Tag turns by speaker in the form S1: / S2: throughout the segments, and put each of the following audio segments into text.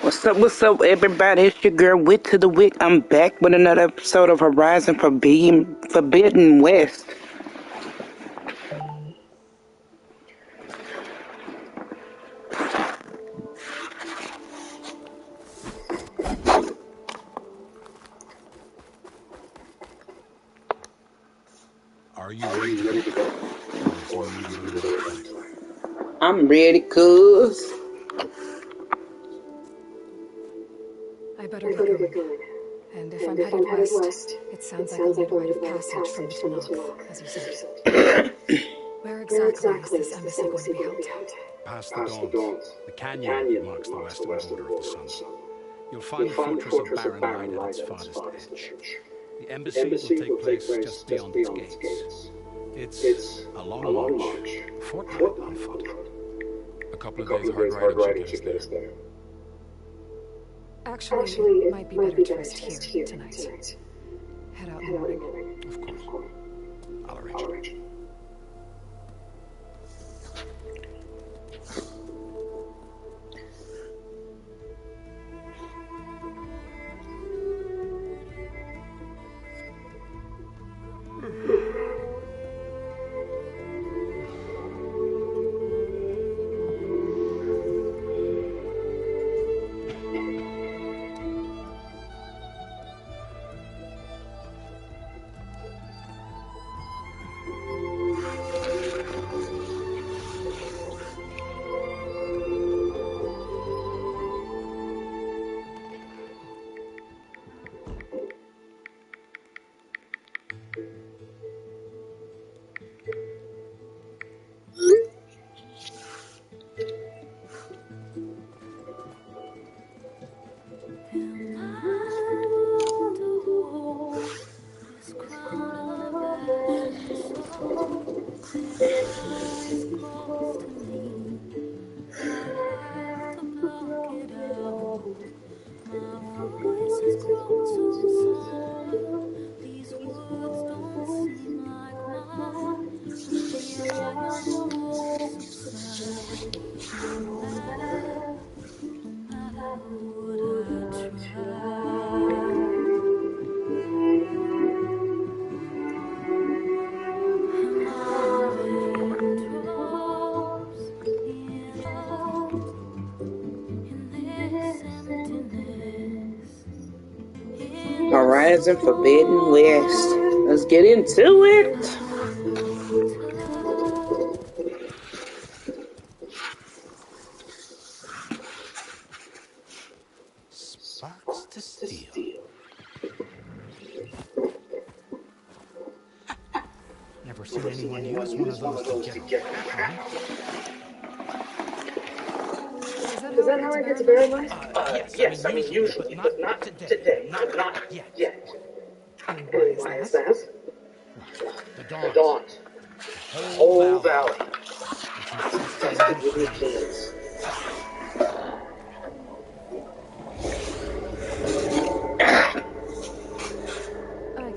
S1: What's up, everybody? It's your girl, Wit to the Wit. I'm back with another episode of Horizon Forbidden West.
S2: Are you ready to go?
S1: I'm ready, cuz.
S3: I better get going. And if I'm headed west, it sounds like a long rite of passage from the Tenakth, as you said. Where exactly is this embassy going to be held?
S2: Past the Dawns. The canyon marks the western border of the sun. You'll find the fortress of Baron Light at its farthest edge. The embassy will take place just beyond its gates. It's a long march, a fortnight on foot. A couple of days hard riding should get us there.
S3: Actually, it might be better to rest here tonight. Head out in the morning.
S2: Of course. I'll arrange it.
S1: Horizon Forbidden West. Let's get into it.
S2: Sparks to steel. Never seen anyone use one of those to get right?
S3: Is that how I get to Baron Light?
S2: Yes, I mean usually, but not today. Not yet.
S3: And why is that?
S2: The Dawns. The whole valley. Infested with machines.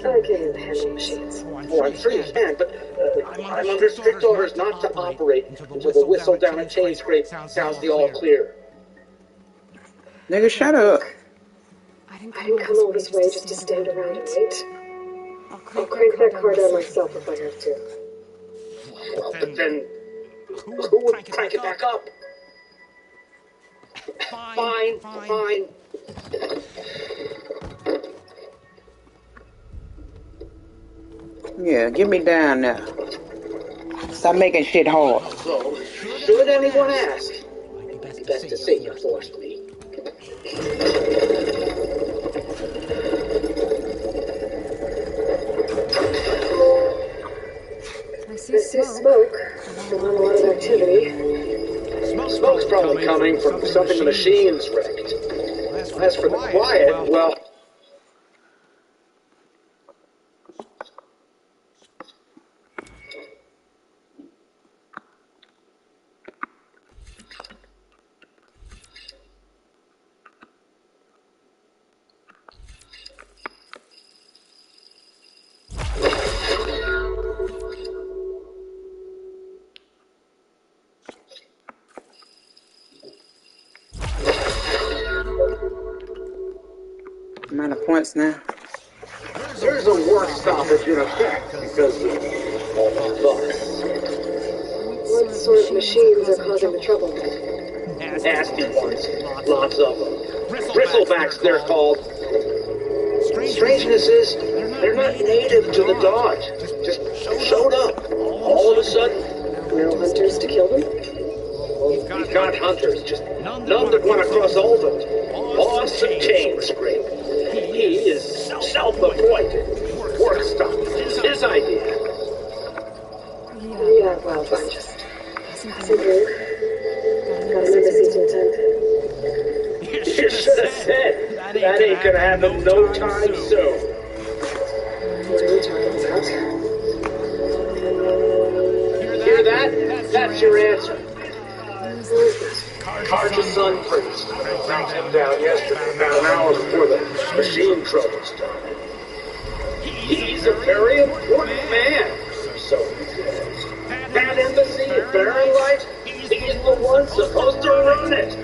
S3: I can handle machines.
S2: Oh, I'm sure you can, but I'm under strict orders not to operate until the whistle down at Chain Scrape sounds the all clear.
S1: Nigga, shut up.
S3: I didn't come all this way just to stand around and wait. I'll crank that car down myself if I have to.
S2: Well, but then who would crank it back up? Fine.
S1: Yeah, get me down now. Stop making shit hard.
S2: So, should anyone ask, might be best to say you forced me.
S3: I see smoke. Not a lot of activity.
S2: Smoke's probably coming from something the machines wrecked. As for the quiet, well...
S1: I'm out of points now.
S4: There's a work stoppage in effect because of bugs.
S3: What sort of machines are causing the trouble?
S4: Nasty ones. Lots of them. Bristlebacks, they're called. Strangeness is, they're not native to the Dodge. Just showed up. All of a sudden.
S3: No hunters to kill them?
S4: We've got hunters, just none that want to cross over. Boss of Chain Spring. He is self-appointed. Work stuff. It's his idea.
S3: Yeah, well, just simply got an embassy to attend.
S4: You should have said, that ain't gonna happen no time soon. Hear that? That's your answer. Carja Priest. Tracked him down yesterday, about an hour before the machine trouble started. He's a very important man, so he says. That embassy at Barren Light, he's the one supposed to run it.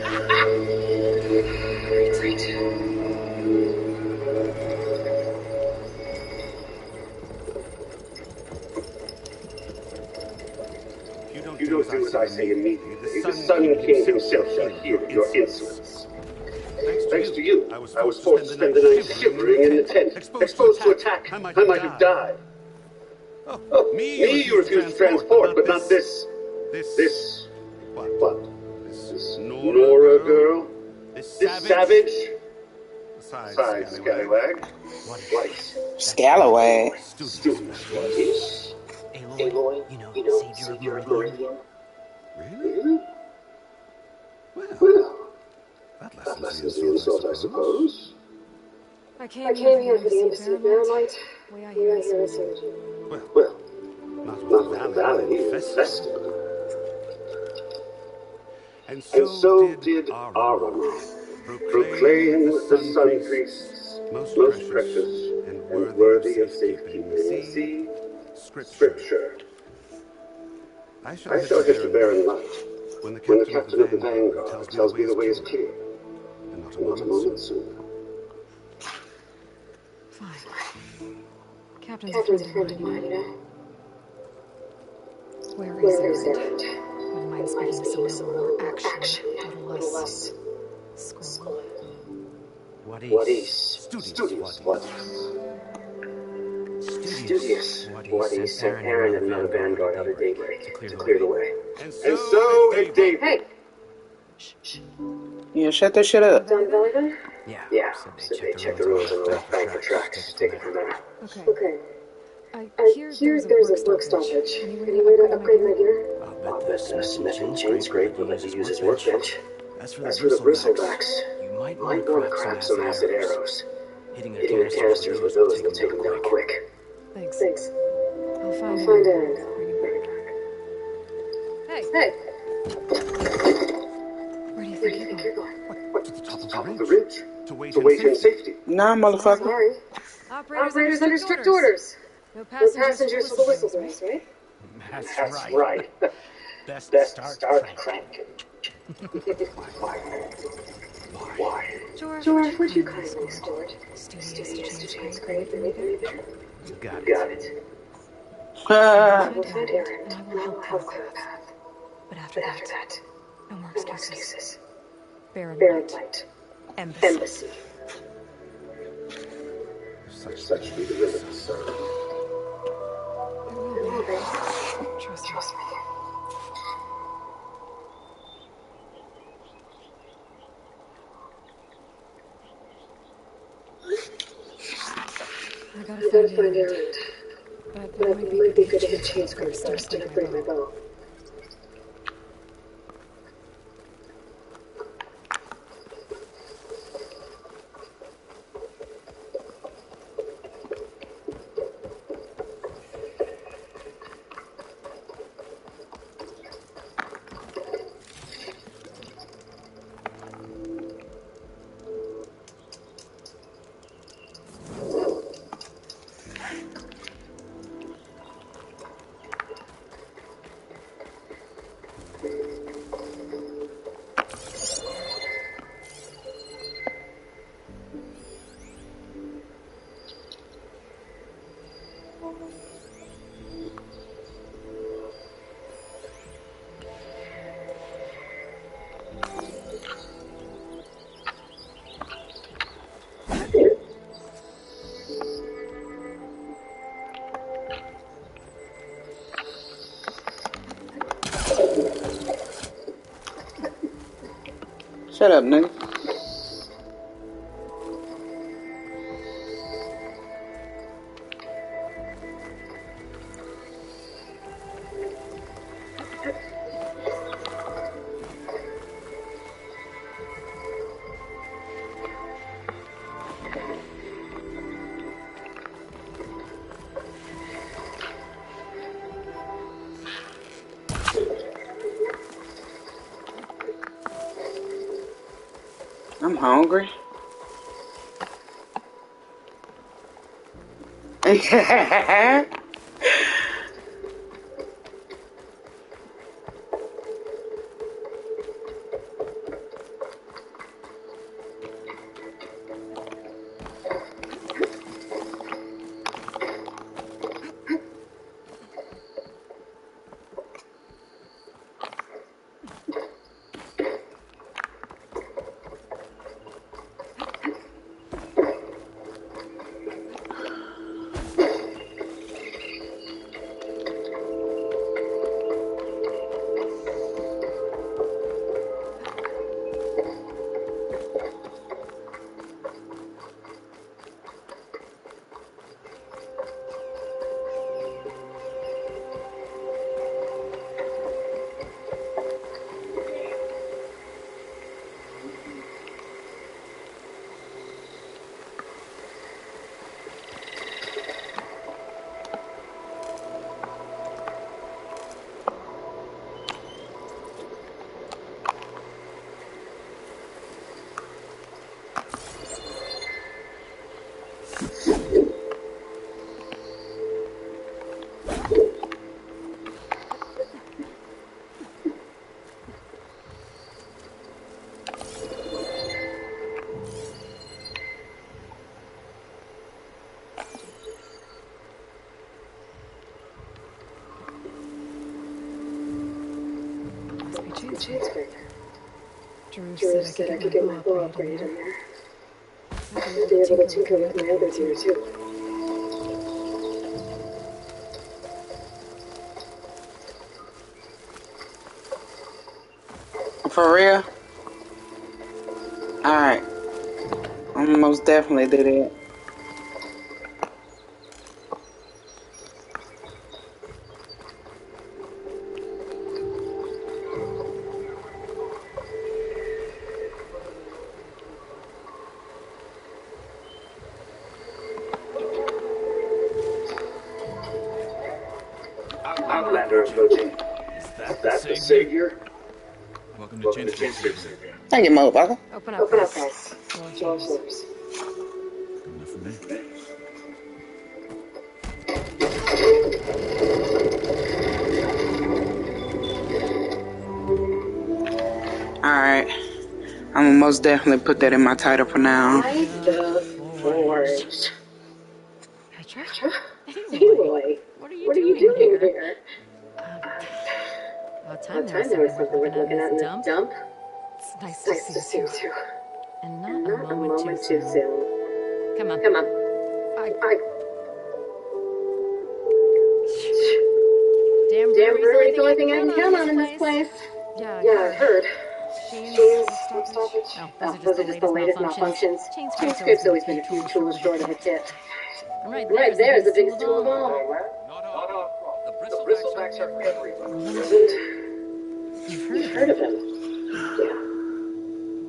S4: You don't do as I say immediately. The Sun King himself shall hear your insolence. Thanks to you, I was forced to spend the night shivering in the tent, exposed to attack. I might have died. Oh, me you refused to transport, but not this. What? This Nora girl? This savage? Besides, Scallywag. What is?
S1: Scallywag.
S4: Stupid. What is? Aloy, you know, savior of Meridian. Really? Well, that lessens the insult, I suppose.
S3: I came here for the embassy of Barren Light. Way I hear it's
S4: Well, not with Valley infested. And so did Aron. Proclaim the Sun Priests most precious and worthy of safekeeping. See? Scripture. I shall head to Barren Light when the captain of the Vanguard tells me the way is clear. And not a moment sooner.
S3: Fine. Captain's a friend of mine, you know. Where is it? Wouldn't mind speaking with someone with more action. A little less scroll.
S4: What is? Studious. What is sent Aaron and another Vanguard out at daybreak to clear the way. And so at daybreak. Hey! Shh.
S1: Yeah, shut that shit up.
S3: Down the valley then?
S4: Yeah, so they check the roads and left bank for tracks. Take it from there.
S3: Okay. I hear there's a work stoppage. Any way to upgrade my gear?
S4: I'll bet the Smith and Chain Scrape will let you use his workbench. As for the Bristlebacks, you might want to crack some acid arrows. Hitting the canisters with those will take them down quick.
S3: Thanks. I'll find Aaron. Hey! Where do you think you're going?
S4: What, to the top of the ridge? To wait in safety.
S1: Nah, motherfucker.
S3: Sorry. Operators under strict orders. No passengers for the whistles, right?
S4: That's right. Best start cranking. Why?
S3: George, would you kindly escort Studious to Chain Scrape and leave it?
S4: Got it.
S3: We'll find Aaron, and I will help clear the path. But after that, no more excuses. Barren Light. Embassy.
S4: Such be the limits, sir.
S3: There will be. Trust me. I gotta find Aaron. But it might be good to hit Chain Scrape first to upgrade my bow.
S1: Shut up, nigga. I'm hungry.
S3: Drew said I could get my bow upgrade in there. I'll be able to tinker with my other gear too.
S1: For real? Alright. I'm most definitely do that.
S4: Outlander approaching.
S2: Is that
S4: Is that the Savior?
S2: Welcome to James Gibson.
S1: Thank you, motherfucker.
S3: Open up, guys. Roll shoulders.
S2: Enough for me.
S1: Alright. I'm gonna most definitely put that in my title for now.
S3: By the Forge.
S5: Petra?
S3: Aloy, what are you doing here?
S5: About
S3: What
S5: time
S3: time there was something worth looking at in this dump?
S5: It's nice
S3: Nice to see you
S5: too.
S3: too.
S5: And
S3: And
S5: not a moment too soon.
S3: soon.
S5: Come on.
S3: Come on.
S5: Damn
S3: Damn brewery's
S5: brewery's
S3: the only thing I can count on in this place.
S5: Yeah,
S3: Yeah, I heard.
S5: Chains,
S3: Chains,
S5: work
S3: stoppage.
S5: No, those are just the latest malfunctions. Chain scrape's
S3: Always been a few tools short of a kit.
S5: And right
S3: Right there is the biggest
S5: tool
S3: tool of all.
S2: Not all. The bristlebacks are everywhere.
S3: You've heard of him. Yeah,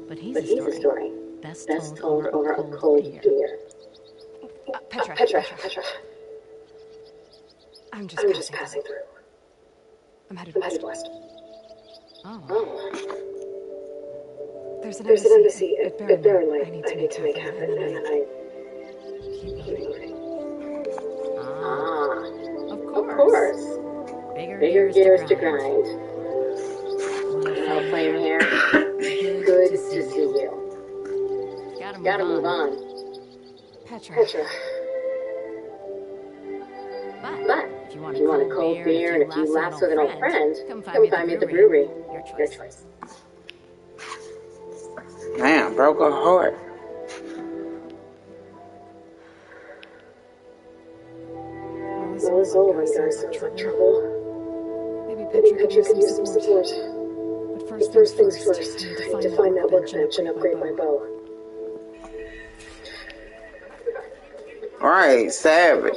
S5: But he's
S3: but he's a story.
S5: best
S3: Best
S5: told
S3: told over a
S5: cold
S3: cold
S5: beer.
S3: beer.
S5: Petra.
S3: I'm
S5: I'm
S3: just passing through.
S5: I'm headed
S3: I'm
S5: west.
S3: headed west.
S5: Oh.
S3: Oh,
S5: There's an
S3: there's an embassy
S5: at
S3: at Barrenlight
S5: I need
S3: I need to make happen, and I
S5: keep
S3: keep moving.
S5: Ah,
S3: Of course.
S5: Bigger
S3: Bigger
S5: gears
S3: gears to grind. Well, flame hair. Good to see you. Gotta move on.
S5: Petra.
S3: But if you want a cold beer and a few laughs with an old friend, come find me at the brewery. Your choice.
S1: Damn, broke her heart.
S3: Well, this old one guy sounds like trouble.
S5: Maybe
S3: Maybe Petra could use some support. First things first. I need to find that workbench and upgrade my bow.
S1: Alright, savage.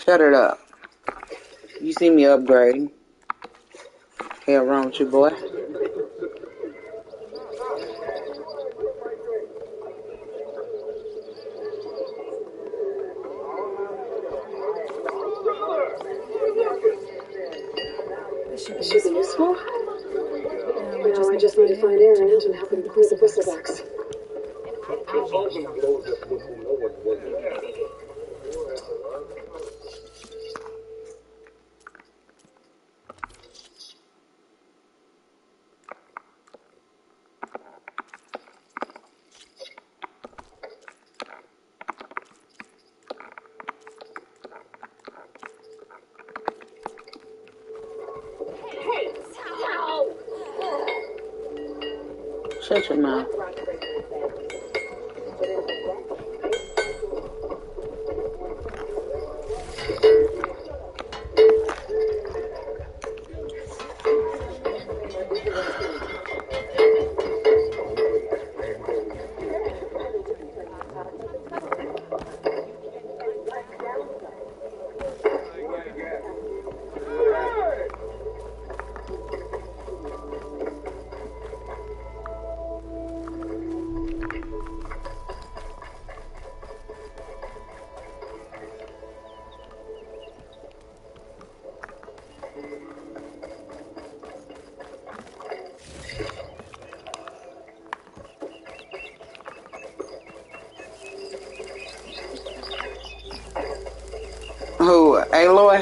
S1: Shut it up. You see me upgrading. Hell wrong with you, boy.
S3: This should be useful. Now I just need to find Aaron and help him clear the bristlebacks.
S1: Shut your mouth. Who? Aloy?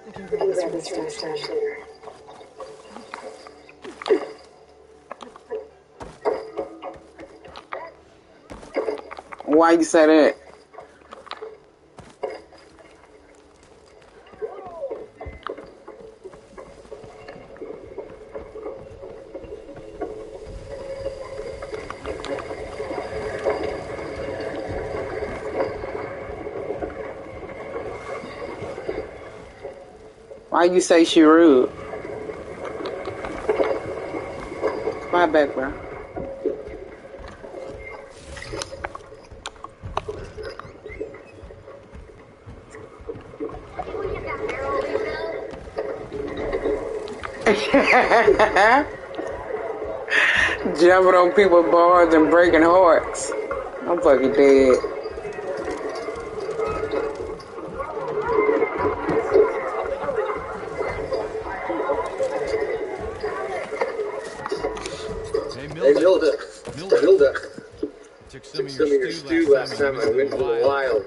S3: I can grab this from the stash later.
S1: Why you say that? Why you say she rude? My back, bro. Jumping on people's bars and breaking hearts. I'm fucking dead.
S2: Hey, Milda. Took some of your stew last time I went to the wild.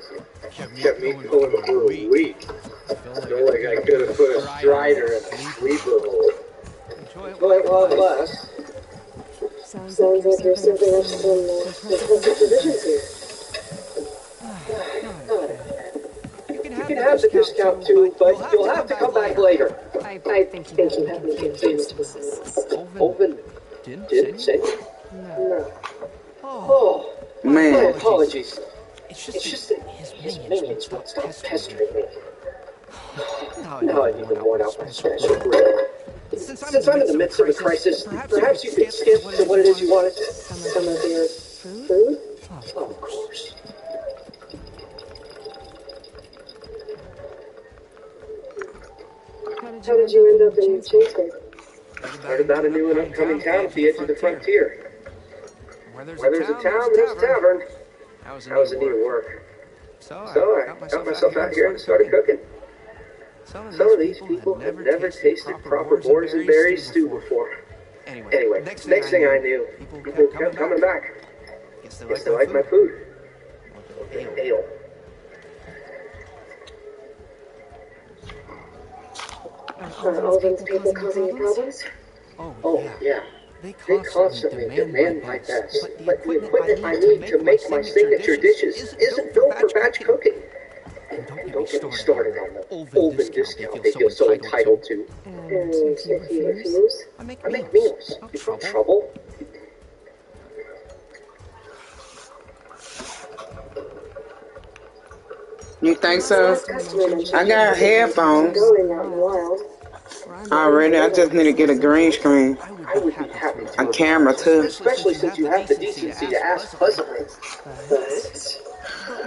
S2: Kept me going for a week. Felt like I could have put a strider in a sleeper hole. Enjoy it while it lasts.
S3: Sounds like you're simply up to some impressive provisions here.
S2: You can have the discount too, but you'll have to come back later.
S3: I think you have me confused with this.
S2: Open didn't say?
S3: No.
S2: Oh,
S1: Man.
S2: my apologies. It's just that his minions won't stop pestering me.
S6: Now I've even worn out my stash of bread. Since I'm in the midst of a crisis, perhaps you could skip to what it is you wanted. Some of your food? Of course. How did you end up in Chainscape? Heard about a new and upcoming town at the edge of the frontier.
S7: Where
S6: Where there's a town, there's a tavern. How was it near work?
S7: So
S6: I got myself out here and started cooking. Some of these people had never tasted proper boars and berries stew before. Anyway, next thing I knew, people kept coming back. Guess they like my food. Ale. Are all those people causing you problems? Oh, yeah. They constantly demand my best, but the equipment I need to make my signature dishes isn't built for batch cooking. And don't get me started on the oven discount they feel so entitled to. And if you refuse, I make meals. It's no trouble.
S1: You think so? I got headphones already. I just need to get a green screen.
S6: I would be happy to.
S1: A camera too.
S6: Especially since you have the decency to ask pleasantly.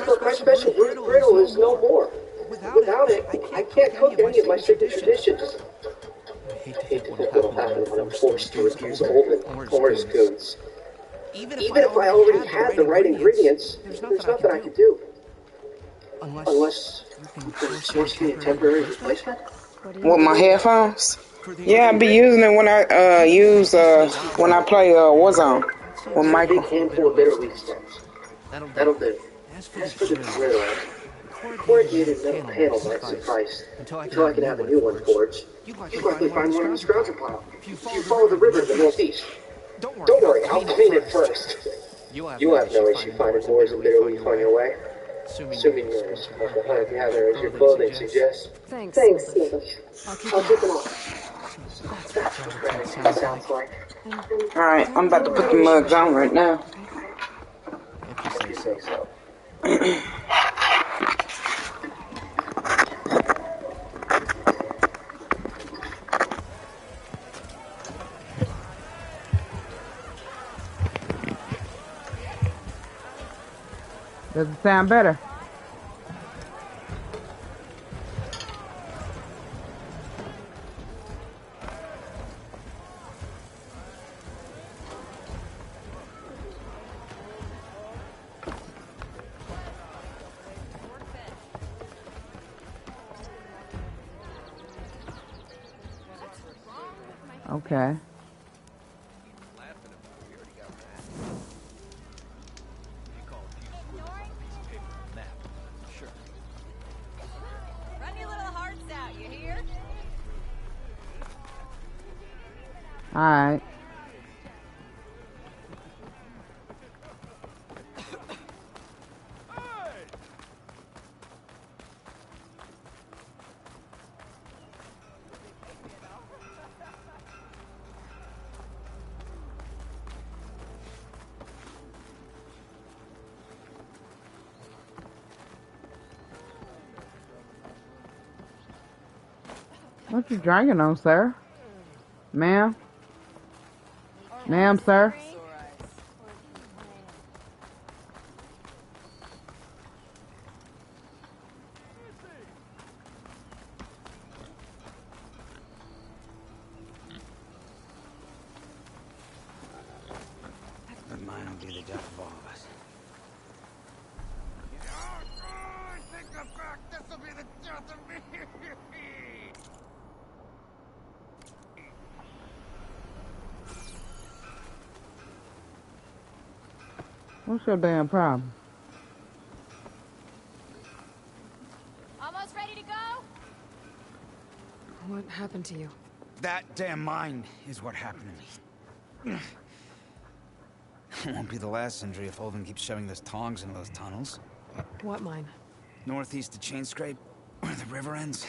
S6: But my special griddle is no more. Without it, I can't cook any of my signature dishes. I hate to think what'll happen when I'm forced to refuse oven or goods. Even if I already had the right ingredients, there's nothing I can do. Unless you can source me a temporary replacement?
S1: With my headphones? Yeah, I be using it when I when I play Warzone with Michael.
S6: Big handful of bitter leaf stems. That'll do. As for the griddle, corrugated metal panel might suffice until I can have a new one forged. You'd likely find one in the scrounger pile. If you follow the river to the northeast. Don't worry, I'll clean it first. You'll have no issue finding boars and bitter leaf on your way. Assuming you're as much a hunter-gatherer as your clothing suggests.
S3: Thanks.
S6: Smithers. I'll keep them on. That's what gratitude sounds like.
S1: Alright, I'm about to put the mugs on right now.
S6: If you say so.
S1: Does it sound better? Okay. Alright. What you drinking on, sir? Ma'am? Ma'am, sir?
S7: But mine will be the death of all of us.
S8: Take that back! This'll be the death of me!
S1: What's your damn problem?
S3: Almost ready to go? What happened to you?
S7: That damn mine is what happened to me. It won't be the last injury if Olvin keeps shoving those tongs into those tunnels.
S3: What mine?
S7: Northeast of Chainscrape, where the river ends.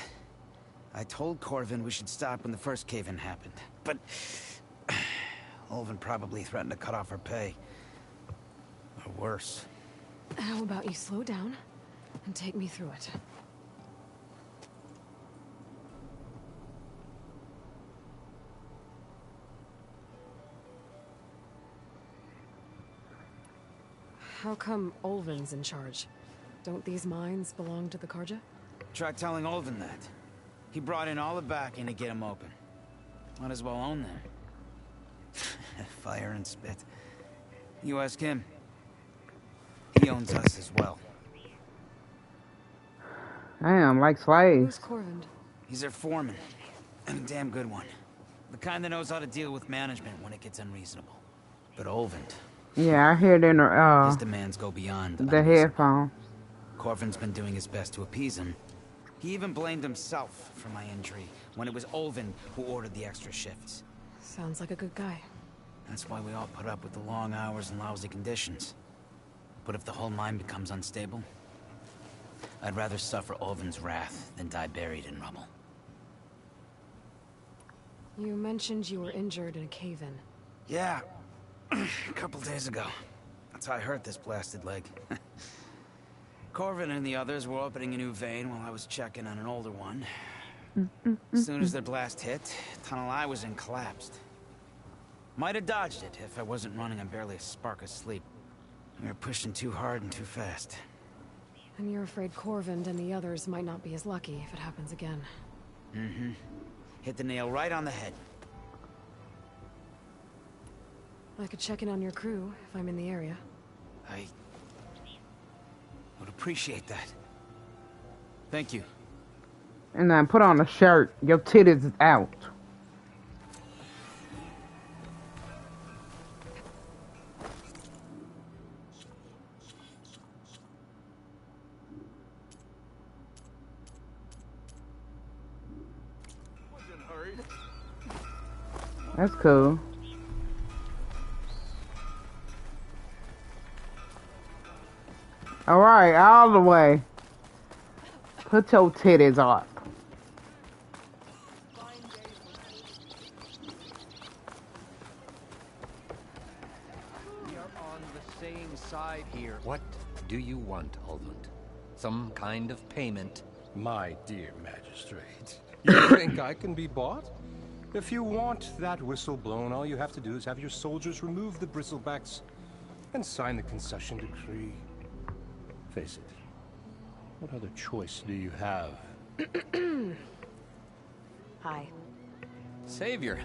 S7: I told Corvin we should stop when the first cave-in happened, but Olvin probably threatened to cut off her pay. Or worse.
S3: How about you slow down and take me through it? How come Olvin's in charge? Don't these mines belong to the Karja?
S7: Try telling Olvin that. He brought in all the backing to get them open. Might as well own them. Fire and spit. You ask him. He owns us as well.
S1: Damn, like slaves.
S3: Who's Corvind?
S7: He's their foreman. And a damn good one. The kind that knows how to deal with management when it gets unreasonable. But Olvind...
S1: Yeah, I hear it in
S7: his demands go beyond
S1: the headphone.
S7: Corvin's been doing his best to appease him. He even blamed himself for my injury when it was Olvin who ordered the extra shifts.
S3: Sounds like a good guy.
S7: That's why we all put up with the long hours and lousy conditions. But if the whole mine becomes unstable, I'd rather suffer Olvin's wrath than die buried in rubble.
S3: You mentioned you were injured in a cave-in.
S7: Yeah, a couple days ago. That's how I hurt this blasted leg. Corvin and the others were opening a new vein while I was checking on an older one. As soon as their blast hit, the tunnel I was in collapsed. Might have dodged it if I wasn't running on barely a spark of sleep. We were pushing too hard and too fast.
S3: And you're afraid Corvind and the others might not be as lucky if it happens again.
S7: Mm-hmm. Hit the nail right on the head.
S3: I could check in on your crew if I'm in the area.
S7: I would appreciate that. Thank you.
S1: And then put on a shirt. Your titties is out. That's cool. All right, all the way. Put your titties up.
S9: We are on the same side here. What do you want, Olvund? Some kind of payment?
S10: My dear magistrate, you think I can be bought? If you want that whistle blown, all you have to do is have your soldiers remove the bristlebacks and sign the concession decree. Face it, what other choice do you have?
S3: Hi.
S9: Savior,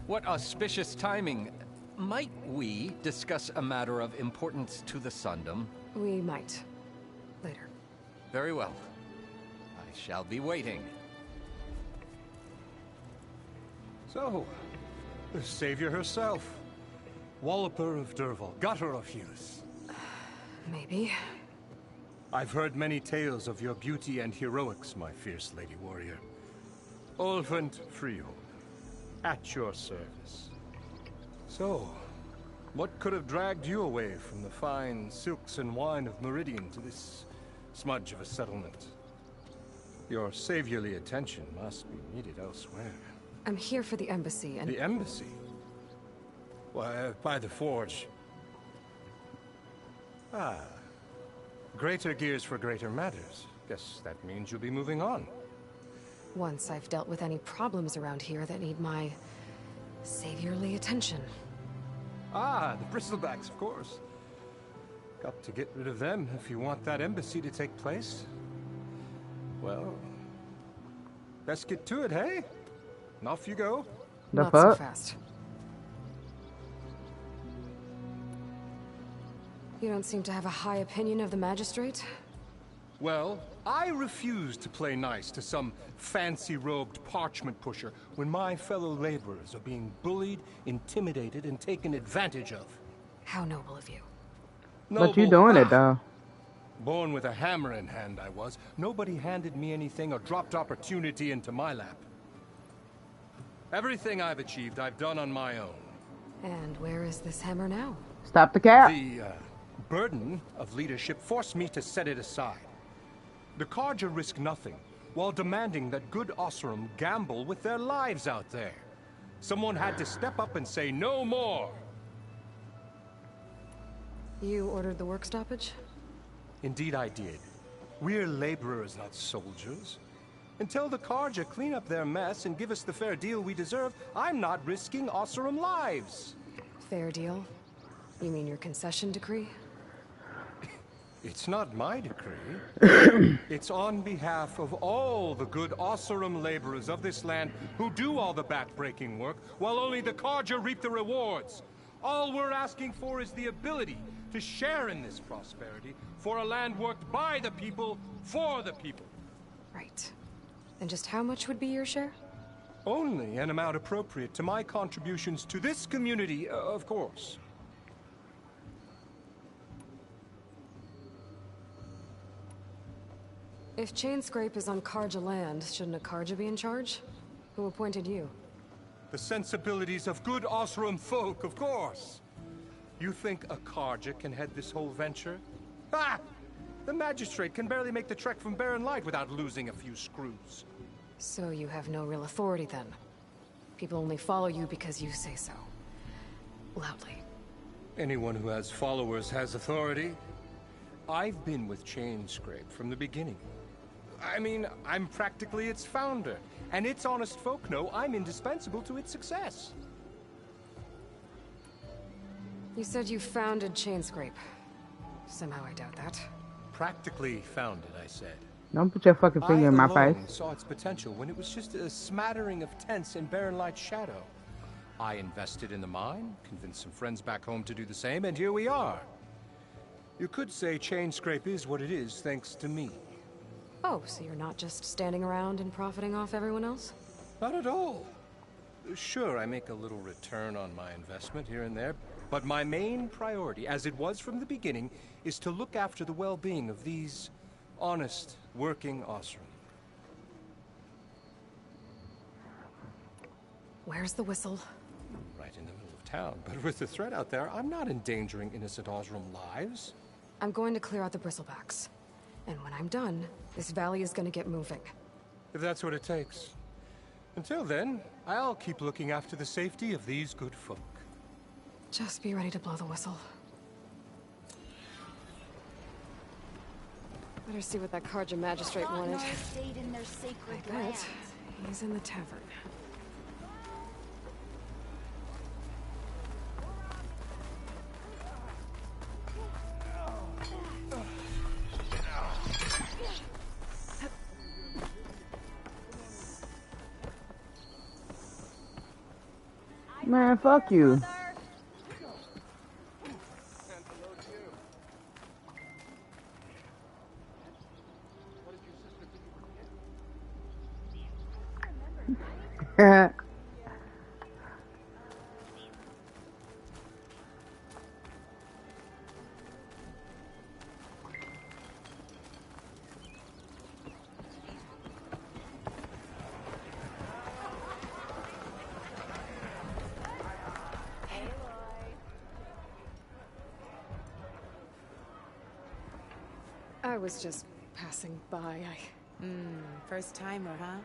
S9: what auspicious timing. Might we discuss a matter of importance to the Sundom?
S3: We might. Later.
S9: Very well. I shall be waiting.
S10: So, the savior herself. Walloper of Derval, gutter of youth.
S3: Maybe.
S10: I've heard many tales of your beauty and heroics, my fierce lady warrior. Olvund Freehold, at your service. So, what could have dragged you away from the fine silks and wine of Meridian to this smudge of a settlement? Your saviorly attention must be needed elsewhere.
S3: I'm here for the embassy and...
S10: The embassy? Why, by the forge. Ah. Greater gears for greater matters. Guess that means you'll be moving on.
S3: Once I've dealt with any problems around here that need my... saviorly attention.
S10: Ah, the bristlebacks, of course. Got to get rid of them if you want that embassy to take place. Well, let's get to it, hey? And off you go.
S1: The
S3: Not
S1: fuck?
S3: so fast. You don't seem to have a high opinion of the magistrate?
S10: Well, I refuse to play nice to some fancy-robed parchment pusher when my fellow laborers are being bullied, intimidated, and taken advantage of.
S3: How noble of you.
S1: But you doing it, though.
S10: Born with a hammer in hand, I was. Nobody handed me anything or dropped opportunity into my lap. Everything I've achieved, I've done on my own.
S3: And where is this hammer now?
S1: Stop the cap.
S10: The burden of leadership forced me to set it aside. The Karja risk nothing, while demanding that good Oseram gamble with their lives out there. Someone had to step up and say no more.
S3: You ordered the work stoppage?
S10: Indeed I did. We're laborers, not soldiers. Until the Karja clean up their mess and give us the fair deal we deserve, I'm not risking Oseram lives.
S3: Fair deal? You mean your concession decree?
S10: It's not my decree. It's on behalf of all the good Oseram laborers of this land who do all the back-breaking work, while only the Carja reap the rewards. All we're asking for is the ability to share in this prosperity for a land worked by the people, for the people.
S3: Right. And just how much would be your share?
S10: Only an amount appropriate to my contributions to this community, of course.
S3: If Chainscrape is on Carja land, shouldn't a Carja be in charge? Who appointed you?
S10: The sensibilities of good Oseram folk, of course. You think a Carja can head this whole venture? Ah! The magistrate can barely make the trek from Barren Light without losing a few screws.
S3: So you have no real authority then? People only follow you because you say so. Loudly.
S10: Anyone who has followers has authority. I've been with Chainscrape from the beginning. I mean, I'm practically its founder, and its honest folk know I'm indispensable to its success.
S3: You said you founded Chainscrape. Somehow I doubt that.
S10: Practically founded, I said.
S1: Don't put your fucking finger in my face.
S10: I saw its potential when it was just a smattering of tents in Barren Light's shadow. I invested in the mine, convinced some friends back home to do the same, and here we are. You could say Chainscrape is what it is thanks to me.
S3: Oh, so you're not just standing around and profiting off everyone else?
S10: Not at all. Sure, I make a little return on my investment here and there, but my main priority, as it was from the beginning, is to look after the well-being of these honest, working Oseram.
S3: Where's the whistle?
S10: Right in the middle of town, but with the threat out there, I'm not endangering innocent Oseram lives.
S3: I'm going to clear out the bristlebacks. And when I'm done, this valley is going to get moving.
S10: If that's what it takes. Until then, I'll keep looking after the safety of these good folk.
S3: Just be ready to blow the whistle. Better see what that Carja magistrate wanted. I bet he's in the tavern.
S1: Man, fuck you.
S3: I was just passing by.
S11: First timer, huh?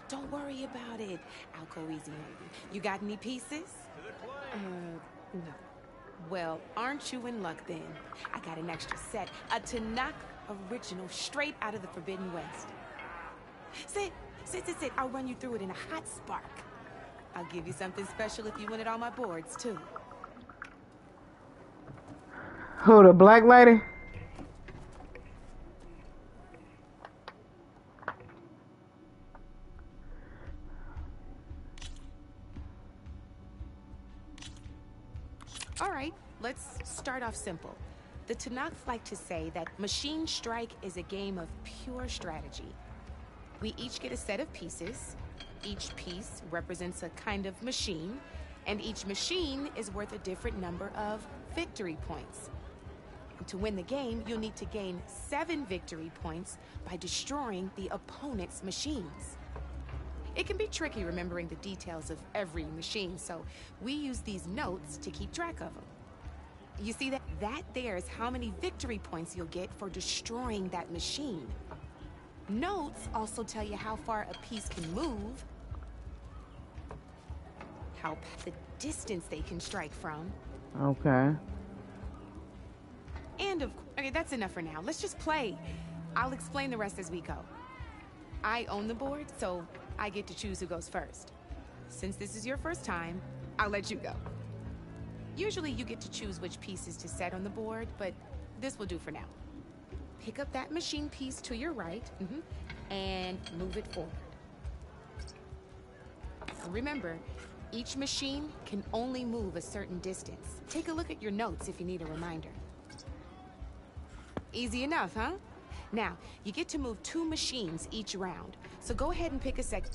S11: Don't worry about it. I'll go easy on you. You got any pieces?
S3: No.
S11: Well, aren't you in luck then? I got an extra set. A Tanakh original, straight out of the Forbidden West. Sit. I'll run you through it in a hot spark. I'll give you something special if you win it on my boards, too.
S1: Who, the black lady?
S11: All right, let's start off simple. The Tanakh like to say that Machine Strike is a game of pure strategy. We each get a set of pieces. Each piece represents a kind of machine, and each machine is worth a different number of victory points. And to win the game, you'll need to gain 7 victory points by destroying the opponent's machines. It can be tricky remembering the details of every machine, so we use these notes to keep track of them. You see that? That there is how many victory points you'll get for destroying that machine. Notes also tell you how far a piece can move, the distance they can strike from.
S1: Okay.
S11: And okay, that's enough for now. Let's just play. I'll explain the rest as we go. I own the board, so I get to choose who goes first. Since this is your first time, I'll let you go. Usually you get to choose which pieces to set on the board, but this will do for now. pick up that machine piece to your right, and move it forward. Remember, each machine can only move a certain distance. Take a look at your notes if you need a reminder. Easy enough, huh? Now, you get to move 2 machines each round, so go ahead and pick a sec.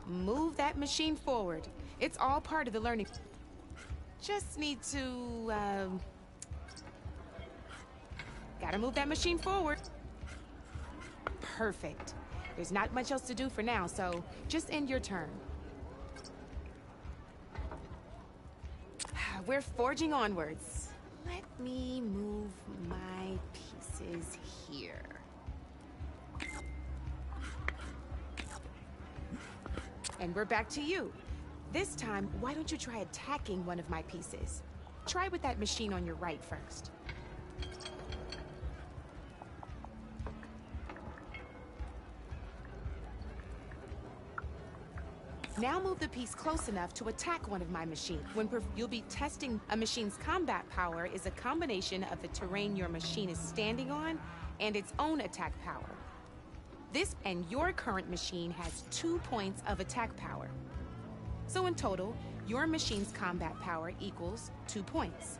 S11: Move that machine forward. It's all part of the learning. Just need to, gotta move that machine forward. Perfect. There's not much else to do for now, so just end your turn. We're forging onwards. Let me move my pieces here. And we're back to you. This time, why don't you try attacking one of my pieces? Try with that machine on your right first. Now move the piece close enough to attack one of my machines. You'll be testing a machine's combat power is a combination of the terrain your machine is standing on and its own attack power. This and your current machine has 2 points of attack power. So in total, your machine's combat power equals 2 points.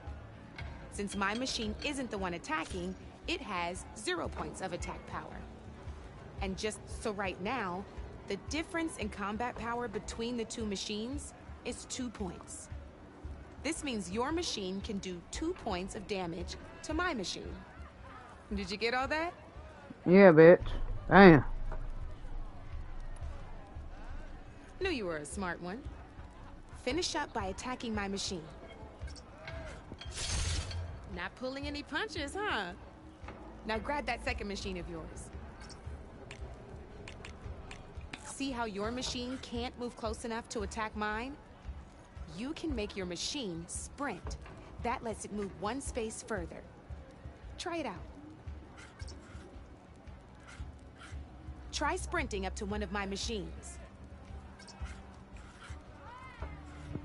S11: Since my machine isn't the one attacking, it has 0 points of attack power. And just so right now, the difference in combat power between the 2 machines is 2 points. This means your machine can do 2 points of damage to my machine. Did you get all that?
S1: Yeah, bitch. Damn.
S11: Knew you were a smart one. Finish up by attacking my machine. Not pulling any punches, huh? Now grab that second machine of yours. See how your machine can't move close enough to attack mine? You can make your machine sprint. That lets it move 1 space further. Try it out. Try sprinting up to one of my machines.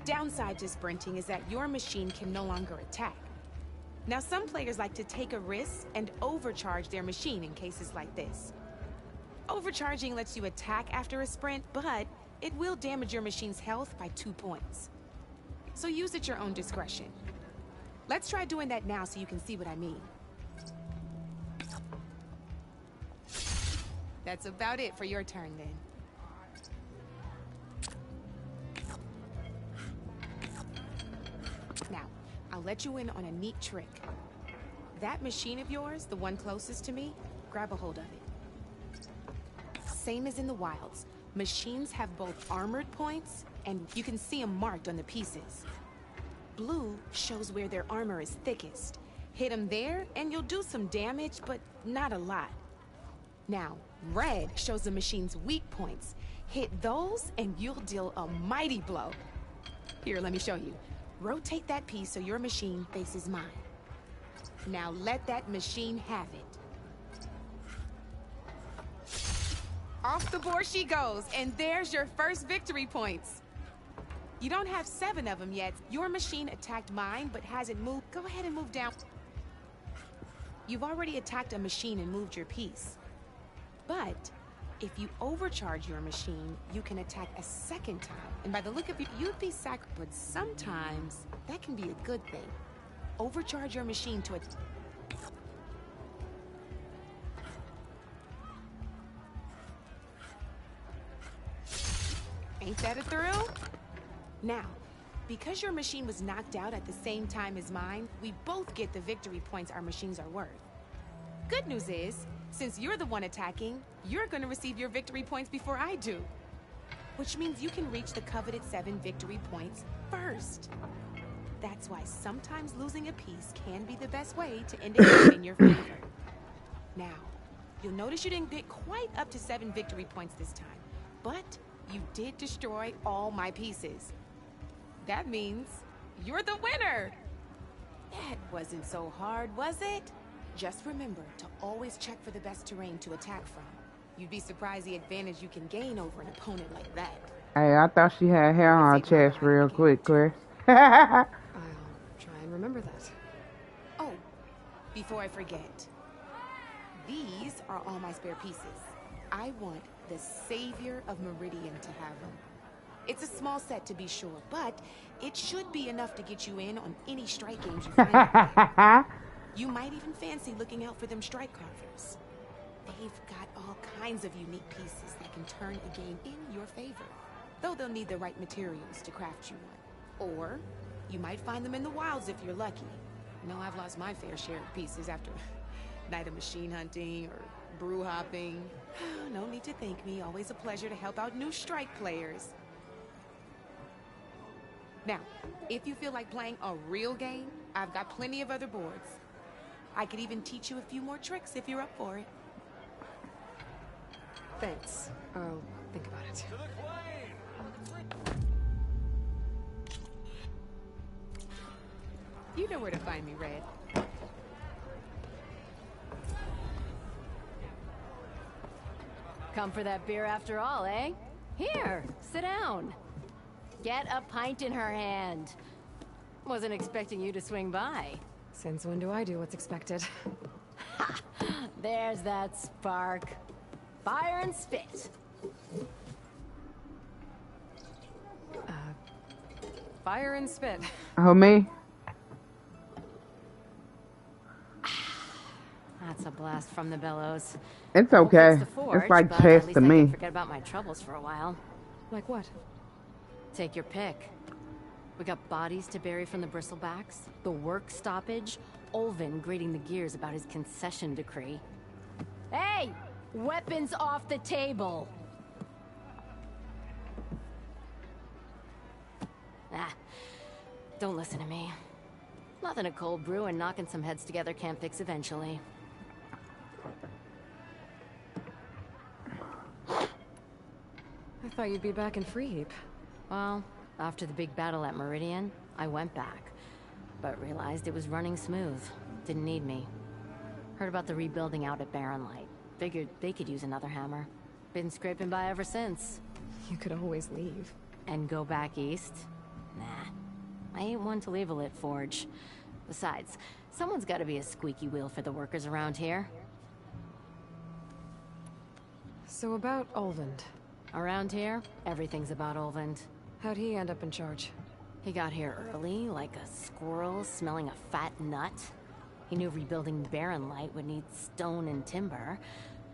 S11: Downside to sprinting is that your machine can no longer attack. Now, some players like to take a risk and overcharge their machine in cases like this. Overcharging lets you attack after a sprint, but it will damage your machine's health by 2 points. So use at your own discretion. Let's try doing that now so you can see what I mean. That's about it for your turn, then. Now, I'll let you in on a neat trick. That machine of yours, the one closest to me, grab a hold of it. Same as in the wilds, machines have both armored points, and you can see them marked on the pieces. Blue shows where their armor is thickest. Hit them there, and you'll do some damage, but not a lot. Now, red shows the machine's weak points. Hit those, and you'll deal a mighty blow. Here, let me show you. Rotate that piece so your machine faces mine. Now let that machine have it. Off the board she goes, and there's your first victory points. You don't have 7 of them yet. Your machine attacked mine, but hasn't moved. Go ahead and move down. You've already attacked a machine and moved your piece. But if you overcharge your machine, you can attack a second time. And by the look of it, you'd be but sometimes that can be a good thing. Overcharge your machine to it. Ain't that a thrill? Now, because your machine was knocked out at the same time as mine, we both get the victory points our machines are worth. Good news is, since you're the one attacking, you're gonna receive your victory points before I do. Which means you can reach the coveted 7 victory points first. That's why sometimes losing a piece can be the best way to end a game in your favor. Now, you'll notice you didn't get quite up to 7 victory points this time, but you did destroy all my pieces. That means you're the winner! That wasn't so hard, was it? Just remember to always check for the best terrain to attack from. You'd be surprised the advantage you can gain over an opponent like that.
S1: Hey, I thought she had hair on her chest real quick, Chris.
S3: I'll try and remember that.
S11: Oh, before I forget. These are all my spare pieces. I want the Savior of Meridian to have them. It's a small set to be sure, but it should be enough to get you in on any strike games you find. You might even fancy looking out for them strike carvers. They've got all kinds of unique pieces that can turn a game in your favor. Though they'll need the right materials to craft you one. Or you might find them in the wilds if you're lucky. You know, I've lost my fair share of pieces after night of machine hunting or brew hopping. No need to thank me. Always a pleasure to help out new strike players. Now, if you feel like playing a real game, I've got plenty of other boards. I could even teach you a few more tricks if you're up for it.
S3: Thanks. I'll think about it.
S11: You know where to find me, Red.
S5: Come for that beer after all, eh? Here, sit down. Get a pint in her hand. Wasn't expecting you to swing by.
S3: Since when do I do what's expected?
S5: Ha! There's that spark. Fire and spit.
S3: Fire and spit.
S1: Oh, me?
S5: That's a blast from the bellows.
S1: It's okay.
S5: The forge,
S1: it's like
S5: but
S1: taste
S5: at least
S1: to
S5: I
S1: me.
S5: can forget about my troubles for a while.
S3: Like what?
S5: Take your pick. We got bodies to bury from the bristlebacks, the work stoppage, Olvin grating the gears about his concession decree. Hey! Weapons off the table! Ah, don't listen to me. Nothing a cold brew and knocking some heads together can't fix eventually.
S3: I thought you'd be back in Freeheap.
S5: Well, after the big battle at Meridian, I went back. But realized it was running smooth. Didn't need me. Heard about the rebuilding out at Barren Light. Figured they could use another hammer. Been scraping by ever since.
S3: You could always leave.
S5: And go back east? Nah. I ain't one to leave a lit forge. Besides, someone's gotta be a squeaky wheel for the workers around here.
S3: So about Olvend.
S5: Around here, everything's about Olvend.
S3: How'd he end up in charge?
S5: He got here early, like a squirrel smelling a fat nut. He knew rebuilding Barren Light would need stone and timber.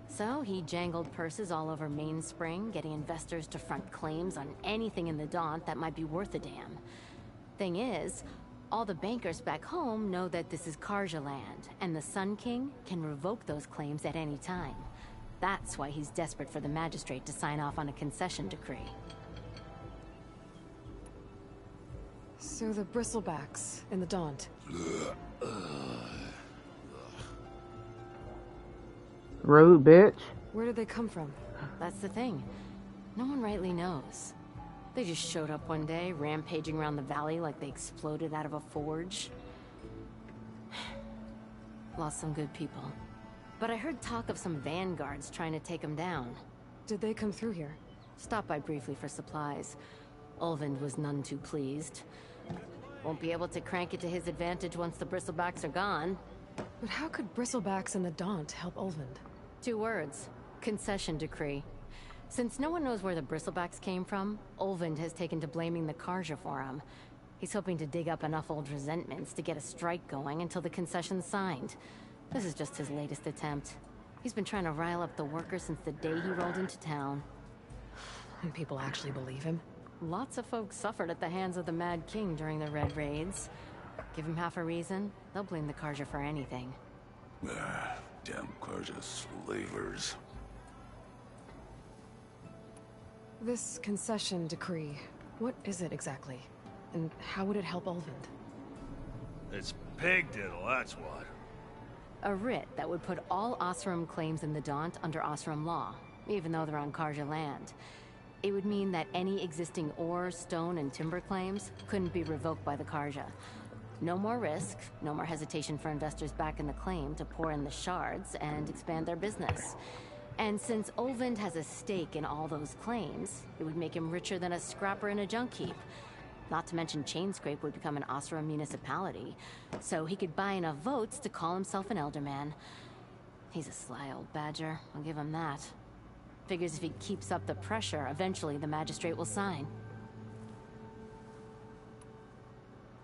S5: So he jangled purses all over Mainspring, getting investors to front claims on anything in the Daunt that might be worth a damn. Thing is, all the bankers back home know that this is Carja land, and the Sun King can revoke those claims at any time. That's why he's desperate for the magistrate to sign off on a concession decree.
S3: So the bristlebacks in the Daunt.
S1: Rude bitch.
S3: Where did they come from?
S5: That's the thing. No one rightly knows. They just showed up one day, rampaging around the valley like they exploded out of a forge. Lost some good people. But I heard talk of some vanguards trying to take them down.
S3: Did they come through here?
S5: Stopped by briefly for supplies. Olvend was none too pleased. Won't be able to crank it to his advantage once the bristlebacks are gone.
S3: But how could bristlebacks and the Daunt help Olvend?
S5: 2 words. Concession decree. Since no one knows where the bristlebacks came from, Olvend has taken to blaming the Carja for them. He's hoping to dig up enough old resentments to get a strike going until the concession's signed. This is just his latest attempt. He's been trying to rile up the workers since the day he rolled into town.
S3: And people actually believe him?
S5: Lots of folks suffered at the hands of the Mad King during the Red Raids. Give him half a reason, they'll blame the Carja for anything.
S12: Damn Carja slavers.
S3: This concession decree, what is it exactly? And how would it help Olvend?
S12: It's pig diddle, that's what.
S5: A writ that would put all Osram claims in the Daunt under Osram law, even though they're on Carja land. It would mean that any existing ore, stone, and timber claims couldn't be revoked by the Carja. No more risk, no more hesitation for investors back in the claim to pour in the shards and expand their business. And since Olvend has a stake in all those claims, it would make him richer than a scrapper in a junk heap. Not to mention Chainscrape would become an Oseram municipality, so he could buy enough votes to call himself an Elderman. He's a sly old badger, I'll give him that. Figures if he keeps up the pressure, eventually the magistrate will sign.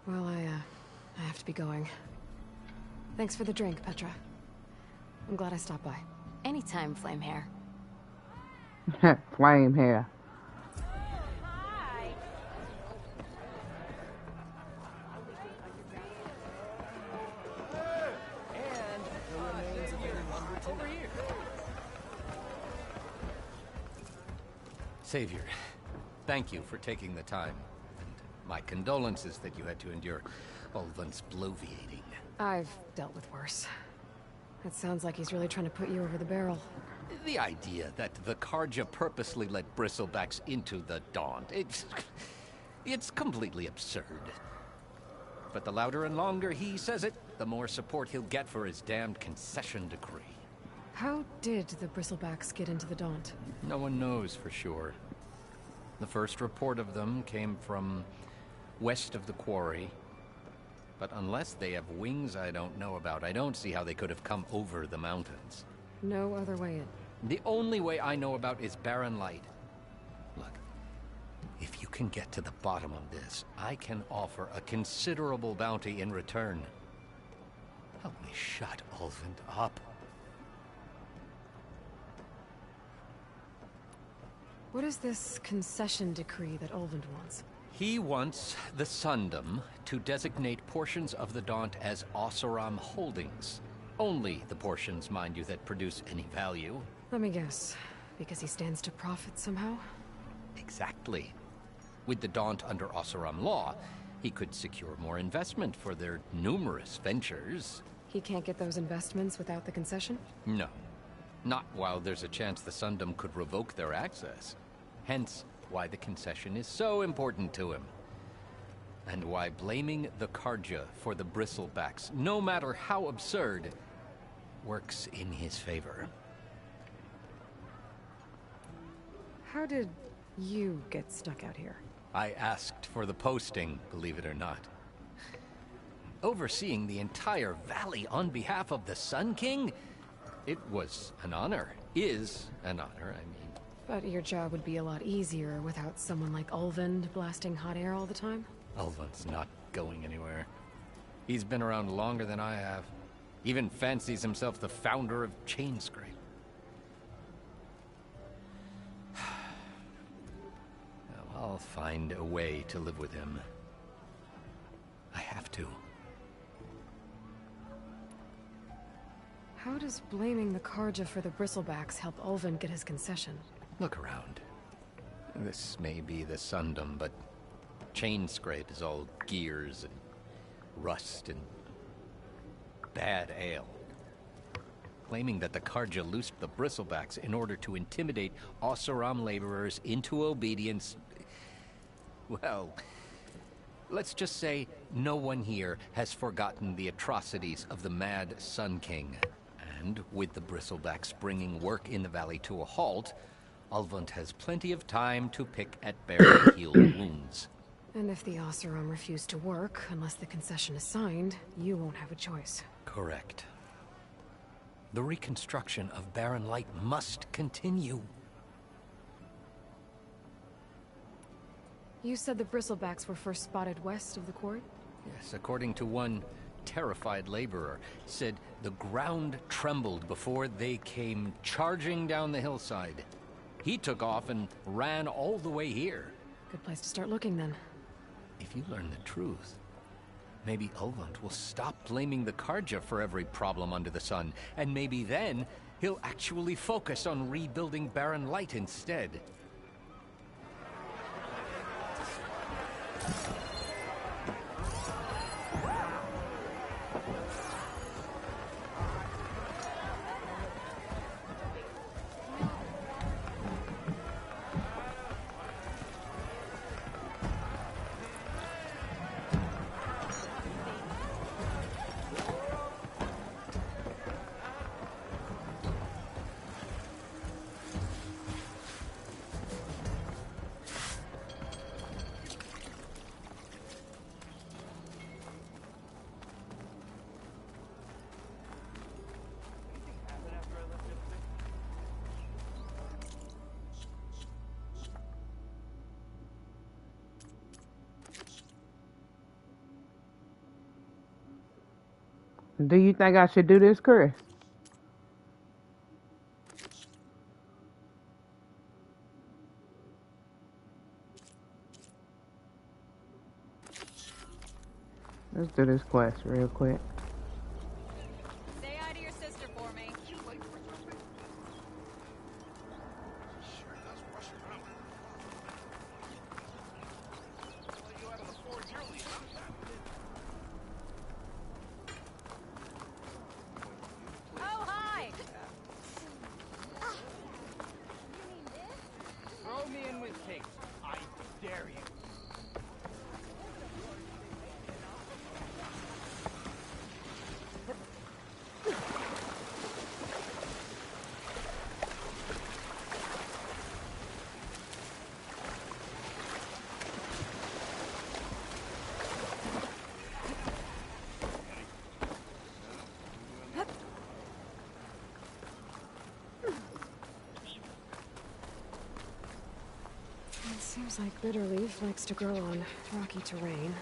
S3: Well, I have to be going. Thanks for the drink, Petra. I'm glad I stopped by.
S5: Anytime, Flamehair.
S1: Flamehair.
S9: Savior, thank you for taking the time. And my condolences that you had to endure Ulvund's bloviating.
S3: I've dealt with worse. It sounds like he's really trying to put you over the barrel.
S9: The idea that the Carja purposely let bristlebacks into the Daunt, it's completely absurd. But the louder and longer he says it, the more support he'll get for his damned concession decree.
S3: How did the Bristlebacks get into the Daunt?
S9: No one knows for sure. The first report of them came from west of the quarry. But unless they have wings I don't know about, I don't see how they could have come over the mountains.
S3: No other way in.
S9: The only way I know about is Barren Light. Look, if you can get to the bottom of this, I can offer a considerable bounty in return. Help me shut Ulvund up.
S3: What is this concession decree that Ulvund wants?
S9: He wants the Sundom to designate portions of the Daunt as Oseram holdings. Only the portions, mind you, that produce any value.
S3: Let me guess. Because he stands to profit somehow?
S9: Exactly. With the Daunt under Oseram law, he could secure more investment for their numerous ventures.
S3: He can't get those investments without the concession?
S9: No. Not while there's a chance the Sundom could revoke their access. Hence, why the concession is so important to him. And why blaming the Carja for the Bristlebacks, no matter how absurd, works in his favor.
S3: How did you get stuck out here?
S9: I asked for the posting, believe it or not. Overseeing the entire valley on behalf of the Sun King? It was an honor. Is an honor, I mean.
S3: But your job would be a lot easier without someone like Ulvund blasting hot air all the time?
S9: Ulvund's not going anywhere. He's been around longer than I have. Even fancies himself the founder of Chainscrape. I'll find a way to live with him. I have to.
S3: How does blaming the Carja for the Bristlebacks help Ulvund get his concession?
S9: Look around. This may be the Sundom, but Chainscrape is all gears and rust and bad ale. Claiming that the Carja loosed the Bristlebacks in order to intimidate Oseram laborers into obedience. Well, let's just say no one here has forgotten the atrocities of the Mad Sun King. And with the Bristlebacks bringing work in the valley to a halt, Ulvund has plenty of time to pick at bare healed wounds.
S3: And if the Oseram refuse to work, unless the concession is signed, you won't have a choice.
S9: Correct. The reconstruction of Barren Light must continue.
S3: You said the Bristlebacks were first spotted west of the quarry?
S9: Yes, according to one terrified laborer, said the ground trembled before they came charging down the hillside. He took off and ran all the way here.
S3: Good place to start looking, then.
S9: If you learn the truth, maybe Ulvund will stop blaming the Carja for every problem under the sun, and maybe then he'll actually focus on rebuilding Barren Light instead.
S1: Do you think I should do this, Chris? Let's do this quest real quick.
S13: Say hi to your sister for me. Oh, hi!
S14: Throw me in with Kate. I dare you.
S3: It seems like Bitterleaf likes to grow on rocky terrain.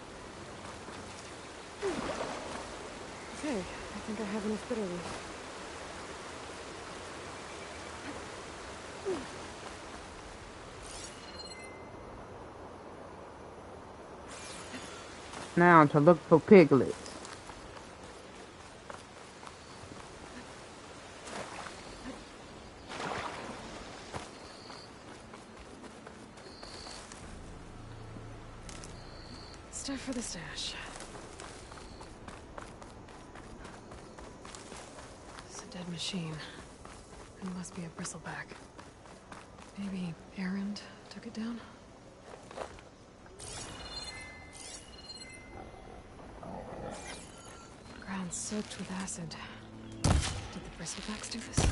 S3: Okay, I think I have enough Bitterleaf.
S1: Now to look for piglets.
S3: Stuff for the stash. It's a dead machine. It must be a bristleback. Maybe Erend took it down? Ground soaked with acid. Did the bristlebacks do this?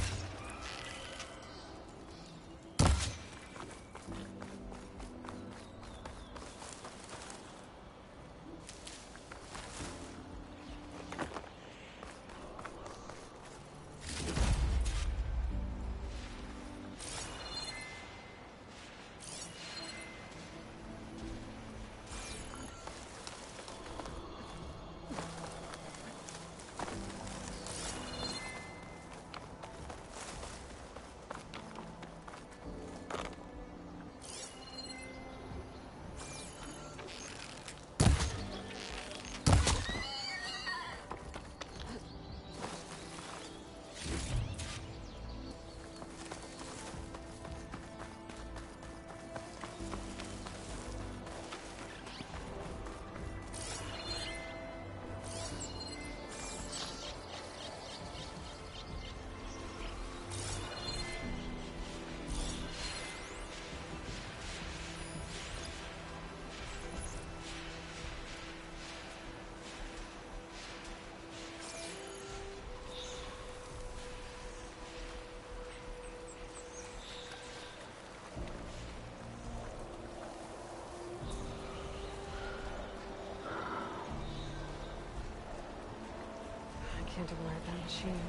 S3: I can't override that machine.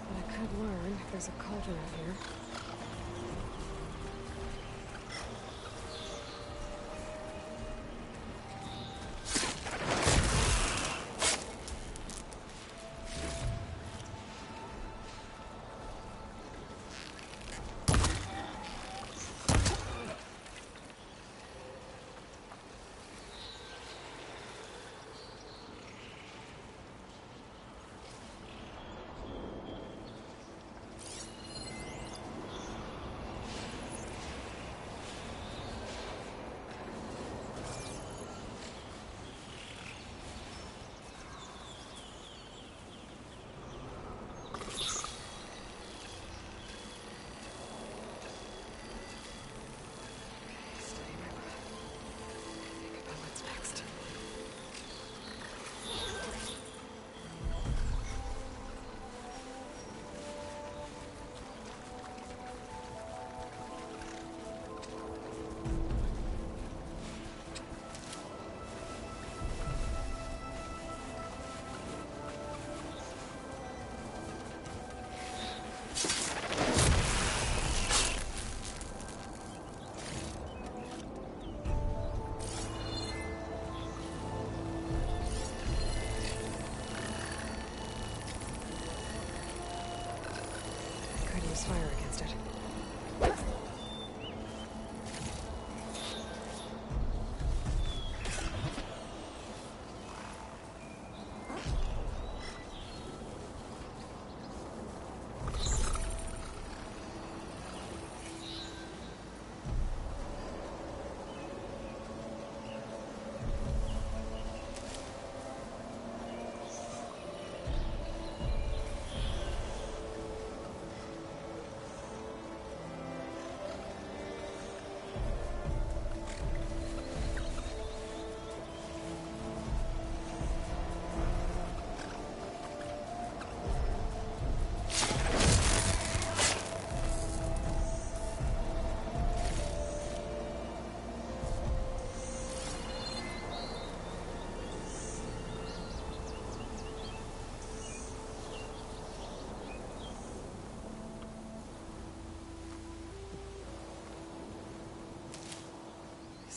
S3: But I could learn if there's a cauldron out here.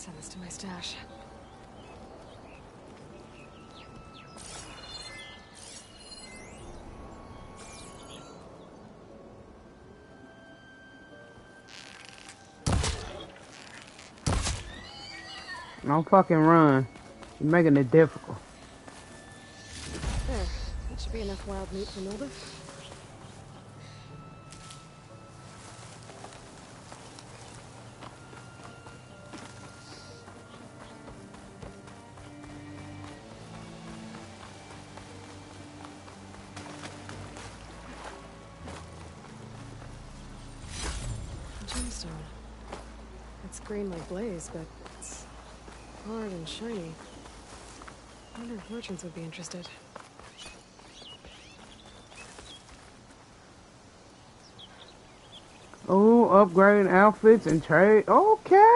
S3: Send this to my stash.
S1: Don't fucking run. You're making it difficult.
S3: There. That should be enough wild meat for Nilda. Gemstone. It's green like blaze, but it's hard and shiny. I wonder if merchants would be interested.
S1: Oh, upgrading outfits and trade. Okay.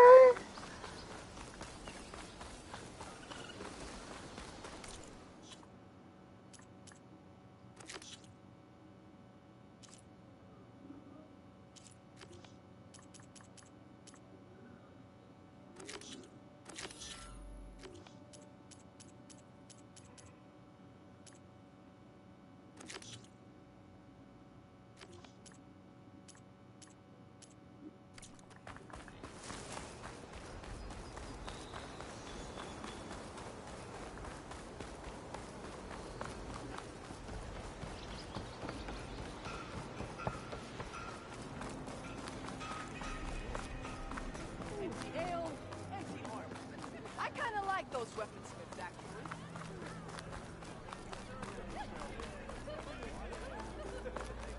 S14: Those weaponsmiths, actually.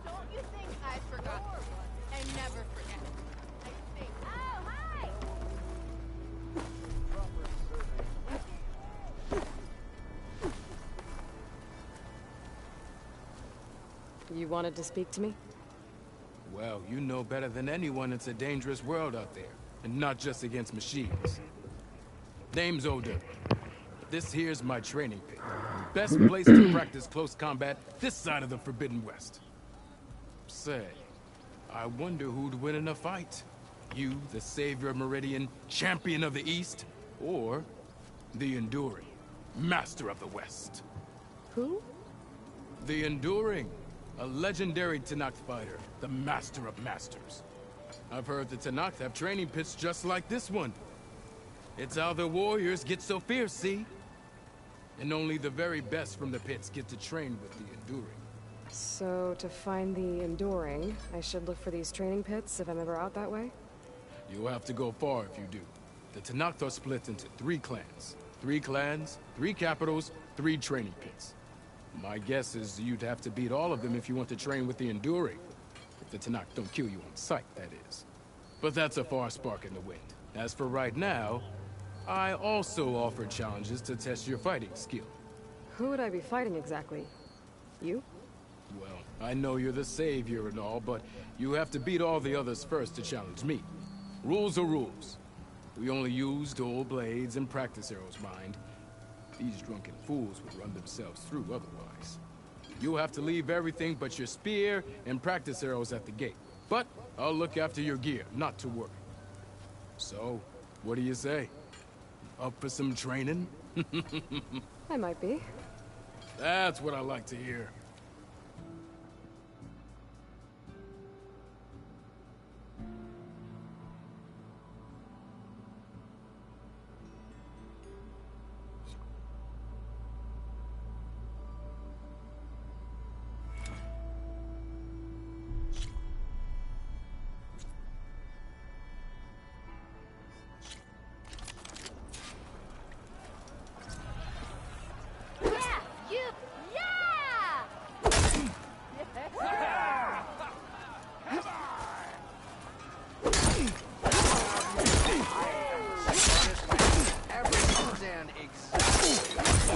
S11: Don't you think I forgot? And never forget. I think. Oh, hi!
S3: You wanted to speak to me?
S10: Well, you know better than anyone it's a dangerous world out there. And not just against machines. Name's Odin. This here's my training pit. Best place to practice close combat this side of the Forbidden West. Say, I wonder who'd win in a fight. You, the savior of Meridian, champion of the East, or the Enduring, master of the West.
S3: Who?
S10: The Enduring, a legendary Tenakth fighter, the master of masters. I've heard the Tenakth have training pits just like this one. It's how the warriors get so fierce, see? And only the very best from the pits get to train with the Enduring.
S3: So, to find the Enduring, I should look for these training pits if I'm ever out that way?
S10: You'll have to go far if you do. The Tenakth are split into 3 clans. 3 clans, 3 capitals, 3 training pits. My guess is you'd have to beat all of them if you want to train with the Enduring. If the Tenakth don't kill you on sight, that is. But that's a far spark in the wind. As for right now, I also offer challenges to test your fighting skill.
S3: Who would I be fighting exactly? You?
S10: Well, I know you're the savior and all, but you have to beat all the others first to challenge me. Rules are rules. We only use dual blades and practice arrows, mind. These drunken fools would run themselves through otherwise. You'll have to leave everything but your spear and practice arrows at the gate. But I'll look after your gear, not to worry. So, what do you say? Up for some training?
S3: I might be.
S10: That's what I like to hear.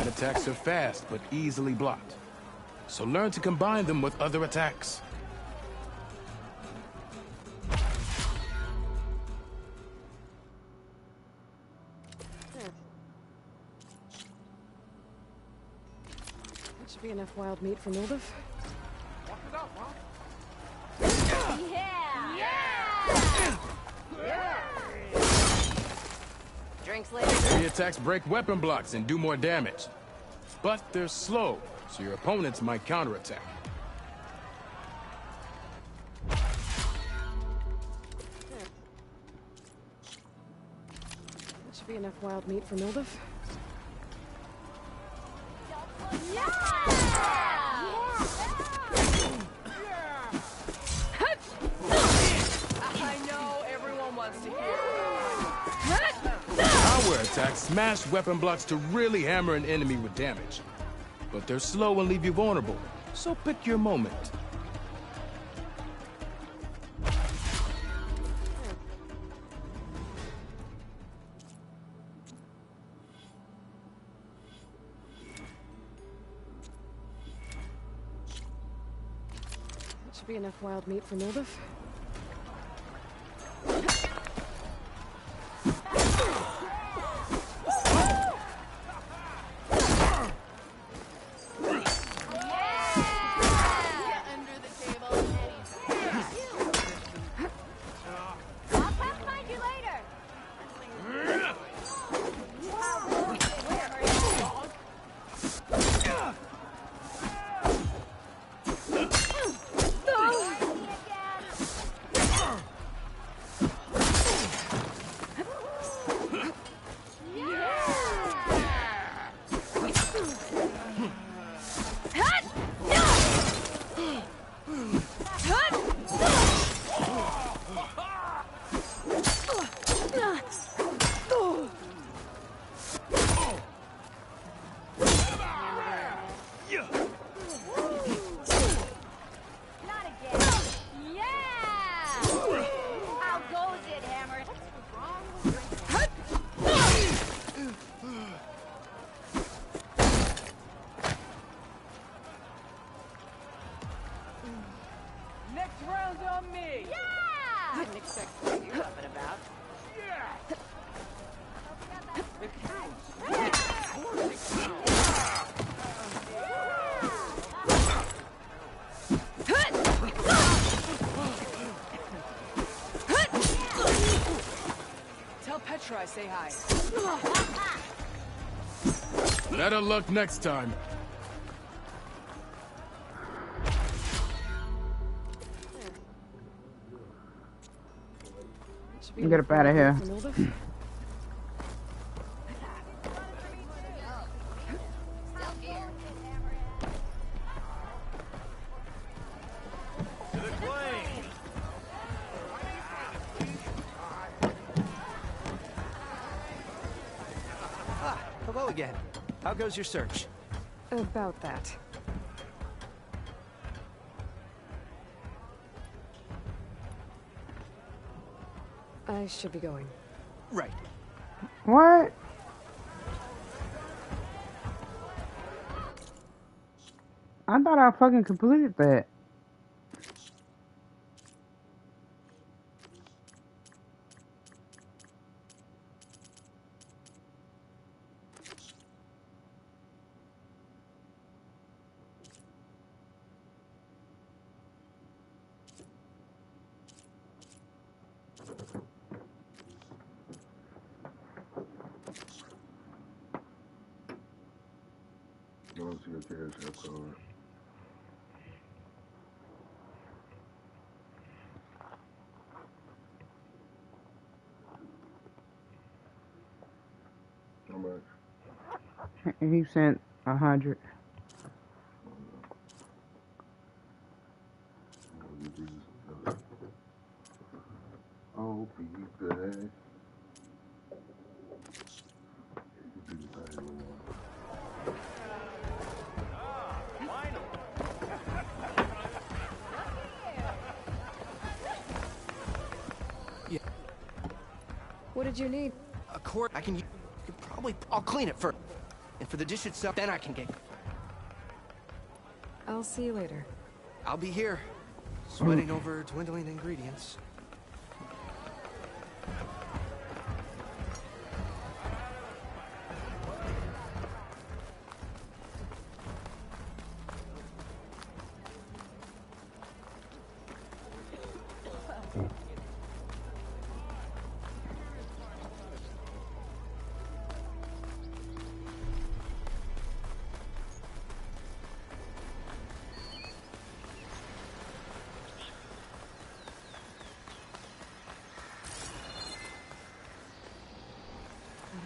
S10: Attacks are fast, but easily blocked. So learn to combine them with other attacks.
S3: There. That should be enough wild meat for Nilda.
S14: Walk it up, huh?
S11: Yeah!
S14: Yeah!
S13: Drinks later.
S15: Heavy attacks break weapon blocks and do more damage. But they're slow, so your opponents might counterattack.
S3: There should be enough wild meat for Mildov.
S14: I know everyone wants to hear.
S15: Power attacks smash weapon blocks to really hammer an enemy with damage. But they're slow and leave you vulnerable, so pick your moment.
S3: Should be enough wild meat for Mildov.
S14: Next round's on me.
S13: Yeah!
S14: Didn't expect to see you up and about. Tell Petra I say hi.
S15: Better luck next time.
S1: Get up out of here.
S16: Hello again. How goes your search?
S3: About that. I should be going.
S16: Right.
S1: What? I thought I fucking completed that.
S4: How much?
S1: He sent 100.
S4: Oh, be good.
S16: Yeah.
S3: What did you need?
S16: A quart. I can. I'll clean it first, and for the dish itself, then I can get.
S3: I'll see you later.
S16: I'll be here, sweating over dwindling ingredients.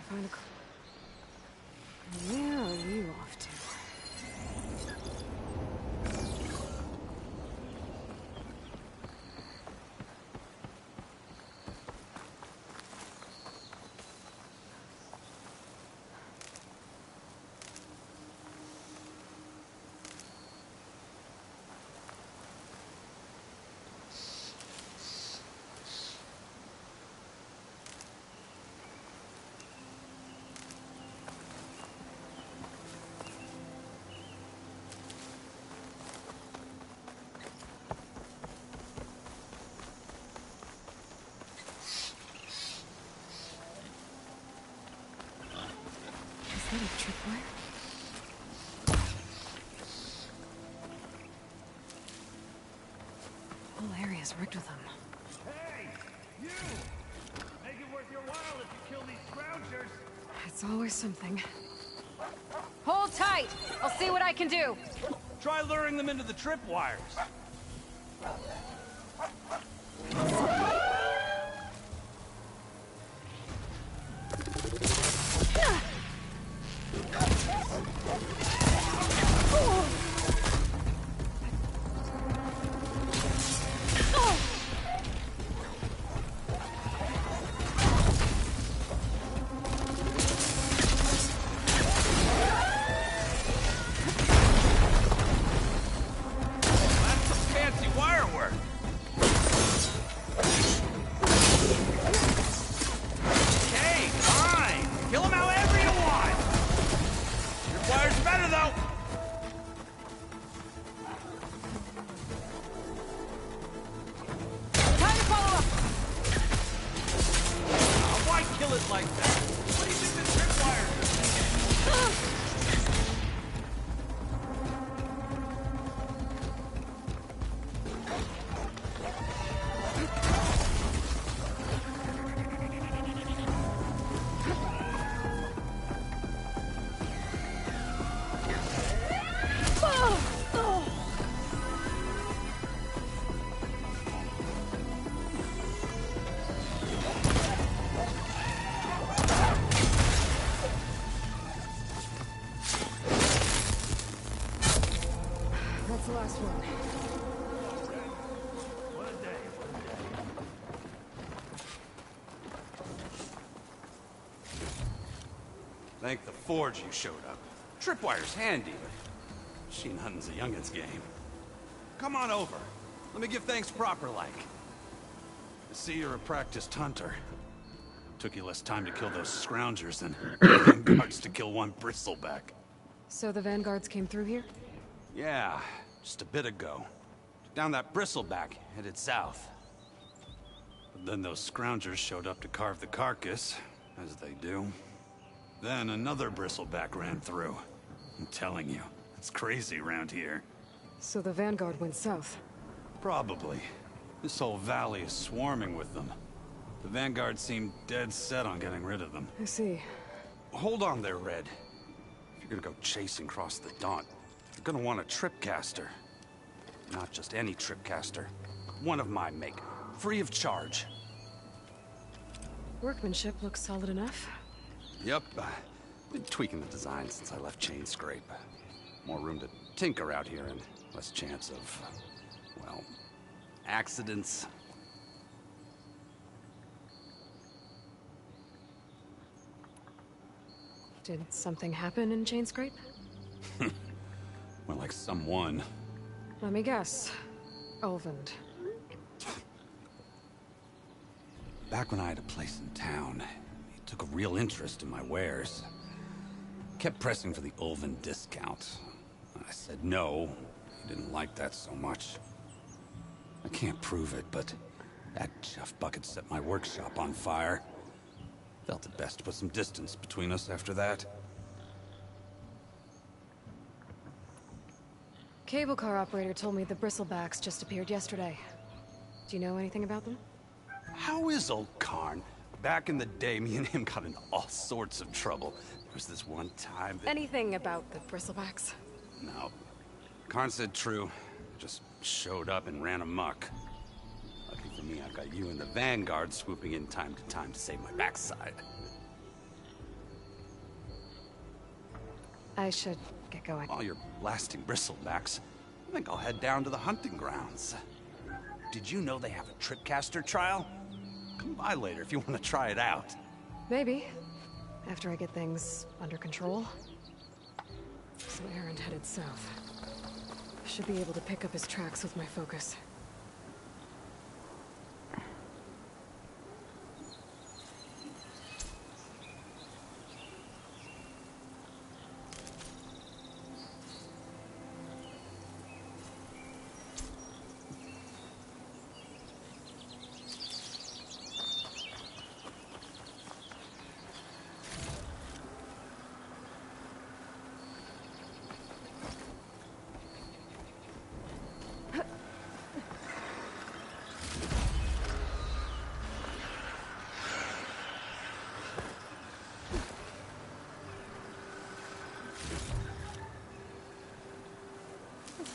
S3: Find a... Where are you off to? Is that a tripwire? The whole area's rigged with them.
S12: Hey, you! Make it worth your while if you kill these scroungers.
S3: It's always something. Hold tight! I'll see what I can do!
S12: Try luring them into the tripwires.
S3: That's the last one.
S12: Thank the Forge you showed up. Tripwire's handy, but machine hunting's a youngin's game. Come on over. Let me give thanks proper-like. I see you're a practiced hunter. Took you less time to kill those scroungers than Vanguards to kill one bristleback.
S3: So the Vanguards came through here?
S12: Yeah, just a bit ago. Down that bristleback, headed south. But then those scroungers showed up to carve the carcass, as they do. Then another bristleback ran through. I'm telling you, it's crazy around here.
S3: So the Vanguard went south?
S12: Probably. This whole valley is swarming with them. The Vanguard seemed dead set on getting rid of them.
S3: I see.
S12: Hold on there, Red. If you're gonna go chasing across the Daunt, you're gonna want a tripcaster. Not just any tripcaster. One of my make. Free of charge.
S3: Workmanship looks solid enough.
S12: Yep. Been tweaking the design since I left Chainscrape. More room to tinker out here and less chance of, well, accidents.
S3: Did something happen in Chainscrape?
S12: More like someone.
S3: Let me guess. Ulvund.
S12: Back when I had a place in town, he took a real interest in my wares. Kept pressing for the Ulvund discount. I said no. He didn't like that so much. I can't prove it, but that chuff bucket set my workshop on fire. Felt it best to put some distance between us after that.
S3: Cable car operator told me the Bristlebacks just appeared yesterday. Do you know anything about them?
S12: How is old Karn? Back in the day, me and him got into all sorts of trouble. There was this one time that...
S3: Anything about the Bristlebacks?
S12: No. Karn said true. Just showed up and ran amok. Lucky for me, I've got you and the Vanguard swooping in time to save my backside.
S3: I should get going.
S12: While you're blasting bristlebacks, I think I'll head down to the hunting grounds. Did you know they have a tripcaster trial? Come by later if you want to try it out.
S3: Maybe. After I get things under control. So Erend headed south. I should be able to pick up his tracks with my focus.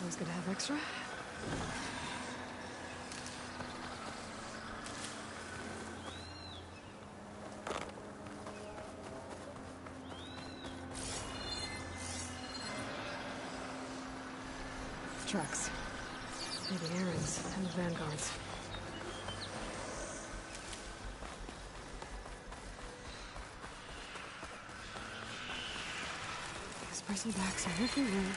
S3: Always good to have extra. Tracks. Maybe Erend's and the Vanguard's. These bristlebacks are everywhere.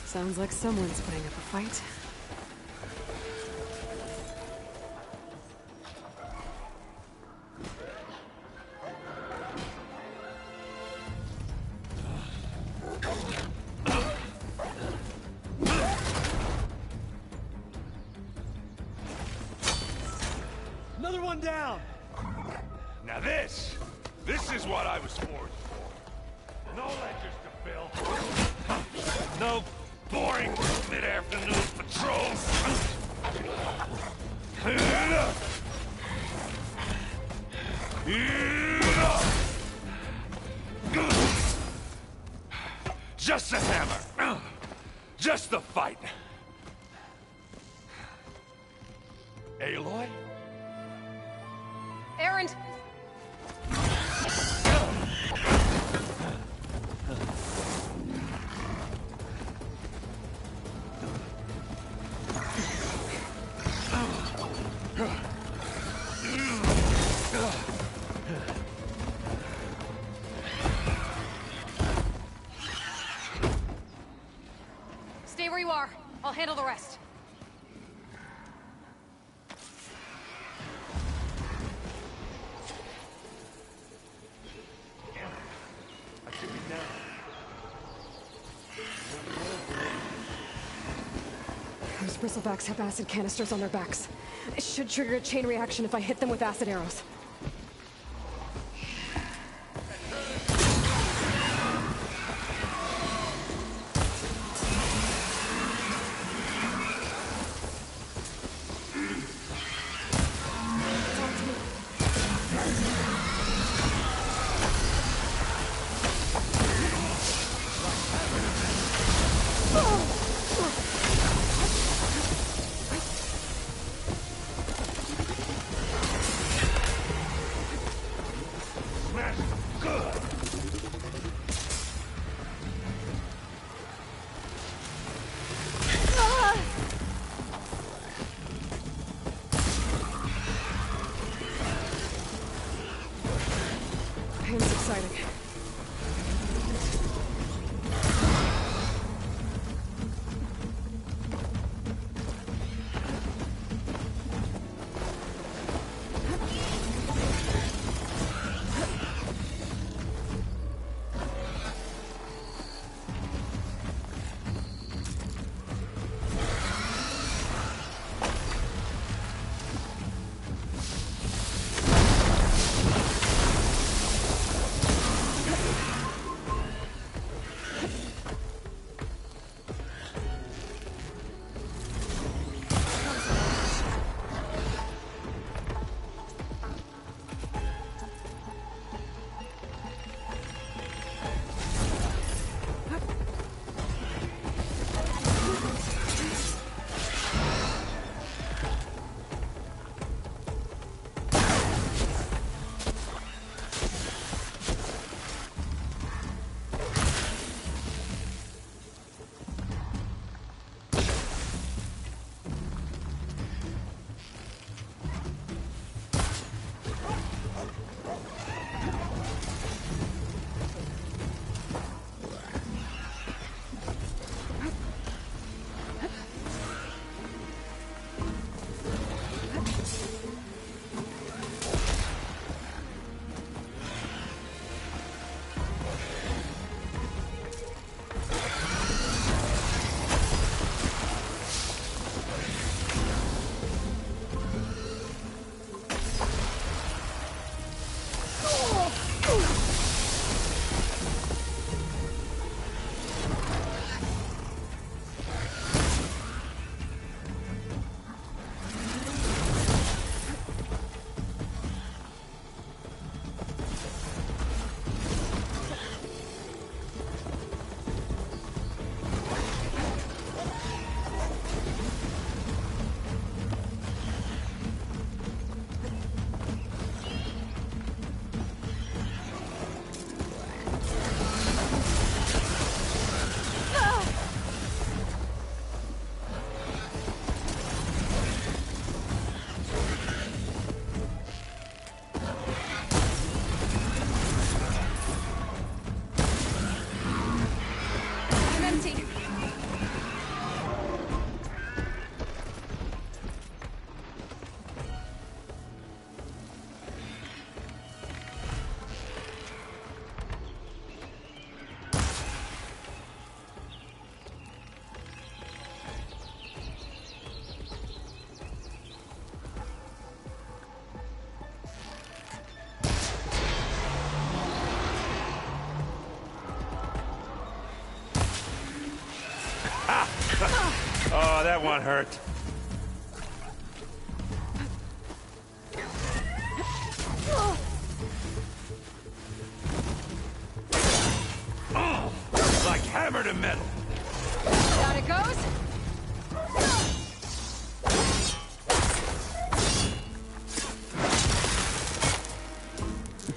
S3: Sounds like someone's putting up a fight.
S10: Another one down!
S17: Now this is what I was forged for. No ledgers to fill. No boring mid-afternoon patrols. Just a hammer. Just the fight. Aloy?
S3: Erend!
S13: Stay where you are. I'll handle the rest.
S3: Those bristlebacks have acid canisters on their backs. It should trigger a chain reaction if I hit them with acid arrows.
S17: Oh, that one hurt. Oh, like hammer to metal.
S3: Down it goes.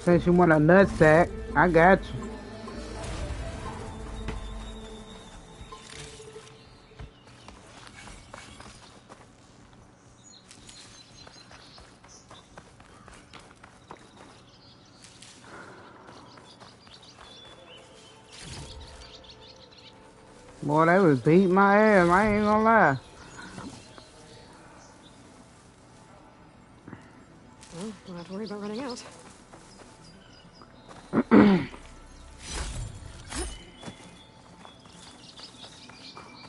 S1: Since you want a nutsack, I got you. Boy, they was beating my ass, I ain't gonna lie.
S3: Well, don't have to worry about running out.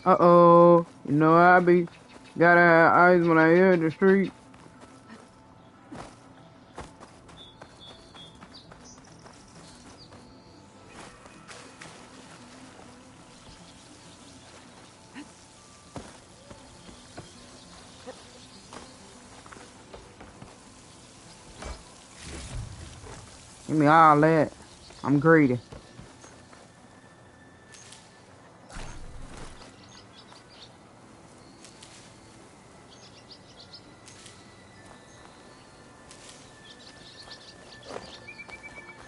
S1: Uh-oh. You know I be gotta have eyes when I hear the street. Give me all that. I'm greedy.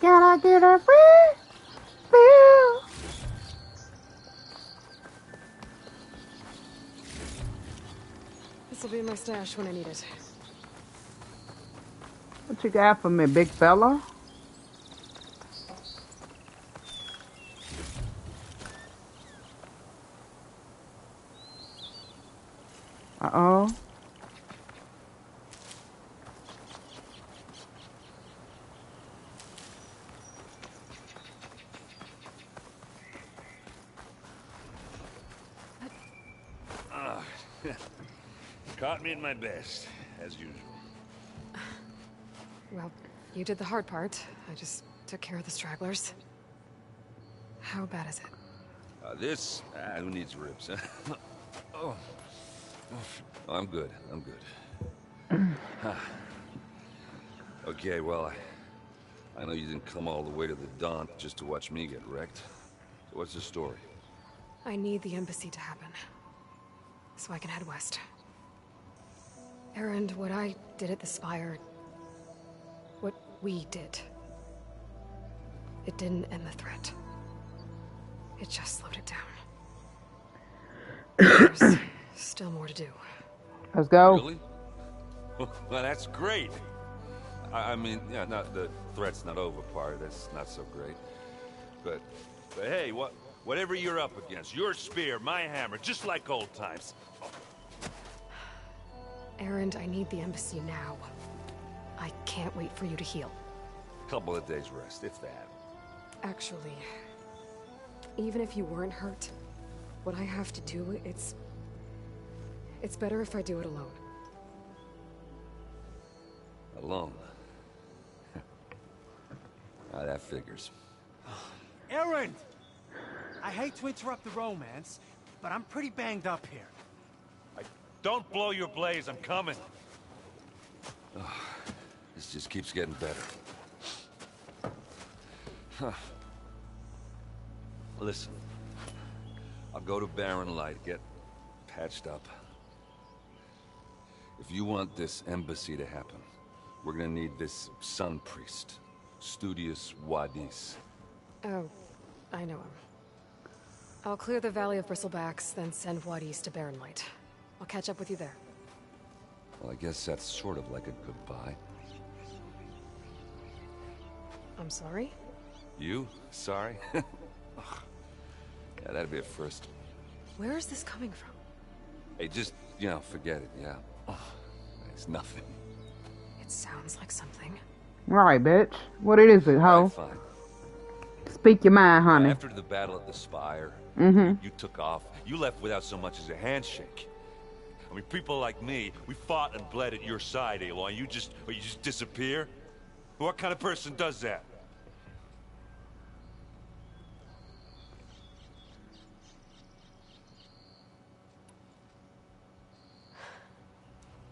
S1: Gotta get a refill.
S3: This'll be in my stash when I need it.
S1: What you got for me, big fella? Uh-oh.
S17: Caught me at my best, as usual.
S3: Well, you did the hard part. I just took care of the stragglers. How bad is it?
S17: Who needs ribs, huh? Oh. Oh, I'm good. I'm good. Okay, well, I know you didn't come all the way to the Daunt just to watch me get wrecked. So what's the story?
S3: I need the embassy to happen, so I can head west. Erend, what I did at the Spire, what we did, it didn't end the threat. It just slowed it down. There's still more to do.
S1: Let's go.
S17: Really? Well, that's great. I mean, yeah, not the threat's not over part. That's not so great. But hey, whatever you're up against, your spear, my hammer, just like old times.
S3: Erend, I need the embassy now. I can't wait for you to heal.
S17: Couple of days rest, if that.
S3: Actually, even if you weren't hurt, what I have to do, it's better if I do it alone.
S17: Alone? That figures.
S18: Erend! I hate to interrupt the romance, but I'm pretty banged up here.
S17: Don't blow your blaze, I'm coming. This just keeps getting better. Huh. Listen, I'll go to Barren Light, get patched up. If you want this embassy to happen, we're gonna need this Sun Priest, Studius Wadis.
S3: Oh, I know him. I'll clear the Valley of Bristlebacks, then send Wadis to Barren Light. I'll catch up with you there.
S17: Well, I guess that's sort of like a goodbye.
S3: I'm sorry?
S17: You? Sorry? Yeah, that'd be a first.
S3: Where is this coming from?
S17: Hey, just, forget it, yeah. It's nothing.
S3: It sounds like something.
S1: Right, bitch. What it is, ho?
S17: Right, fine.
S1: Speak your mind, honey.
S17: After the battle at the Spire,
S1: Mm-hmm.
S17: you took off. You left without so much as a handshake. I mean, people like me, we fought and bled at your side, Aloy. You just disappear? What kind of person does that?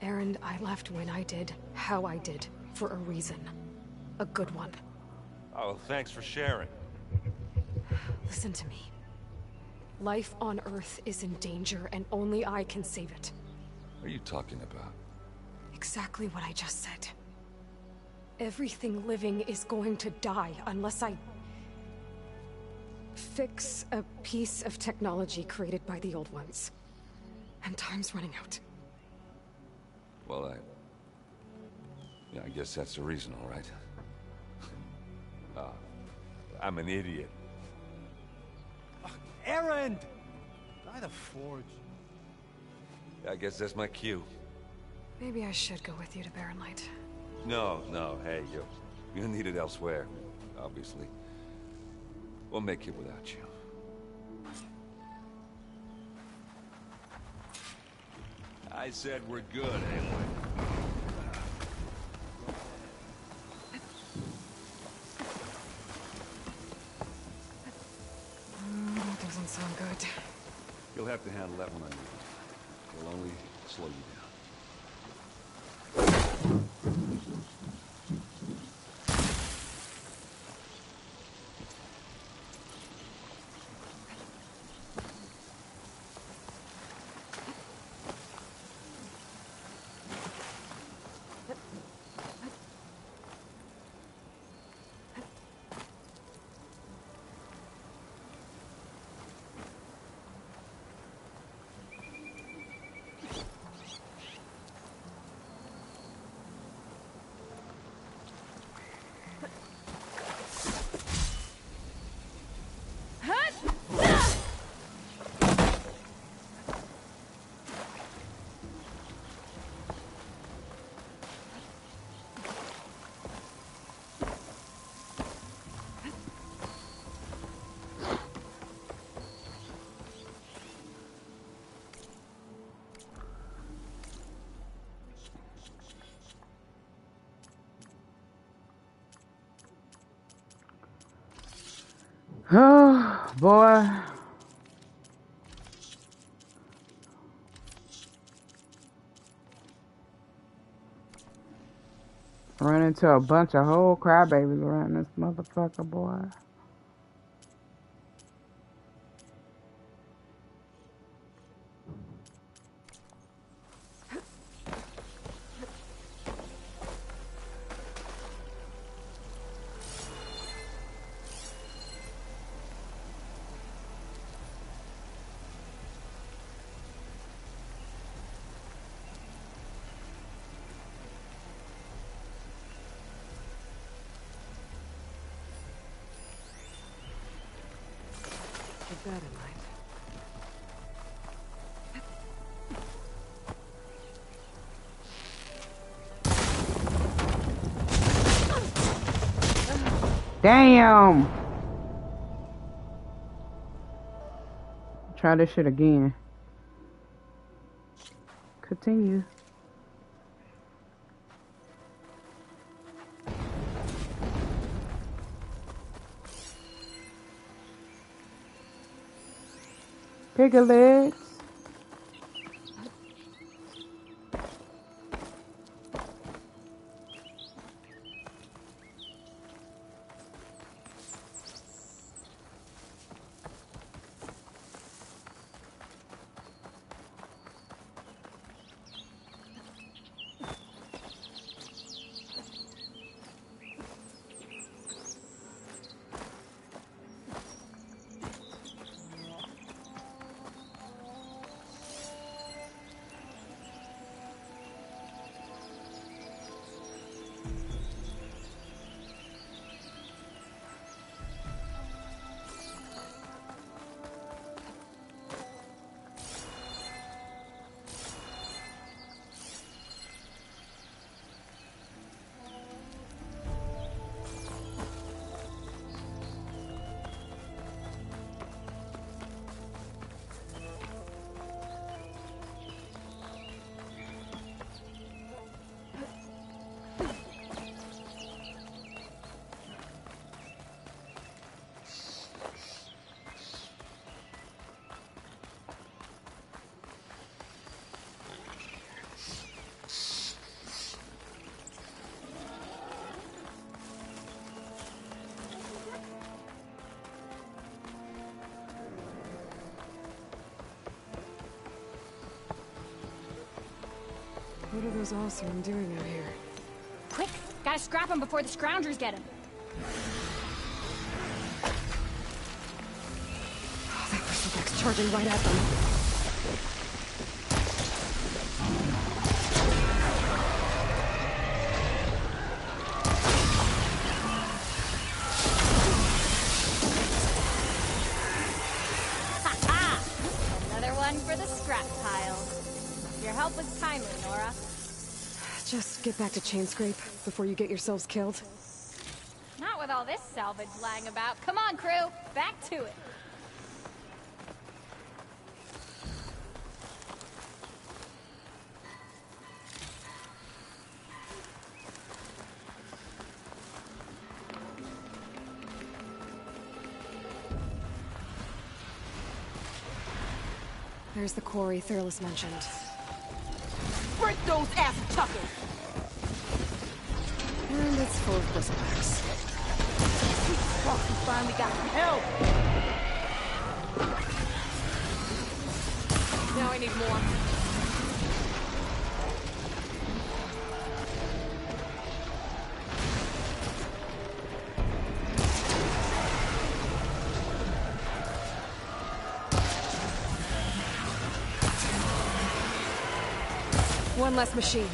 S3: Aaron, I left when I did, how I did, for a reason. A good one.
S17: Oh, thanks for sharing.
S3: Listen to me. Life on Earth is in danger, and only I can save it.
S17: What are you talking about?
S3: Exactly what I just said. Everything living is going to die unless I fix a piece of technology created by the old ones. And time's running out.
S17: Well, I guess that's the reason, all right. I'm an idiot.
S18: Aaron! By the forge.
S17: I guess that's my cue.
S3: Maybe I should go with you to Barren Light.
S17: No, hey, you're needed elsewhere, obviously. We'll make it without you. I said we're good, anyway.
S3: That doesn't sound good.
S17: You'll have to handle that one on your own. It'll only slow you down.
S1: Oh, boy. Run into a bunch of whole crybabies around this motherfucker, boy.
S3: Keep that in mind.
S1: Damn! Try this shit again. Continue. Piggy legs.
S3: What are those Oseram doing out here?
S13: Quick! Gotta scrap him before the scroungers get him.
S3: Oh, that bristleback's charging right at them.
S13: Ha-ha! Another one for the scrap pile. Your help was timely, Nora.
S3: Just get back to Chainscrape before you get yourselves killed.
S13: Not with all this salvage lying about. Come on, crew. Back to it.
S3: There's the quarry Thurles mentioned.
S14: Break those ass tuckers!
S3: And it's full of bristlebacks.
S14: Fuck, we finally got some help!
S11: Now I need more.
S3: One less machine.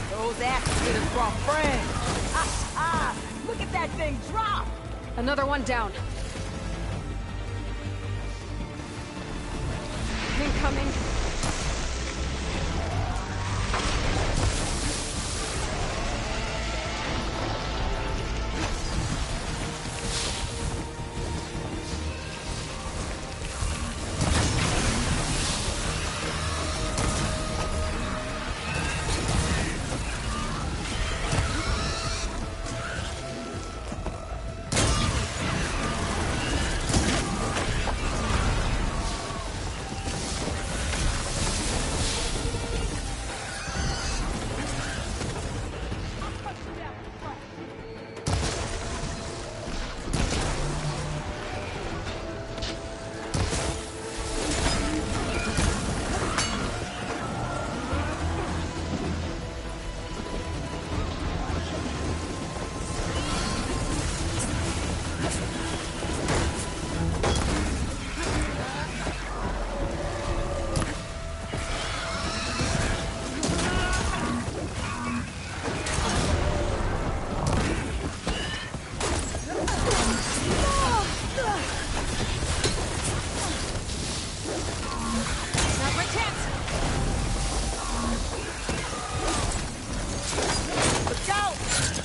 S14: Those axes hitters brought friends! Ah! Look at that thing drop!
S3: Another one down. Incoming.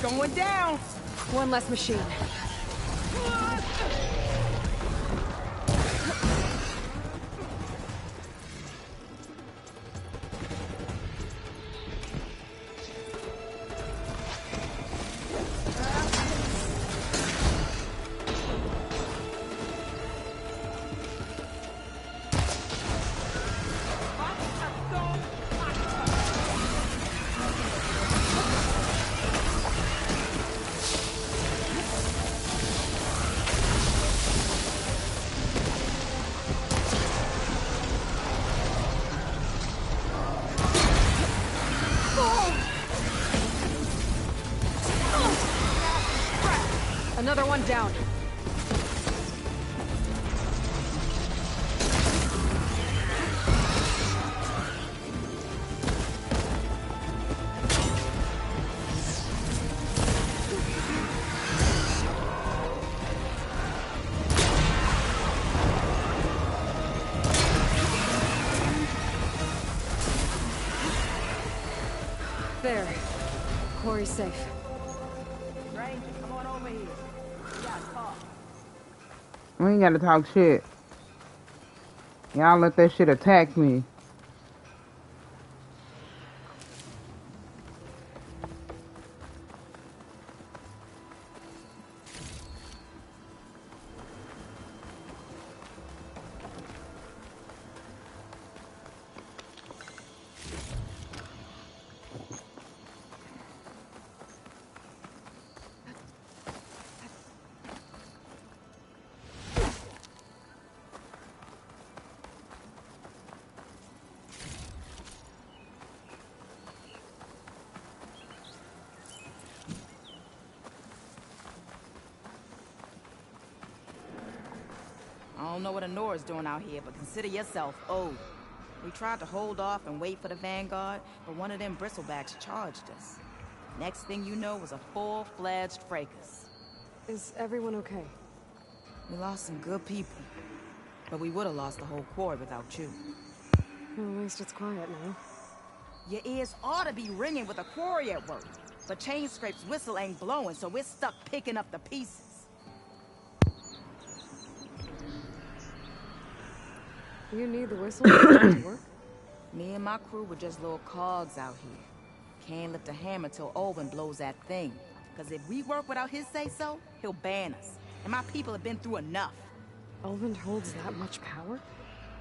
S14: Going down!
S3: One less machine. Another one down. There. Quarry's safe.
S14: Ranger, come on over here. We gotta talk.
S1: We ain't gotta talk shit. Y'all let that shit attack me.
S14: don't know what Honora's doing out here, but consider yourself owed. We tried to hold off and wait for the Vanguard, but one of them bristlebacks charged us. Next thing you know was a full-fledged fracas.
S3: Is everyone okay?
S14: We lost some good people, but we would have lost the whole quarry without you.
S3: Well, at least it's quiet now.
S14: Your ears ought to be ringing with a quarry at work, but Chainscrape's whistle ain't blowing, so we're stuck picking up the pieces.
S3: You need the whistle to work?
S14: Me and my crew were just little cogs out here. Can't lift a hammer till Olvin blows that thing. Because if we work without his say-so, he'll ban us. And my people have been through enough.
S3: Olvin holds that much power?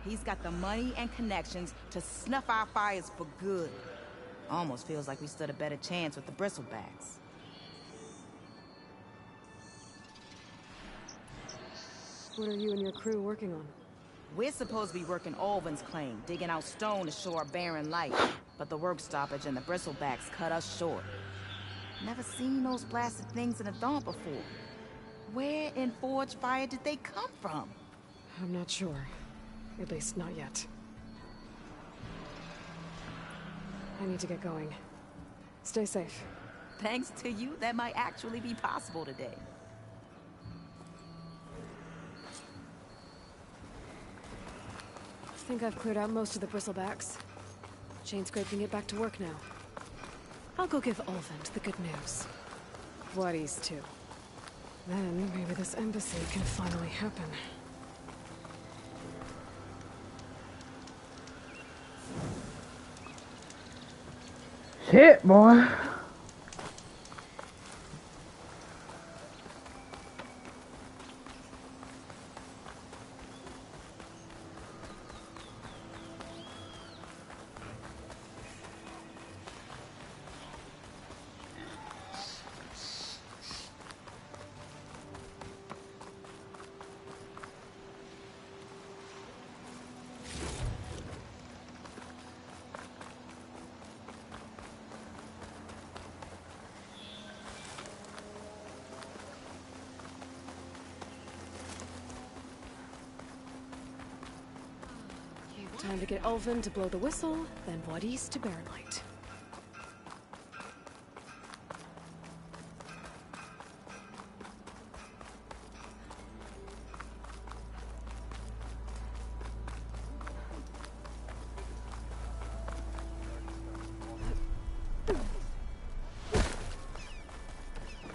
S14: He's got the money and connections to snuff our fires for good. Almost feels like we stood a better chance with the bristlebacks.
S3: What are you and your crew working on?
S14: We're supposed to be working Olvin's claim, digging out stone to shore barren light. But the work stoppage and the bristlebacks cut us short. Never seen those blasted things in the dawn before. Where in Forge Fire did they come from?
S3: I'm not sure. At least not yet. I need to get going. Stay safe.
S14: Thanks to you, that might actually be possible today.
S3: I think I've cleared out most of the bristlebacks. Chainscrape can get back to work now. I'll go give Olvin the good news. Bloodies too. Then maybe this embassy can finally happen.
S1: Shit, boy.
S3: Time to get Olvin to blow the whistle, then Wadis to Barren Light.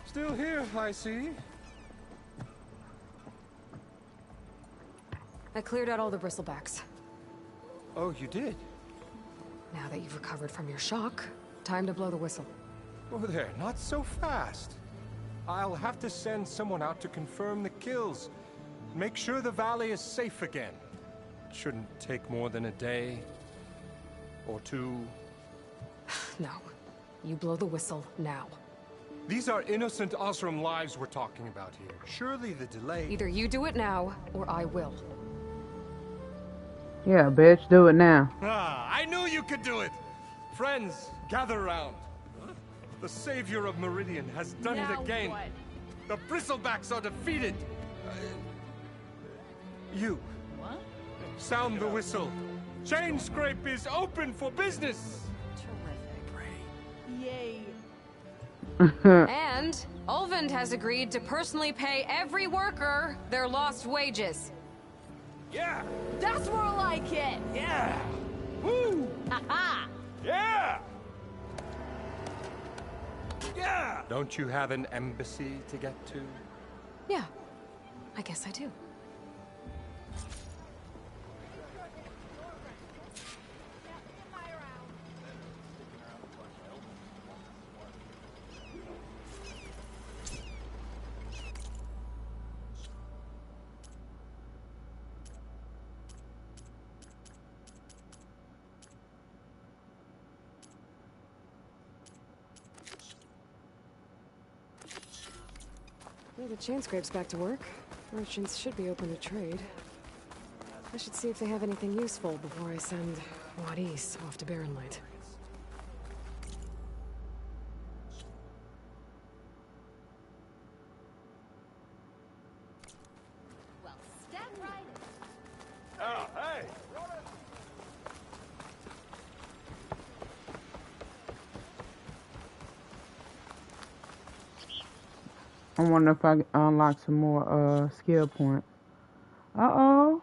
S10: Still here, I see.
S3: I cleared out all the bristlebacks.
S10: Oh, you did?
S3: Now that you've recovered from your shock, time to blow the whistle.
S10: Oh there, not so fast. I'll have to send someone out to confirm the kills. Make sure the valley is safe again. It shouldn't take more than a day. Or two.
S3: No. You blow the whistle now.
S10: These are innocent Osram lives we're talking about here. Surely the delay...
S3: Either you do it now, or I will.
S1: Yeah, bitch, do it now.
S10: Ah, I knew you could do it! Friends, gather around. The savior of Meridian has done it again. What? The bristlebacks are defeated. You.
S14: What?
S10: Sound the whistle. Chainscrape is open for business.
S14: Terrific. Yay.
S3: And Olvin has agreed to personally pay every worker their lost wages.
S10: Yeah!
S14: That's more like it!
S10: Yeah! Woo!
S14: Ha-ha!
S10: Yeah! Yeah! Don't you have an embassy to get to?
S3: Yeah, I guess I do. Well, the Chainscrape's back to work. Merchants should be open to trade. I should see if they have anything useful before I send Wadis off to Barren Light.
S13: Well, step right in.
S1: I wonder if I can unlock some more skill points. Uh-oh.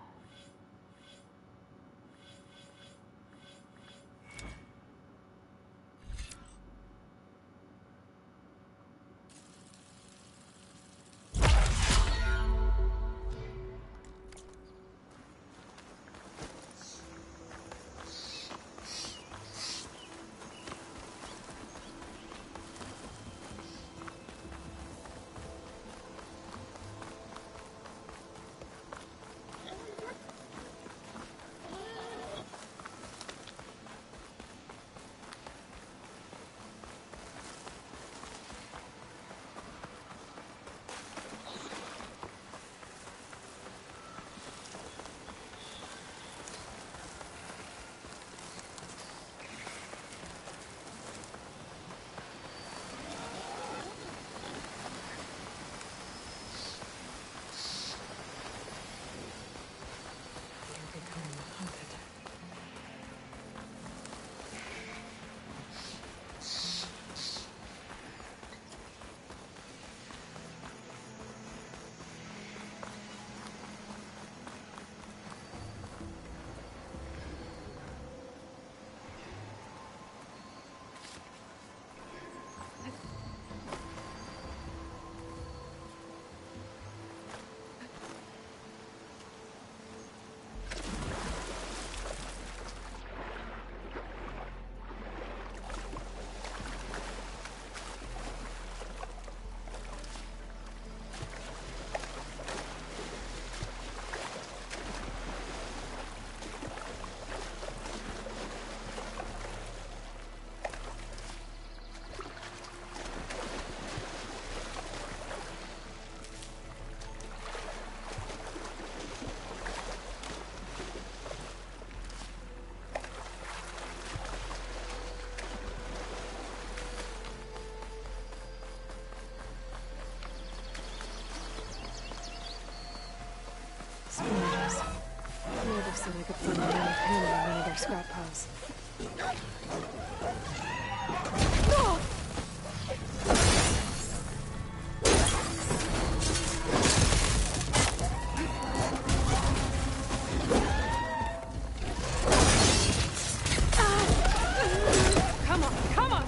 S3: Scavengers. Native said I could find a metal panel in one of their scrap piles.
S11: Come on, come on!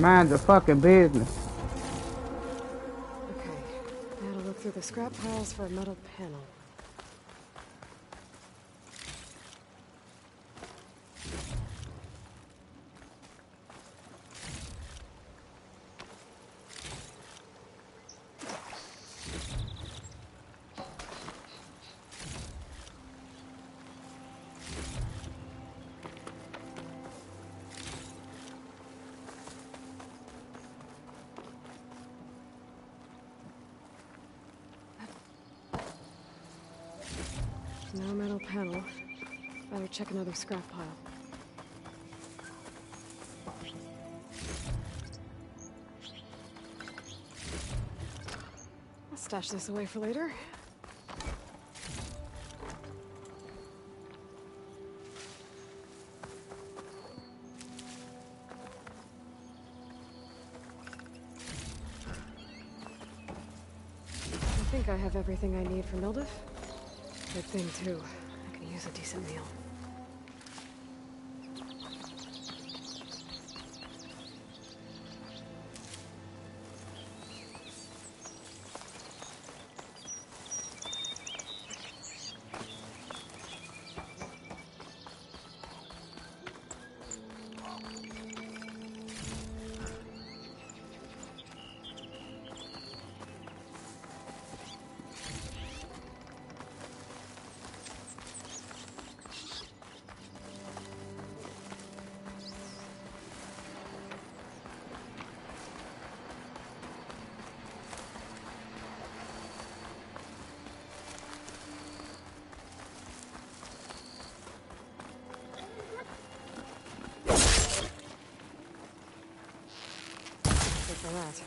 S1: Mind your fucking business.
S3: Okay, now to look through the scrap piles for a metal panel. No metal panel. Better check another scrap pile. I'll stash this away for later. think I have everything I need for Mildiff. Good thing, too. I can use a decent meal. For that.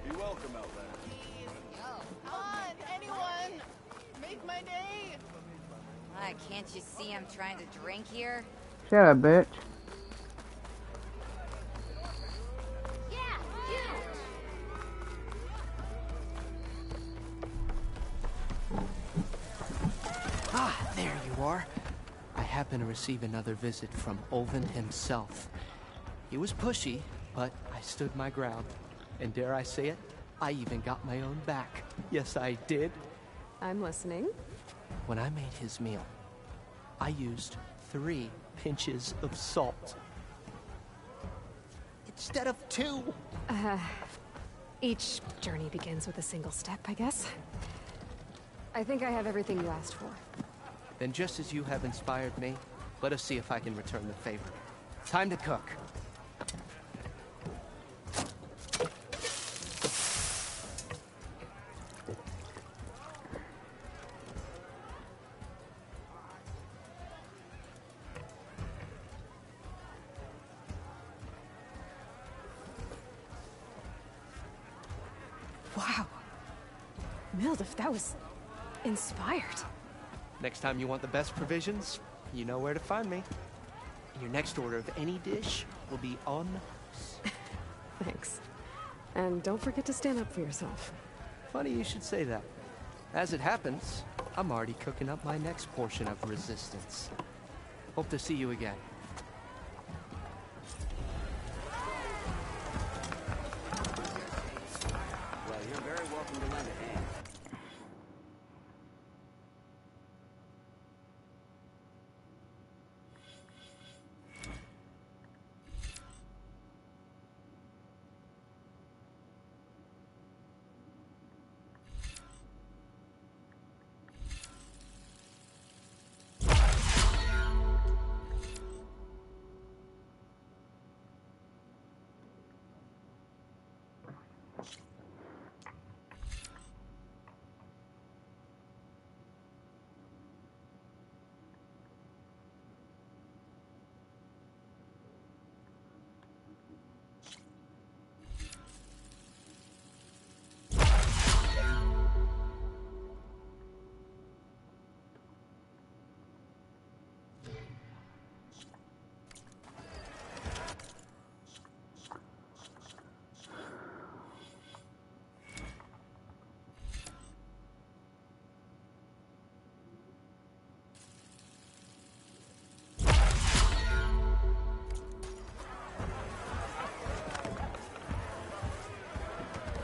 S19: Be welcome, Outlander.
S20: Come on, anyone! Make my day!
S21: Why, can't you see I'm trying to drink here?
S1: Shut up, bitch.
S16: Ah, there you are. I happen to receive another visit from Ulvin himself. He was pushy, but I stood my ground. And dare I say it, I even got my own back. Yes, I did.
S3: I'm listening.
S16: When I made his meal, I used 3 pinches of salt. Instead of 2.
S3: Each journey begins with a single step, I guess. I think I have everything you asked for.
S16: Then just as you have inspired me, let us see if I can return the favor. Time to cook.
S3: Wow. Mildiff, that was inspired.
S16: Next time you want the best provisions, you know where to find me. Your next order of any dish will be on us.
S3: Thanks. And don't forget to stand up for yourself.
S16: Funny you should say that. As it happens, I'm already cooking up my next portion of resistance. Hope to see you again.
S7: Well, you're very welcome to lend a hand.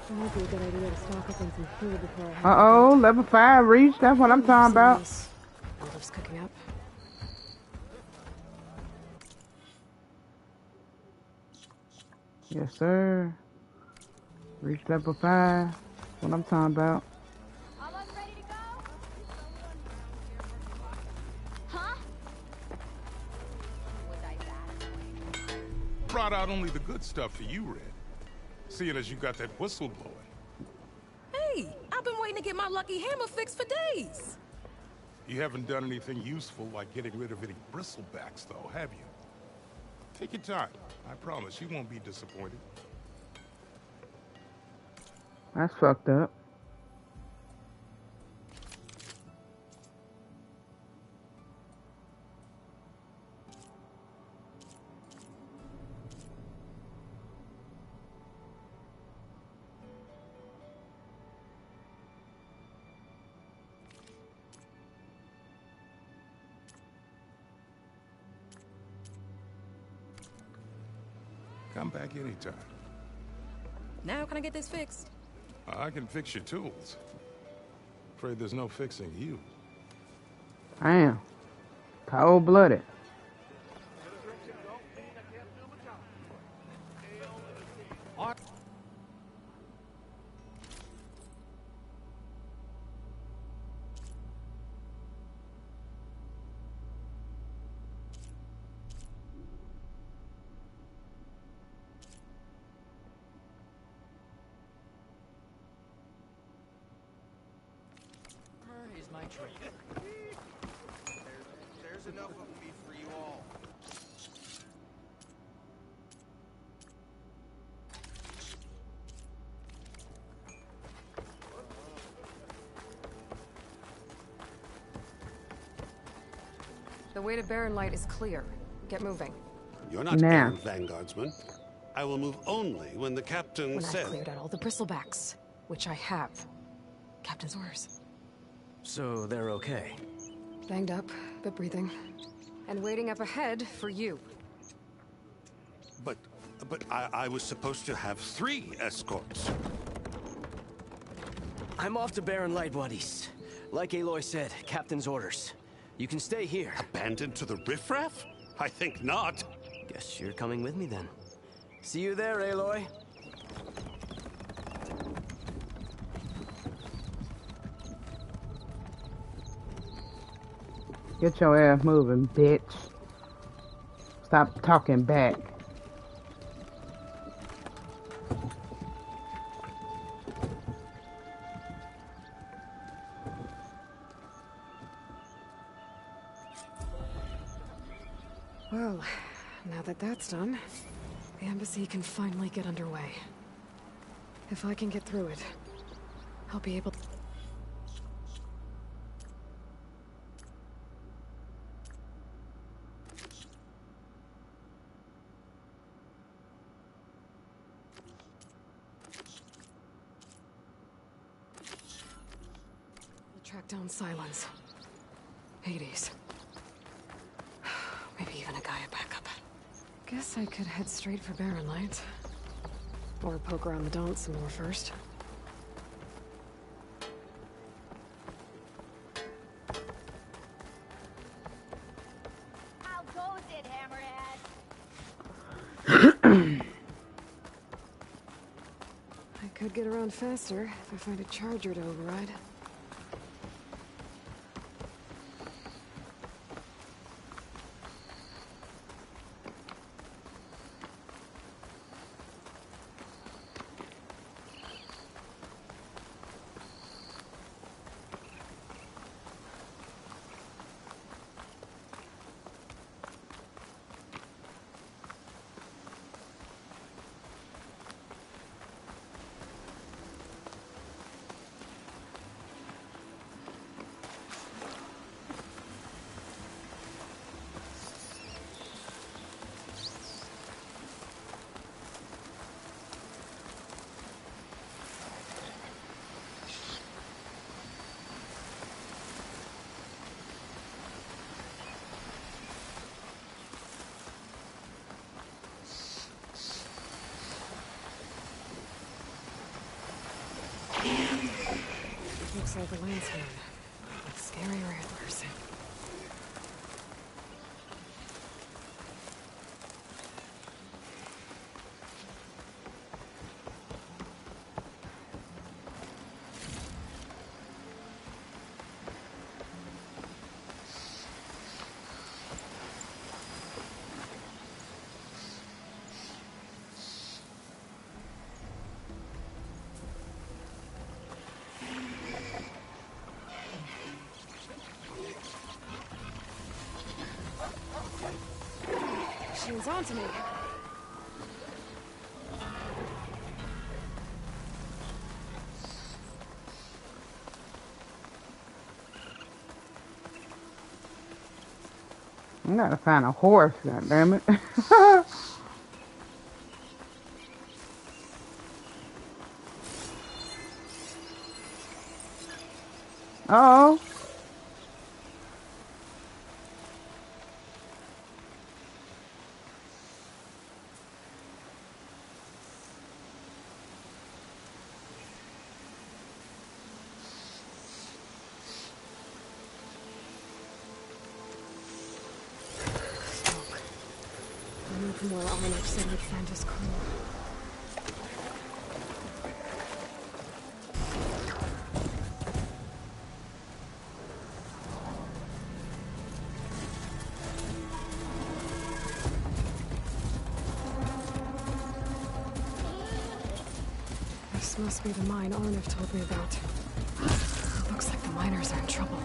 S3: It might be a good idea to stock up on some food before I head
S1: Uh-oh, level 5 reached. That's what I'm talking about.
S3: Olive's cooking up.
S1: Yes, sir. Reached level 5. That's what I'm talking about.
S13: Almost ready to go? Huh? Was I that?
S15: Brought out only the good stuff for you, Red. Seeing as you got that whistle blowing.
S2: Hey, I've been waiting to get my lucky hammer fixed for days.
S15: You haven't done anything useful like getting rid of any bristlebacks, though, have you? Take your time. I promise you won't be disappointed.
S1: That's fucked up.
S15: Come back anytime.
S2: Now can I get this fixed?
S15: I can fix your tools. Afraid there's no fixing you.
S1: I am. Cold-blooded.
S16: Is my trick.
S19: There's enough of me for you all.
S3: The way to Barren Light is clear. Get moving.
S4: You're not
S1: Now.
S4: Vanguardsman. I will move only when the captain
S3: When
S4: says.
S3: I've cleared out all the bristlebacks, which I have. Captain's orders.
S16: So they're okay.
S3: Banged up, but breathing. And waiting up ahead for you.
S4: But I was supposed to have 3 escorts.
S16: I'm off to Barren Light, buddies. Like Aloy said, Captain's orders. You can stay here.
S4: Abandoned to the riffraff? I think not.
S16: Guess you're coming with me then. See you there, Aloy.
S1: Get your ass moving, bitch. Stop talking back.
S3: Well, now that that's done, the embassy can finally get underway. If I can get through it, I'll be able to... track down Silence. Hades. Maybe even a Gaia backup. Guess I could head straight for Barren Light. Or poke around the Daunt some more first.
S13: How goes it, Hammerhead?
S3: I could get around faster if I find a charger to override. inside the lion's hand. With scary antlers. She was on to me.
S1: I gotta find a horse, goddammit. Uh-oh.
S3: More Arnold said would find us cool. This must be the mine Arnav told me about. Looks like the miners are in trouble.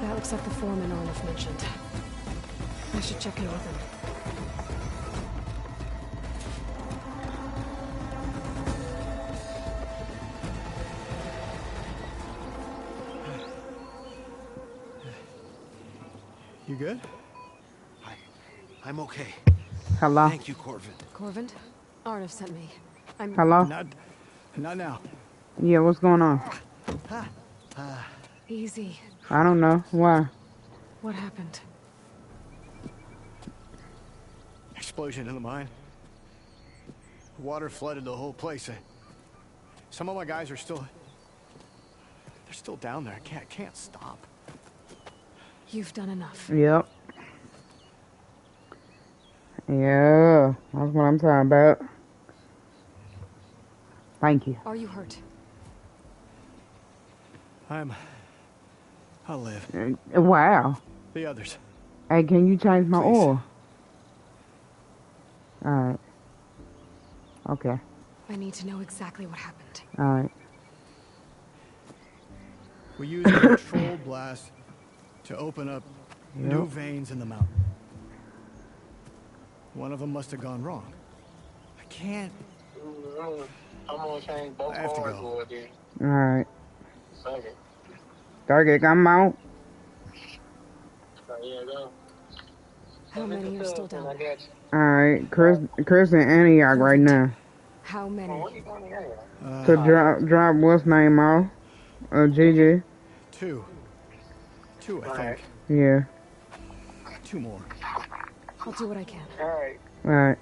S3: That looks like the foreman Arnav mentioned. I should check in with him.
S18: You good? I'm okay.
S1: Hello?
S18: Thank you, Corvin.
S3: Corvin? Arnav sent me. I'm...
S1: Hello?
S18: Not now.
S1: Yeah, what's going on?
S3: Easy.
S1: I don't know. Why?
S3: What happened?
S18: Explosion in the mine. Water flooded the whole place. Some of my guys are still... They're still down there. I can't stop.
S3: You've done enough.
S1: Yep. Yeah, that's what I'm talking about. Thank you.
S3: Are you hurt?
S18: I'll live.
S1: Wow.
S18: The others.
S1: Hey, can you change my oil? Alright. Okay.
S3: I need to know exactly what happened.
S1: Alright.
S18: We used a control blast to open up new veins in the mountain. One of them must have gone wrong. I can't.
S6: I'm gonna change both cars over there.
S1: Alright.
S6: Second.
S1: Target, come out.
S6: Yeah, go.
S3: How many are still down there?
S1: Alright, Chris and Antioch right now.
S3: How many?
S1: So drop what's name off? Gigi.
S18: Two, I think.
S1: Yeah.
S18: Two more.
S3: I'll do what I can.
S6: Alright.
S1: Alright.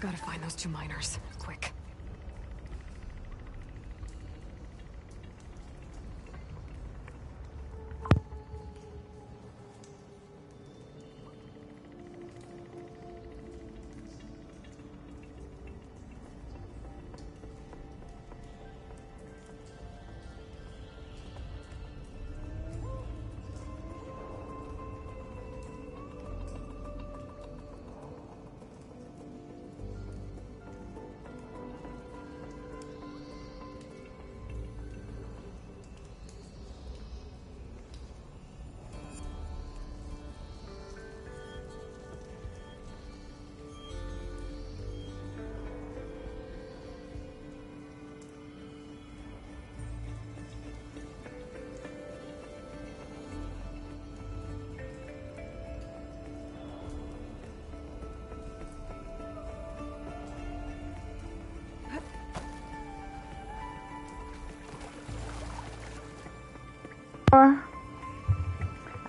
S3: Gotta find those two miners. Quick.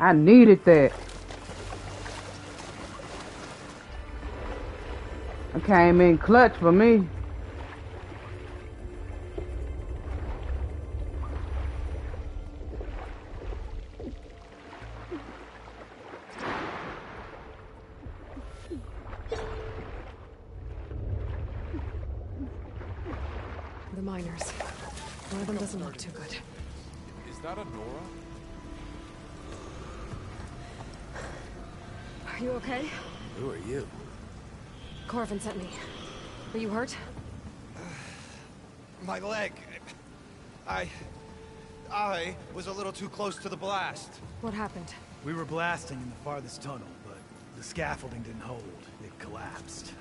S1: I needed that. I came in clutch for me.
S3: The miners. One of them doesn't look too good.
S15: Is that a Nora?
S3: Are you okay?
S8: Who are you?
S3: Corvin sent me. Are you hurt?
S8: My leg. I was a little too close to the blast.
S3: What happened?
S22: We were blasting in the farthest tunnel, but the scaffolding didn't hold. It collapsed.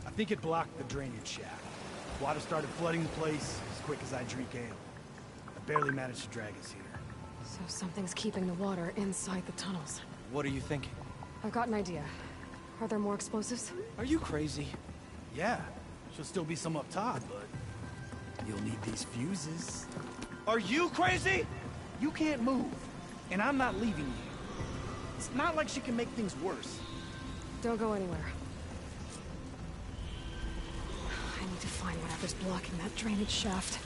S22: I think it blocked the drainage shaft. Water started flooding the place as quick as I drink ale. I barely managed to drag us here.
S3: So something's keeping the water inside the tunnels.
S8: What are you thinking?
S3: I've got an idea. Are there more explosives?
S22: Are you crazy? Yeah, there'll still be some up top, but you'll need these fuses.
S8: Are you crazy?
S22: You can't move, and I'm not leaving you. It's not like she can make things worse.
S3: Don't go anywhere. I need to find whatever's blocking that drainage shaft.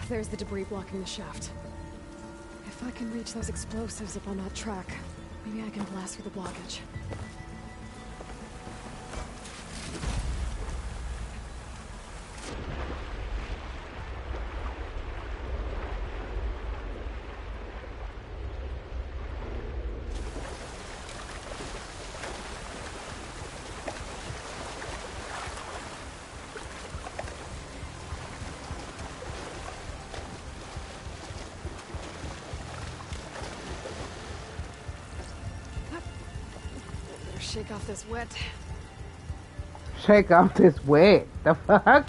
S3: There's the debris blocking the shaft. If I can reach those explosives up on that track, maybe I can blast through the blockage. Shake off this wet.
S1: Shake off this wet. The fuck?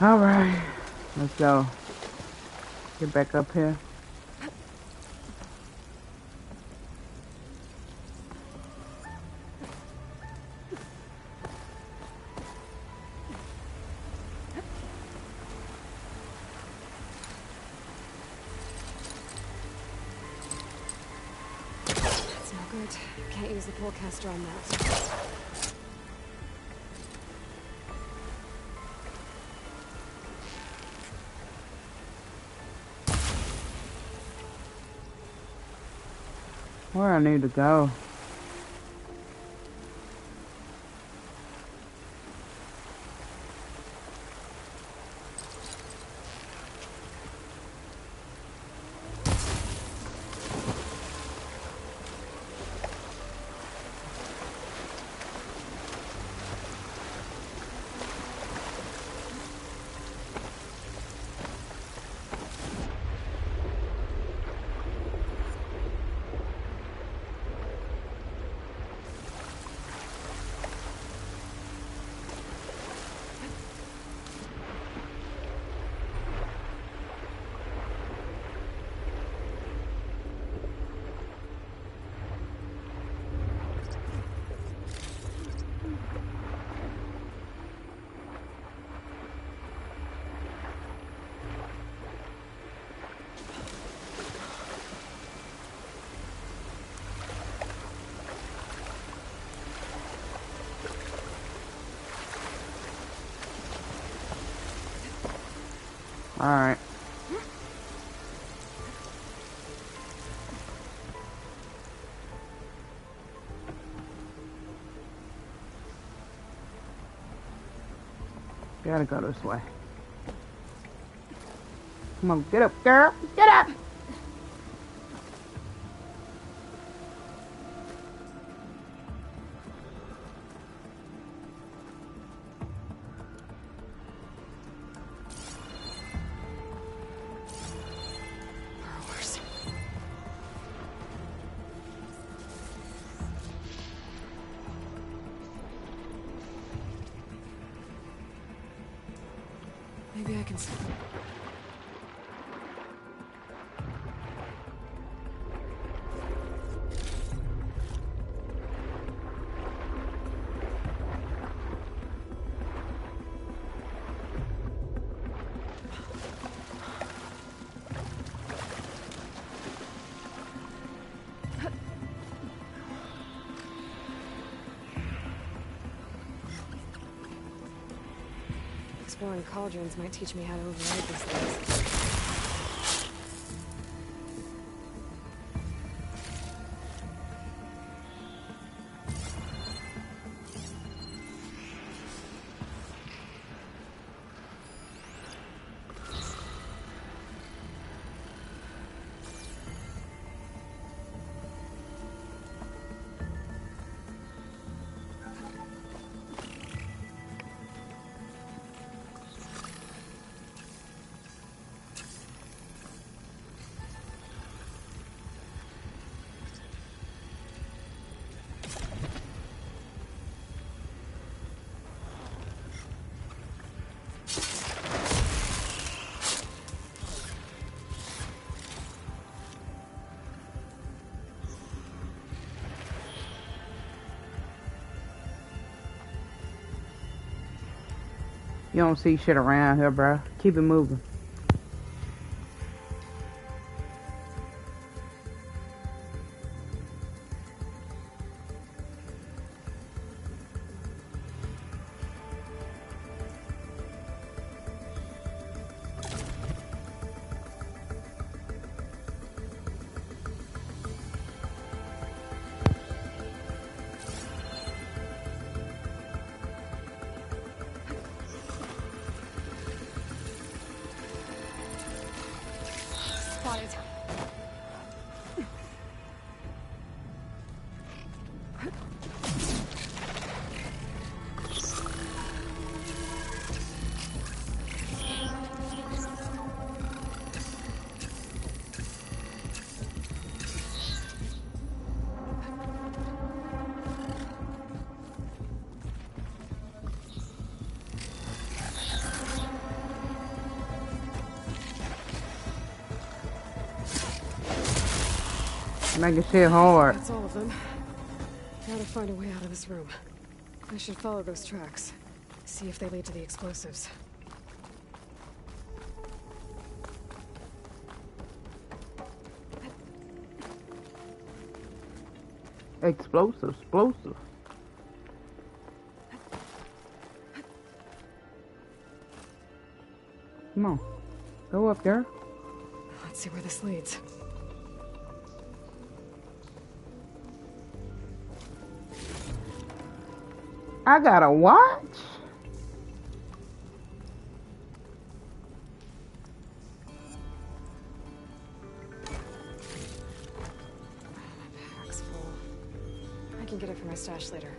S1: All right, let's go. Get back up here.
S3: That's no good. Can't use the pullcaster on that.
S1: Where I need to go? All right. Gotta go this way. Come on, get up, girl. Get up!
S3: Maybe I can... Exploring cauldrons might teach me how to override these things.
S1: You don't see shit around here, bro. Keep it moving.
S3: Spotted.
S1: Making shit hard.
S3: That's all of them. Gotta find a way out of this room. I should follow those tracks. See if they lead to the explosives.
S1: Explosive. Come on. Go up there.
S3: Let's see where this leads.
S1: I gotta watch.
S3: Pack's full. I can get it from my stash later.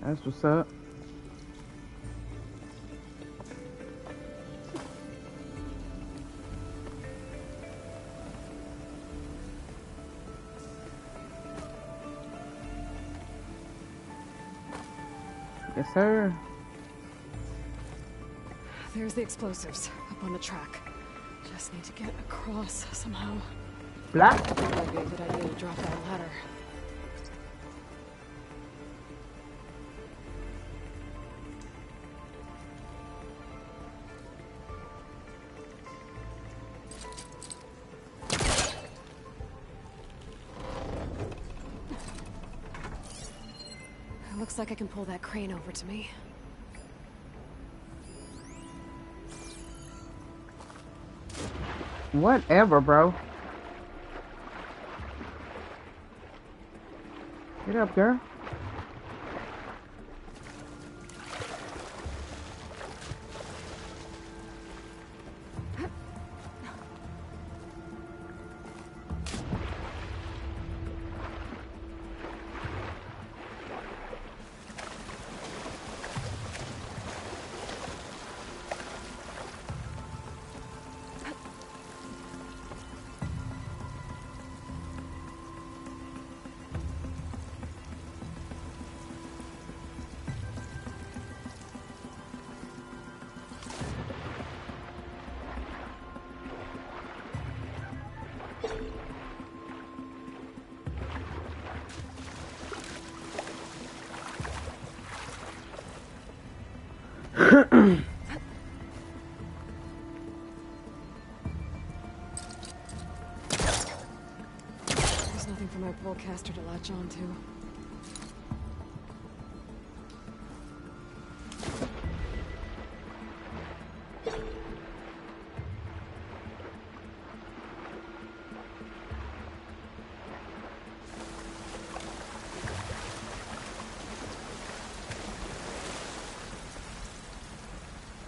S1: That's what's up. Yes, sir.
S3: There's the explosives up on the track. Just need to get across somehow.
S1: Black.
S3: Might be a good idea to drop that ladder. Looks like I can pull that crane over to me.
S1: Whatever, bro. Get up, girl.
S3: comfortable caster to latch onto.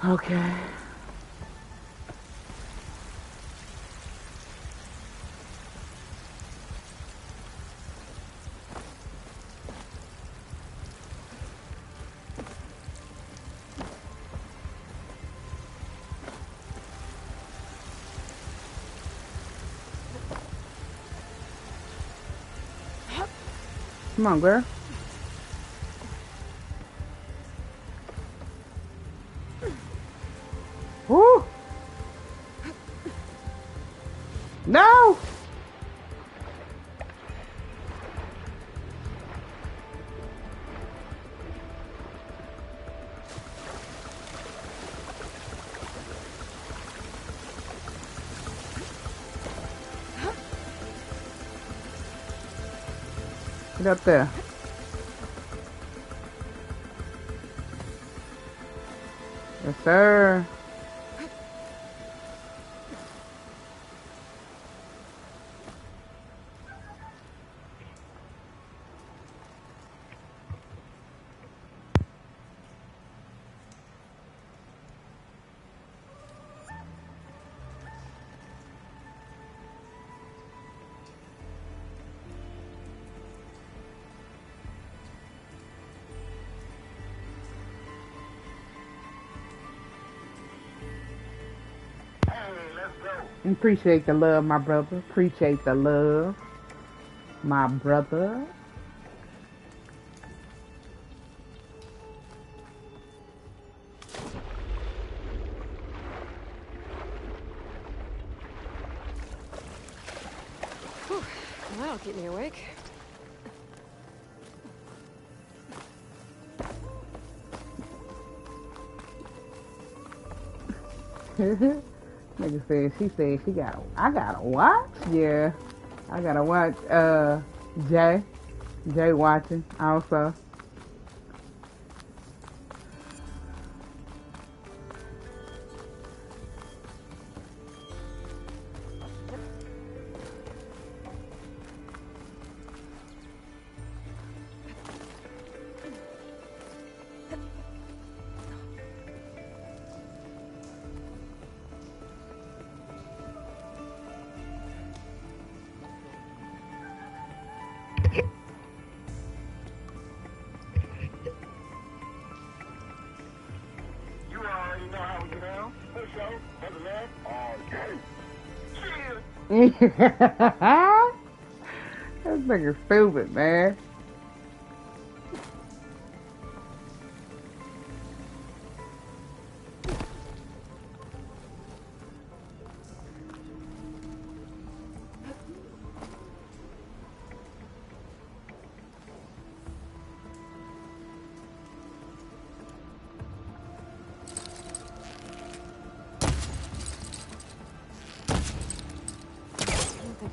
S1: Okay. Come on, girl. Woo! No! Get up there. Yes, sir. Appreciate the love, my brother. Appreciate the love, my brother.
S3: Whew. That'll keep me awake.
S1: Nigga said, she said I gotta watch? Yeah. I gotta watch, Jay watching also. This nigga stupid, man.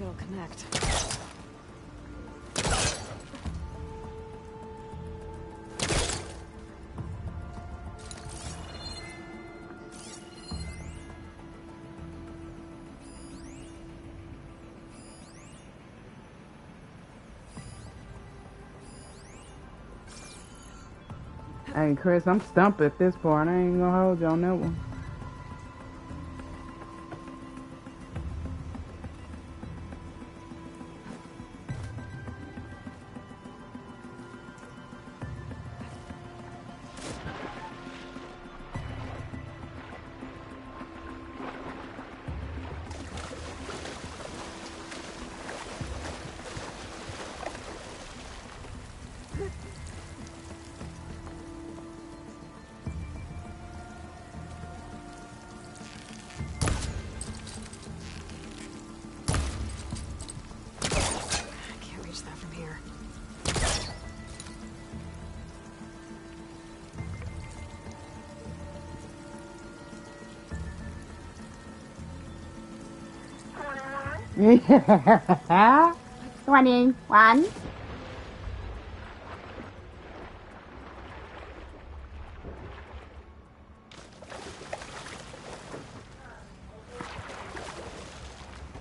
S3: It'll connect.
S1: Hey, Chris, I'm stumped at this point. I ain't gonna hold you on that one. 21.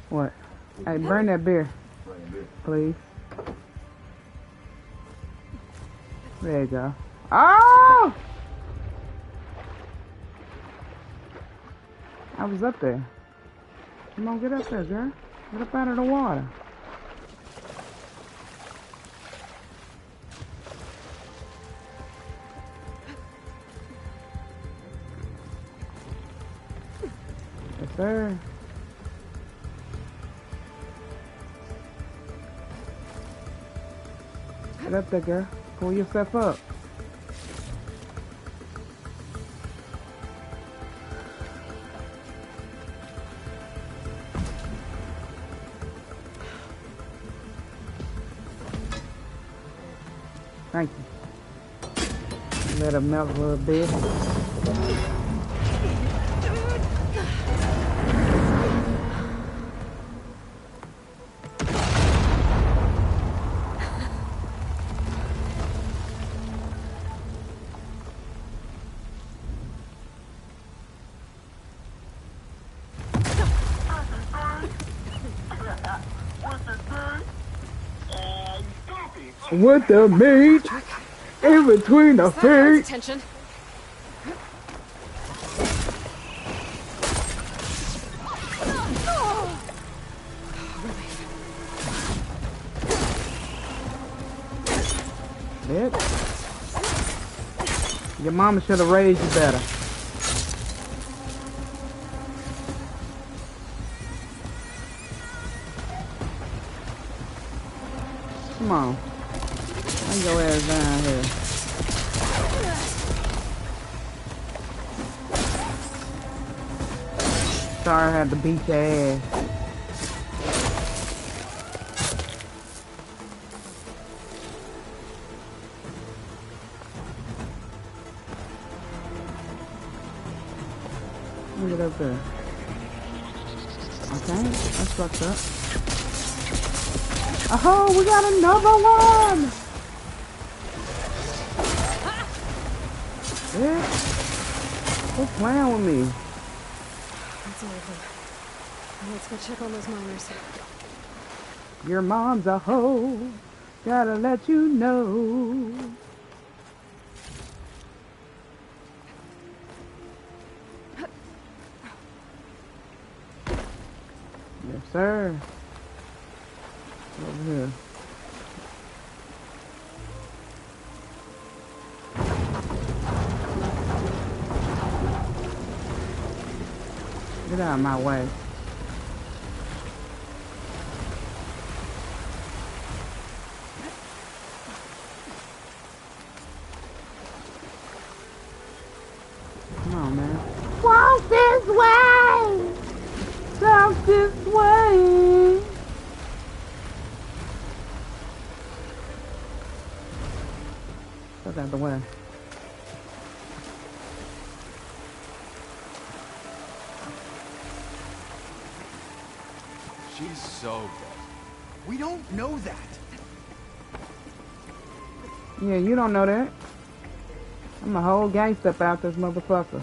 S1: What? Hey, burn that beer, please. There you go. Oh! I was up there. Come on, get up there, girl. Get up out of the water. Yes, sir. Get up there, girl. Pull yourself up. Thank you. Let it melt a little bit. With the meat in between the feet.
S3: Attention.
S1: Bitch. Your mama should have raised you better. Come on. Bring your ass down here. Sorry I had to beat your ass. Get up there. Okay, that's fucked up. Oh, we got another one! Yeah. Quit playing with me.
S3: That's all of them. Let's go check on those miners.
S1: Your mom's a hoe. Gotta let you know. Yes, sir. Over here. Get out of my way. Come on, man. Walk this way! Talk this way! Look out the way.
S22: She's so dead. We don't know that.
S1: Yeah, you don't know that. I'm a whole gangster about this motherfucker.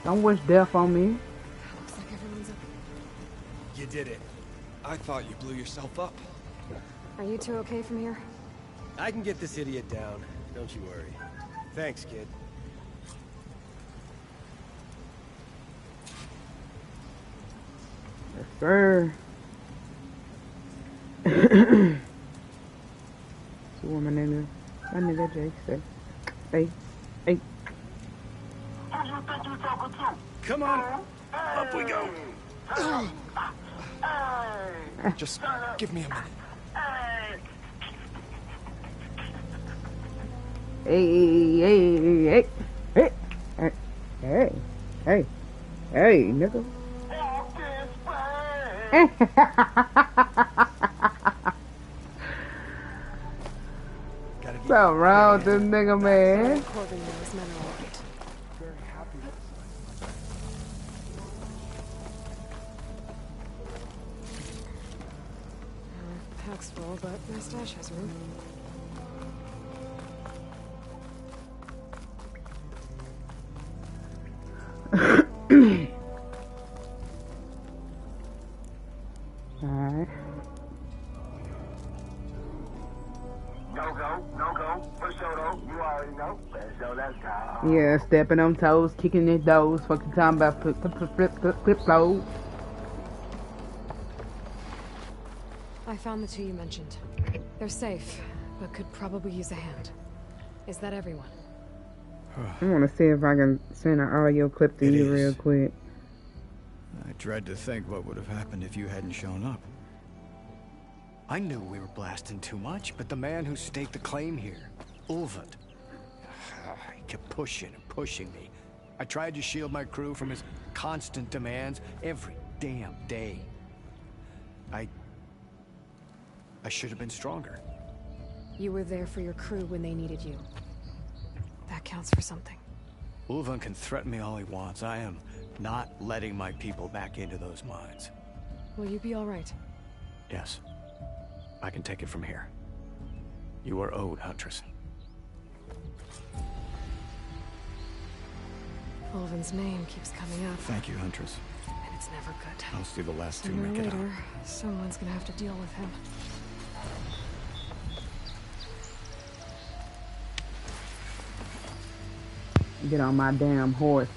S1: Don't wish death on me.
S3: Looks like everyone's up.
S22: You did it. I thought you blew yourself up.
S3: Are you two okay from here?
S22: I can get this idiot down. Don't you worry. Thanks, kid.
S1: Yes, sir. See what my nigga Jake said. Hey.
S22: Come on. Up we go. Just give me a minute.
S1: Hey, nigga. Something wrong with this nigga, man.
S3: Corbin knows men are right.
S22: Very happy.
S3: backpack's full, but my stash has room.
S1: Alright.
S6: No go. For sure though. You already know. So let's go.
S1: Yeah, stepping on toes, kicking their toes, fucking talking about flip flow.
S3: I found the two you mentioned. They're safe, but could probably use a hand. Is that everyone?
S1: I want to see if I can send an audio clip to you real quick.
S18: I dread to think what would have happened if you hadn't shown up. I knew we were blasting too much, but the man who staked the claim here, Ulvund, he kept pushing and pushing me. I tried to shield my crew from his constant demands every damn day. I should have been stronger.
S3: You were there for your crew when they needed you. That counts for something.
S18: Ulvund can threaten me all he wants. I am not letting my people back into those mines.
S3: Will you be all right?
S18: Yes. I can take it from here. You are owed, Huntress.
S3: Ulvund's name keeps coming up.
S18: Thank you, Huntress.
S3: And it's never good.
S18: I'll see the last two
S3: Sooner or
S18: make it out.
S3: later, someone's gonna have to deal with him.
S1: Get on my damn horses.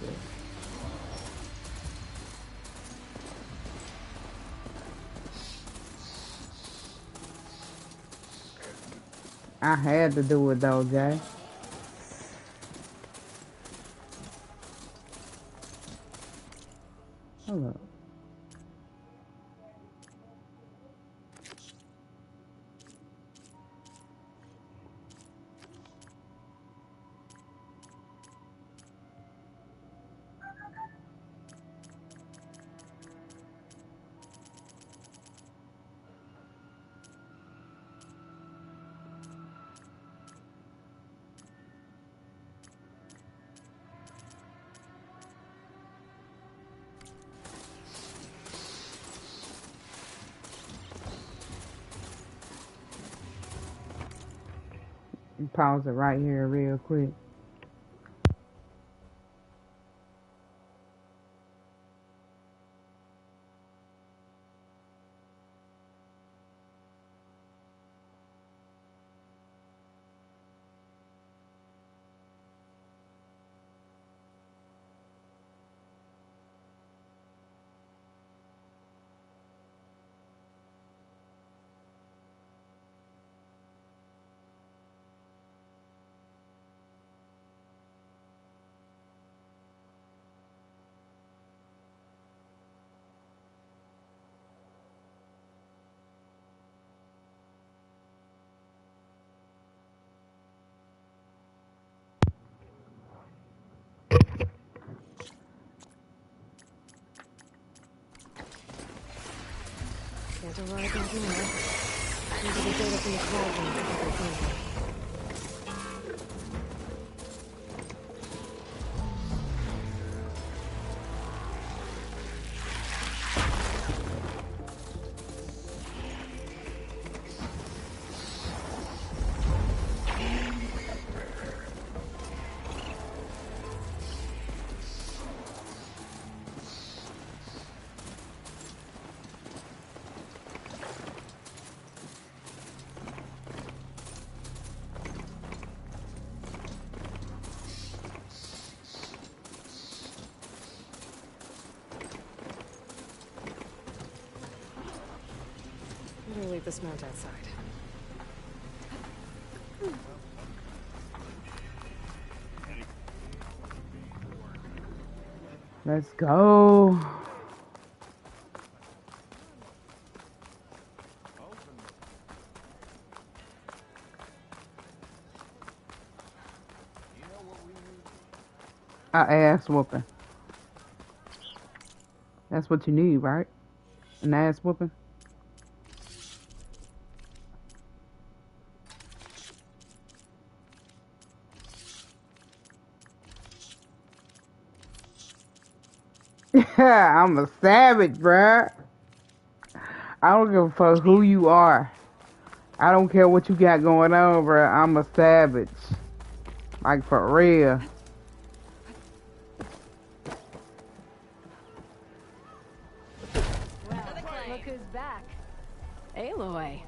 S1: I had to do it though, Jay. Hold up. Pause it right here real quick.
S3: Can't arrive in here. Maybe the data from the cloud room to everything. Better leave this mount outside.
S1: Let's go. Ass whooping. That's what you need, right? An ass whooping. I'm a savage, bruh. I don't give a fuck who you are. I don't care what you got going on, bro. I'm a savage. Like, for real.
S5: Look who's back. Aloy.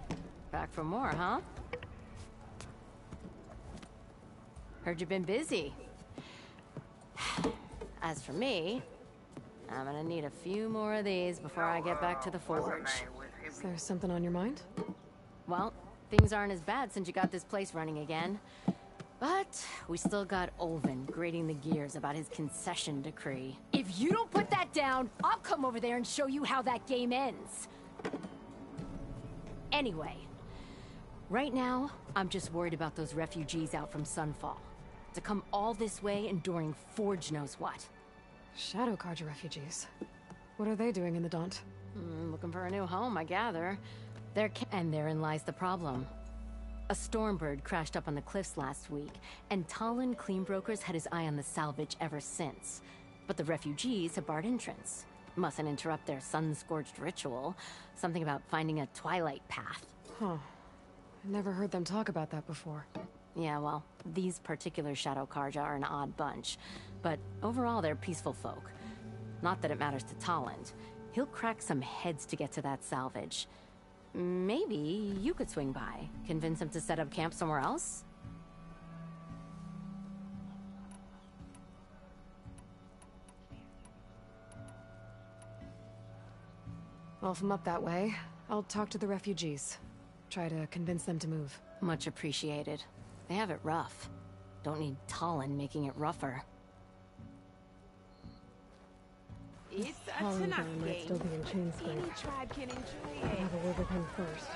S5: Back for more, huh? Heard you've been busy. As for me, I'm gonna need a few more of these before I get back to the forge.
S3: Is there something on your mind?
S5: Well, things aren't as bad since you got this place running again. But we still got Olvin grating the gears about his concession decree.
S13: If you don't put that down, I'll come over there and show you how that game ends.
S5: Anyway, right now, I'm just worried about those refugees out from Sunfall. To come all this way enduring Forge knows what.
S3: Shadow Carja refugees. What are they doing in the Daunt?
S5: Looking for a new home, I gather. And therein lies the problem. A Stormbird crashed up on the cliffs last week, and Talon Cleanbrokers had his eye on the salvage ever since. But the refugees have barred entrance. Mustn't interrupt their sun-scorched ritual. Something about finding a twilight path.
S3: Huh. I never heard them talk about that before.
S5: Yeah, well, these particular Shadow Carja are an odd bunch. But overall, they're peaceful folk. Not that it matters to Talon. He'll crack some heads to get to that salvage. Maybe you could swing by, convince him to set up camp somewhere else?
S3: Well, if I'm up that way, I'll talk to the refugees. Try to convince them to move.
S5: Much appreciated. They have it rough. Don't need Talon making it rougher.
S11: It's a
S3: Talon
S11: Tanakh
S3: might
S11: game.
S3: still be in Chainscrape.
S11: Any tribe can enjoy
S3: I'll
S11: it.
S3: have a word with him first.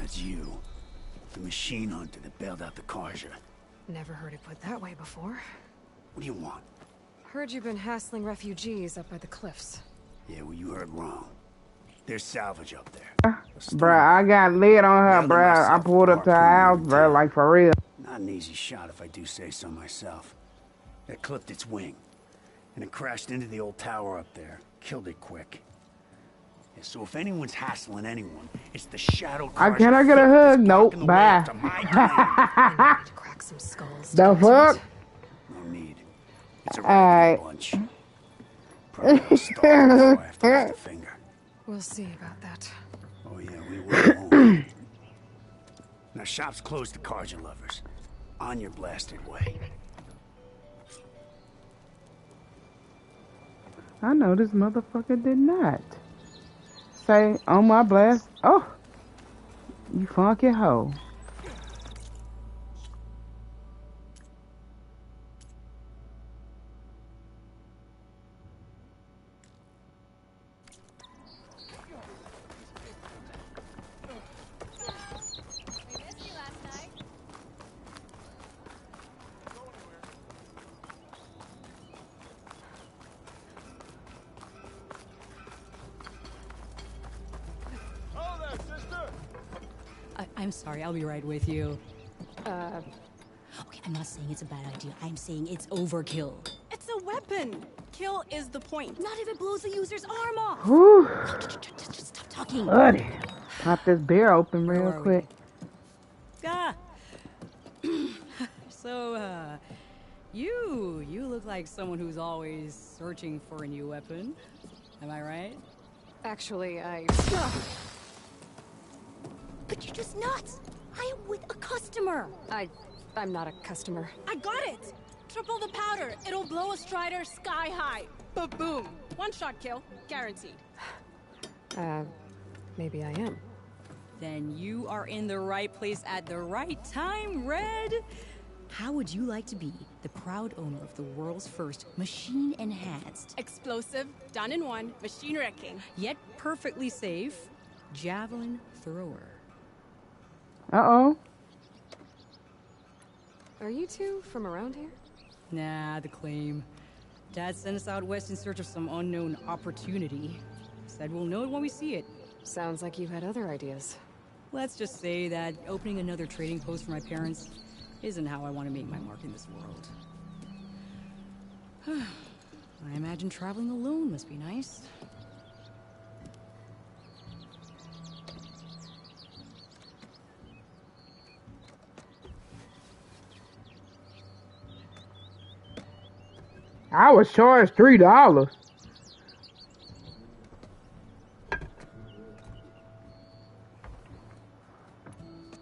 S7: It's you. The machine hunter that bailed out the Carja.
S3: Never heard it put that way before.
S7: What do you want?
S3: Heard you've been hassling refugees up by the cliffs.
S7: Yeah, well, you heard wrong. There's salvage up there.
S1: Bruh, I got lit on her, bruh. I pulled up to her house, bruh, like for real.
S7: Not an easy shot if I do say so myself. It clipped its wing. And it crashed into the old tower up there. Killed it quick. Yeah, so if anyone's hassling anyone, it's the Shadow Carja.
S1: Can I get a hug? Nope, bye.
S3: Crack some skulls.
S1: The fuck?
S7: No need. It's a
S1: Alright.
S7: bunch. Probably gonna starve before I have to lift a finger.
S3: We'll see about that.
S7: Oh yeah, we will. Now shop's closed to Carja lovers. On your blasted way.
S1: I know this motherfucker did not. Say, on my blast. Oh, you funky hoe.
S9: I'm sorry, I'll be right with you.
S23: Okay, I'm not saying it's a bad idea. I'm saying it's overkill.
S9: It's a weapon. Kill is the point.
S23: Not if it blows the user's arm off.
S1: Whew.
S23: Just stop talking.
S1: Buddy. Pop this beer open real quick.
S9: Ah. So, you look like someone who's always searching for a new weapon. Am I right?
S3: Actually,
S23: But you're just nuts. I am with a customer.
S3: I'm not a customer.
S9: I got it! Triple the powder. It'll blow a Strider sky high. Ba-boom. One shot kill. Guaranteed.
S3: Maybe I am.
S9: Then you are in the right place at the right time, Red.
S23: How would you like to be the proud owner of the world's first machine-enhanced,
S9: Explosive, done in one, machine wrecking.
S23: yet perfectly safe,
S9: Javelin thrower.
S1: Uh-oh.
S3: Are you two from around here?
S9: Nah, the claim. Dad sent us out west in search of some unknown opportunity. Said we'll know it when we see it.
S3: Sounds like you had other ideas.
S9: Let's just say that opening another trading post for my parents isn't how I want to make my mark in this world. I imagine traveling alone must be nice.
S1: I was charged $3.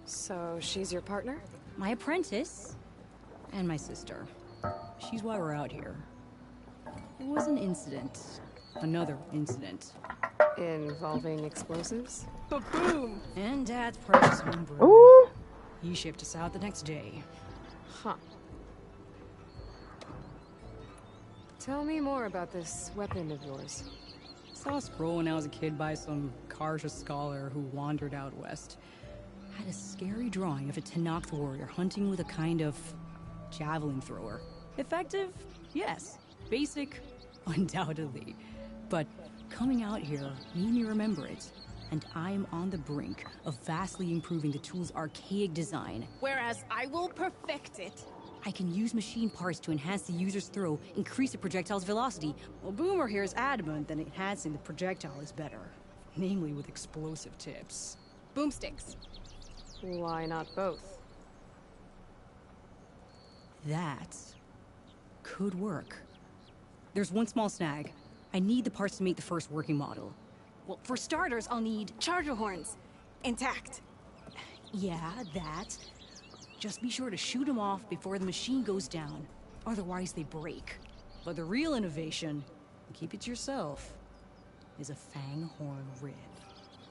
S3: So she's your partner?
S9: My apprentice and my sister. She's why we're out here. It was an incident. Another incident.
S3: Involving explosives?
S9: Boom! And Dad's precious homebrew.
S1: Ooh.
S9: He shipped us out the next day.
S3: Huh. Tell me more about this weapon of yours.
S9: Saw a scroll when I was a kid by some Karja scholar who wandered out west. Had a scary drawing of a Tenakth warrior hunting with a kind of javelin thrower. Effective? Yes. Basic? Undoubtedly. But coming out here made me remember it. And I'm on the brink of vastly improving the tool's archaic design.
S11: Whereas I will perfect it.
S9: I can use machine parts to enhance the user's throw, increase the projectile's velocity. Well, Boomer here is adamant that enhancing the projectile is better. Namely with explosive tips.
S11: Boomsticks.
S3: Why not both?
S9: That could work. There's one small snag. I need the parts to make the first working model.
S11: Well, for starters, I'll need charger horns. Intact.
S9: Yeah, that. Just be sure to shoot them off before the machine goes down. Otherwise, they break. But the real innovation, keep it to yourself, is a Fanghorn rib.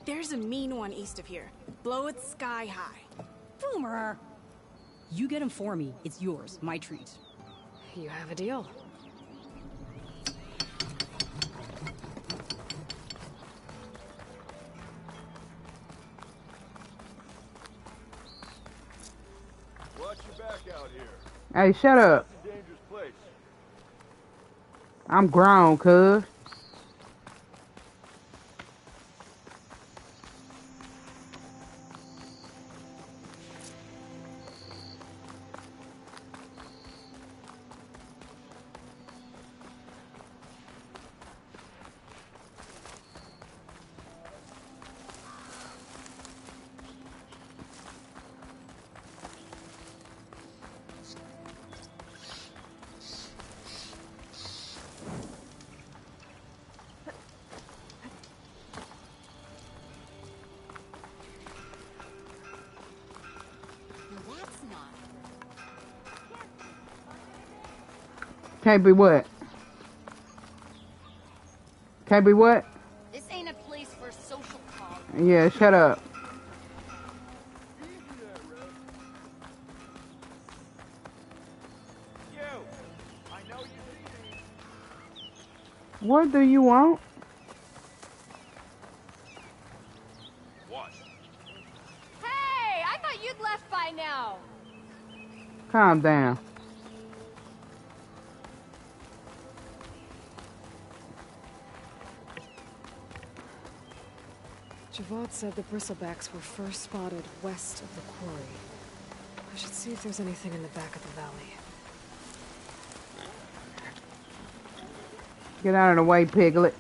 S11: There's a mean one east of here. Blow it sky high.
S9: Boomer! You get him for me. It's yours. My treat.
S3: You have a deal.
S19: Watch your back out here.
S1: Hey, shut up.
S19: It's a dangerous place.
S1: I'm grown, cuz. Can't be what? Can't be what?
S13: This ain't a place for social calls.
S1: Yeah, shut up. What do you want?
S19: What?
S13: Hey, I thought you'd left by now.
S1: Calm down.
S3: Javad said the bristlebacks were first spotted west of the quarry. I should see if there's anything in the back of the valley.
S1: Get out of the way, Piglet.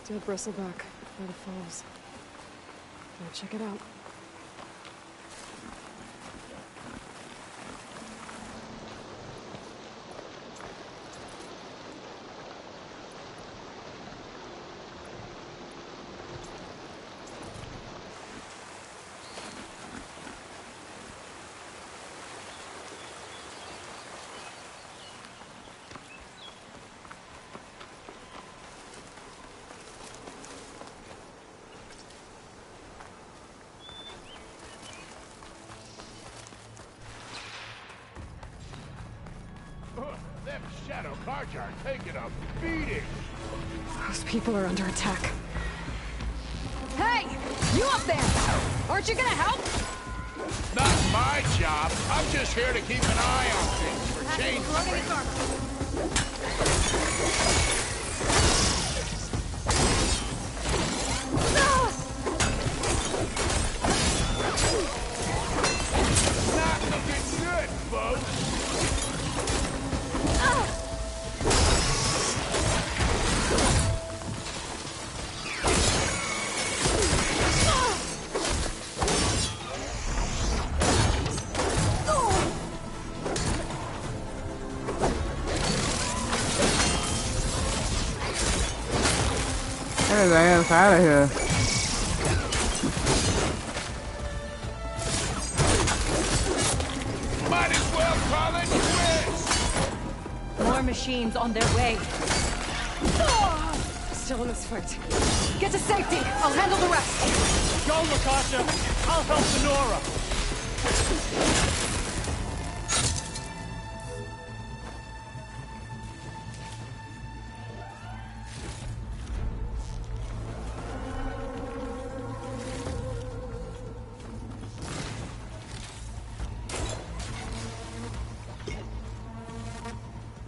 S3: Dead bristleback by the falls. Now check it out.
S12: Shadow Carja are taking a beating.
S3: Those people are under attack.
S2: Hey! You up there! Aren't you gonna help?
S12: Not my job. I'm just here to keep an eye on things for change. Not looking good, folks.
S1: Get his ass out of here.
S12: Might as well call it quits.
S2: More machines on their way. Still in this fight. Get to safety. I'll handle the rest.
S10: Go, Lakasha. I'll help Sonora.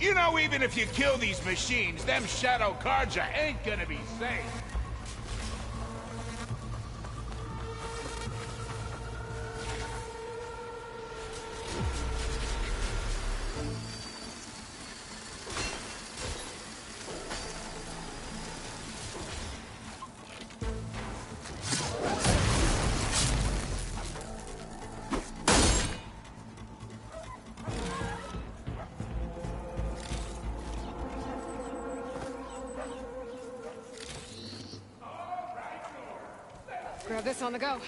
S12: You know, even if you kill these machines, them Shadow Carja ain't gonna be safe.
S2: Grab this on the go.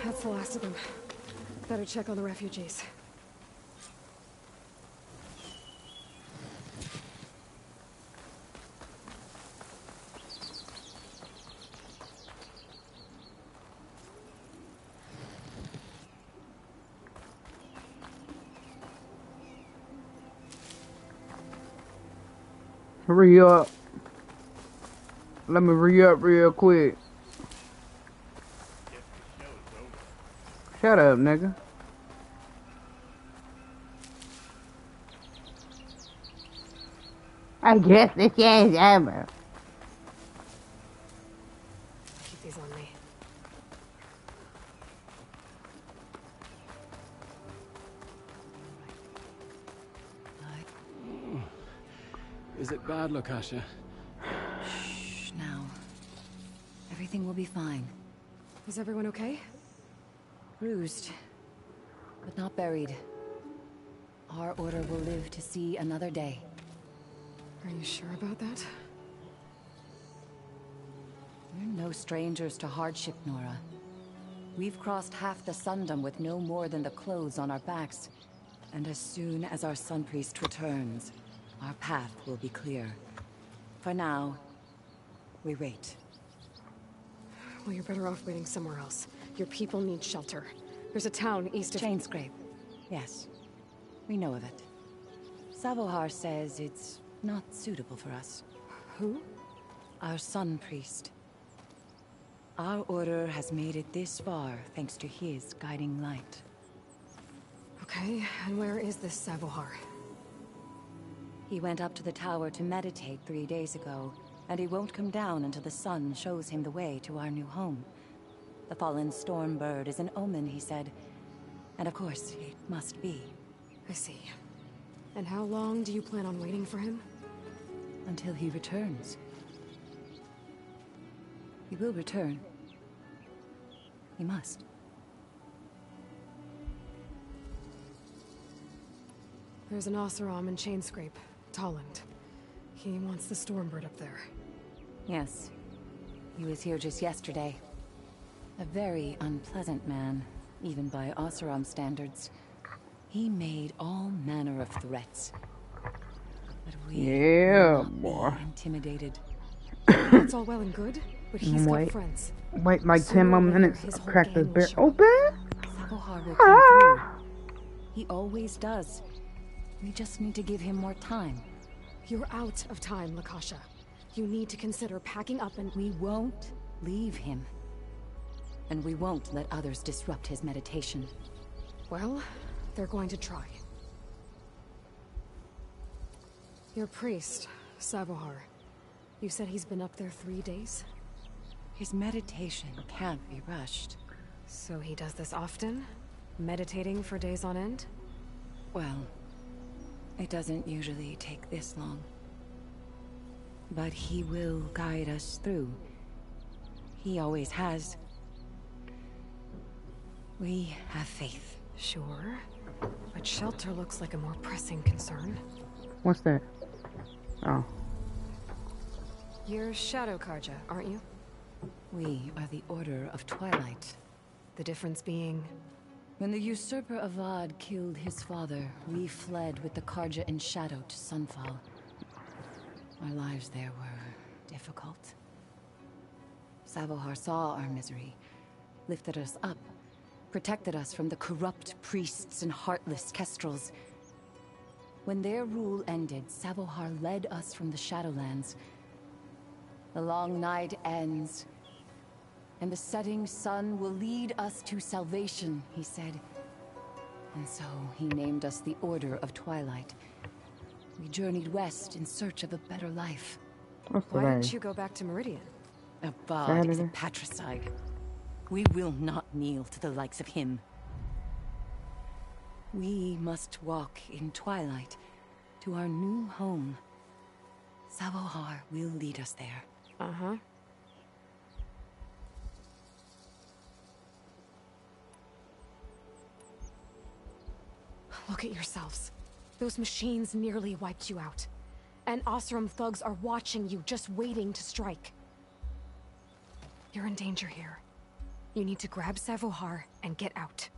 S3: That's the last of them. Better check on the refugees.
S1: Hurry up. Let me hurry up real quick. Shut up, nigga. I guess the show's over.
S3: Keep these on me.
S18: Is it bad, Lakasha?
S5: Shh, now. Everything will be fine.
S3: Is everyone okay?
S5: Bruised, but not buried. Our order will live to see another day.
S3: Are you sure about that?
S5: We're no strangers to hardship, Nora. We've crossed half the Sundom with no more than the clothes on our backs. And as soon as our Sun Priest returns, our path will be clear. For now, we wait.
S3: Well, you're better off waiting somewhere else. Your people need shelter. There's a town east of...
S5: Chainscrape. Yes. We know of it. Savohar says it's not suitable for us.
S3: Who?
S5: Our Sun Priest. Our order has made it this far thanks to his guiding light.
S3: Okay, and where is this Savohar?
S5: He went up to the tower to meditate 3 days ago, and he won't come down until the sun shows him the way to our new home. The fallen Stormbird is an omen, he said. And of course, it must be.
S3: I see. And how long do you plan on waiting for him?
S5: Until he returns. He will return. He must.
S3: There's an Oseram in Chainscrape, Tolland. He wants the Stormbird up there.
S5: Yes. He was here just yesterday.
S14: A very unpleasant man, even by Oseram standards. He made all manner of threats. But we will not
S1: boy.
S14: be intimidated.
S3: That's all well and good, but he's got friends.
S1: Wait like 10 more minutes.
S3: His whole
S1: Crack this
S3: gang
S1: bear
S3: will show up.
S1: open.
S14: Savohar will come through. He always does. We just need to give him more time.
S3: You're out of time, Lakasha. You need to consider packing up and...
S14: We won't leave him. And we won't let others disrupt his meditation.
S3: Well, they're going to try. Your priest, Savohar. You said he's been up there 3 days?
S14: His meditation can't be rushed.
S3: So he does this often? Meditating for days on end?
S14: Well, it doesn't usually take this long. But he will guide us through. He always has. We have faith.
S3: Sure. But shelter looks like a more pressing concern.
S1: What's that? Oh.
S3: You're Shadow Karja, aren't you?
S14: We are the Order of Twilight.
S3: The difference being...
S14: When the usurper Avad killed his father, we fled with the Karja in Shadow to Sunfall. Our lives there were difficult. Savohar saw our misery, lifted us up, protected us from the corrupt priests and heartless kestrels. When their rule ended, Savohar led us from the Shadowlands. The long night ends, and the setting sun will lead us to salvation, he said. And so he named us the Order of Twilight. We journeyed west in search of a better life.
S3: Why didn't you go back to Meridian?
S14: Avad is a patricide. We will not kneel to the likes of him. We must walk in twilight to our new home. Savohar will lead us there.
S3: Uh-huh. Look at yourselves. Those machines nearly wiped you out. And Oseram thugs are watching you, just waiting to strike. You're in danger here. You need to grab Savohar and get out.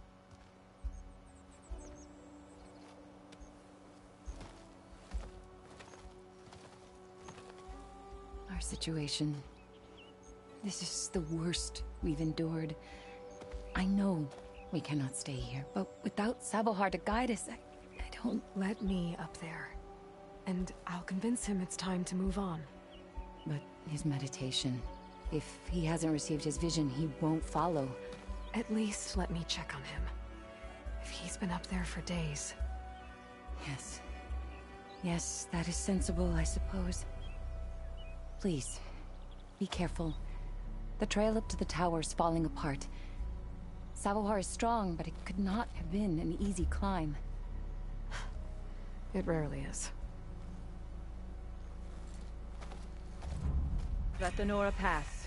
S14: Our situation. This is the worst we've endured. I know we cannot stay here, but without Savohar to guide us, I don't...
S3: Let me up there. And I'll convince him it's time to move on.
S14: But his meditation... If he hasn't received his vision, he won't follow.
S3: At least let me check on him. If he's been up there for days.
S14: Yes. Yes, that is sensible, I suppose. Please, be careful. The trail up to the tower's falling apart. Savohar is strong, but it could not have been an easy climb.
S3: It rarely is.
S17: Let the Nora pass.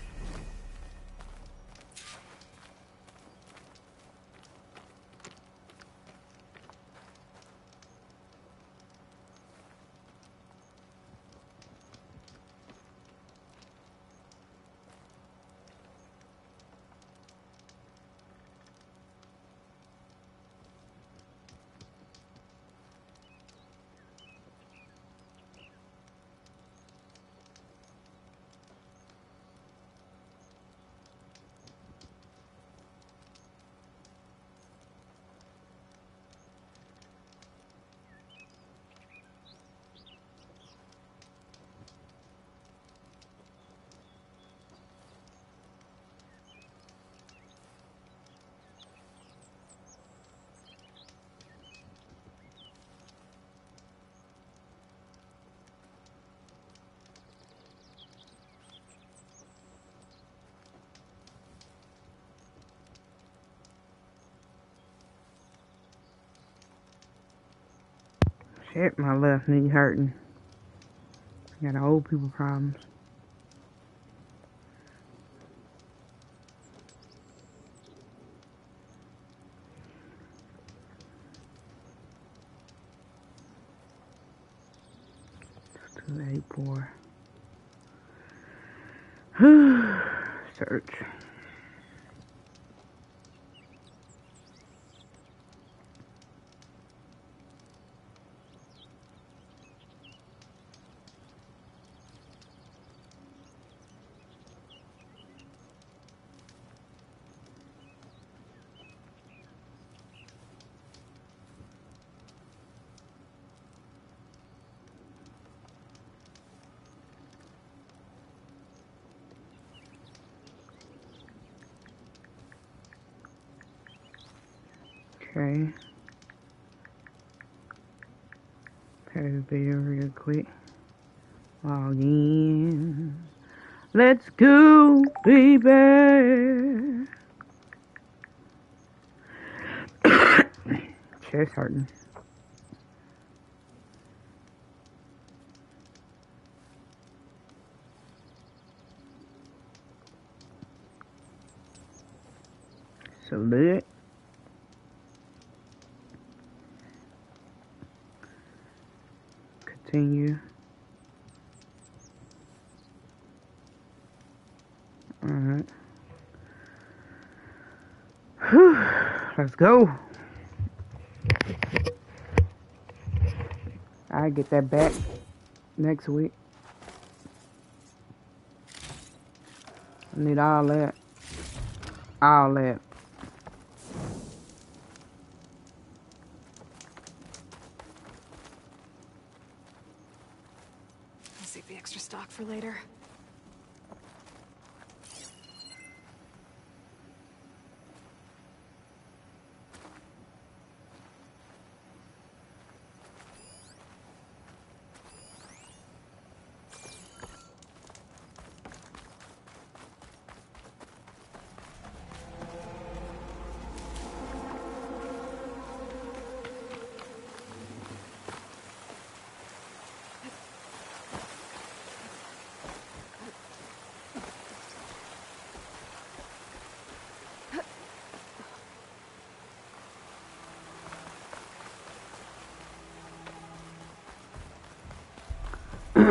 S1: Shit, my left knee hurting. I got old people problems. It's 284. Search. Okay. Pay the video real quick. Log in. Let's go, baby. Chest hurting. Salute. Continue. Alright. Let's go. I get that back next week. I need all that. All that.
S3: I'll save the extra stock for later. Part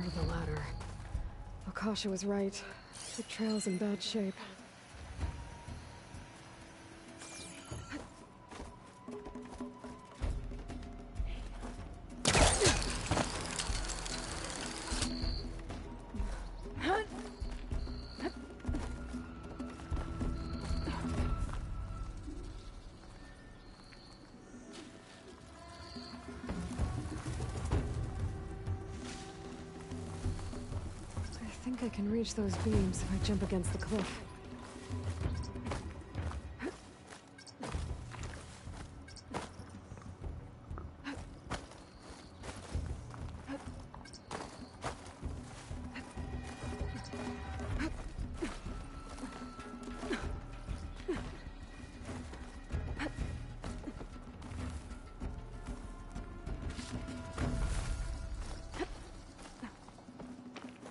S3: of the ladder. Akasha was right. The trail's in bad shape. I think I can reach those beams if I jump against the cliff.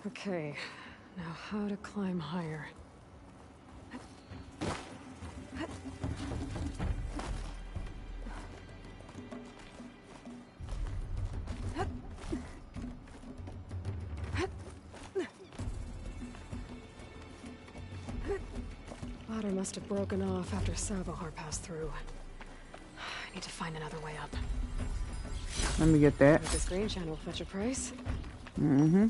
S3: Okay, now how to climb higher. Ladder must have broken off after Savohar passed through. I need to find another way up.
S1: Let me get that.
S3: This green channel will fetch a price.
S1: Mm-hmm.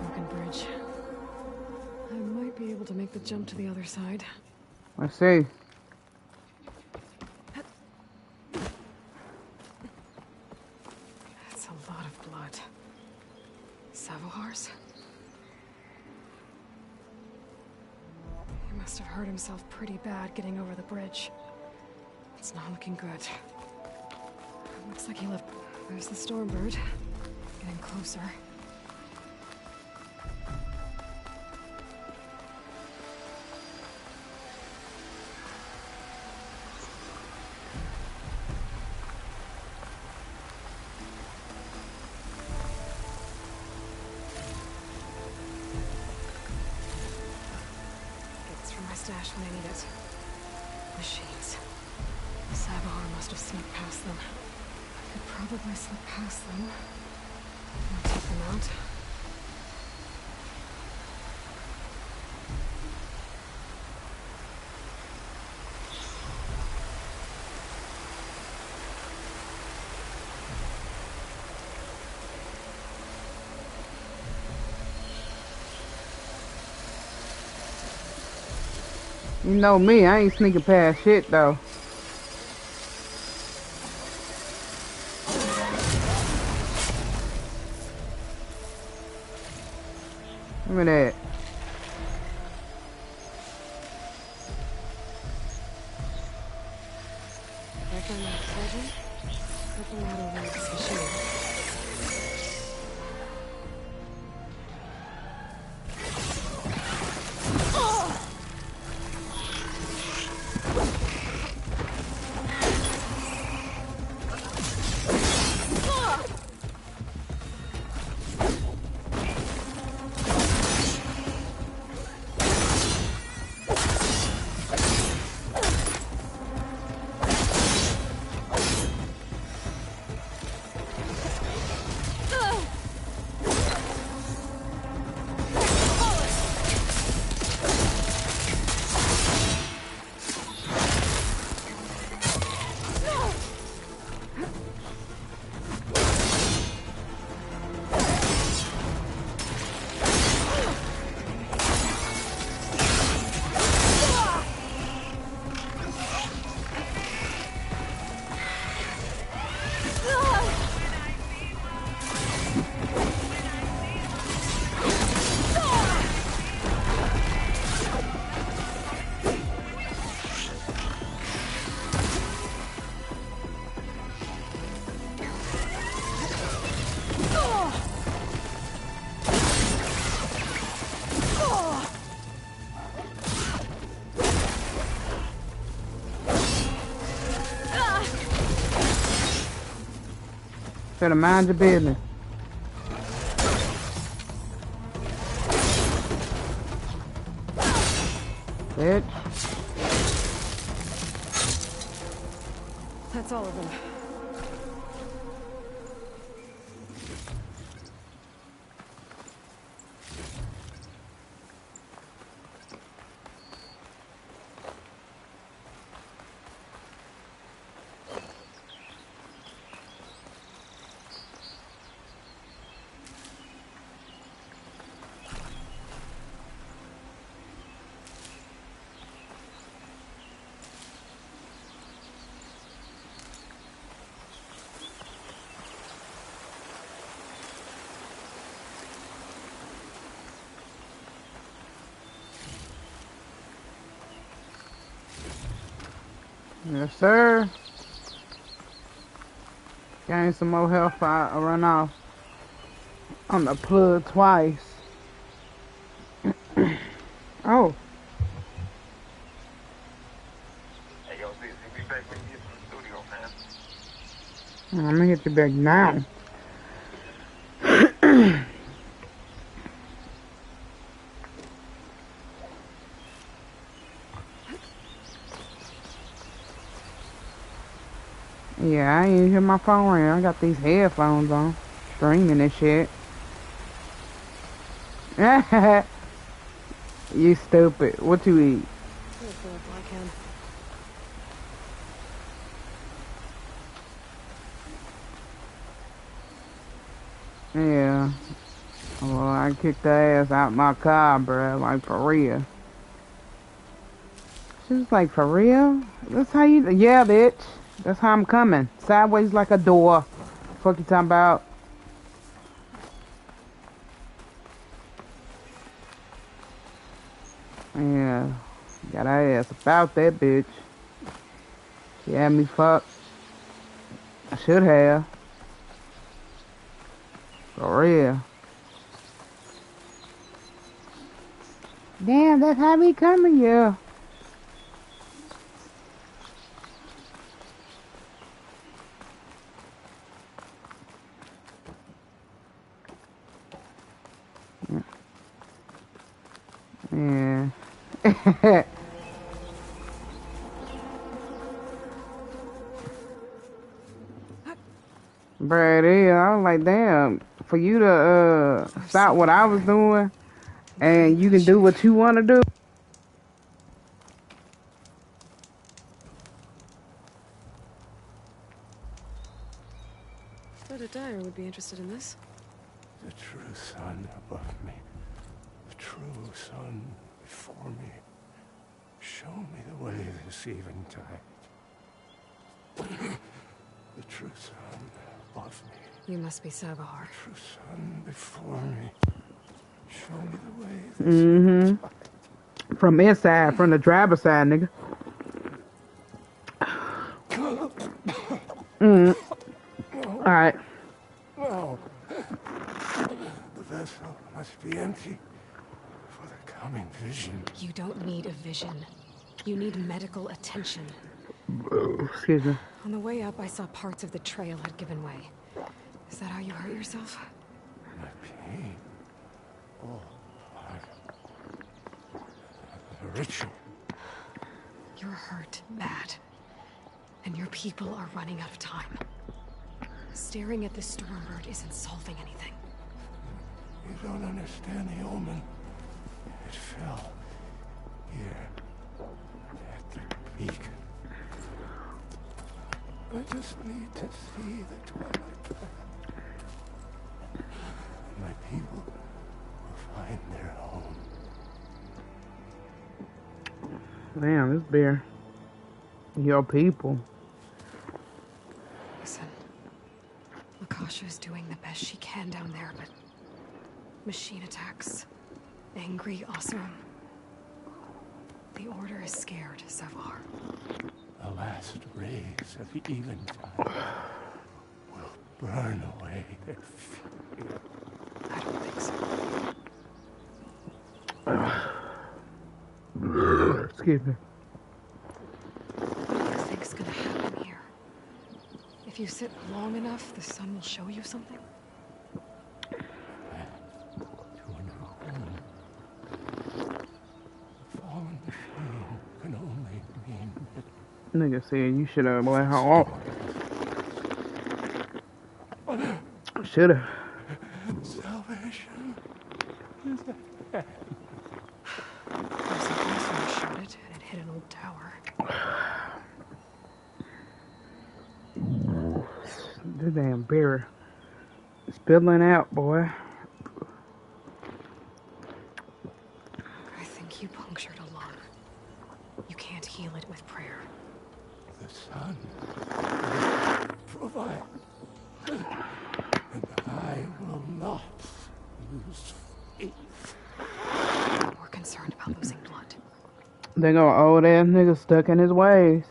S3: Broken bridge. I might be able to make the jump to the other side.
S1: Let's see.
S3: That's a lot of blood. Savohar's? He must have hurt himself pretty bad getting over the bridge. It's not looking good. Looks like he left. There's the Stormbird. Getting closer. Gifts from my stash when I need it. Machines. Savohar must have sneaked past them. I could probably slip past them. I'll take them out.
S1: You know me, I ain't sneaking past shit though. Look at that. Better mind your business. Bitch.
S3: That's all of them.
S1: Yes, sir. Gain some more health. I run off on the plug twice. Oh.
S6: Hey, yo, see, be back when you get from the studio, man.
S1: I'm gonna hit you back now. Yeah, I ain't even hear my phone ring. I got these headphones on, streaming and shit. You stupid. What you eat? Yeah. Well, I kicked the ass out my car, bruh. Like, for real. She was like, for real? That's how you... Yeah, bitch. That's how I'm coming. Sideways like a door. Fuck you talking about? Yeah. Got her ass about that bitch. She had me fucked. I should have. For real. Damn, that's how we coming, yeah. Yeah. Bruh, I was like, damn, for you to stop what I was doing and you can do what you want to do.
S3: Thought Dyer would be interested in this.
S10: The true sun above me. The true sun before me. Show me the way this eventide. The true sun above me.
S3: You must be Savahar.
S10: The true sun before me. Show me the way this
S1: Mm-hmm. From inside, from the driver's side, nigga. Alright.
S10: No. The vessel must be empty for the coming vision.
S3: You don't need a vision. You need medical attention.
S1: Excuse me.
S3: On the way up, I saw parts of the trail had given way. Is that how you hurt yourself?
S10: My pain. Oh, a ritual.
S3: You're hurt bad. And your people are running out of time. Staring at the Stormbird isn't solving anything.
S10: You don't understand the omen. It fell here at the beacon. I just need to see the twilight path. My people will find their home.
S1: Damn, this bear. Your people.
S3: Listen. Lakasha is doing the best she can down there, but... machine attacks. Angry Oseram. The Order is scared, Savahar.
S10: The last rays of eventide will burn away their fear.
S3: I don't think so.
S1: Excuse me.
S3: What do you think's gonna happen here? If you sit long enough, the sun will show you something?
S1: Nigga said you should have let her off. Should have.
S10: Salvation is ahead.
S3: There's a person who shot it, and it hit an old tower.
S1: This damn beer spilling out, boy.
S3: I think you punctured a lung. You can't heal it with prayer.
S10: The sun will provide. And I will not lose faith.
S3: We're concerned about losing blood.
S1: They got an old ass nigga stuck in his ways.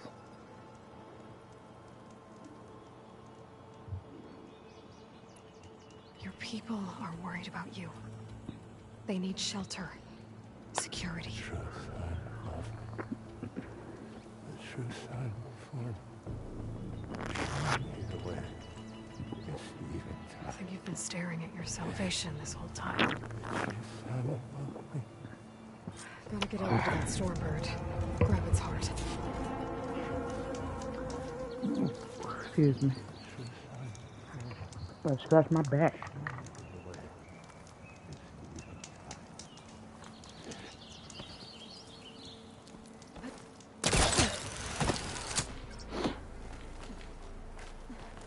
S3: Your people are worried about you. They need shelter, security.
S10: The true sun above me. The true sun before me. Show me the way. This eventide.
S3: I think you've been staring at your salvation this whole time.
S10: The sun above me.
S3: Gotta get over to that Stormbird. Grab its heart.
S1: Excuse me. I scratched my back.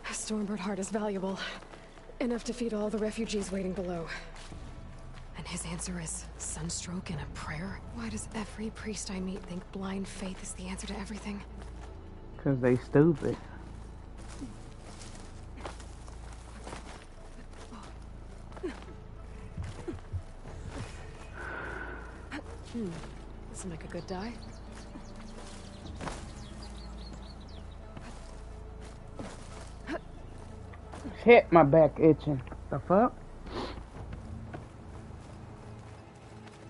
S3: A Stormbird heart is valuable. Enough to feed all the refugees waiting below. And his answer is sunstroke and a prayer? Why does every priest I meet think blind faith is the answer to everything?
S1: Cause they stupid.
S3: This will make a good die.
S1: Shit, my back itching. The fuck?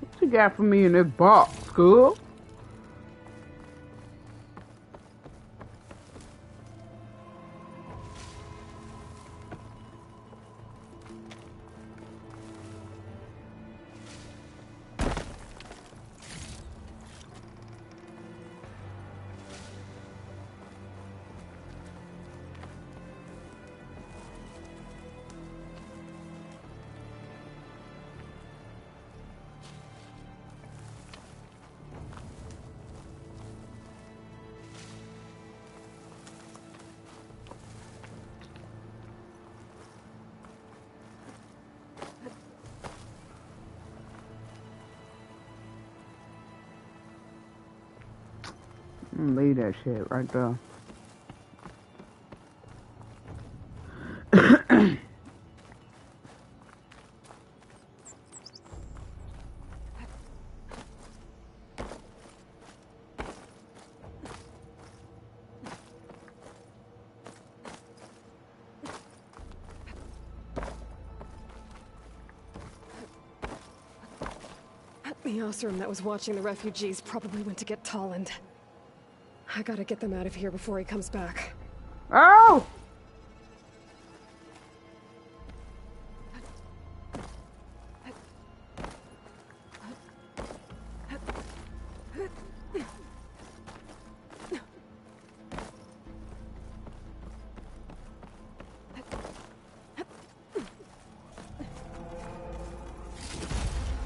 S1: What you got for me in this box, school? Leave that shit right there.
S3: The Osram that was watching the refugees probably went to get Tolland. I gotta get them out of here before he comes back.
S1: Oh!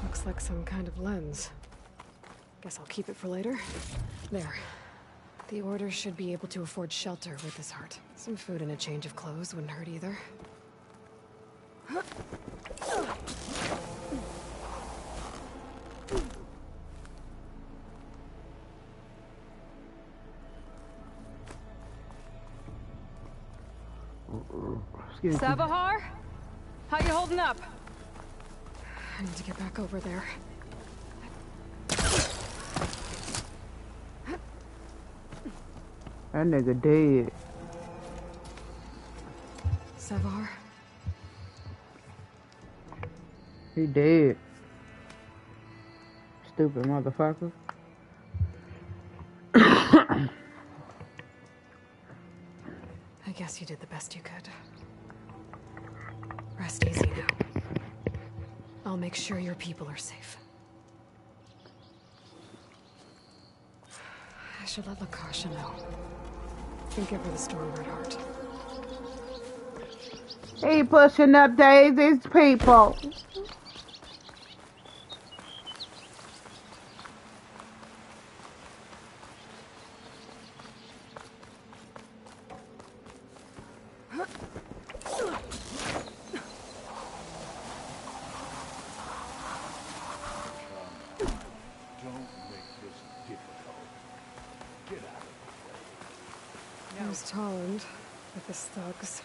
S3: Looks like some kind of lens. Guess I'll keep it for later. There. The Order should be able to afford shelter with this heart. Some food and a change of clothes wouldn't hurt either.
S2: Savahar? How you holding up?
S3: I need to get back over there.
S1: That nigga dead.
S3: Savar?
S1: He dead. Stupid motherfucker.
S3: I guess you did the best you could. Rest easy now. I'll make sure your people are safe. I should let Lakasha know. And give her the Stormbird heart.
S1: He pushing up Daisy's people.
S3: There's Tolland with his thugs.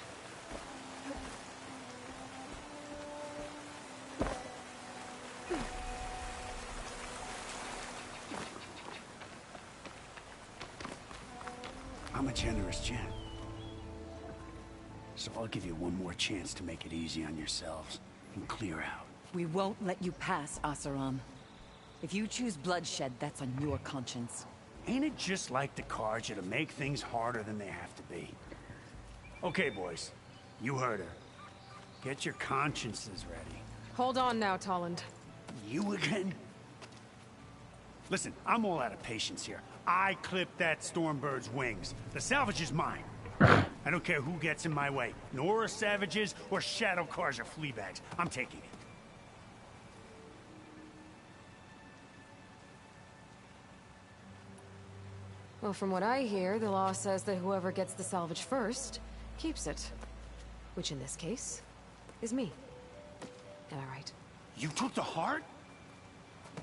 S7: I'm a generous gent. So I'll give you one more chance to make it easy on yourselves and clear out.
S14: We won't let you pass, Asaram. If you choose bloodshed, that's on your conscience.
S7: Ain't it just like the Carja to make things harder than they have to be? Okay, boys. You heard her. Get your consciences ready.
S3: Hold on now, Tolland.
S7: You again? Listen, I'm all out of patience here. I clipped that Stormbird's wings. The salvage is mine. I don't care who gets in my way. Nora savages or Shadow Carja fleabags. I'm taking it.
S3: Well, from what I hear, the law says that whoever gets the salvage first keeps it. Which in this case is me. Am I right?
S7: You took the heart?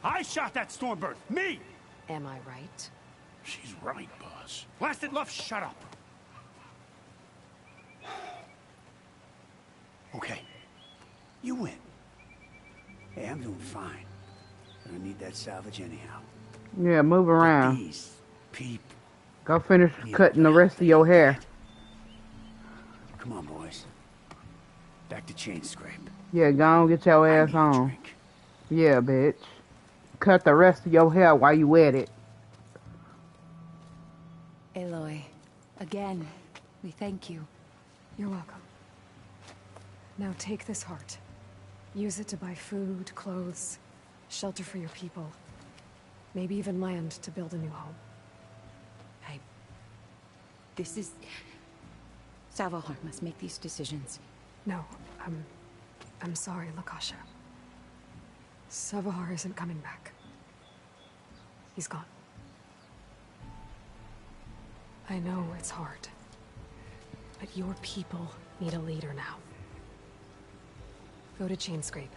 S7: I shot that Stormbird! Me!
S3: Am I right?
S7: She's right, boss. Blasted Luff, shut up! Okay. You win. Hey, I'm doing fine. I need that salvage anyhow.
S1: Yeah, move around.
S7: These people.
S1: Go finish cutting the rest of your hair.
S7: Come on, boys. Back to chain scrape.
S1: Yeah, go on, get your ass on. Yeah, bitch. Cut the rest of your hair while you at it.
S14: Aloy, again, we thank you.
S3: You're welcome. Now take this heart. Use it to buy food, clothes, shelter for your people. Maybe even land to build a new home.
S14: This is... Savahar must make these decisions.
S3: No, I'm sorry, Lakasha. Savahar isn't coming back. He's gone. I know it's hard, but your people need a leader now. Go to Chainscrape.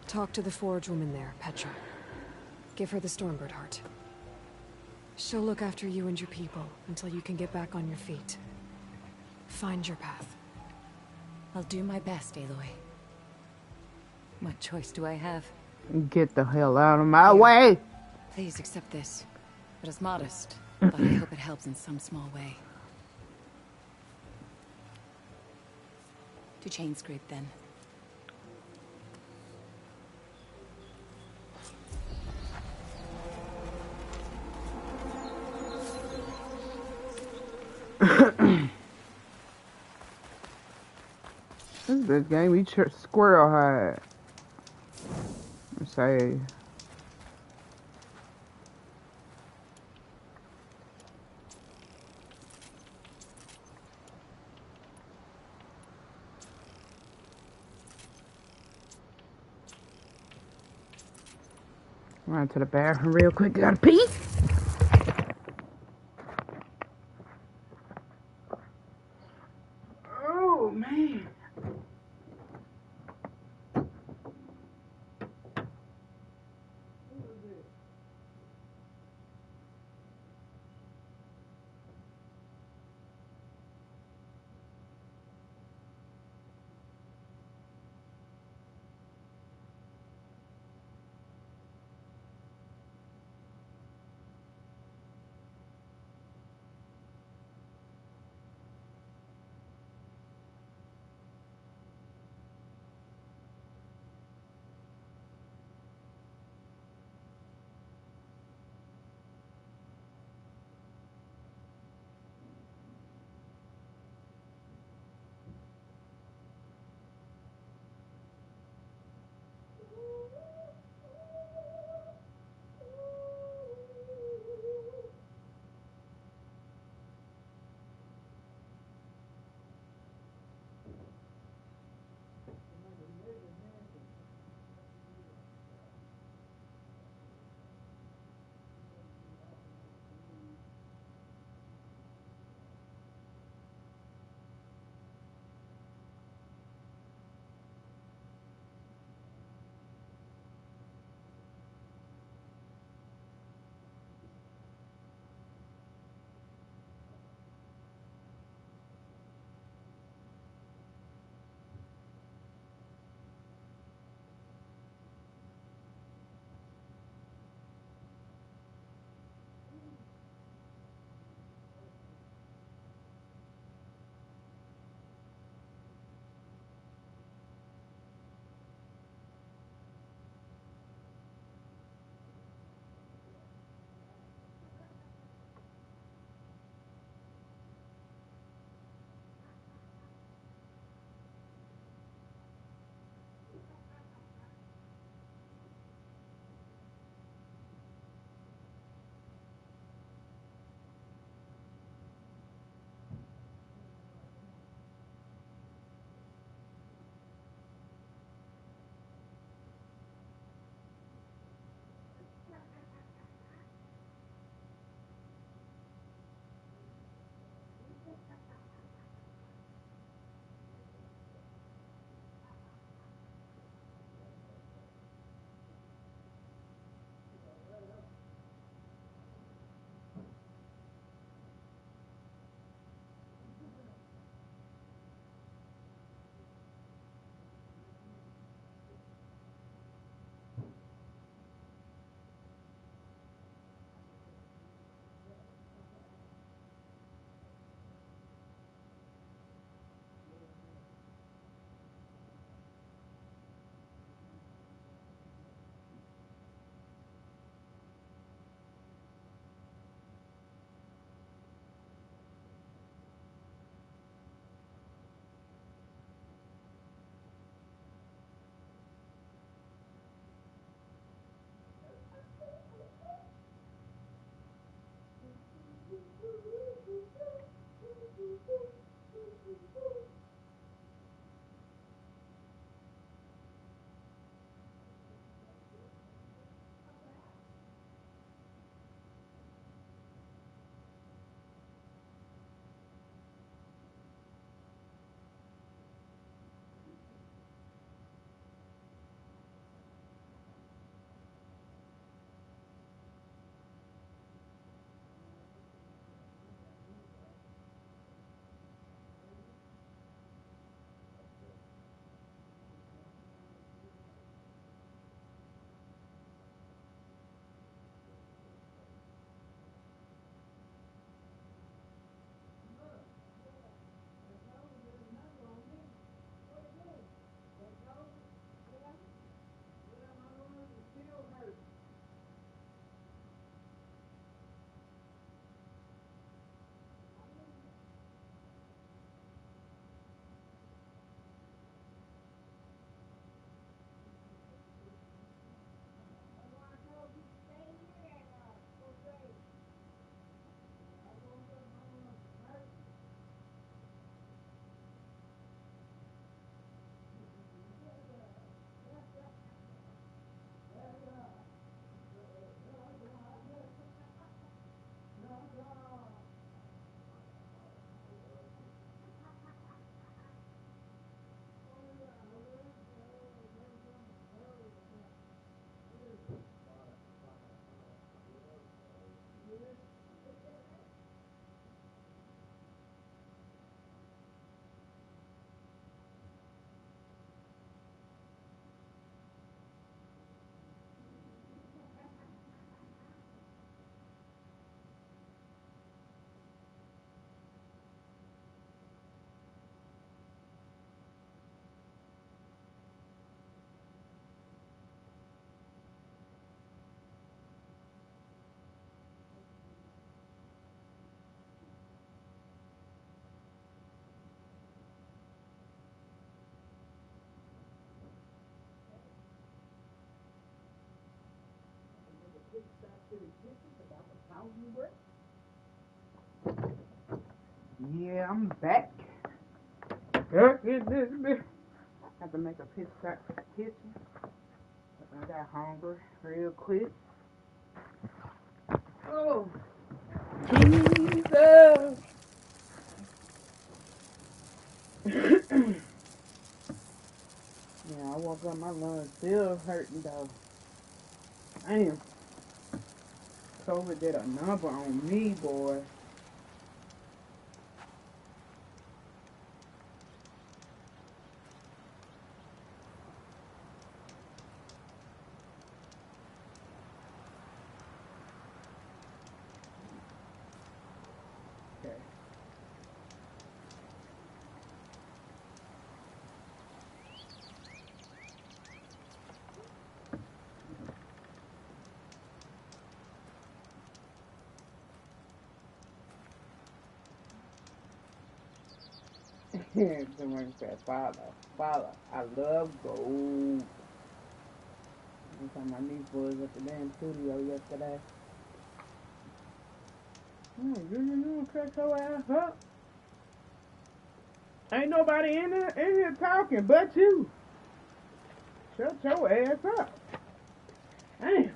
S3: Talk to the Forge woman there, Petra. Give her the Stormbird heart. She'll look after you and your people until you can get back on your feet. Find your path.
S14: I'll do my best, Aloy. What choice do I have?
S17: Get the hell out of my way!
S14: Please accept this. It is modest, but I hope it helps in some small way. To Chainscrape, then.
S17: This bitch gave me squirrel hide. Let's say. Run to the bathroom real quick. Gotta pee. Oh man.
S1: Yeah, I'm back. Have to make a pitch stop for the kitchen. I got hungry real quick. Oh, Jesus. Yeah, I woke up, my lungs still hurting though. Damn. COVID did a number on me, boy. Someone said, Father, I love gold. One time my niece was at the damn studio yesterday. You cut your ass up. Ain't nobody in here talking but you. Shut your ass up. Damn.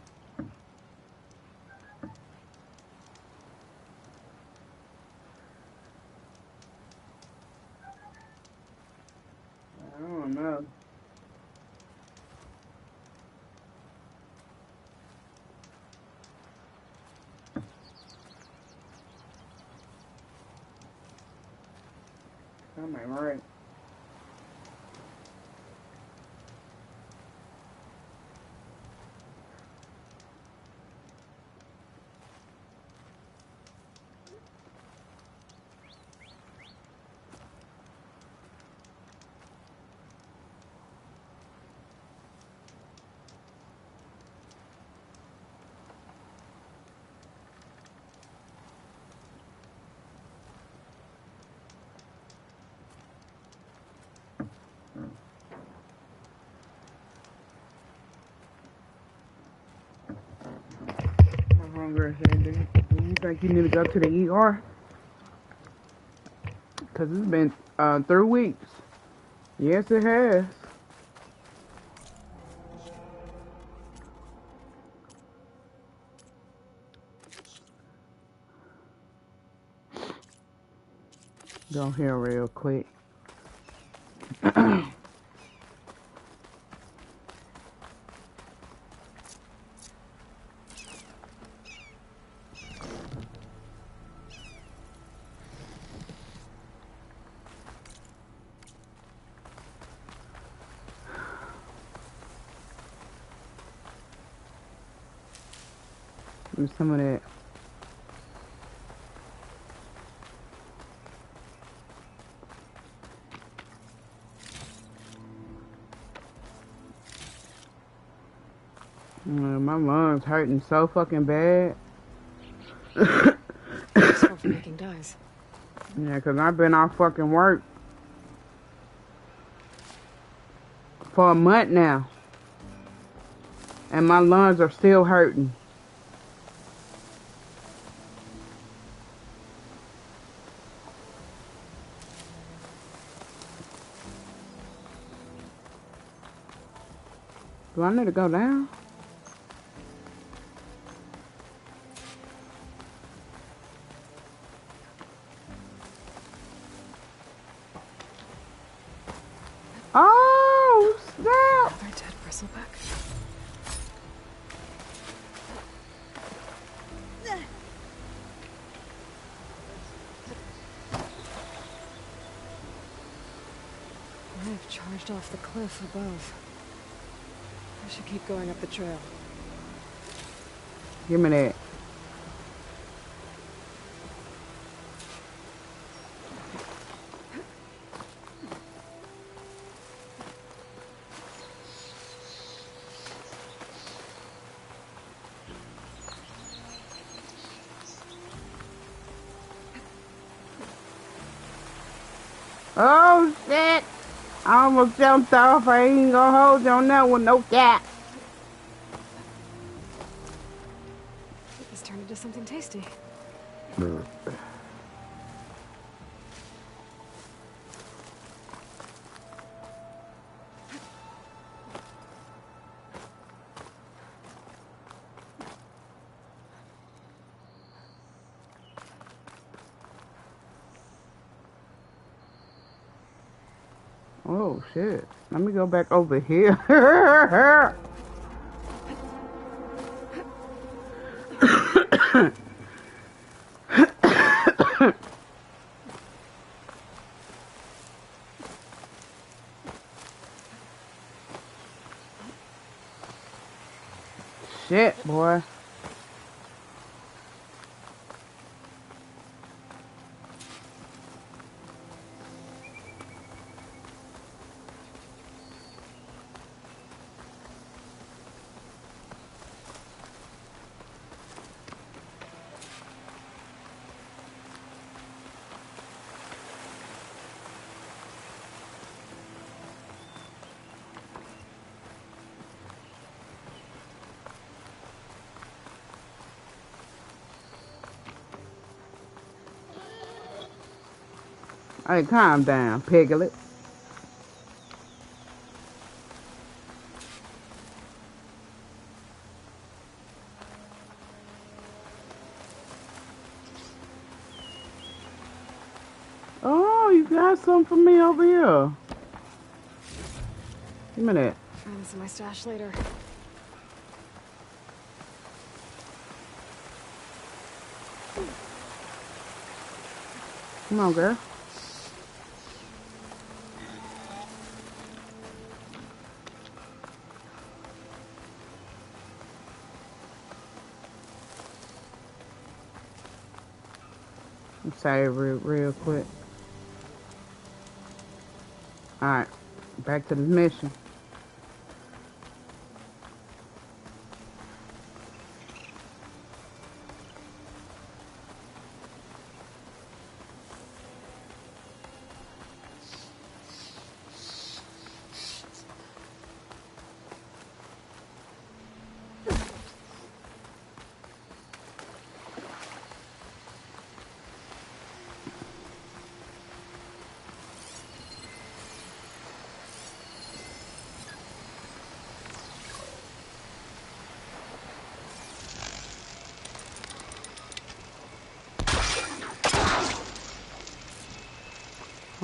S1: I don't know. Something ain't right. Hungry. Do you think you need to go to the ER? Because it's been 3 weeks. Yes, it has. Go here real quick. Some of that. My lungs hurting so fucking bad.
S3: Stop making dyes.
S1: Yeah, 'cause I've been off fucking work for a month now. And my lungs are still hurting. Do I need to go down? Oh, snap!
S3: Another dead bristleback. I've charged off the cliff above. I should keep going up the trail.
S1: Give me that. Oh shit! I almost jumped off. I ain't gonna hold you on that one, no cat.
S3: turn into something tasty.
S17: Oh shit. Let me go back over here. Shit, boy. Hey, calm down, Piglet. Oh, you got something for me over here. Give me that.
S3: Find this in my stash later.
S17: Come on, girl. Save real quick. Alright, back to the mission.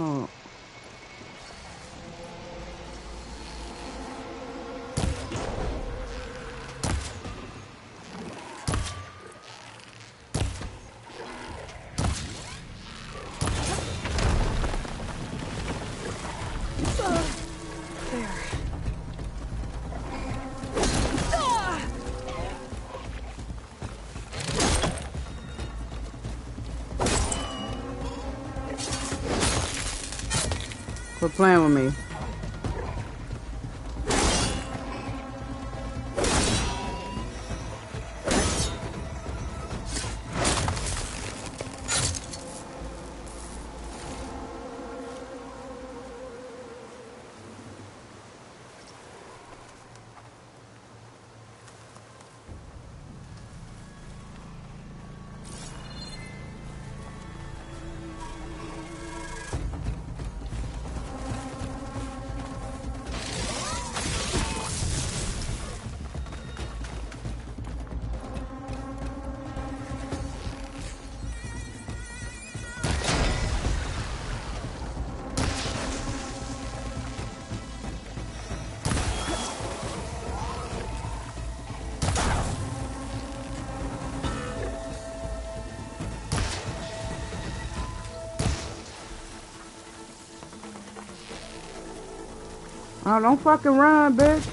S17: Oh. Quit playing with me. Oh, don't fucking run, bitch.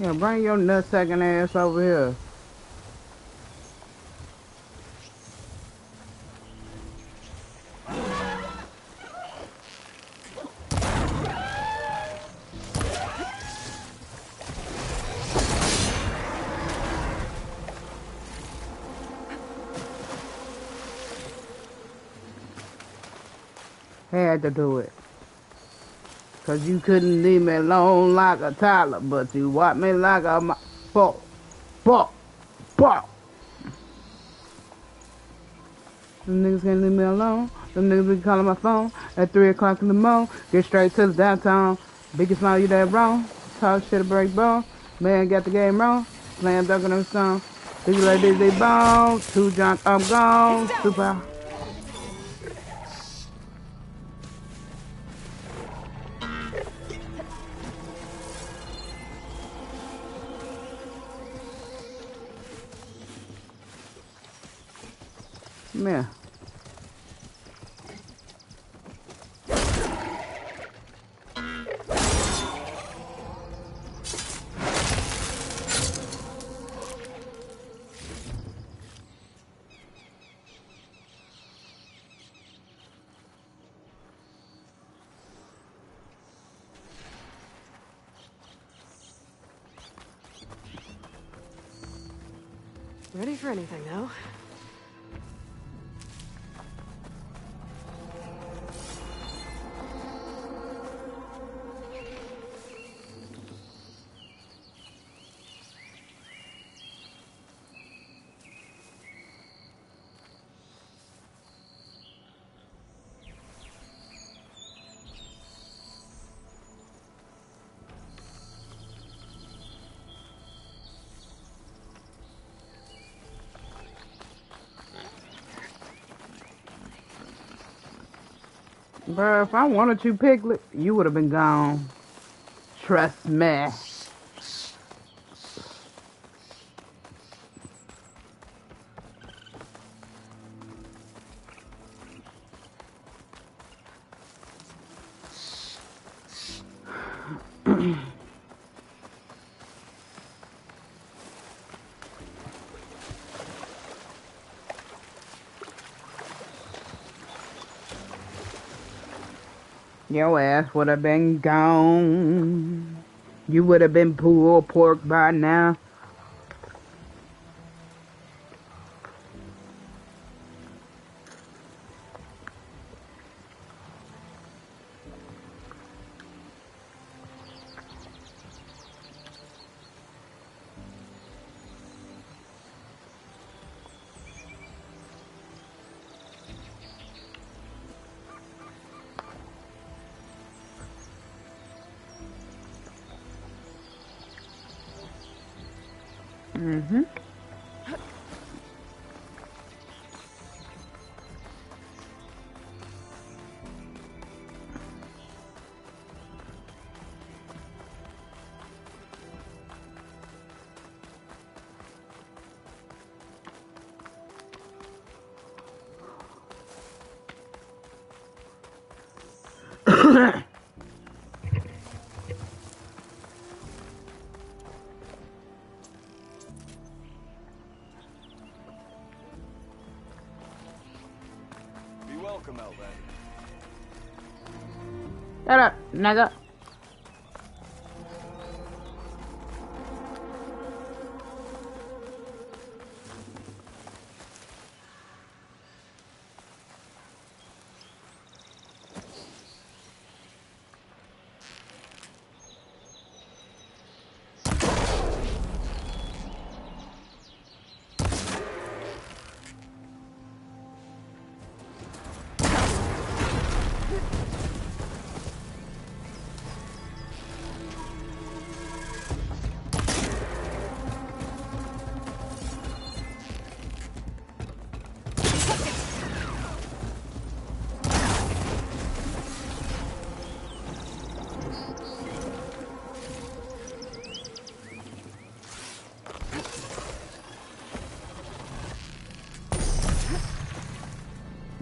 S1: Yeah, bring your nutsucking ass over here. Had to do it. Cause you couldn't leave me alone like a toddler, but you walked me like a fuck. Them niggas can't leave me alone. Them niggas be calling my phone at 3 o'clock in the morning. Get straight to the downtown. Biggest smile, you that wrong. Talk shit to break bones. Man got the game wrong. Slam dunk on them song. Bitches like this, they bone. 2 junk, I'm gone. Super. Come here.
S4: Ready for anything, though.
S1: Bruh, if I wanted you, Piglet, you would have been gone. Trust me. Your ass would have been gone. You would have been pulled pork by now. Mm-hmm.
S19: Welcome, Outlander.
S1: Shut up, nigga.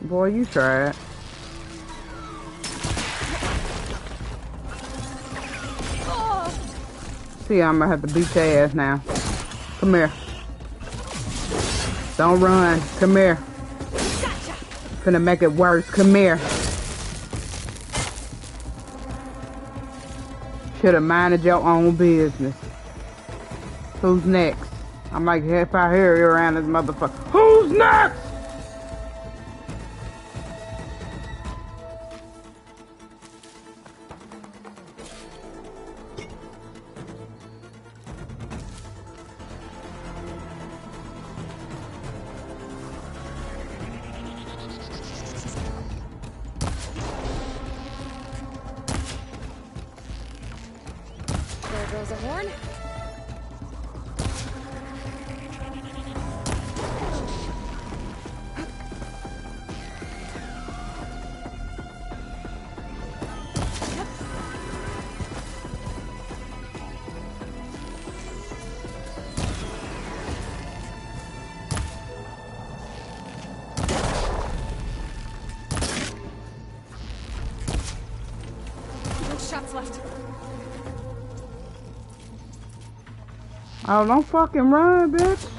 S1: Boy, you tried. See, I'm gonna have to beat your ass now. Come here. Don't run. Come here. Finna make it worse. Come here. Should've minded your own business. Who's next? I'm like, if I hear you around this motherfucker. Who's next?
S3: There goes a horn. No shots left.
S1: Oh, don't fucking run, bitch.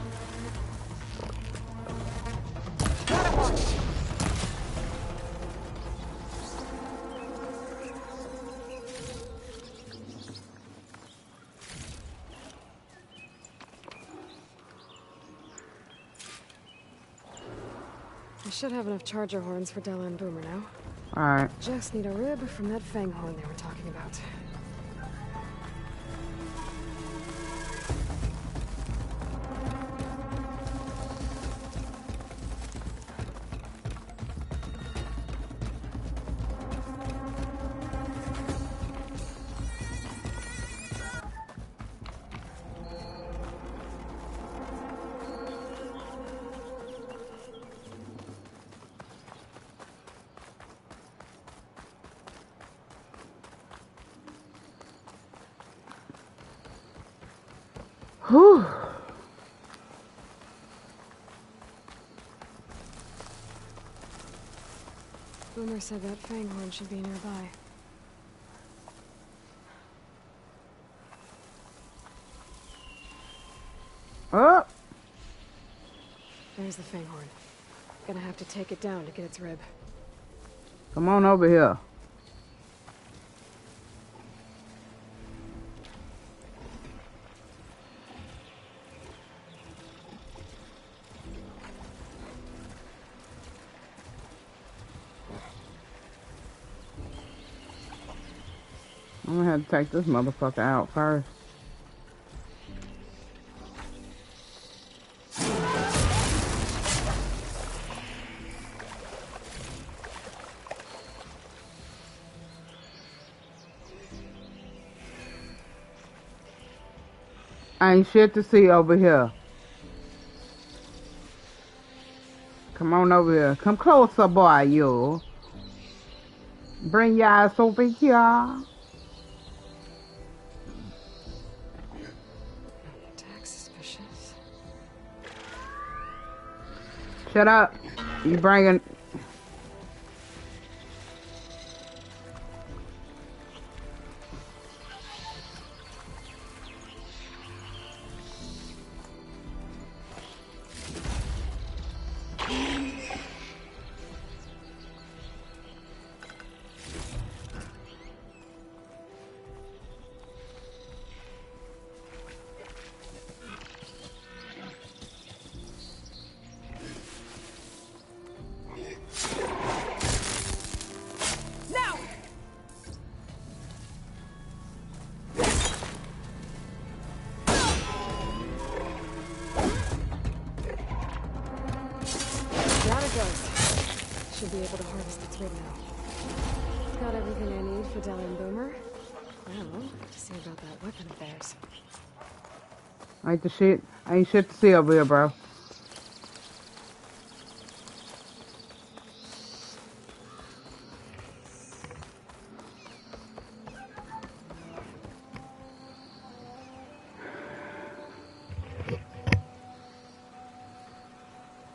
S3: I should have enough charger horns for Della and Boomer now.
S1: Alright.
S3: Just need a rib from that fang horn they were talking about.
S1: Whew.
S3: Boomer said that fang horn should be nearby.
S1: Oh.
S3: There's the fang horn. Gonna have to take it down to get its rib.
S1: Come on over here. I'm gonna have to take this motherfucker out first. Ain't shit to see over here. Come on over here. Come closer, boy, you. Bring your ass over here.
S3: Suspicious.
S1: Shut up. You bringing...
S3: Should be able to harvest its rib now. Got everything I need for Della and Boomer. Well, to see about that weapon of theirs.
S1: Ain't shit to see over here, bro.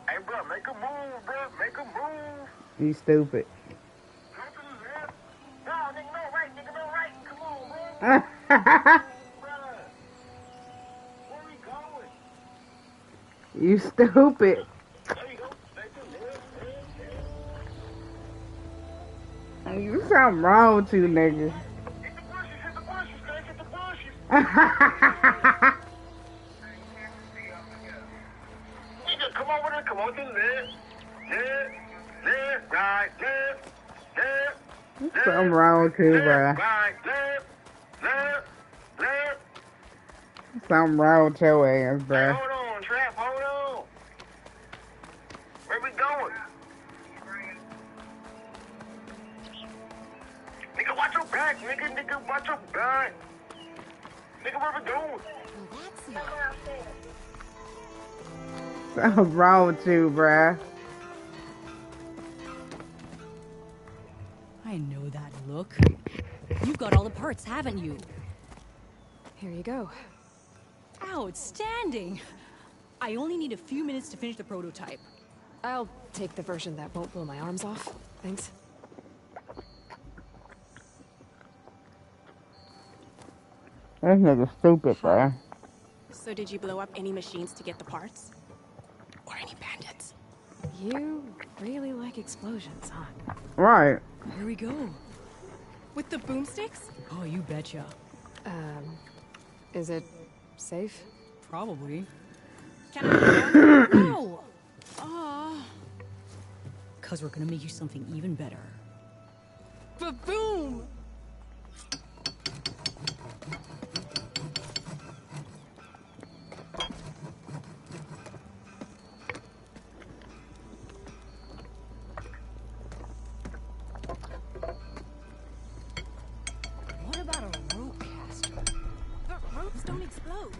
S12: Hey, bro, make a move, bro. Make a move.
S1: You stupid.
S12: No, nigga, no right. Nigga, no right. Come on, bro.
S1: You stupid. You something wrong with you, nigga.
S6: Come over there, come on to the left, right, left,
S1: Something wrong with you, bruh.
S6: right, left.
S1: Something wrong with your ass,
S6: Hey,
S1: bruh.
S6: hold on, Trap, hold on. Where we going? Nigga, watch your back, nigga, watch your back. Nigga, where we going?
S1: Something wrong with you, bruh.
S9: I know that look. You've got all the parts, haven't you?
S4: Here you go.
S9: Outstanding! I only need a few minutes to finish the prototype.
S4: I'll take the version that won't blow my arms off. Thanks.
S1: This nigga stupid, bruh.
S16: So did you blow up any machines to get the parts? Or any bandits?
S4: You really like explosions, huh?
S1: Right.
S9: Here we go.
S16: With the boomsticks?
S9: Oh, you betcha.
S4: Is it safe?
S9: Probably.
S16: Can I?
S9: No! Cause we're gonna make you something even better.
S16: Ba-boom!
S9: What about a rope caster?
S16: But ropes don't explode.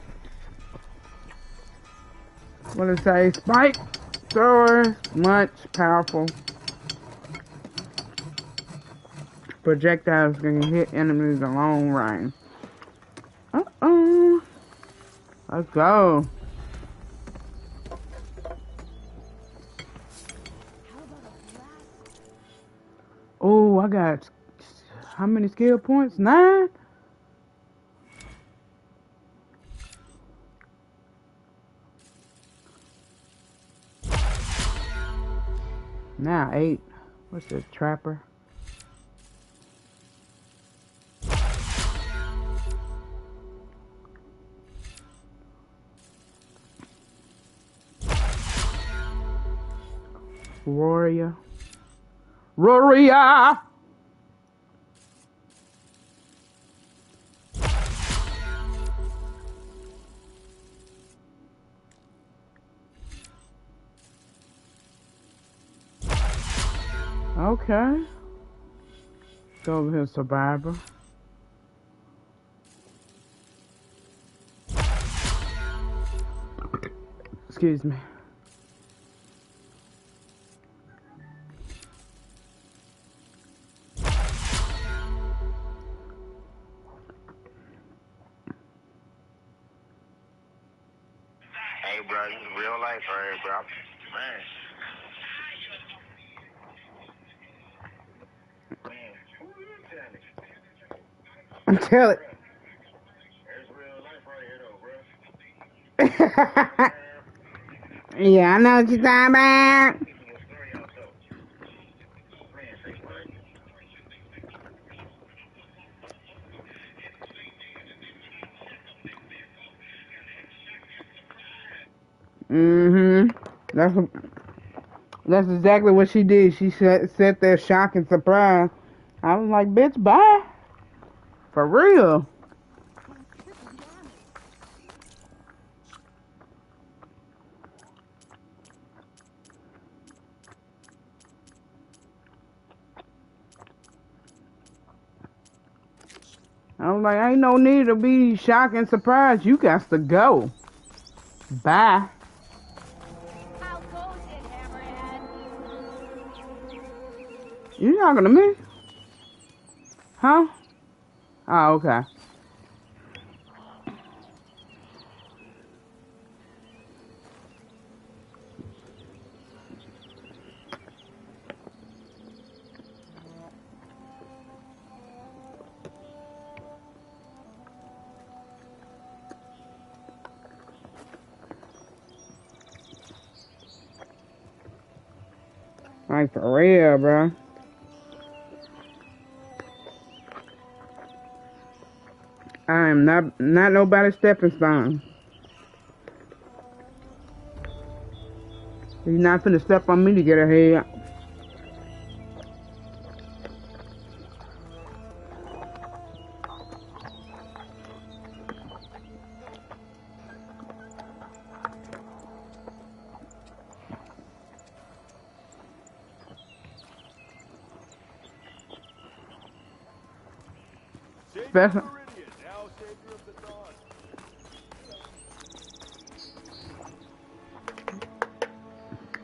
S1: What did it say? Spike, thrower, much powerful. Projectiles can hit enemies in long range. Uh-oh. Let's go. Oh, I got how many skill points? 9? Now 8. What's this, trapper? Warrior. Warrior! Okay. Go over here, survivor. Excuse me.
S6: Hey, bro, this is real life right here, bro. Man.
S1: Tell it. Yeah, I know what you're talking about. That's exactly what she did. She sat there shocked and surprised. I was like, bitch, bye. For real. I was like, ain't no need to be shocked and surprised. You got to go. Bye. You talking to me? Huh? Oh, okay. Like, for real, bro. I am not nobody's stepping stone. You're not finna step on me to get ahead.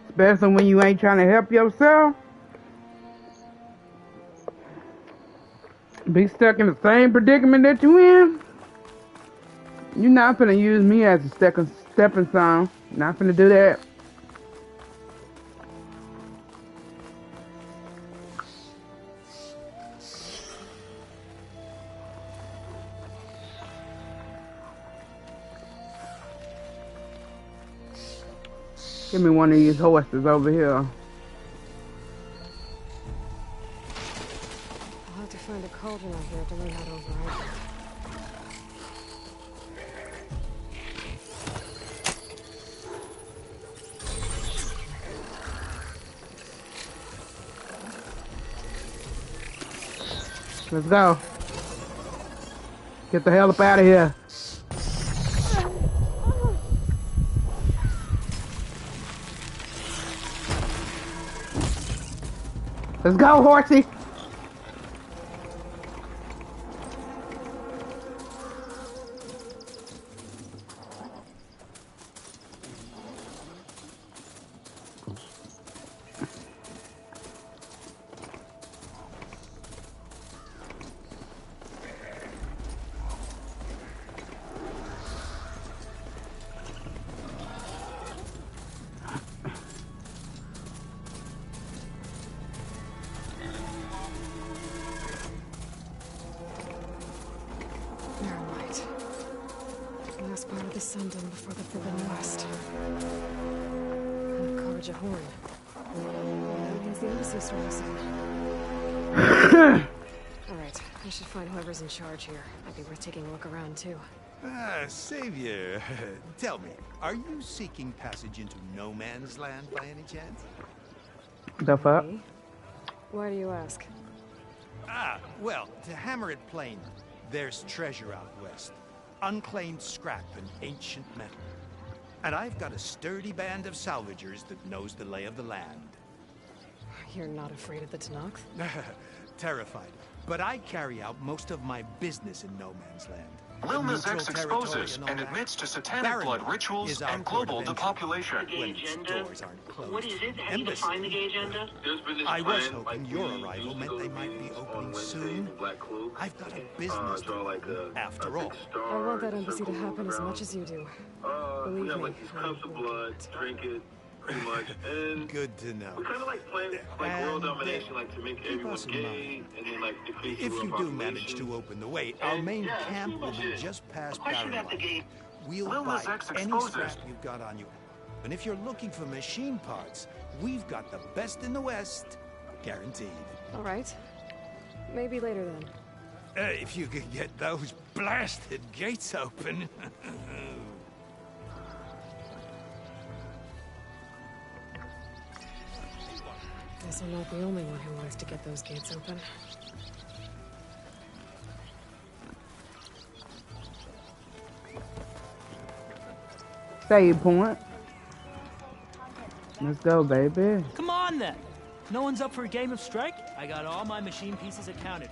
S1: Especially when you ain't trying to help yourself. Be stuck in the same predicament that you in. You're not finna use me as a stepping stone. Not finna do that. Give me one of these horses over here.
S3: I'll have to find a cauldron out here to learn how to override it.
S1: Let's go. Get the hell up out of here. Let's go, horsey.
S3: Last part of the Sundom before the Forbidden West. And Karja Horn. That means the embassy storm soon. Alright, I should find whoever's in charge here. Might be worth taking a look around, too.
S8: Savior, tell me, are you seeking passage into no man's land by any chance?
S1: The fuck?
S3: Why do you ask?
S8: Well, to hammer it plain, there's treasure out west. Unclaimed scrap and ancient metal. And I've got a sturdy band of salvagers that knows the lay of the land.
S3: You're not afraid of the Tenakth?
S8: Terrified. But I carry out most of my business in no man's land.
S15: Lilna's X exposes and admits to satanic blood rituals and global depopulation.
S8: When doors aren't closed. What is it? Have you defined the gay agenda? I was hoping your arrival meant they might be opening soon. I've got a business to run, after all.
S3: I want that embassy to happen as much as you do. Believe me,
S15: like cups of blood, drink it, pretty much. And
S8: good to know.
S15: We kind of like plan like world domination, like to make everyone gay, and then like decrease the
S8: if
S15: world
S8: you do
S15: population.
S8: manage to open the way, our main camp will be just past Barrenline. We'll
S15: Lilna's
S8: buy
S15: X
S8: any
S15: exposes.
S8: scrap you've got on you. And if you're looking for machine parts, we've got the best in the West, guaranteed.
S3: All right. Maybe later then.
S8: If you could get those blasted gates open.
S3: Guess I'm not the only one who wants to get those gates open.
S1: Save point. Let's go, baby.
S20: Come on, then. No one's up for a game of strike? I got all my machine pieces accounted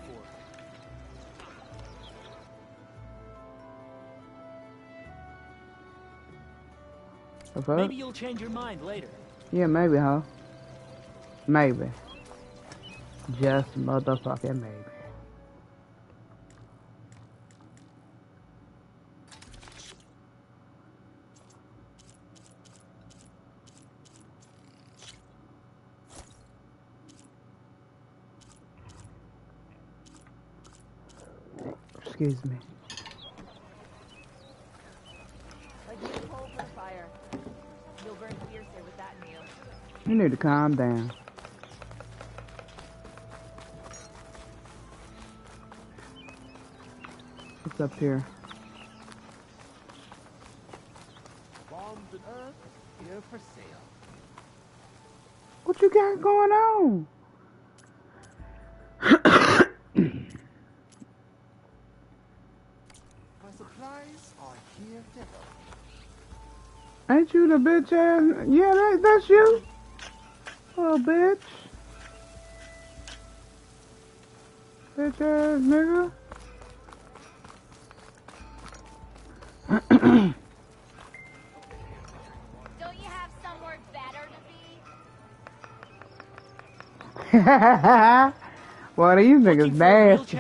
S20: for. Maybe you'll change your mind later.
S1: Yeah, maybe, huh? Maybe. Just motherfucking maybe. Excuse me. You need to calm down. What's up here?
S12: Bombs and Earth here for sale.
S1: What you got going on?
S12: My supplies are here to help.
S1: Ain't you the bitch ass? Yeah, that's you. Little bitch. Bitch ass nigga.
S13: Don't you have somewhere better to be?
S1: Well, these niggas nasty.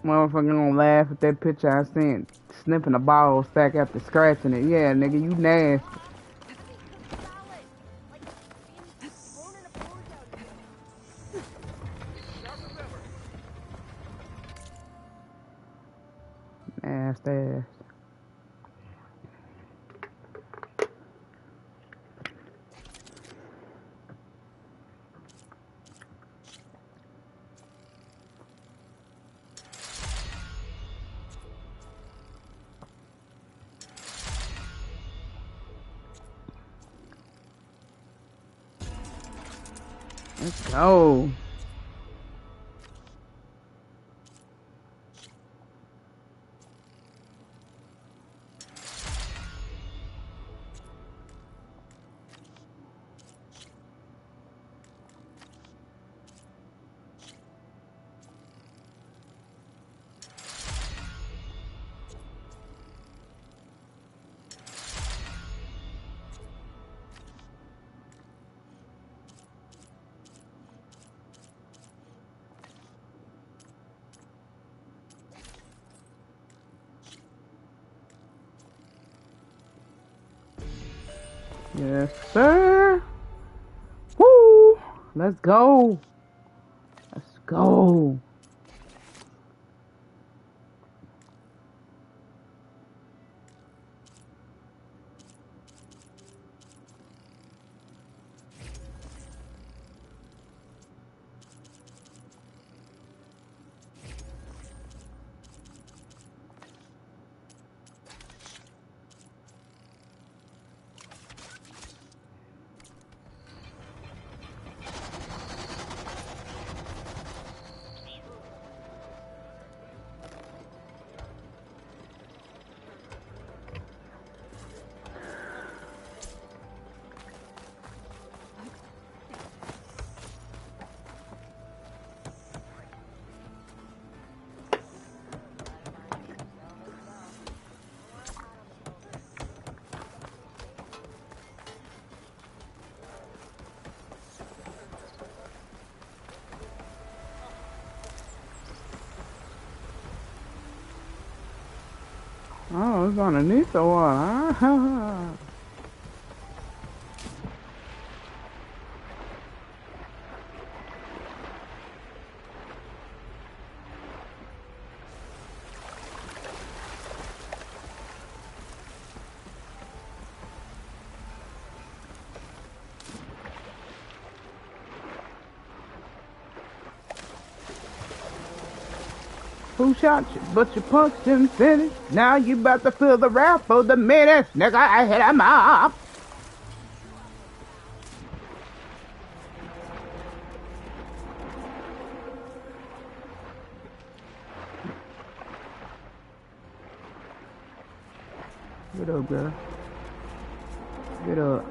S1: Motherfucker gonna laugh at that picture I sent, sniffing a ball sack after scratching it. Yeah, nigga, you nasty. Nasty ass. Let's go. Yes, sir. Woo! Let's go. Let's go. Oh, it's underneath the water. Who shot you? But you punched him, finished. Now you about to feel the wrath for the minutes. Nigga, I hit him up. Get up, girl. Get up.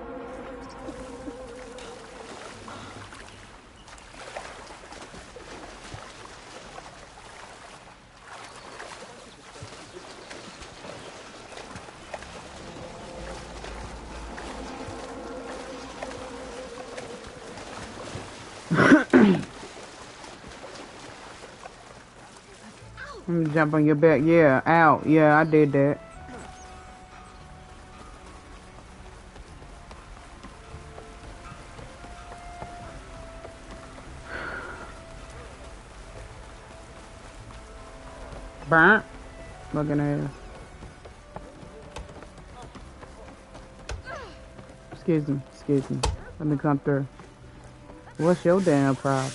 S1: Let me jump on your back. Yeah, out. Yeah, I did that. Burnt. Looking ass.
S17: Excuse me. Let me come through. What's your damn problem?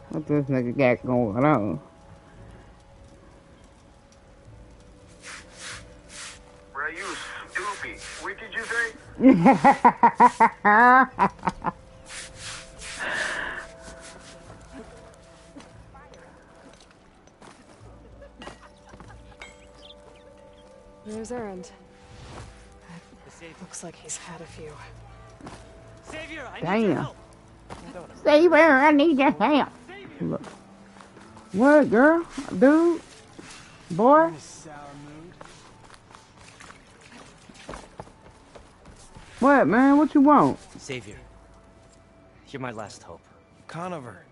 S17: What this nigga got going on?
S6: Bro, you stupid. What did you say?
S3: There's Erend. Looks like he's had a few.
S20: Savior, I
S17: Damn.
S20: need your help.
S17: Savior, I need your help. Look. What, girl? Dude? Boy? What, man? What you want?
S20: Savior, you're my last hope.
S21: Conover.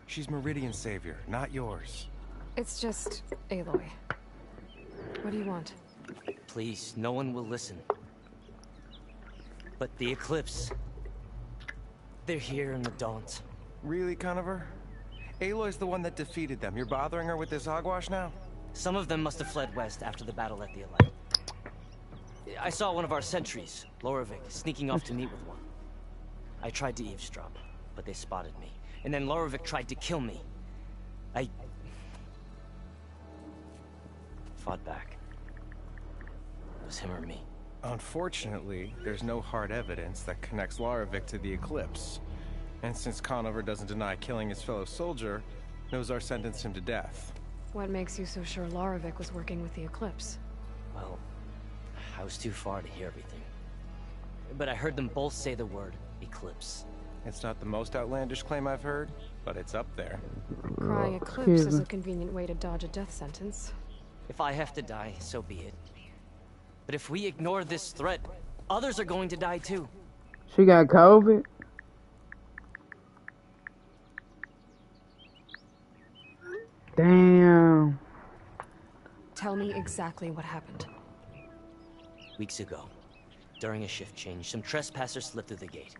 S21: She's Meridian's savior, not yours.
S3: It's just Aloy. What do you want?
S20: Please, no one will listen. But the Eclipse... they're here in the Daunt.
S21: Really, Conover? Aloy's the one that defeated them. You're bothering her with this hogwash now?
S20: Some of them must have fled west after the battle at the Alliance. I saw one of our sentries, Loravik, sneaking off to meet with one. I tried to eavesdrop, but they spotted me. And then Loravik tried to kill me. I... fought back. It was him or me.
S21: Unfortunately, there's no hard evidence that connects Loravik to the Eclipse. And since Conover doesn't deny killing his fellow soldier, Nozar sentenced him to death.
S3: What makes you so sure Loravik was working with the Eclipse?
S20: Well, I was too far to hear everything. But I heard them both say the word Eclipse.
S21: It's not the most outlandish claim I've heard, but it's up there.
S3: Crying Eclipse is a convenient way to dodge a death sentence.
S20: If I have to die, so be it. But if we ignore this threat, others are going to die too.
S17: She got COVID? Damn.
S3: Tell me exactly what happened.
S20: Weeks ago, during a shift change, some trespassers slipped through the gate.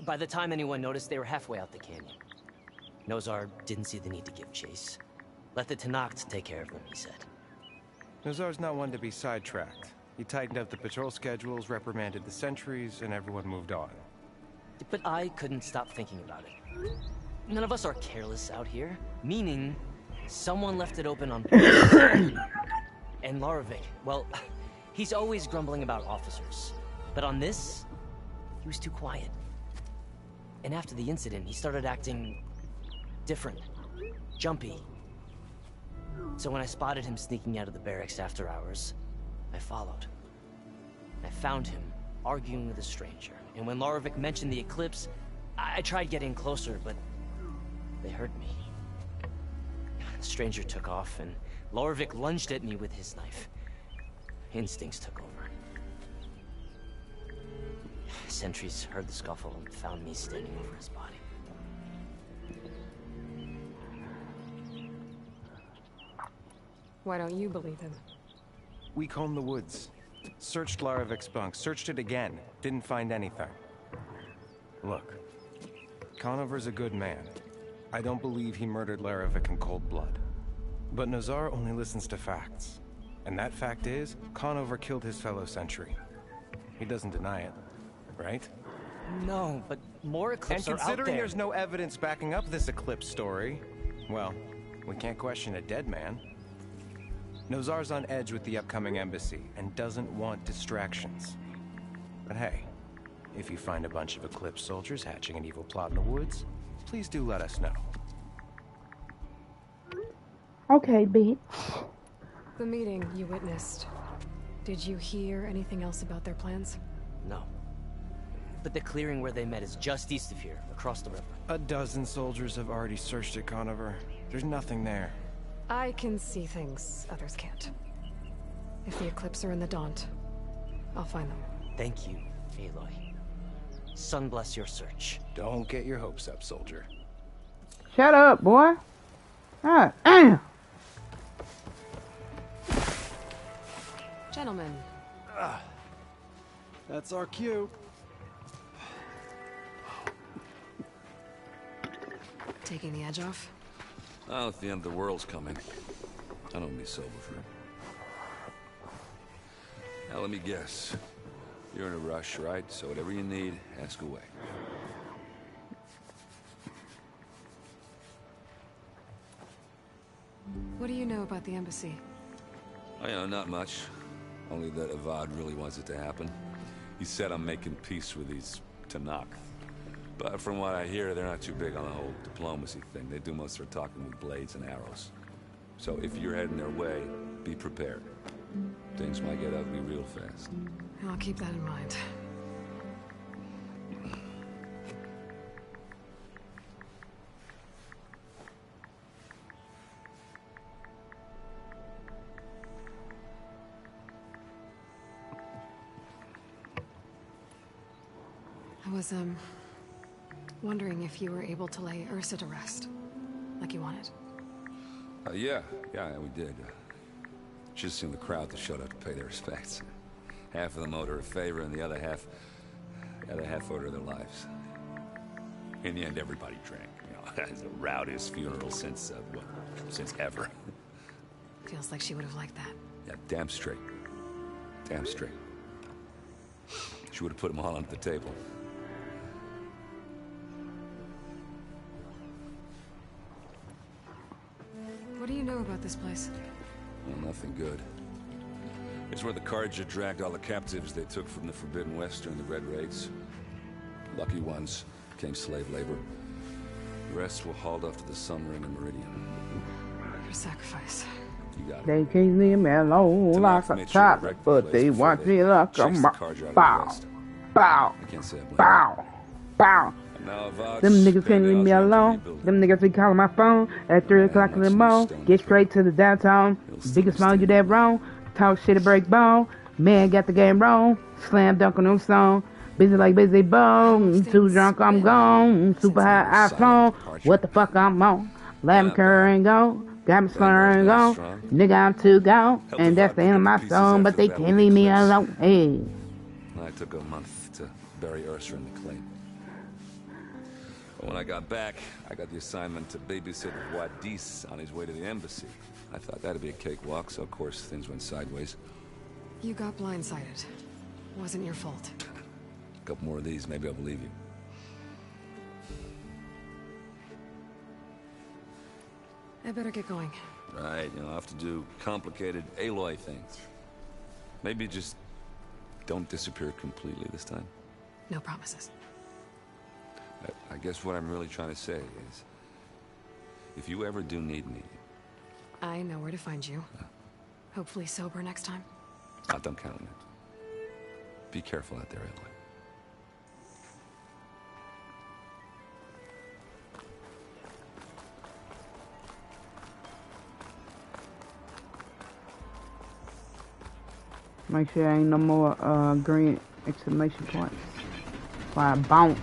S20: By the time anyone noticed, they were halfway out the canyon. Nozar didn't see the need to give chase. Let the Tenakth take care of them, he said.
S21: Nozar's not one to be sidetracked. He tightened up the patrol schedules, reprimanded the sentries, and everyone moved on.
S20: But I couldn't stop thinking about it. None of us are careless out here, meaning someone left it open on purpose. And Loravik, well, he's always grumbling about officers. But on this, he was too quiet. And after the incident, he started acting different, jumpy. So when I spotted him sneaking out of the barracks after hours, I followed. I found him arguing with a stranger. And when Loravik mentioned the Eclipse, I tried getting closer, but they heard me. The stranger took off, and Loravik lunged at me with his knife. Instincts took over. Sentries heard the scuffle and found me standing over his body.
S3: Why don't you believe him?
S21: We combed the woods. Searched Laravik's bunk. Searched it again. Didn't find anything. Look. Conover's a good man. I don't believe he murdered Laravik in cold blood. But Nozar only listens to facts. And that fact is, Conover killed his fellow sentry. He doesn't deny it, right?
S20: No, but more Eclipse are out there.
S21: And considering there's no evidence backing up this Eclipse story, well, we can't question a dead man. Nozar's on edge with the upcoming embassy and doesn't want distractions. But hey, if you find a bunch of Eclipse soldiers hatching an evil plot in the woods, please do let us know.
S17: Okay, bitch.
S3: The meeting you witnessed. Did you hear anything else about their plans?
S20: No. But the clearing where they met is just east of here, across the river.
S21: A dozen soldiers have already searched it, Conover. There's nothing there.
S3: I can see things others can't. If the Eclipse are in the Daunt, I'll find them.
S20: Thank you, Aloy. Sun bless your search.
S21: Don't get your hopes up, soldier.
S17: Shut up, boy. God damn.
S3: Gentlemen.
S18: That's our cue.
S3: Taking the edge off?
S22: Well, if the end of the world's coming, I don't be sober for it. Now let me guess. You're in a rush, right? So whatever you need, ask away.
S3: What do you know about the embassy?
S22: Oh, you know, not much. Only that Avad really wants it to happen. He said I'm making peace with these Tanakh. But from what I hear, they're not too big on the whole diplomacy thing. They do most of their talking with blades and arrows. So if you're heading their way, be prepared. Things might get ugly real fast.
S3: I'll keep that in mind. I was, wondering if you were able to lay Ursa to rest, like you wanted.
S22: Yeah, we did. Just seen the crowd that showed up to pay their respects. Half of them owed her a favor, and the other half owed her their lives. In the end, everybody drank. You know, it's the rowdiest funeral since ever.
S3: Feels like she would have liked that.
S22: Yeah, damn straight. Damn straight. She would have put them all onto the table.
S3: What do you know about this place?
S22: Well, nothing good. It's where the Carja dragged all the captives they took from the Forbidden West during the Red Raids. Lucky ones became slave labor. The rest were hauled off to the Sun Ring and Meridian.
S3: Your sacrifice.
S22: You got it.
S1: They can't leave me alone like a chocolate, but they want me like a bow, bow, bow, bow. Them niggas can't leave me alone. Them niggas be calling my phone at 3 o'clock in the morning. Get straight to the downtown. Biggest smile, you that wrong. Talk shit to break bone. Man got the game wrong. Slam dunk on them song. Busy like busy bone. Too drunk, I'm gone. Super high iPhone. What the fuck I'm on? Let me curry and go. Got me slurring and go. Nigga, I'm too gone. And that's the end of my song, but they can't leave me alone. Hey.
S22: I took a month to bury Ursa in the claim. When I got back, I got the assignment to babysit Wadis on his way to the embassy. I thought that'd be a cakewalk, so of course things went sideways.
S3: You got blindsided. Wasn't your fault.
S22: A couple more of these, maybe I'll believe you.
S3: I better get going.
S22: Right, I'll have to do complicated Aloy things. Maybe just don't disappear completely this time.
S3: No promises.
S22: I guess what I'm really trying to say is, if you ever do need me...
S3: I know where to find you. Hopefully sober next time.
S22: Don't count on it. Be careful out there, Aloy.
S1: Make sure there ain't no more green exclamation points. Why I bounce.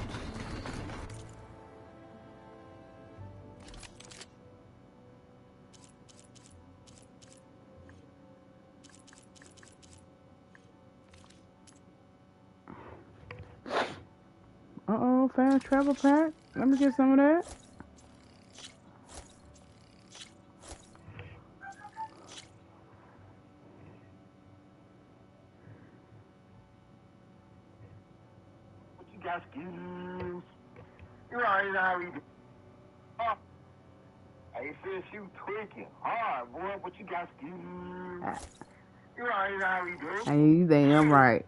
S1: Uh-oh, fast travel pack. Let me get some of that.
S6: Excuse. You already know how we do. Oh. Hey, sis, you tweaking hard, boy, but you got skills. You already know how we do.
S1: Hey, you damn right.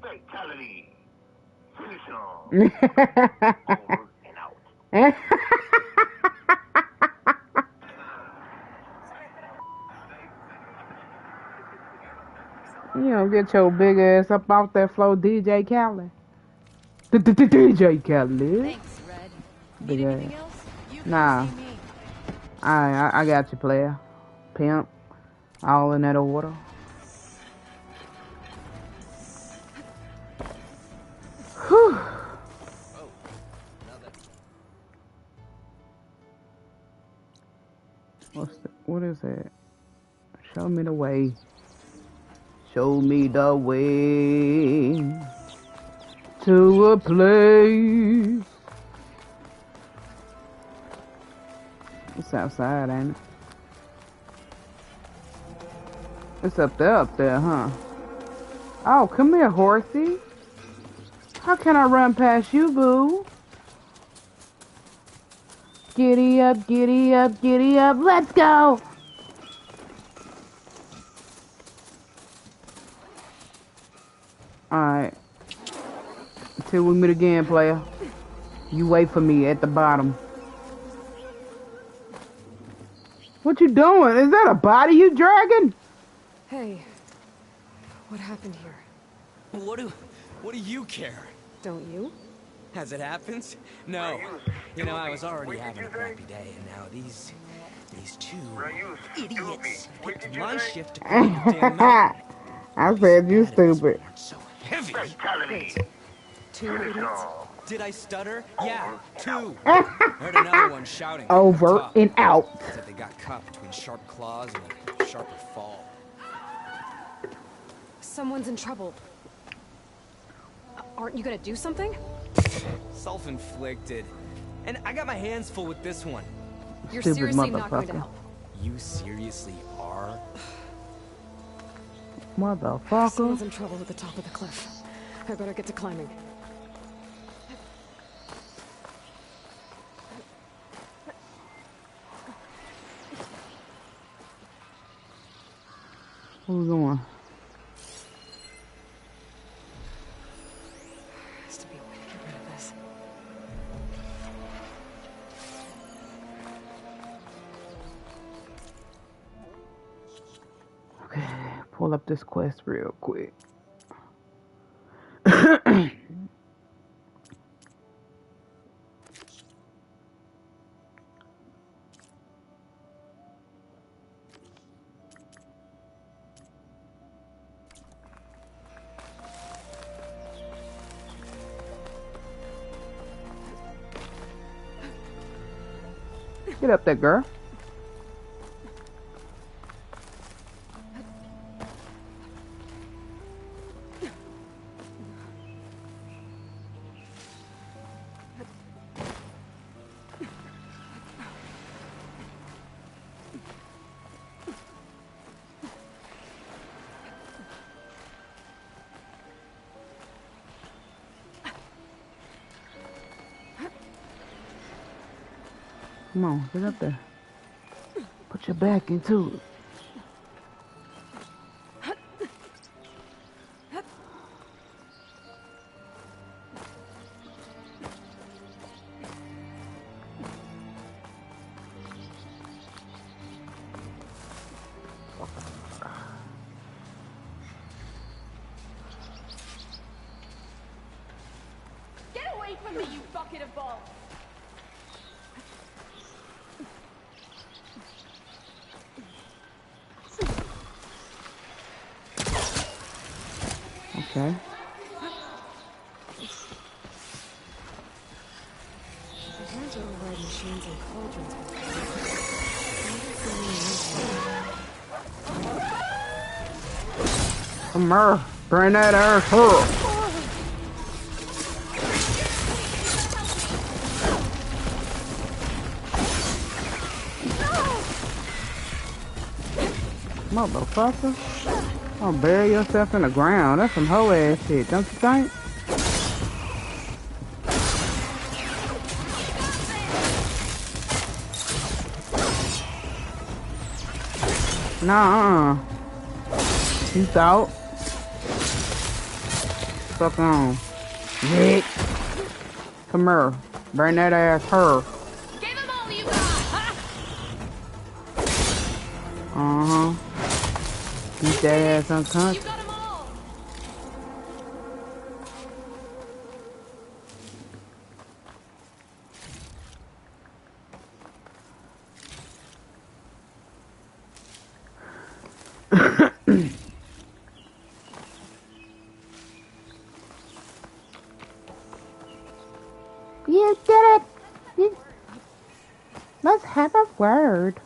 S6: Fatality. Finish on. Over and out.
S1: You don't get your big ass up off that floor, DJ Khaled. DJ Khaled.
S13: Thanks, Red.
S1: Big
S13: Need
S1: ass.
S13: anything else? You can
S1: Nah.
S13: see me.
S1: I got you, player. Pimp. All in that order. Whew. What is that? Show me the way. Show me the way to a place. It's outside, ain't it? It's up there, huh? Oh, come here, horsey. How can I run past you, boo? Giddy up, giddy up, giddy up. Let's go. Alright. Until we meet again, player. You wait for me at the bottom. What you doing? Is that a body you dragging?
S3: Hey, what happened here?
S20: What do you care?
S3: Don't you?
S20: As it happens? No. You know, I was already having a crappy day, and now these two idiots picked my shift to clean the damn mountain.
S1: I said you stupid.
S20: So heavy.
S3: Wait. Two idiots?
S20: Did I stutter? Yeah, two. Heard another one shouting.
S1: Over and out.
S20: Said they got caught between sharp claws and a sharper fall.
S3: Someone's in trouble. Aren't you gonna do something?
S20: Self-inflicted. And I got my hands full with this one.
S3: You're seriously not going to help.
S20: You seriously are?
S1: Motherfucker.
S3: Someone's in trouble at the top of the cliff. I better get to climbing.
S1: Where we going?
S3: Has to be a way to get rid of this.
S1: Okay, pull up this quest real quick. Get up there, girl. Come on, get up there. Put your back into it.
S13: Get away from me, you bucket of balls!
S1: Okay.
S3: I had to override machines and cauldrons before.
S1: Come here. Bring that earth up. Motherfucker. Don't bury yourself in the ground. That's some hoe ass shit, don't you think? Nah. You thought? Fuck on. Rick. Come here. Bring that ass her.
S13: Give him all you got!
S1: Uh-huh. Keep that ass unconscious.
S13: You got him all!
S1: You did it! Let's have a word.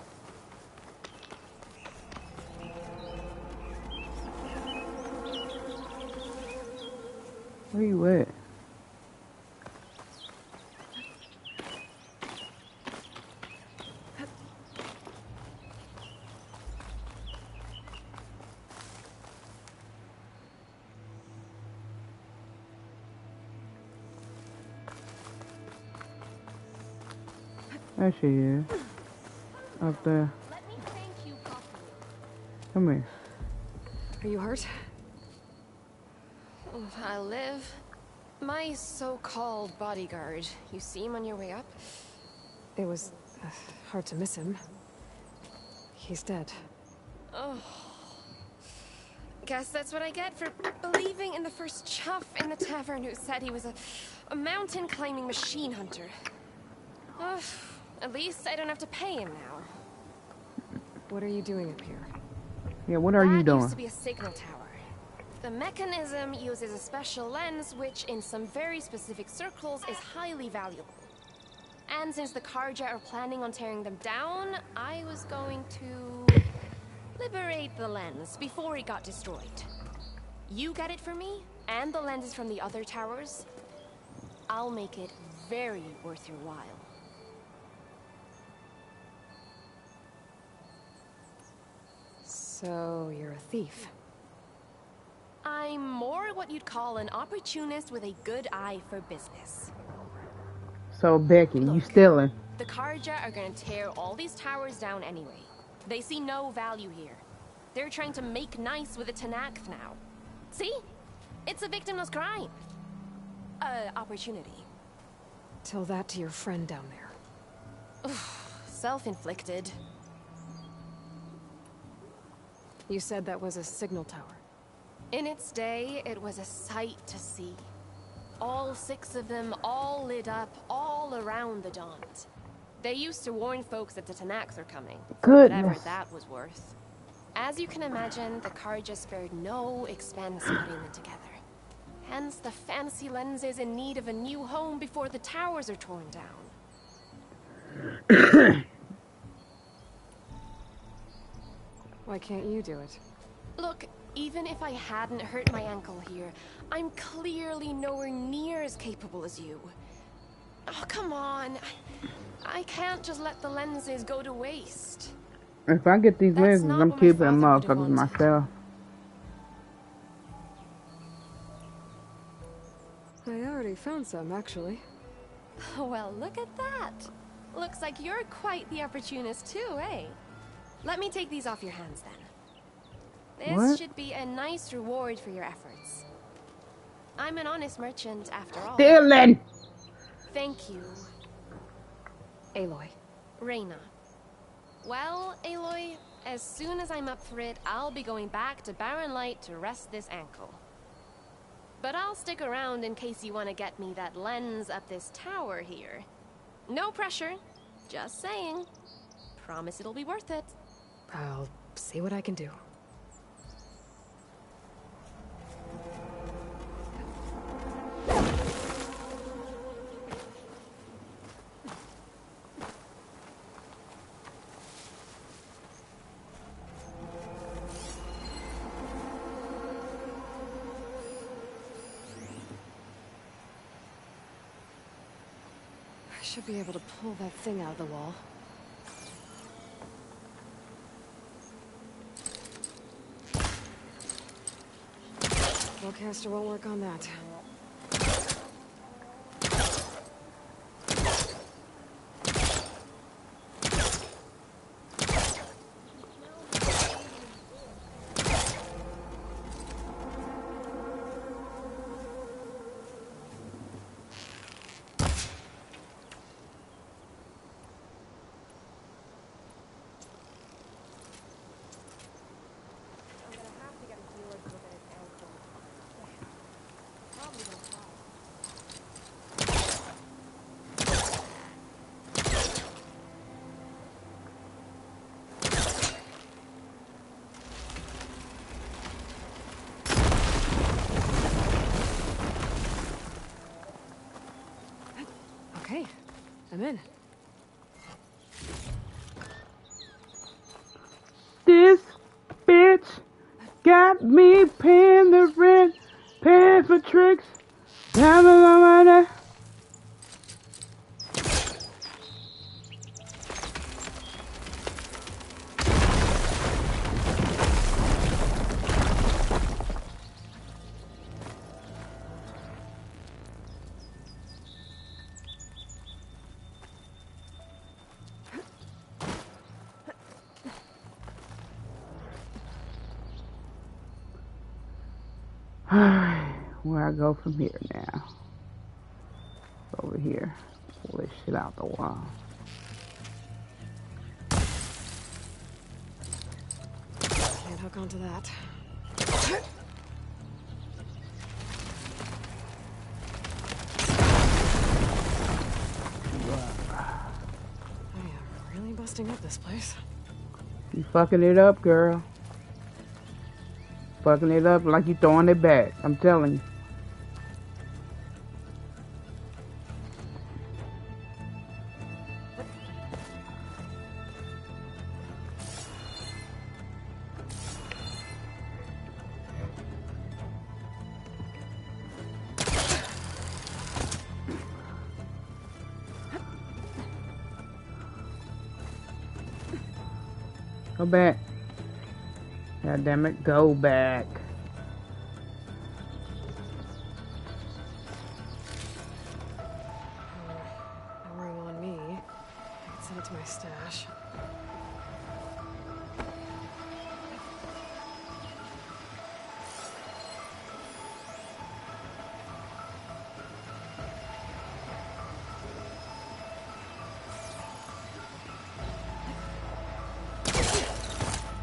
S1: Where you at? There she is. Up there. Come here.
S3: Are you hurt?
S4: I'll live. My so-called bodyguard. You see him on your way up?
S3: It was hard to miss him. He's dead.
S4: Oh. Guess that's what I get for believing in the first chuff in the tavern who said he was a mountain-climbing machine hunter. At least I don't have to pay him now.
S3: What are you doing up here?
S1: Yeah, what are you doing?
S4: That used to be a signal tower. The mechanism uses a special lens which, in some very specific circles, is highly valuable. And since the Carja are planning on tearing them down, I was going to liberate the lens before it got destroyed. You get it for me, and the lenses from the other towers. I'll make it very worth your while.
S3: So, you're a thief.
S4: I'm more what you'd call an opportunist with a good eye for business.
S1: So, Becky, you stealing.
S4: The Carja are gonna tear all these towers down anyway. They see no value here. They're trying to make nice with the Tenakth now. See? It's a victimless crime. Opportunity.
S3: Tell that to your friend down there.
S4: Self-inflicted.
S3: You said that was a signal tower.
S4: In its day, it was a sight to see. All 6 of them, all lit up, all around the Dawns. They used to warn folks that the Tenakth are coming.
S1: Goodness.
S4: Whatever that was worth. As you can imagine, the Carja spared no expense putting them together. Hence the fancy lenses in need of a new home before the towers are torn down.
S3: Why can't you do it?
S4: Look, even if I hadn't hurt my ankle here, I'm clearly nowhere near as capable as you. Oh, come on. I can't just let the lenses go to waste.
S1: If I get these lenses, I'm keeping them motherfuckers myself.
S3: I already found some, actually.
S4: Well, look at that. Looks like you're quite the opportunist too, eh? Let me take these off your hands then. This should be a nice reward for your efforts. I'm an honest merchant after all.
S1: Dylan!
S4: Thank you.
S3: Aloy.
S4: Reyna. Well, Aloy, as soon as I'm up for it, I'll be going back to Barren Light to rest this ankle. But I'll stick around in case you want to get me that lens up this tower here. No pressure. Just saying. Promise it'll be worth it.
S3: I'll see what I can do. I should be able to pull that thing out of the wall. Bowcaster won't work on that. Okay, I'm in.
S1: This bitch got me paying the rent, paying for tricks, down the line. Alright, where I go from here now? Over here. Pull this shit out the wall.
S3: Can't hook onto that. I am really busting up this place.
S1: You fucking it up, girl. Fucking it up like you throwing it back. I'm telling you. Go back. God damn it, go back.
S3: No room on me. I can send it to my stash.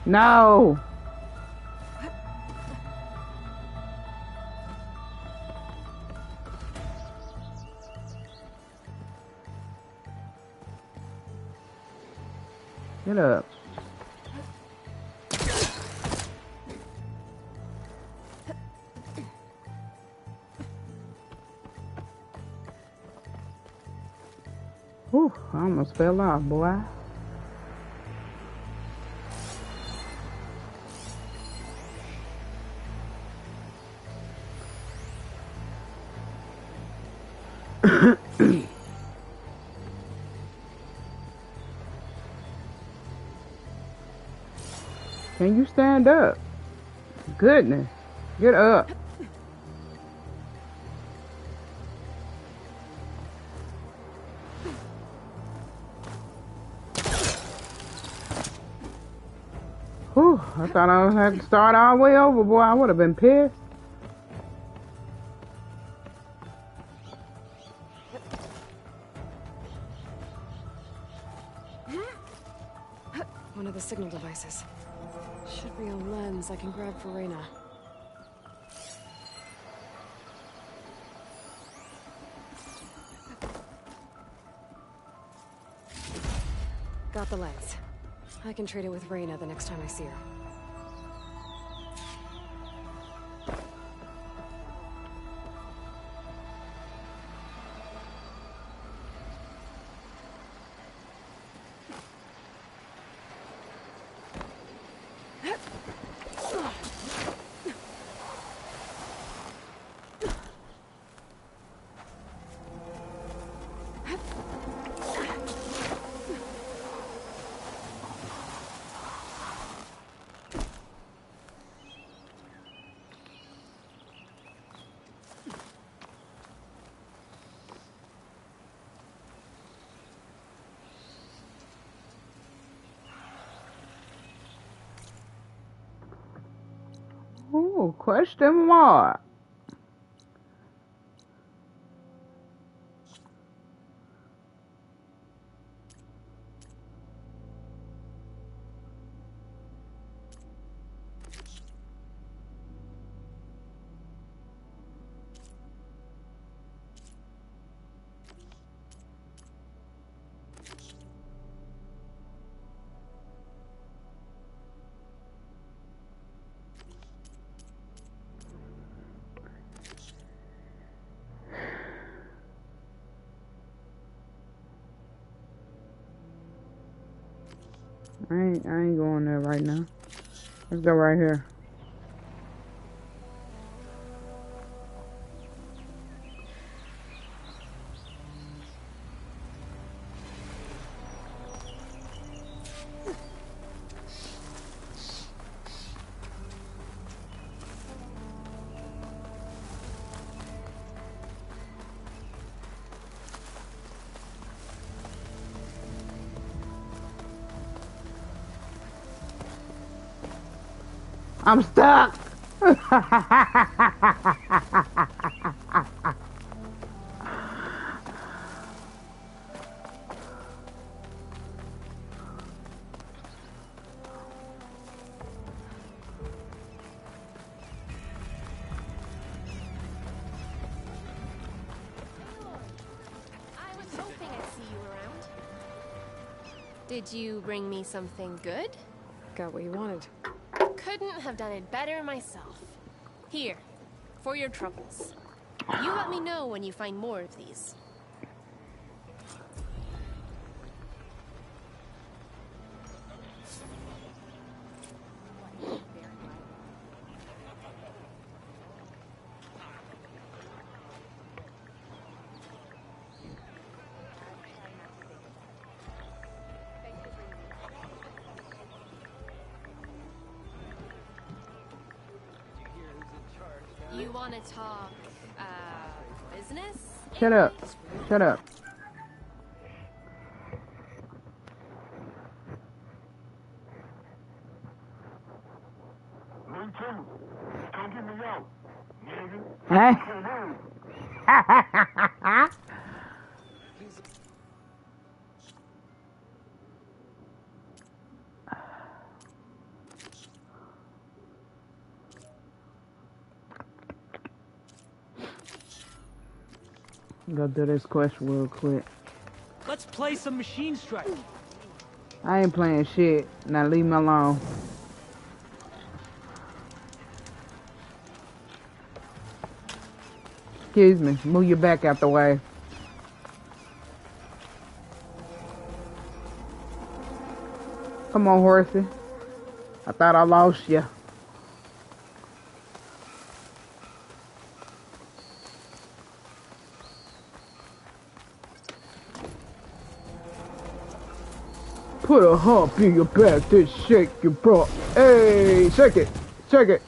S1: No! Get up. Whew, I almost fell off, boy. Can you stand up? Goodness. Get up. Whew, I thought I had to start all the way over, boy. I would have been pissed.
S3: One of the signal devices. Should be a lens I can grab for Reyna. Got the lens. I can trade it with Reyna the next time I see her.
S1: Ooh, question mark. I ain't going there right now. Let's go right here. I'm stuck.
S4: Did you bring me something good?
S3: Got what you wanted.
S4: Couldn't have done it better myself. Here, for your troubles. You let me know when you find more of these. You want to talk, business?
S1: Shut up. Shut up.
S6: Me too. Come get me out, nigga.
S1: Hey. Go do this quest real quick.
S5: Let's play some Machine Strike.
S1: I ain't playing shit. Now leave me alone. Excuse me. Move your back out the way. Come on, horsey. I thought I lost you. Put a hump in your back to shake your bro. Hey, shake it. Shake it.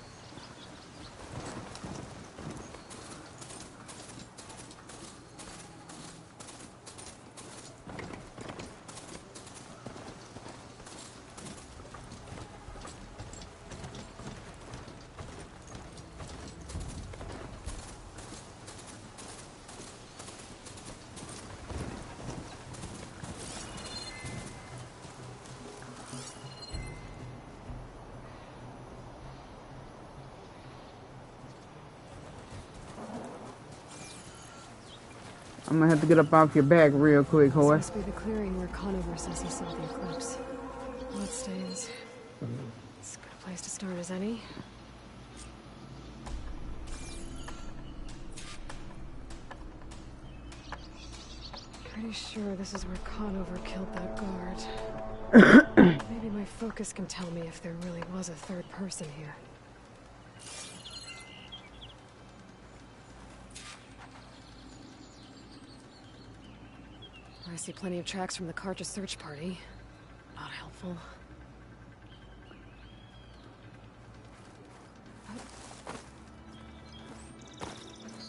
S1: I'm gonna have to get up off your back real quick,
S3: This
S1: horse.
S3: must be the clearing where Conover says he saw the eclipse. Bloodstains. It's a good place to start as any. Pretty sure this is where Conover killed that guard. Maybe my focus can tell me if there really was a third person here. I see plenty of tracks from the Carja search party. Not helpful.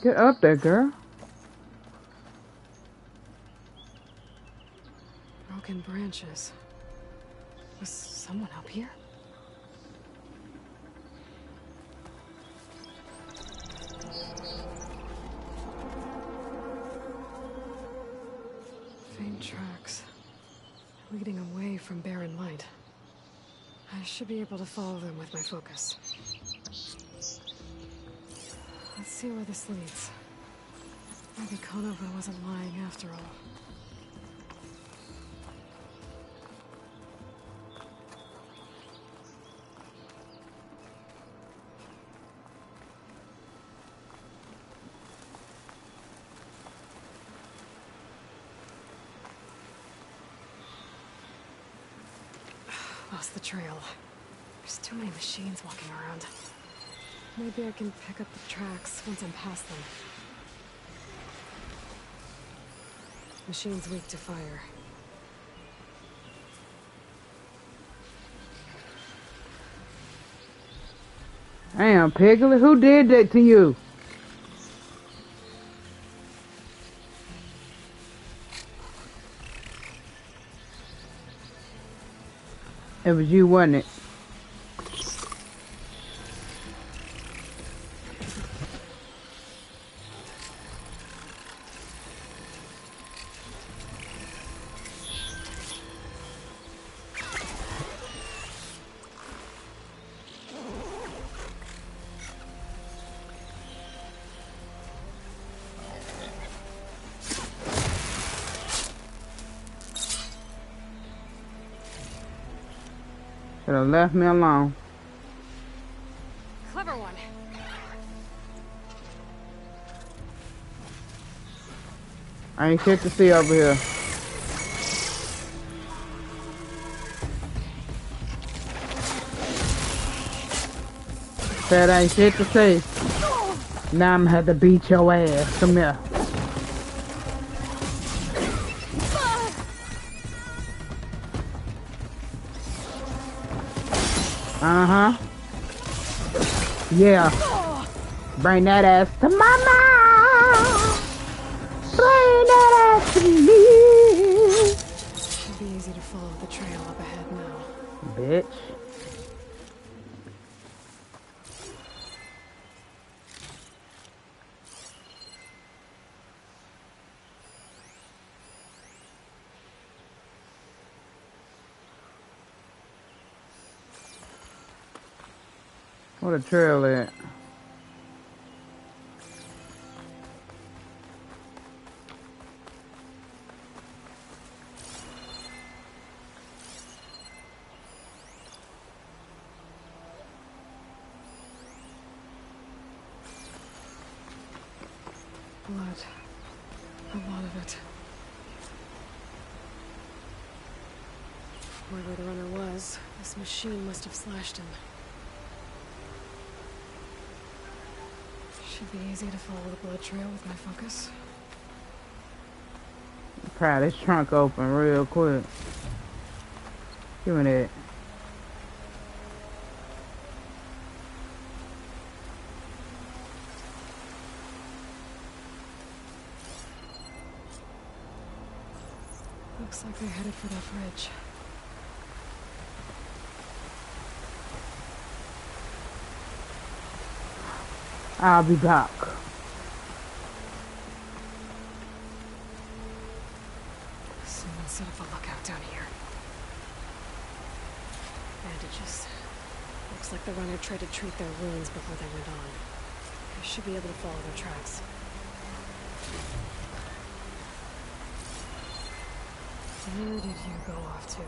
S1: Get up there, girl.
S3: Broken branches. Was someone up here? Faint tracks. Leading away from barren light. I should be able to follow them with my focus. Let's see where this leads. Maybe Conover wasn't lying after all. Lost the trail. There's too many machines walking around. Maybe I can pick up the tracks once I'm past them. Machine's weak to fire.
S1: Damn, Piglet, who did that to you? It was you, wasn't it? Should have left me alone.
S3: Clever one.
S1: I ain't shit to see over here. Said I ain't shit to see. Now I'm gonna have to beat your ass. Come here. Uh-huh. Yeah. Bring that ass to mama. Bring that ass to me.
S3: Should be easy to follow the trail up ahead now.
S1: Bitch. What a trail at?
S3: Blood. A lot of it. Wherever the runner was, this machine must have slashed him. Should be easy to follow the blood trail with my focus.
S1: Pry this trunk open real quick. Give me that.
S3: Looks like they're headed for that bridge.
S1: I'll be back.
S3: Someone set up a lookout down here. Bandages. Looks like the runner tried to treat their wounds before they went on. I should be able to follow their tracks. Where did you go off to?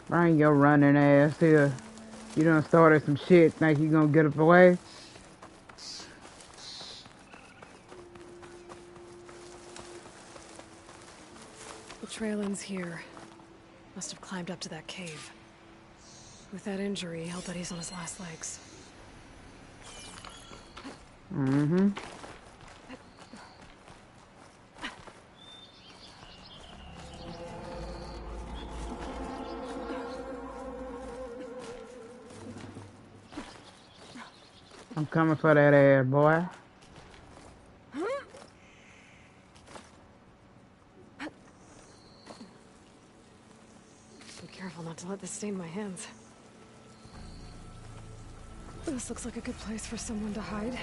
S1: Bring your running ass here. You done started some shit. Think you gonna get up away?
S3: The trail ends here. Must have climbed up to that cave. With that injury, I'll bet he's on his last legs.
S1: Mm-hmm. I'm coming for that ass, boy.
S3: Be careful not to let this stain my hands. This looks like a good place for someone to hide.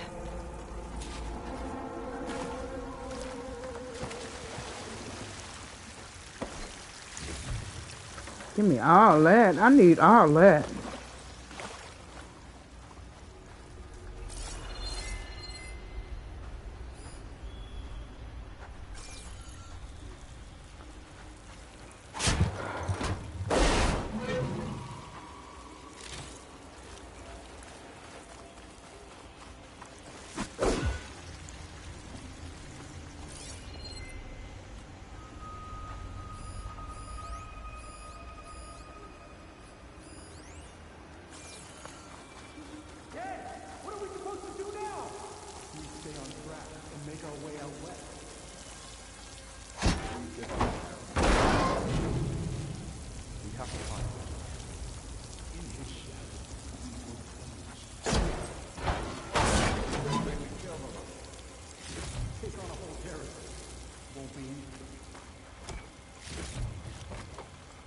S1: Give me all that. I need all that.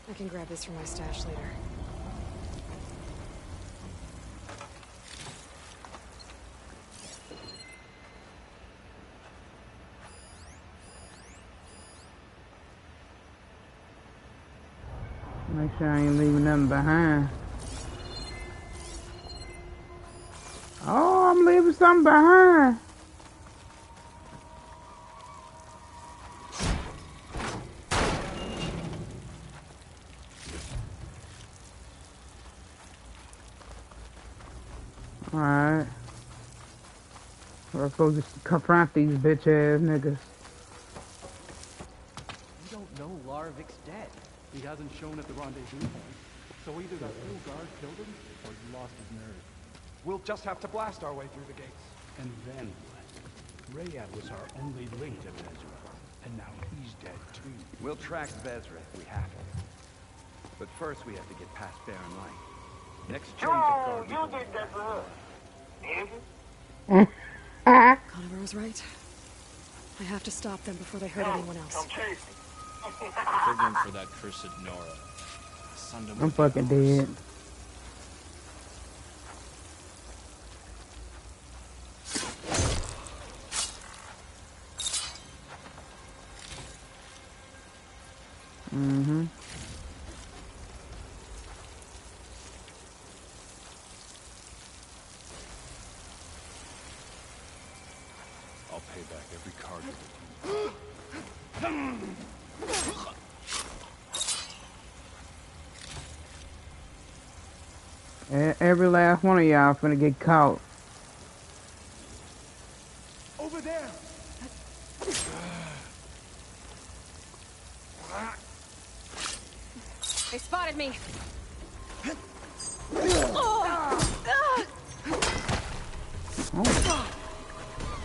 S3: I can grab this from my stash later.
S1: Make sure I ain't leaving nothing behind. was something behind. Alright. We're supposed to confront these bitch ass niggas.
S5: You don't know Larvik's dead. He hasn't shown at the rendezvous point. So either that little guard killed him, or he lost his nerve.
S10: We'll just have to blast our way through the gates.
S5: And then what? Rayad was our only link to Vezra. And now he's dead too.
S10: We'll track Vezra if we have to. But first we have to get past Baron Light. Next change of guard.
S6: You did that for us.
S3: Conover was right. I have to stop them before they hurt anyone else.
S11: Figuring for that cursed Nora.
S1: I'm fucking dead. Mm-hmm.
S11: I'll pay back every card.
S1: Every last one of y'all finna get caught.
S10: Over there.
S3: They spotted me.
S1: Oh.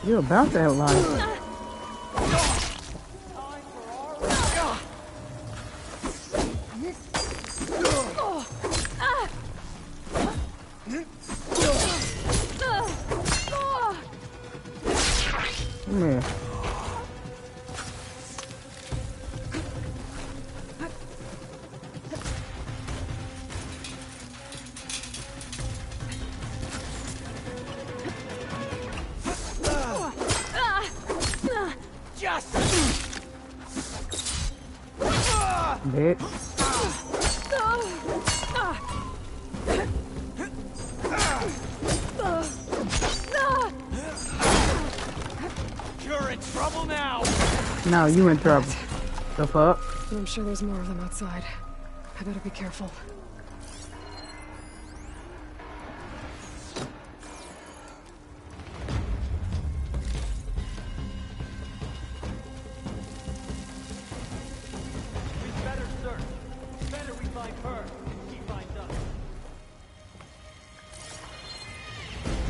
S1: You're about that life. Come here. Bitch.
S5: You're in trouble now.
S1: No, you in trouble. The fuck?
S3: I'm sure there's more of them outside. I better be careful.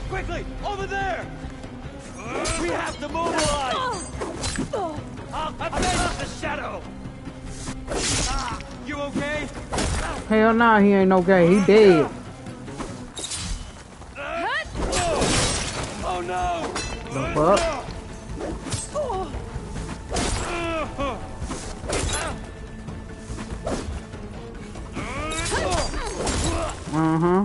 S5: Quickly, over there! We have to mobilize! I've made up the shadow! You okay?
S1: Hell nah, he ain't okay. He dead.
S5: Oh no!
S1: The fuck? Uh-huh.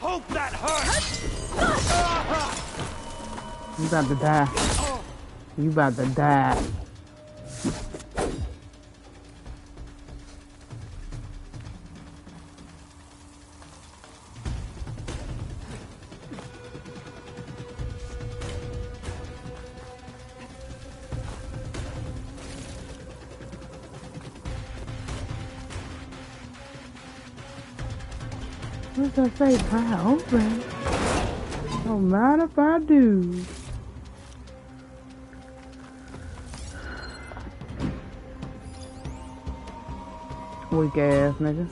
S5: Hope that hurts!
S1: You about to die. You about to die. What's that say? Pie open. Don't mind if I do. Weak ass nigga.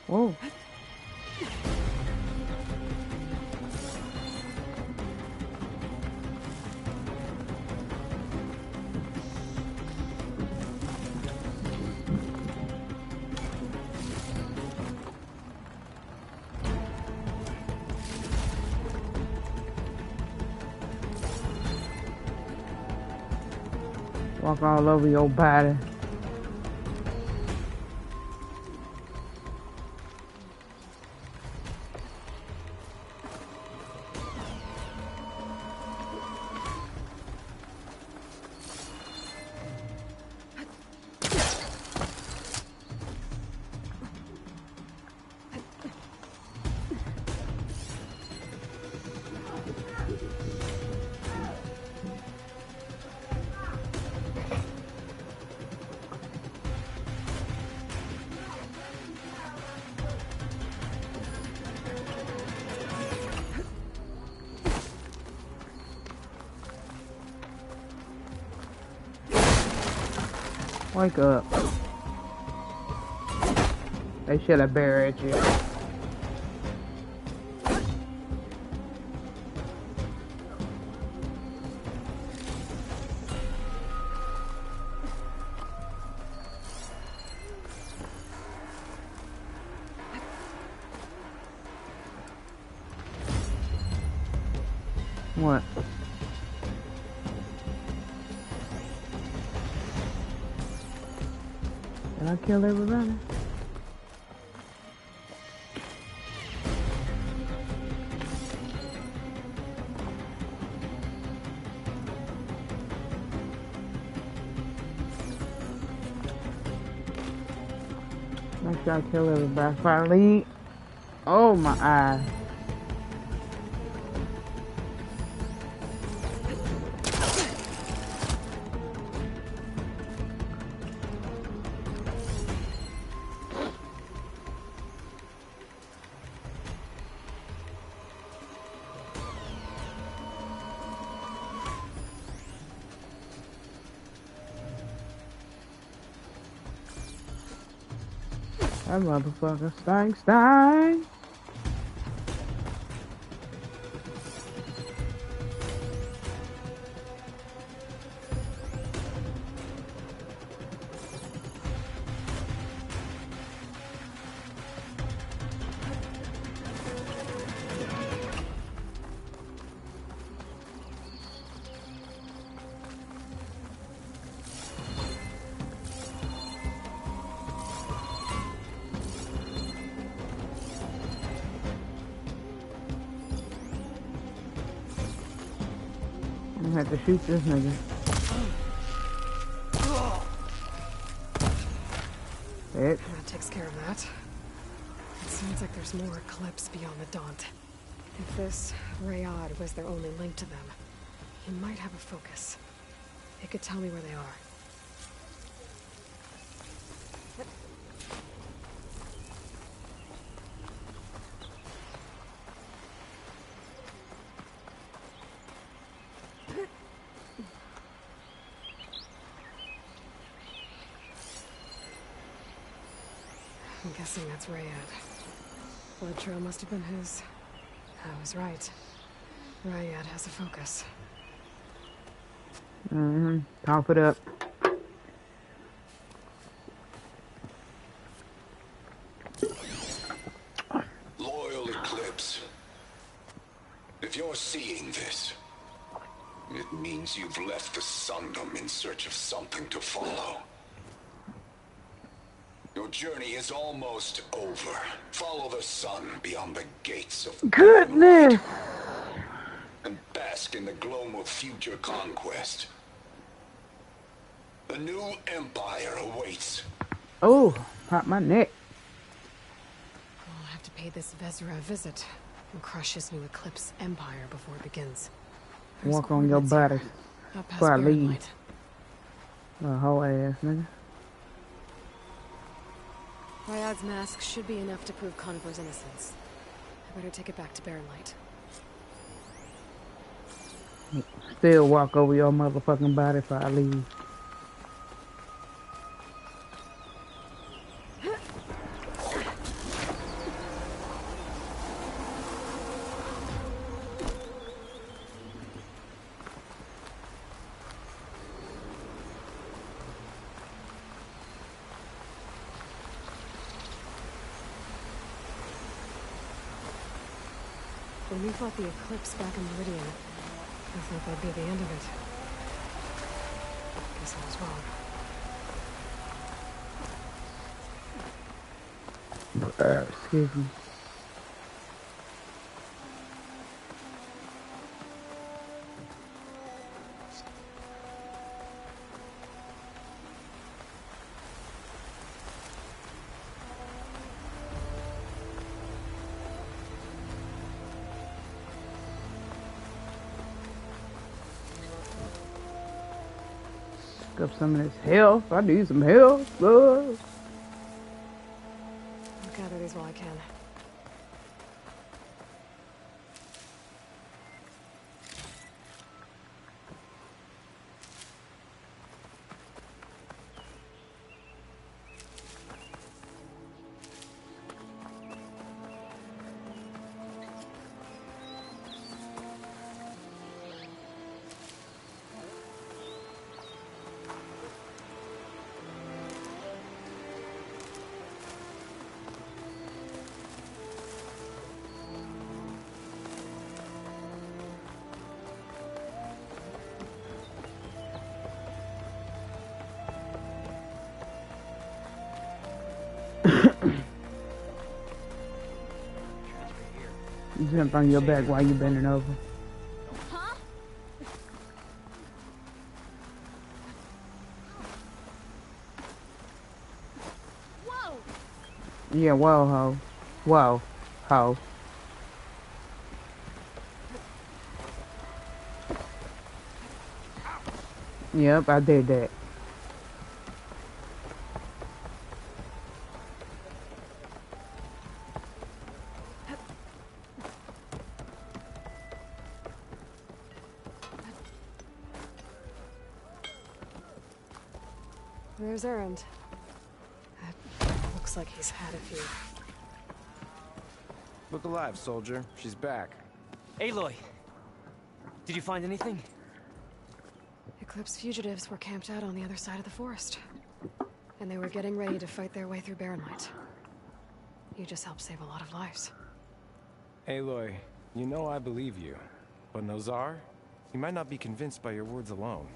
S1: Whoa. Walk all over your body. Wake up. They should have buried you. What? Did I kill everybody? Make sure I kill everybody. Finally. Oh my eye. That motherfucker stank. I have to shoot this nigga. Bitch.
S3: That takes care of that. It seems like there's more Eclipse beyond the Daunt. If this Rayad was their only link to them, he might have a focus. It could tell me where they are. I'm guessing that's Rayad. Blood trail must have been his. I was right. Rayad has a focus.
S1: Pump it up.
S2: Loyal Eclipse. If you're seeing this, it means you've left the Sundom in search of something to follow. Your journey is almost over. Follow the sun beyond the gates of
S1: goodness
S2: and bask in the gloom of future conquest. The new empire awaits.
S1: Oh, pop my neck.
S3: I'll have to pay this Vezra a visit and crush his new Eclipse empire before it begins.
S1: Walk on your body before I leave. A whole ass nigga.
S3: Rayad's mask should be enough to prove Conover's innocence. I better take it back to Barren Light.
S1: Still walk over your motherfucking body before I leave.
S3: When we fought the Eclipse back in Meridian, I thought that'd be the end of it. Guess Something's wrong.
S17: Excuse me. Up some of this health. I need some health.
S3: I'll gather these while I can.
S17: You jump on your back while you bending over.
S13: Huh? Whoa!
S17: Yeah, whoa, ho. Whoa, ho. Yep, I did that.
S3: There's Erend. Looks like he's had a few.
S21: Look alive, soldier. She's back.
S20: Aloy! Did you find anything?
S3: Eclipse fugitives were camped out on the other side of the forest. And they were getting ready to fight their way through Barren Light. You just helped save a lot of lives.
S21: Aloy, you know I believe you. But Nozar? He might not be convinced by your words alone.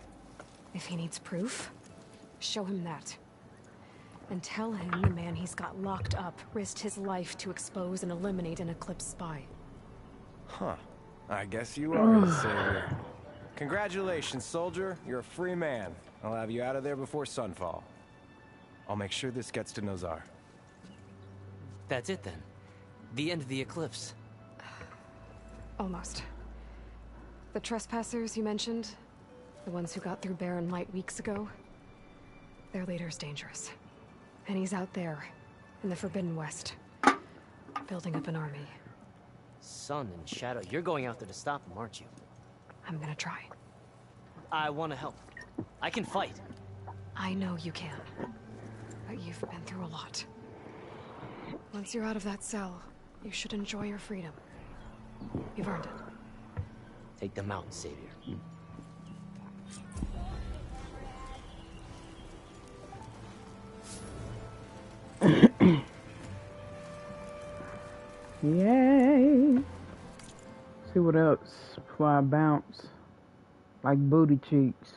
S3: If he needs proof, show him that. And tell him the man he's got locked up risked his life to expose and eliminate an Eclipse spy.
S21: Huh. I guess you are the savior. Congratulations, soldier. You're a free man. I'll have you out of there before sunfall. I'll make sure this gets to Nozar.
S20: That's it then. The end of the Eclipse.
S3: Almost. The trespassers you mentioned, the ones who got through Barren Light weeks ago, their leader's dangerous. And he's out there, in the Forbidden West, building up an army.
S20: Sun and Shadow, you're going out there to stop them, aren't you?
S3: I'm gonna try.
S20: I want to help. I can fight.
S3: I know you can. But you've been through a lot. Once you're out of that cell, you should enjoy your freedom. You've earned it.
S20: Take them out, savior.
S17: Yay! See what else before I bounce. Like booty cheeks.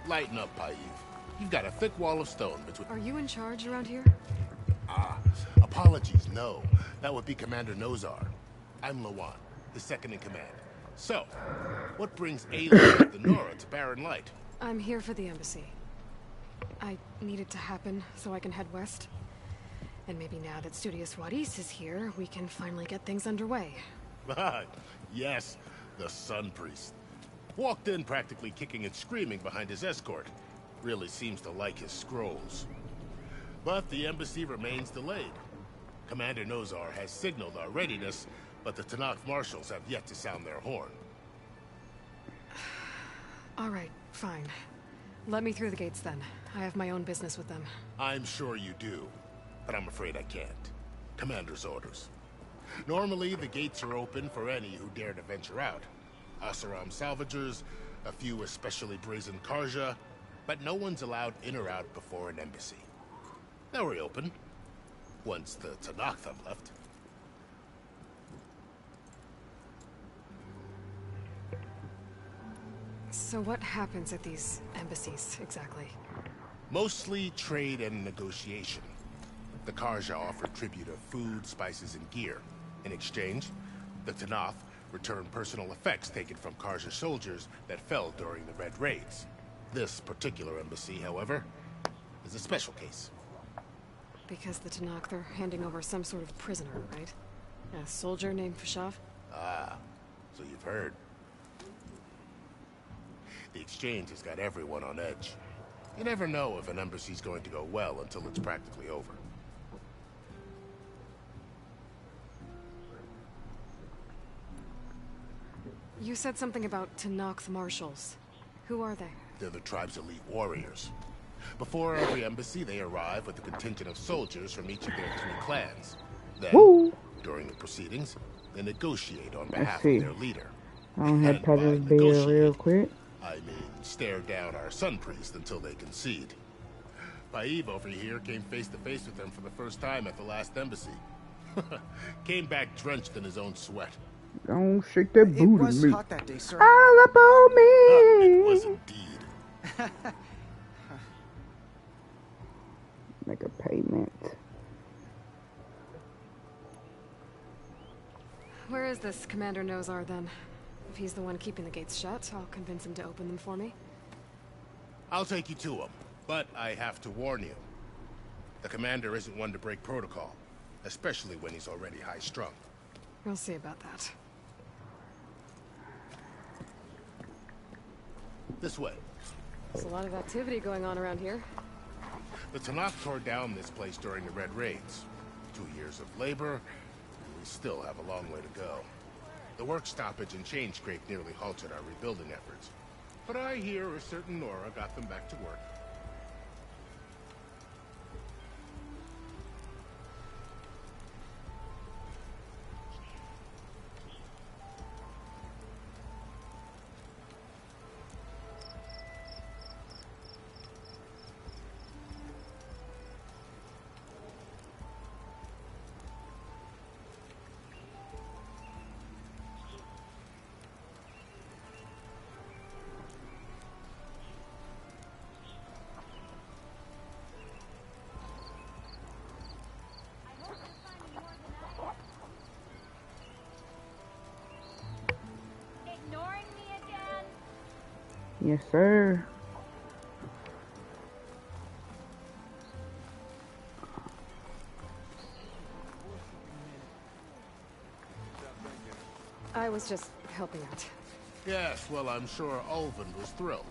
S12: Lighten up, Paiv. You've got a thick wall of stone between...
S3: Are you in charge around here?
S12: Ah, apologies, no. That would be Commander Nozar. I'm Lawan, the second in command. So, what brings Aloy the Nora to Barren Light?
S3: I'm here for the embassy. I need it to happen so I can head west. And maybe now that Studious Wadis is here, we can finally get things underway.
S12: Yes, the Sun Priest. Walked in practically kicking and screaming behind his escort. Really seems to like his scrolls. But the embassy remains delayed. Commander Nozar has signaled our readiness, but the Tenakth marshals have yet to sound their horn.
S3: All right, fine. Let me through the gates then. I have my own business with them.
S12: I'm sure you do, but I'm afraid I can't. Commander's orders. Normally, the gates are open for any who dare to venture out. Asaram salvagers, a few especially brazen Karja, but no one's allowed in or out before an embassy. They'll reopen, once the Tenakth have left.
S3: So what happens at these embassies, exactly?
S12: Mostly trade and negotiation. The Karja offer tribute of food, spices, and gear. In exchange, the Tenakth return personal effects taken from Karja soldiers that fell during the Red Raids. This particular embassy, however, is a special case.
S3: Because the Tenakth are handing over some sort of prisoner, right? A soldier named Fashav?
S12: Ah, so you've heard. The exchange has got everyone on edge. You never know if an embassy's going to go well until it's practically over.
S3: You said something about Tenakth marshals. Who are they?
S12: They're the tribe's elite warriors. Before every embassy, they arrive with a contingent of soldiers from each of their 3 clans. Then, during the proceedings, they negotiate on behalf of their leader.
S17: I don't have to touch this beard real quick.
S12: I mean, stare down our sun priest until they concede. Paib over here came face to face with them for the first time at the last embassy. Came back drenched in his own sweat.
S17: Don't shake that booty,
S7: It was
S17: me.
S7: hot that day, sir.
S17: All up on me.
S12: It was indeed.
S17: Make a payment.
S3: Where is this Commander Nozar then? If he's the one keeping the gates shut, I'll convince him to open them for me.
S12: I'll take you to him, but I have to warn you. The commander isn't one to break protocol, especially when he's already high-strung.
S3: We'll see about that.
S12: This way.
S3: There's a lot of activity going on around here.
S12: The Tenakth tore down this place during the Red Raids. 2 years of labor, and we still have a long way to go. The work stoppage and change scrape nearly halted our rebuilding efforts. But I hear a certain Nora got them back to work.
S17: Yes, sir.
S3: I was just helping out.
S12: Yes, well, I'm sure Ulvund was thrilled.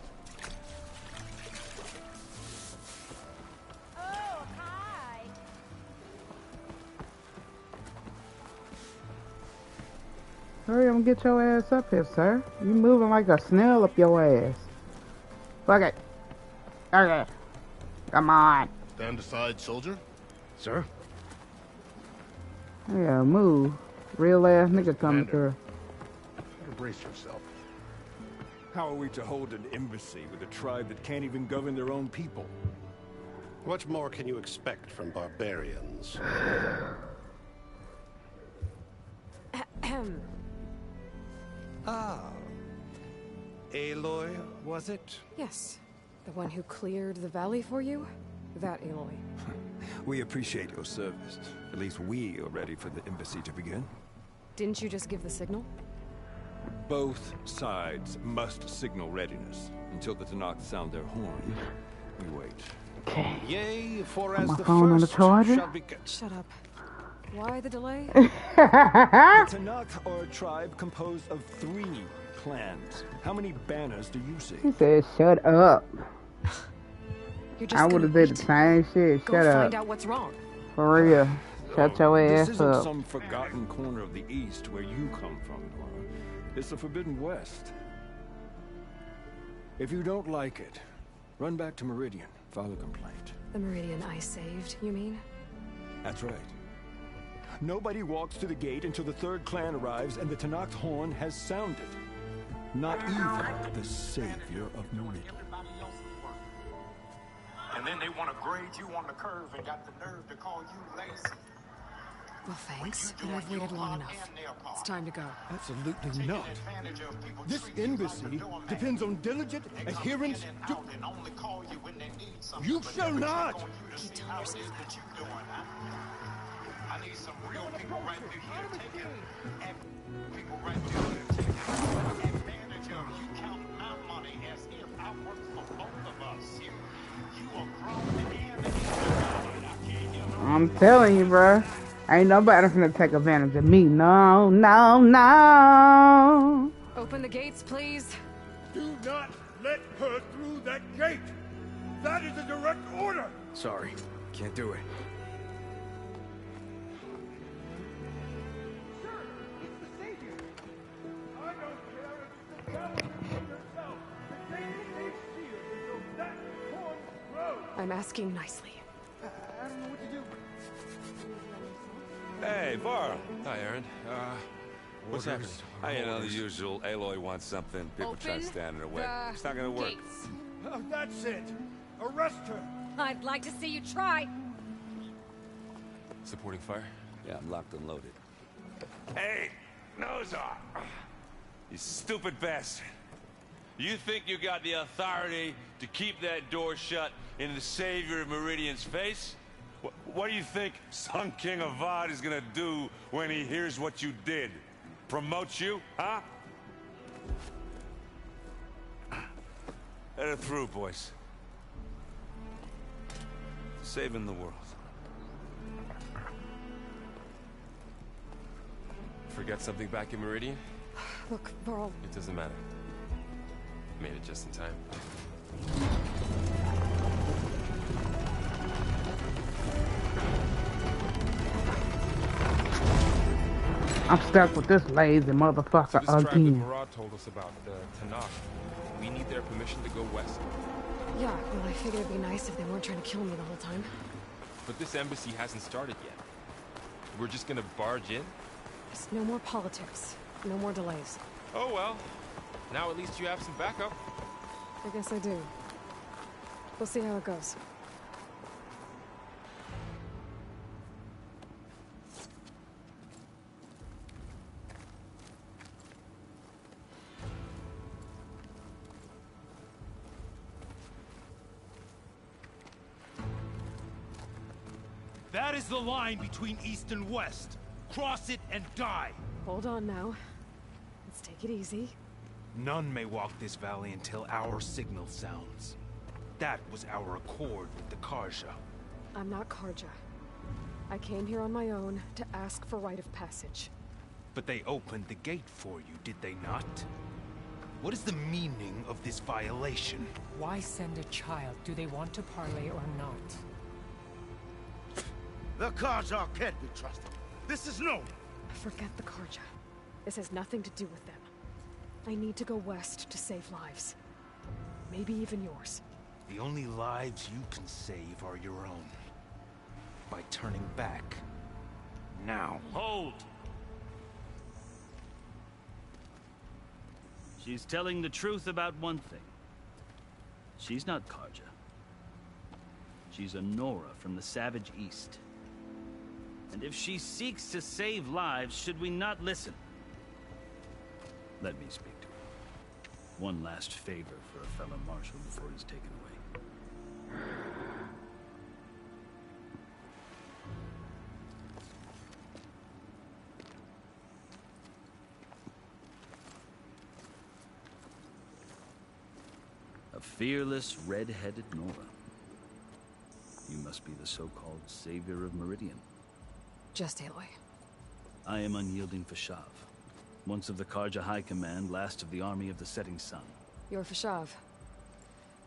S13: Oh, hi.
S17: Hurry up and get your ass up here, sir. You moving like a snail up your ass. Fuck it. Okay. Come on.
S12: Stand aside, soldier.
S21: Sir?
S17: Yeah, move. Real ass nigga coming through.
S12: Brace yourself.
S10: How are we to hold an embassy with a tribe that can't even govern their own people?
S14: What more can you expect from barbarians?
S10: Ah. Aloy, was it?
S3: Yes. The one who cleared the valley for you? That Aloy.
S10: We appreciate your service. At least we are ready for the embassy to begin.
S3: Didn't you just give the signal?
S10: Both sides must signal readiness. Until the Tenakth sound their horn, we wait.
S17: Okay.
S14: Yea, for
S17: Put
S14: as
S17: my
S14: the
S17: phone on the
S14: first
S17: charger.
S14: shall be...
S3: Shut up. Why the delay?
S10: The Tenakth are a tribe composed of 3 clans. How many banners do you see?
S17: He said, shut up.
S3: You're just
S17: I would have did the same shit.
S3: Go
S17: Shut up.
S3: find out what's wrong.
S17: For real. Shut your
S10: This
S17: ass
S10: isn't
S17: up.
S10: some forgotten corner of the East where you come from, Nora. It's the Forbidden West.
S18: If you don't like it, run back to Meridian, file a complaint.
S3: The Meridian I saved, you mean?
S18: That's right. Nobody walks to the gate until the third clan arrives and the Tenakth horn has sounded. Not even the savior of Meridian.
S6: And then they want to grade you on the curve and got the nerve to call you lazy.
S3: Well, thanks, but I've waited long enough. It's time to go.
S18: Absolutely not. This embassy depends on diligent adherence to... You shall not!
S3: Keep telling yourself that.
S6: I need some real people right here taking people right there taking advantage of you. Count my money as if I worked for both of us. You are grown and
S17: I'm telling you, bro. Ain't nobody finna take advantage of me. No, no, no.
S3: Open the gates, please.
S12: Do not let her through that gate. That is a direct order.
S18: Sorry, can't do it.
S3: I'm asking nicely.
S12: I don't know what to do.
S22: Hey, Varl.
S7: Hi, Aaron. What's happening?
S22: You know, the usual. Aloy wants something. People try to stand in her way. It's not gonna work.
S12: Gates. That's it. Arrest her.
S13: I'd like to see you try.
S7: Supporting fire?
S22: Yeah, I'm locked and loaded. Hey, Nozar. You stupid bastard. You think you got the authority to keep that door shut in the savior of Meridian's face? What do you think Sun King Avad is gonna do when he hears what you did? Promote you, huh? Let her through, boys. Saving the world.
S7: Forget something back in Meridian?
S3: Look, Varl.
S7: It doesn't matter. Made it just in time.
S17: I'm stuck with this lazy motherfucker
S7: So this tribe that
S17: again.
S7: Murad told us about, the Tenakth, we need their permission to go west.
S3: Yeah, well, I figured it'd be nice if they weren't trying to kill me the whole time.
S7: But this embassy hasn't started yet. We're just gonna barge in?
S3: Just no more politics. No more delays.
S7: Oh well. Now at least you have some backup.
S3: I guess I do. We'll see how it goes.
S19: That is the line between East and West. Cross it and die.
S3: Hold on now. Let's take it easy.
S19: None may walk this valley until our signal sounds. That was our accord with the Carja.
S3: I'm not Carja. I came here on my own to ask for rite of passage.
S19: But they opened the gate for you, did they not? What is the meaning of this violation?
S23: Why send a child? Do they want to parley or not?
S6: The Carja can't be trusted. This is known.
S3: Forget the Carja. This has nothing to do with them. I need to go west to save lives. Maybe even yours.
S19: The only lives you can save are your own. By turning back. Now.
S24: Hold! She's telling the truth about one thing. She's not Carja. She's a Nora from the Savage East. And if she seeks to save lives, should we not listen? Let me speak to her. One last favor for a fellow marshal before he's taken away. A fearless, red-headed Nora. You must be the so-called savior of Meridian.
S3: Just Aloy.
S24: I am Unyielding Fashav. Once of the Carja High Command, last of the army of the Setting Sun.
S3: You're Fashav.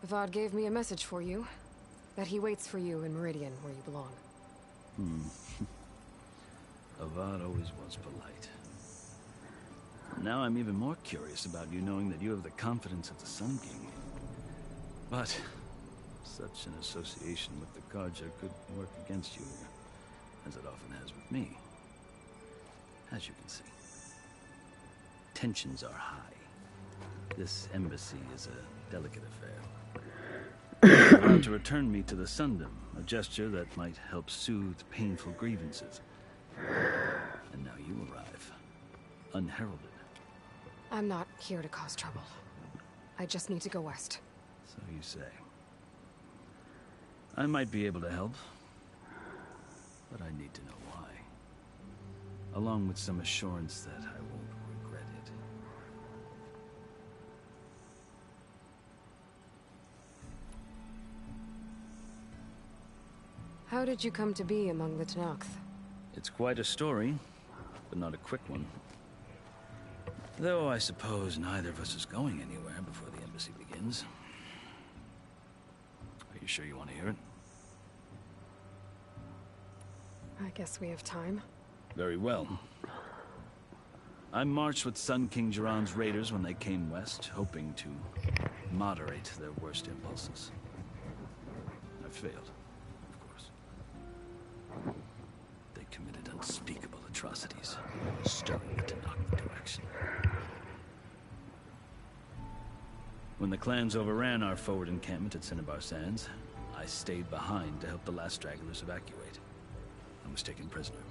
S3: Avad gave me a message for you. That he waits for you in Meridian, where you belong.
S24: Avad always was polite. Now I'm even more curious about you knowing that you have the confidence of the Sun King. But such an association with the Carja could work against you, as it often has with me. As you can see, tensions are high. This embassy is a delicate affair. You're allowed to return me to the Sundom, a gesture that might help soothe painful grievances. And now you arrive, unheralded.
S3: I'm not here to cause trouble. I just need to go west.
S24: So you say. I might be able to help, but I need to know why. Along with some assurance that I won't regret it.
S3: How did you come to be among the Tenakth?
S24: It's quite a story, but not a quick one. Though I suppose neither of us is going anywhere before the embassy begins. Are you sure you want to hear it?
S3: I guess we have time.
S24: Very well. I marched with Sun King Jiran's raiders when they came west, hoping to moderate their worst impulses. I failed, of course. They committed unspeakable atrocities, stirring the Tenakth direction. When the clans overran our forward encampment at Cinnabar Sands, I stayed behind to help the last stragglers evacuate. I was taken prisoner.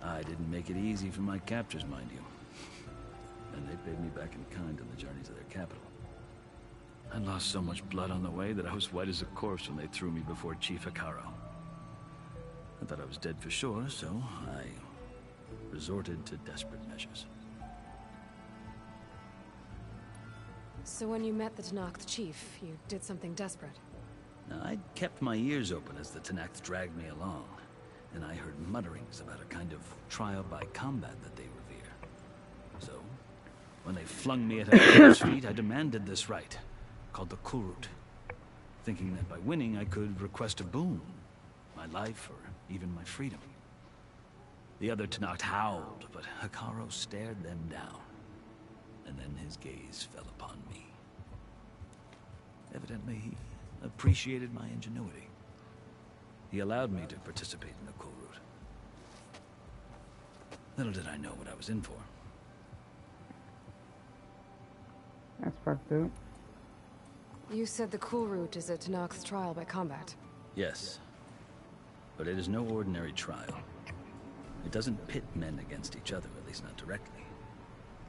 S24: I didn't make it easy for my captors, mind you. And they paid me back in kind on the journey to their capital. I lost so much blood on the way that I was white as a corpse when they threw me before Chief Hekarro. I thought I was dead for sure, so I resorted to desperate measures.
S3: So when you met the Tenakth chief, you did something desperate?
S24: Now, I'd kept my ears open as the Tenakth dragged me along, and I heard mutterings about a kind of trial by combat that they revere. So, when they flung me at Hekarro's feet, I demanded this right, called the Kulrut, thinking that by winning I could request a boon, my life or even my freedom. The other Tenakth howled, but Hekarro stared them down, and then his gaze fell upon me. Evidently, he appreciated my ingenuity. He allowed me to participate in the Kulrut. Little did I know what I was in for.
S1: That's fucked up.
S3: You said the Kulrut is a Tenakth trial by combat.
S24: Yes, but it is no ordinary trial. It doesn't pit men against each other, at least not directly.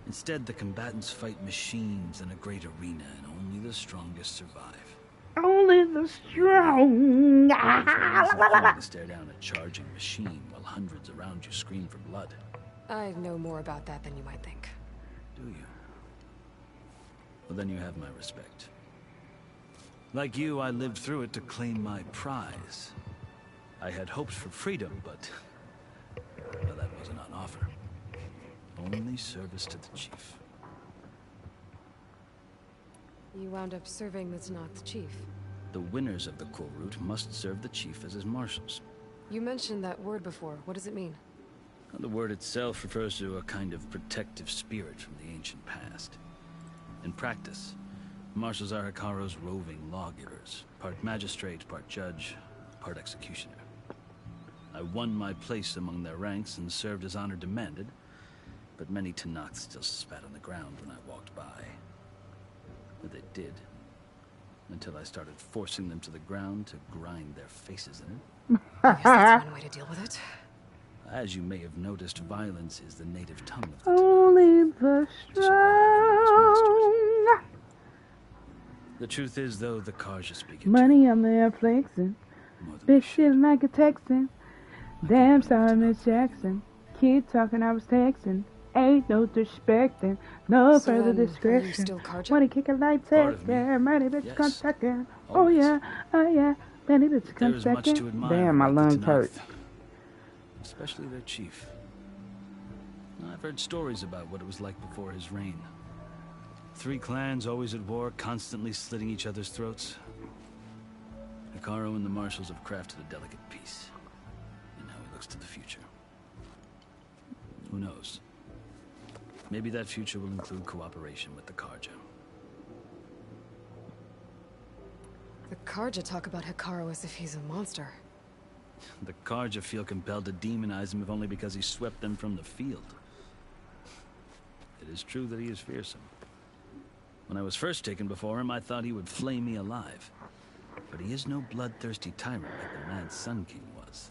S24: Instead, the combatants fight machines in a great arena, and only the strongest survive.
S1: Only the strong.
S24: To stare down a charging machine while hundreds around you scream for blood.
S3: I know more about that than you might think.
S24: Do you? Well, then you have my respect. Like you, I lived through it to claim my prize. I had hopes for freedom, but well, that wasn't on offer. Only service to the chief.
S3: You wound up serving the Tenakth chief.
S24: The winners of the Kulrut must serve the chief as his marshals.
S3: You mentioned that word before. What does it mean?
S24: Well, the word itself refers to a kind of protective spirit from the ancient past. In practice, marshals are Hekarro's roving lawgivers, part magistrate, part judge, part executioner. I won my place among their ranks and served as honor demanded, but many Tenakth still spat on the ground when I walked by. But they did, until I started forcing them to the ground to grind their faces in it.
S3: I guess that's one way to deal with it.
S24: As you may have noticed, violence is the native tongue of the
S1: Only the strong.
S24: The truth is, though, the Carja speak it.
S1: Money I'm there flexing. Big shit like a Texan. Damn sorry, Miss Jackson. Kid talking, I was texting. Ain't no disrespecting, no
S3: So
S1: further
S3: then, are you
S1: discretion.
S3: still Carja?
S1: Money kick a light
S24: Part
S1: tech,
S24: of me.
S1: yeah, money bitch
S24: Yes.
S1: come second. Oh
S24: Always.
S1: yeah, money bitch come
S24: There is much
S1: second.
S24: to admire
S1: Damn, my
S24: about the
S1: lungs hurt.
S24: Tenakth, especially their chief. I've heard stories about what it was like before his reign. 3 clans always at war, constantly slitting each other's throats. Hekarro and the marshals have crafted a delicate peace, and now he looks to the future. Who knows? Maybe that future will include cooperation with the Carja.
S3: The Karja talk about Hekarro as if he's a monster.
S24: The Karja feel compelled to demonize him if only because he swept them from the field. It is true that he is fearsome. When I was first taken before him, I thought he would flay me alive. But he is no bloodthirsty tyrant like the Mad Sun King was.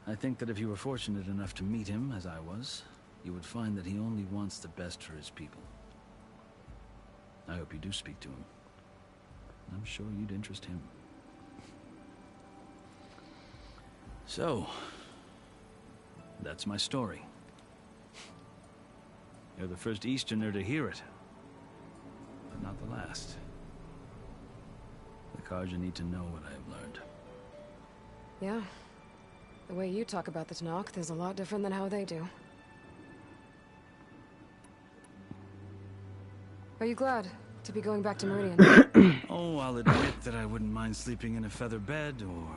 S24: I think that if you were fortunate enough to meet him, as I was, you would find that he only wants the best for his people. I hope you do speak to him. I'm sure you'd interest him. So, that's my story. You're the first Easterner to hear it, but not the last. The Karja need to know what I have learned.
S3: Yeah. The way you talk about the Tenakth is a lot different than how they do. Are you glad to be going back to Meridian?
S24: Oh, I'll admit that I wouldn't mind sleeping in a feather bed or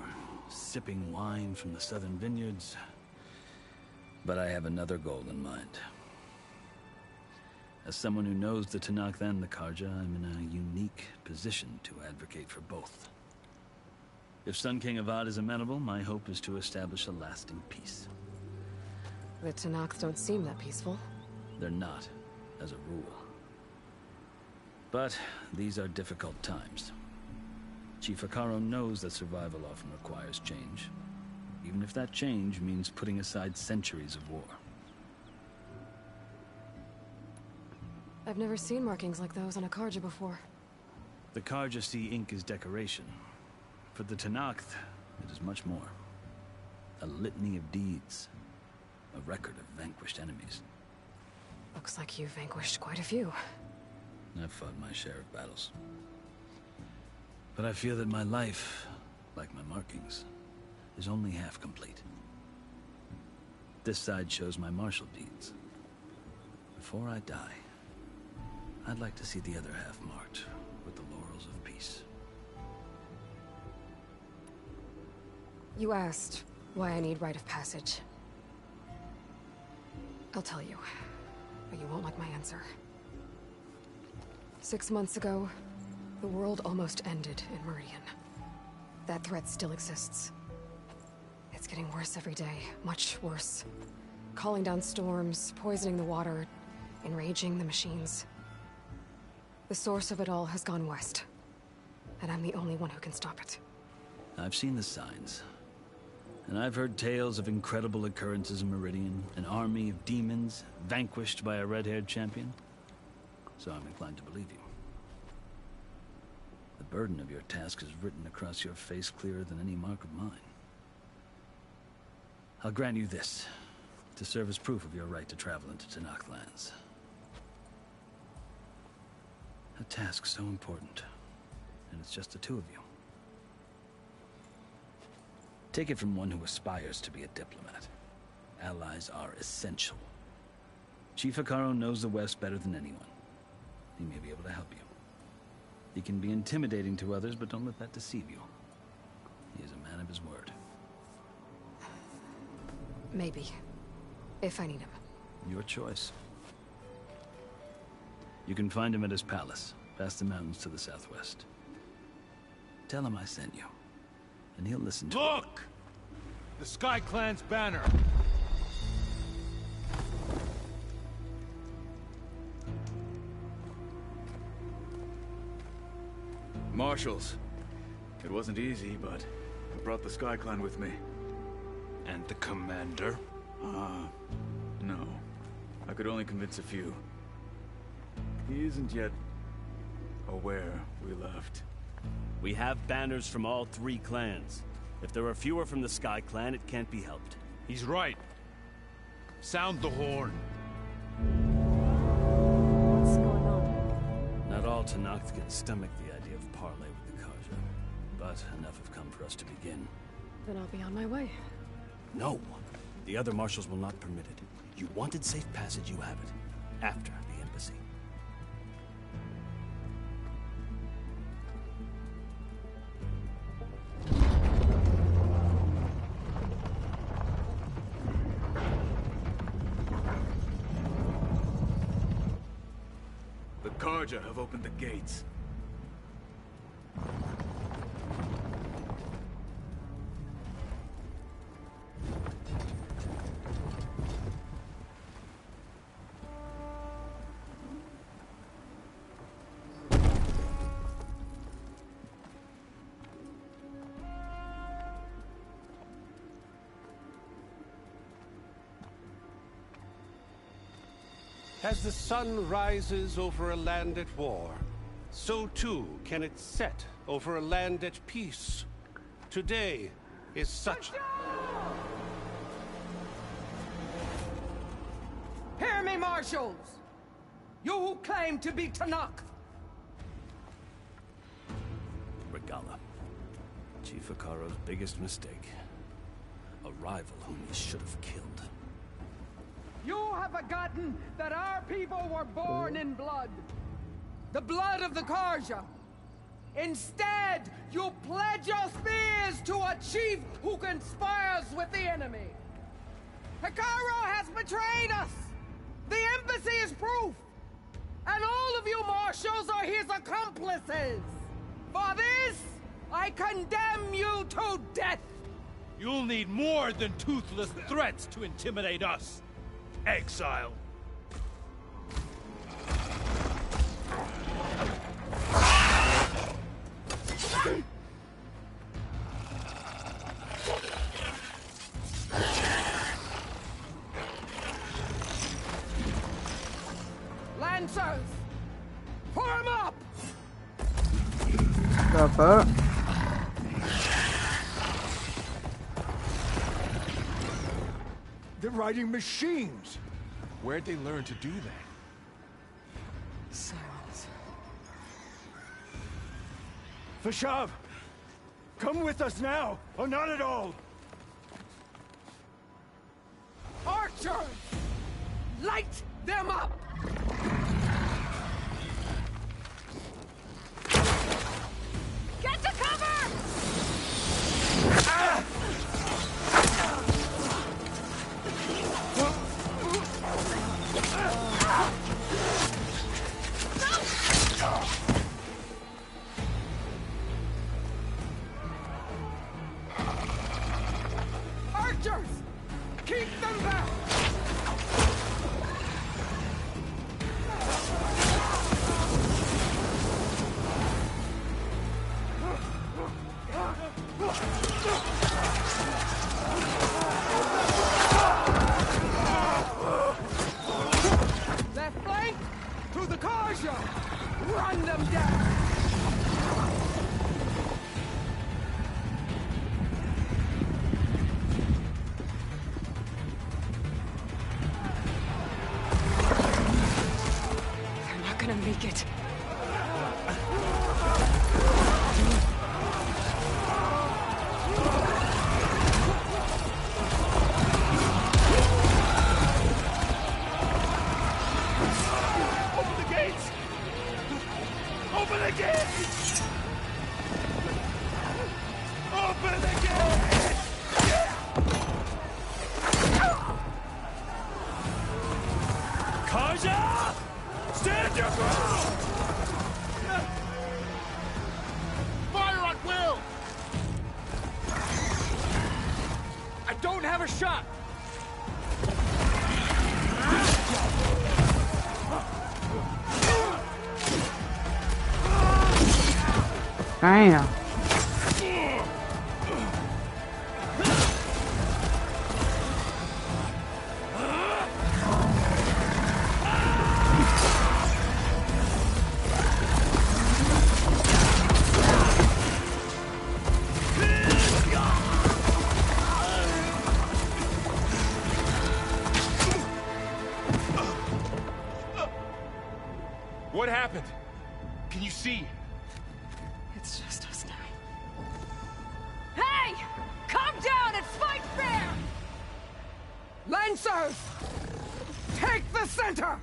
S24: sipping wine from the southern vineyards. But I have another goal in mind. As someone who knows the Tenakth and the Karja, I'm in a unique position to advocate for both. If Sun King Avad is amenable, my hope is to establish a lasting peace.
S3: The Tenakth don't seem that peaceful.
S24: They're not, as a rule. But these are difficult times. Chief Hekarro knows that survival often requires change, even if that change means putting aside centuries of war.
S3: I've never seen markings like those on a Karja before.
S24: The Karja see ink as decoration. For the Tenakth, it is much more. A litany of deeds. A record of vanquished enemies.
S3: Looks like you've vanquished quite a few.
S24: I've fought my share of battles. But I feel that my life, like my markings, is only half complete. This side shows my martial deeds. Before I die, I'd like to see the other half marked with the laurels of peace.
S3: You asked why I need rite of passage. I'll tell you, but you won't like my answer. 6 months ago, the world almost ended in Meridian. That threat still exists. It's getting worse every day, much worse. Calling down storms, poisoning the water, enraging the machines. The source of it all has gone west, and I'm the only one who can stop it.
S24: I've seen the signs. And I've heard tales of incredible occurrences in Meridian, an army of demons vanquished by a red-haired champion. So I'm inclined to believe you. The burden of your task is written across your face clearer than any mark of mine. I'll grant you this, to serve as proof of your right to travel into Tenakth lands. A task so important, and it's just the two of you. Take it from one who aspires to be a diplomat. Allies are essential. Chief Hekarro knows the West better than anyone. He may be able to help you. He can be intimidating to others, but don't let that deceive you. He is a man of his word.
S3: Maybe. If I need him.
S24: Your choice. You can find him at his palace, past the mountains to the southwest. Tell him I sent you, and he'll listen to you.
S19: Look! The Sky Clan's banner!
S8: Marshals. It wasn't easy, but I brought the Sky Clan with me.
S19: And the commander?
S8: No. I could only convince a few. He isn't yet aware we left.
S9: We have banners from all 3 clans. If there are fewer from the Sky Clan, it can't be helped.
S19: He's right. Sound the horn.
S3: What's going on?
S24: Not all Tenakth can stomach the idea of parley with the Karja, but enough have come for us to begin.
S3: Then I'll be on my way.
S9: No! The other marshals will not permit it. You wanted safe passage, you have it. After the embassy.
S8: The Karja have opened the gates.
S14: As the sun rises over a land at war, so too can it set over a land at peace. Today is such...
S4: Hear me, marshals! You who claim to be Tanakh!
S9: Regalla. Chief Hekarro's biggest mistake. A rival whom he should have killed.
S4: You have forgotten that our people were born in blood. The blood of the Carja. Instead, you pledge your spears to a chief who conspires with the enemy. Hekarro has betrayed us! The embassy is proof! And all of you marshals are his accomplices! For this, I condemn you to death!
S11: You'll need more than toothless threats to intimidate us. Exile.
S4: Lancers! Form up!
S1: What's up?
S11: They're riding machines. Where'd they learn to do that?
S23: Silence.
S11: Fashav! Come with us now, or not at all!
S4: Archers! Light them up!
S13: Get to cover!
S11: Ah!
S4: Archers! Keep them back! Left flank! To the Carja! Run them down!
S23: They're not gonna make it.
S11: Open the gates! Open the gates! Open the gates! Carja! Stand your ground!
S6: Fire at will!
S11: I don't have a shot!
S1: Damn.
S7: What happened? Can you see?
S23: It's just us now.
S4: Hey! Calm down and fight fair! Lancers! Take the center!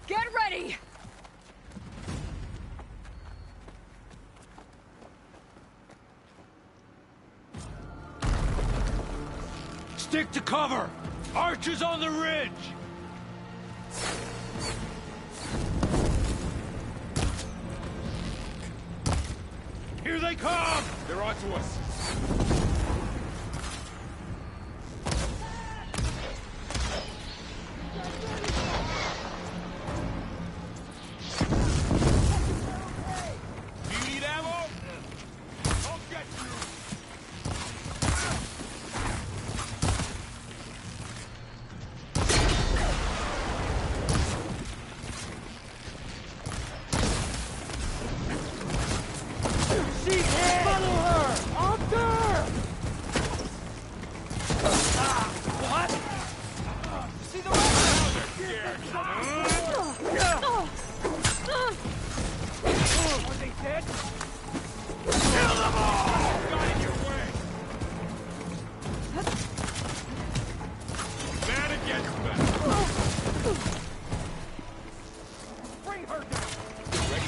S13: Get ready!
S11: Stick to cover! Archers on the ridge! Here they come!
S7: They're onto us. Do you need ammo? I'll get you.
S11: scared. Are they dead? Kill them all! Got in your way. Man against man. Bring her down. Ready?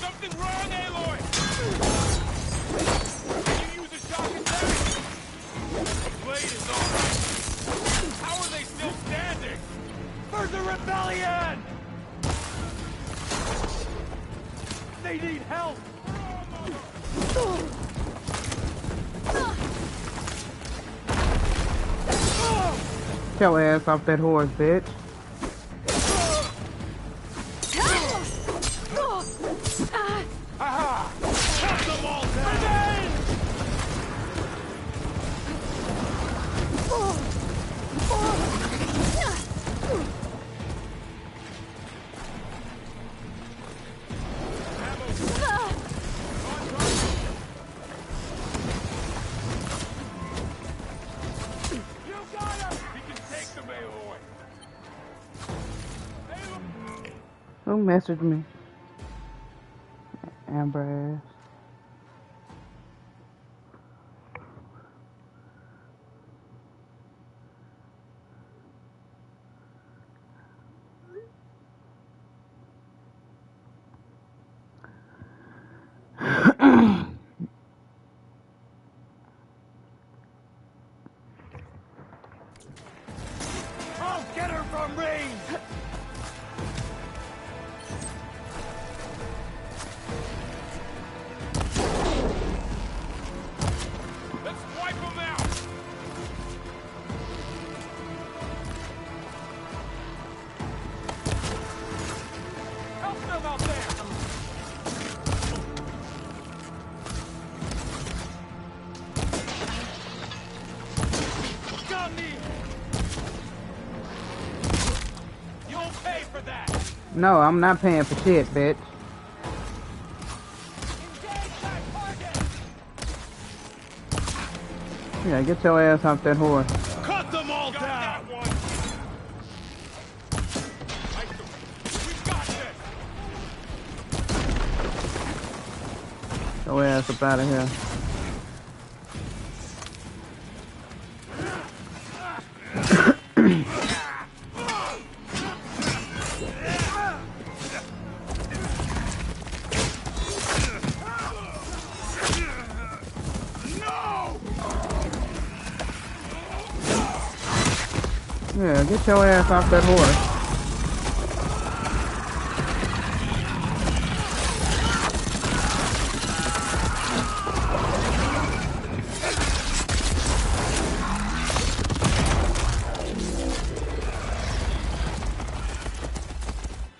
S11: Something wrong, Aloy! Can you use a shock attack? The blade is all right. How are they still standing? For the rebellion! They need help!
S1: Get your ass off that horse, bitch.
S11: Aha! Cut them all down! You got him! He can take them, Aloy!
S1: Who messaged me? Amber ass.
S11: I'll get her from range! Let's wipe them out! Help them out there! Got me! You'll pay for that!
S1: No, I'm not paying for shit, bitch. Yeah, get your ass off that horse.
S11: Cut them all down! We got this!
S1: Your ass up out of here. Yeah, get your ass off that horse.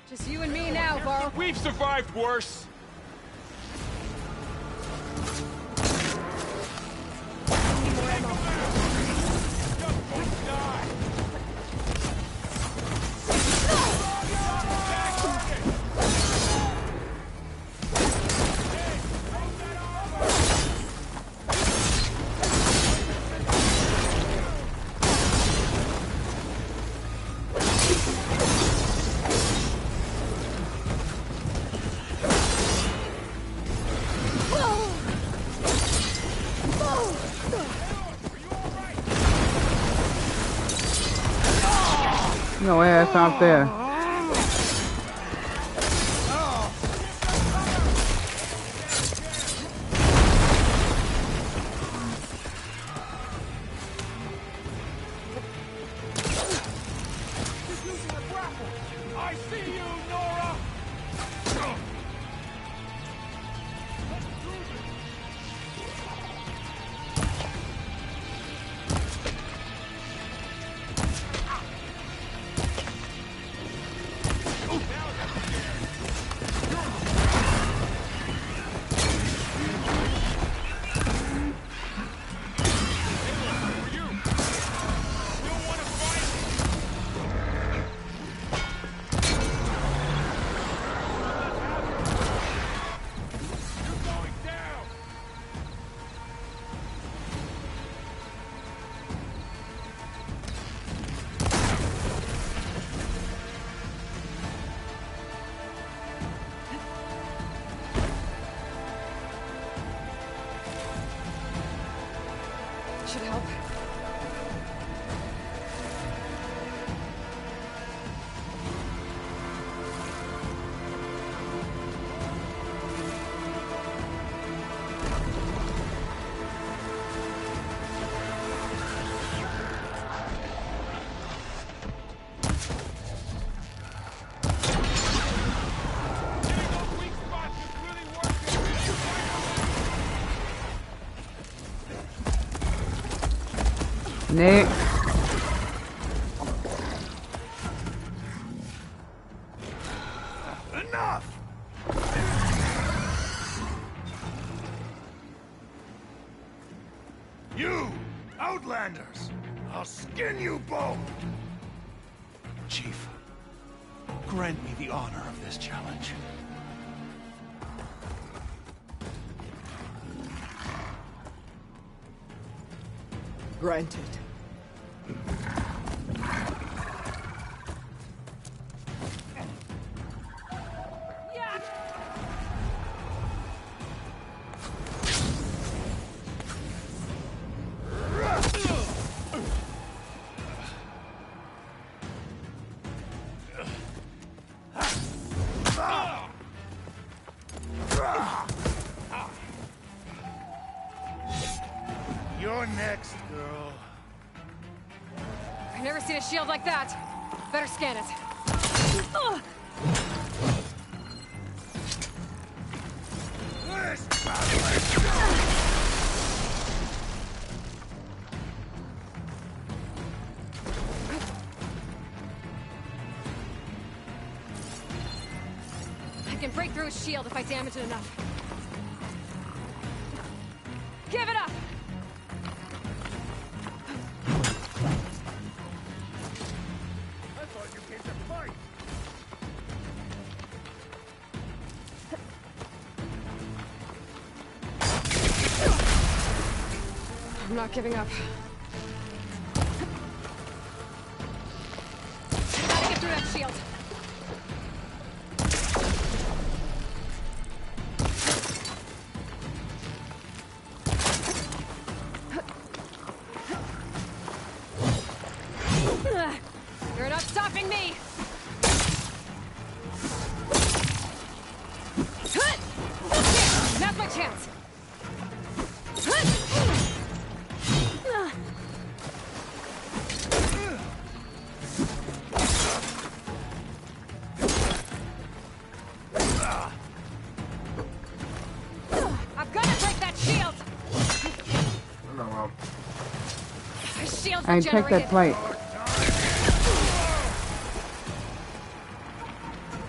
S3: Just you and me now, Varl.
S11: We've survived worse.
S1: Your ass off there.
S11: I see you, Nora!
S1: Next.
S11: Enough! You, Outlanders! I'll skin you both! Chief, grant me the honor of this challenge.
S4: Granted.
S11: You're next, girl.
S3: I've never seen a shield like that. Better scan it. Ugh. I can break through his shield if I damage it enough. Give it up!
S11: I thought you came to fight.
S3: I'm not giving up. Gotta get through that shield. You're not stopping me! Now's my chance! I've got to break that shield! The shield's
S1: I take that plate.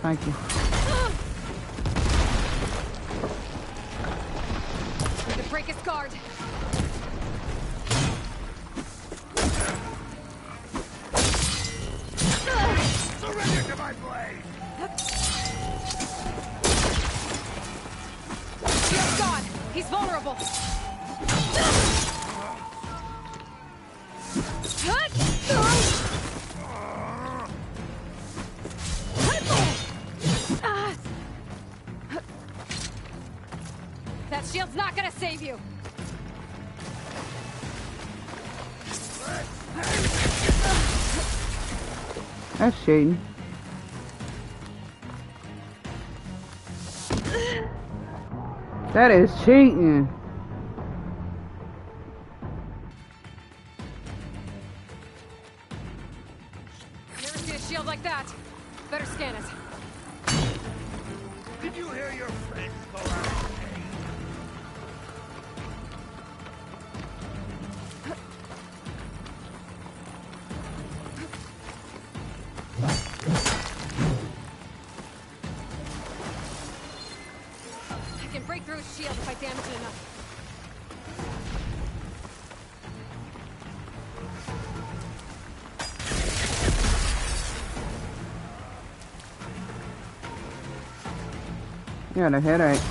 S1: Thank you.
S3: Need to break his guard.
S11: Surrender to my blade!
S3: He's gone. He's vulnerable. That shield's not gonna save you.
S1: That's cheating. That is cheating.
S3: Never seen a shield like that. Better scan it.
S11: Did you hear your friends go out?
S3: I can break through his shield if I damage it enough.
S1: You got a headache.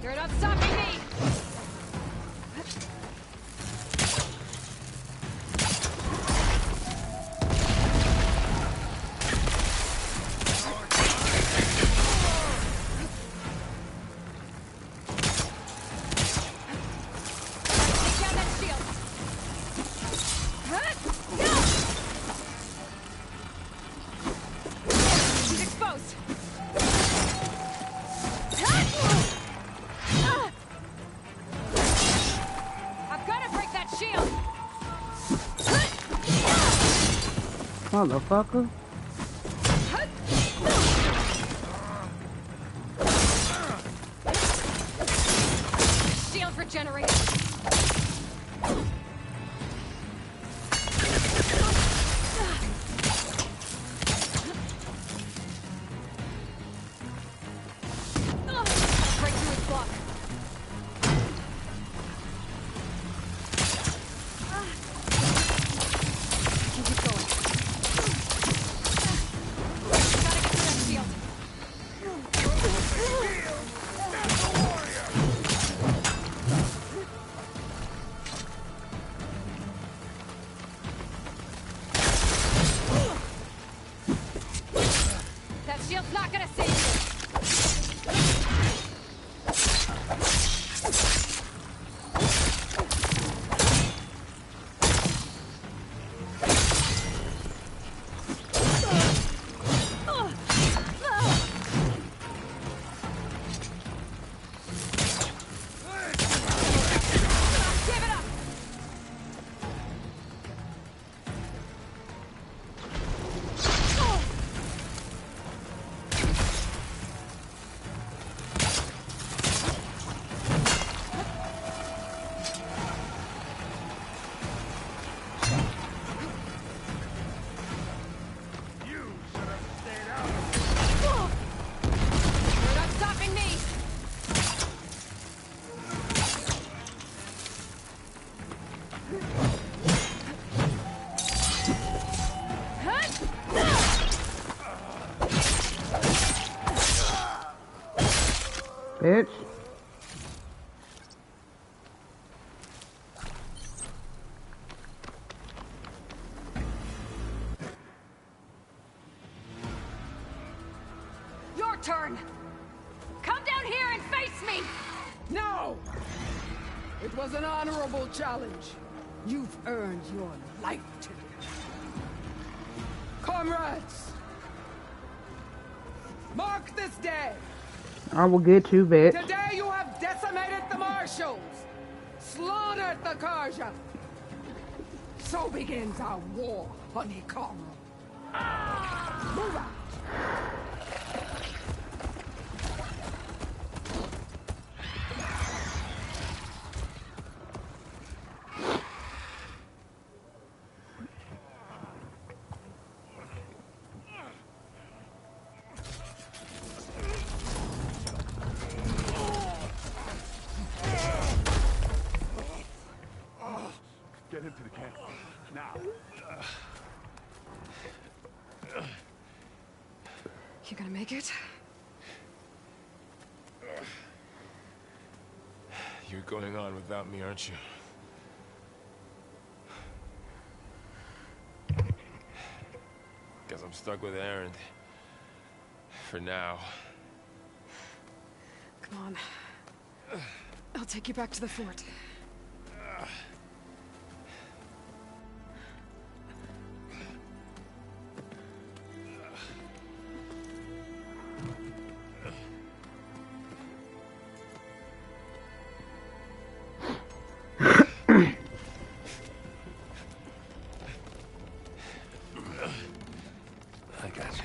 S3: You're not stopping me! Take down that shield! He's exposed! I've got to break that shield!
S1: Motherfucker.
S3: generator. Break through its block. Keep it going. Gotta get through that shield. That shield's not gonna save you. Give it up. You're not stopping me.
S1: Bitch.
S3: Your turn. Come down here and face me.
S4: No! It was an honorable challenge. You've earned your life today. Comrades! Mark this day!
S1: I will get you, bitch.
S4: Today you have decimated the Marshals! Slaughtered the Karja! So begins our war, Honeycomb. Move out!
S11: Get him to the camp. Now.
S3: You gonna make it?
S7: You're going on without me, aren't you? Guess I'm stuck with Erend. For now.
S3: Come on. I'll take you back to the fort.
S19: I got you.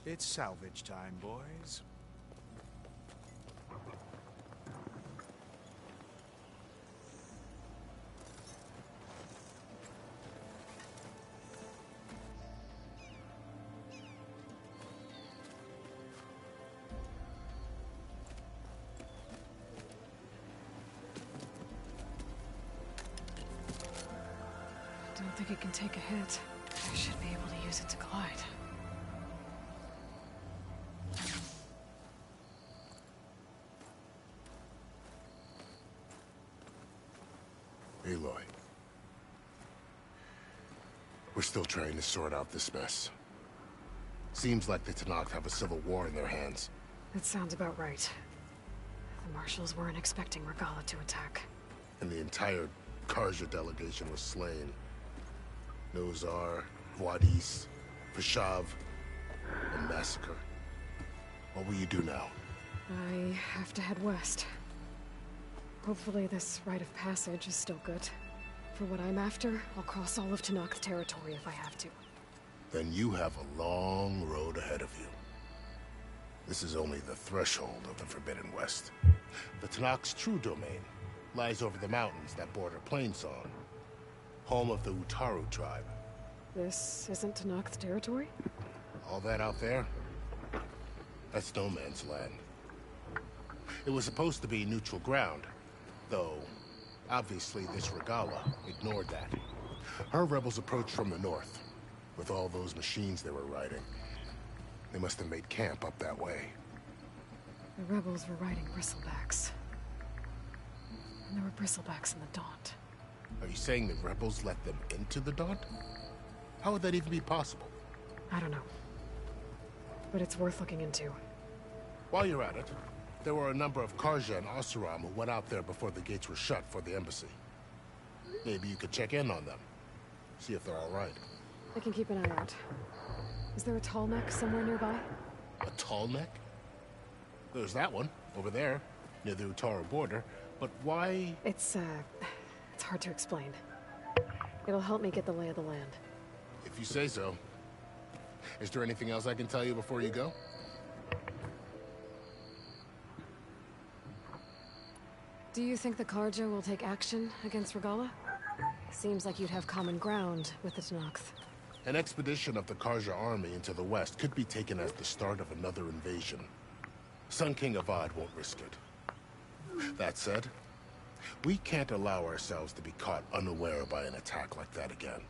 S2: It's salvage time, boys.
S3: Don't think it can take a hit. I should be able to use it to glide.
S12: Aloy. We're still trying to sort out this mess. Seems like the Tenakth have a civil war in their hands.
S3: That sounds about right. The Marshals weren't expecting Regalla to attack.
S12: And the entire Karja delegation was slain. Nozar, Wadis, Fashav, and massacre. What will you do now?
S3: I have to head west. Hopefully this rite of passage is still good. For what I'm after, I'll cross all of Tenakth territory if I have to.
S12: Then you have a long road ahead of you. This is only the threshold of the Forbidden West. The Tenakth's true domain lies over the mountains that border Plainsong, home of the Utaru tribe.
S3: This isn't Tenakth territory?
S12: All that out there? That's no man's land. It was supposed to be neutral ground, though obviously this Regalla ignored that. Her rebels approached from the north, with all those machines they were riding. They must have made camp up that way.
S3: The rebels were riding bristlebacks. And there were bristlebacks in the Daunt.
S12: Are you saying the rebels let them into the Daunt? How would that even be possible?
S3: I don't know. But it's worth looking into.
S12: While you're at it, there were a number of Carja and Oseram who went out there before the gates were shut for the embassy. Maybe you could check in on them. See if they're all right.
S3: I can keep an eye out. Is there a tall neck somewhere nearby?
S12: A tall neck? There's that one, over there, near the Utaru border. But why?
S3: It's hard to explain. It'll help me get the lay of the land.
S12: If you say so. Is there anything else I can tell you before you go?
S3: Do you think the Carja will take action against Regalla? Seems like you'd have common ground with the Tenakth.
S12: An expedition of the Carja army into the west could be taken as the start of another invasion. Sun King Avad won't risk it. That said, we can't allow ourselves to be caught unaware by an attack like that again.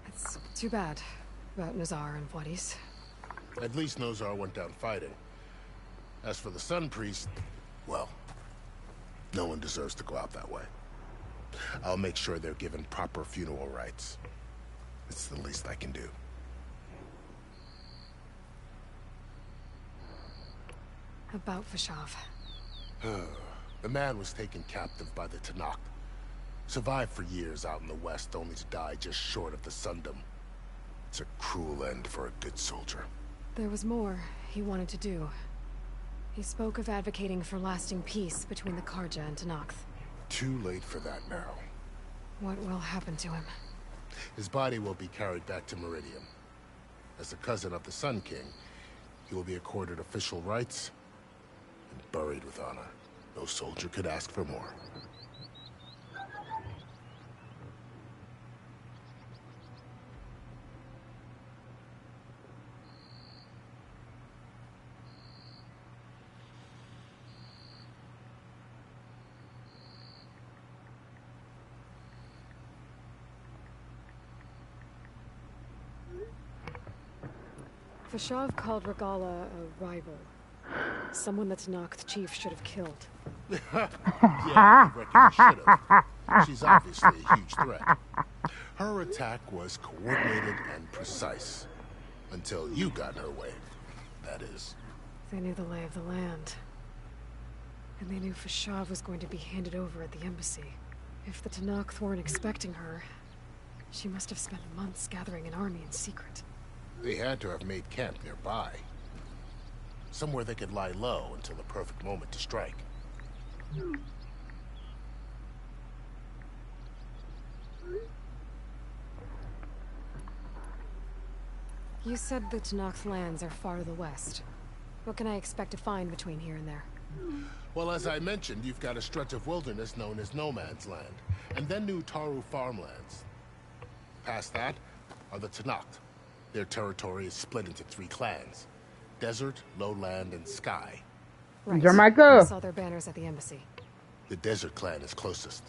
S3: It's too bad about Nazar and Wadis.
S12: At least Nozar went down fighting. As for the Sun Priest, well, no one deserves to go out that way. I'll make sure they're given proper funeral rites. It's the least I can do.
S3: About Fashav.
S12: The man was taken captive by the Tenakth. Survived for years out in the west, only to die just short of the Sundom. It's a cruel end for a good soldier.
S3: There was more he wanted to do. He spoke of advocating for lasting peace between the Carja and Tenakth.
S12: Too late for that now.
S3: What will happen to him?
S12: His body will be carried back to Meridian. As a cousin of the Sun King, he will be accorded official rights and buried with honor. No soldier could ask for more.
S3: Fashav called Regalla a rival. Someone that Tenakth chief should have killed.
S12: Yeah, I reckon he should have. She's obviously a huge threat. Her attack was coordinated and precise. Until you got in her way, that is.
S3: They knew the lay of the land. And they knew Fashav was going to be handed over at the embassy. If the Tenakth weren't expecting her, she must have spent months gathering an army in secret.
S12: They had to have made camp nearby. Somewhere they could lie low until the perfect moment to strike.
S3: You said the Tenakth lands are far to the west. What can I expect to find between here and there?
S12: Well, as I mentioned, you've got a stretch of wilderness known as No Man's Land, and then New Utaru farmlands. Past that are the Tenakth. Their territory is split into 3 clans: Desert, Lowland, and Sky.
S3: Right.
S1: Jamaica.
S3: I saw their banners at the embassy.
S12: The Desert clan is closest.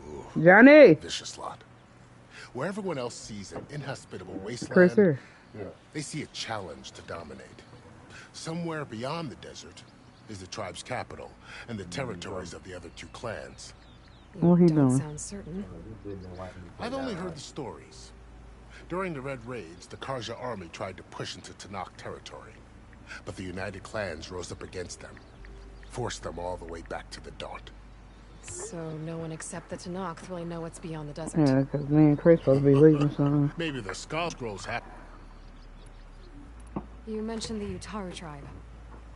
S12: Ooh,
S1: Johnny.
S12: vicious lot. Where everyone else sees an inhospitable wasteland,
S1: Cursor.
S12: they see a challenge to dominate. Somewhere beyond the desert is the tribe's capital and the territories of the other 2 clans.
S17: What he
S3: Don't
S17: doing?
S3: sound certain.
S12: I've only heard the stories. During the Red Raids, the Karja army tried to push into Tanakh territory, but the United Clans rose up against them, forced them all the way back to the Daunt.
S3: So no one except the Tanakh really know what's beyond the desert.
S17: Yeah, because me and Chris supposed to be leaving something.
S12: Maybe the Skull Scrolls have.
S3: You mentioned the Utaru tribe.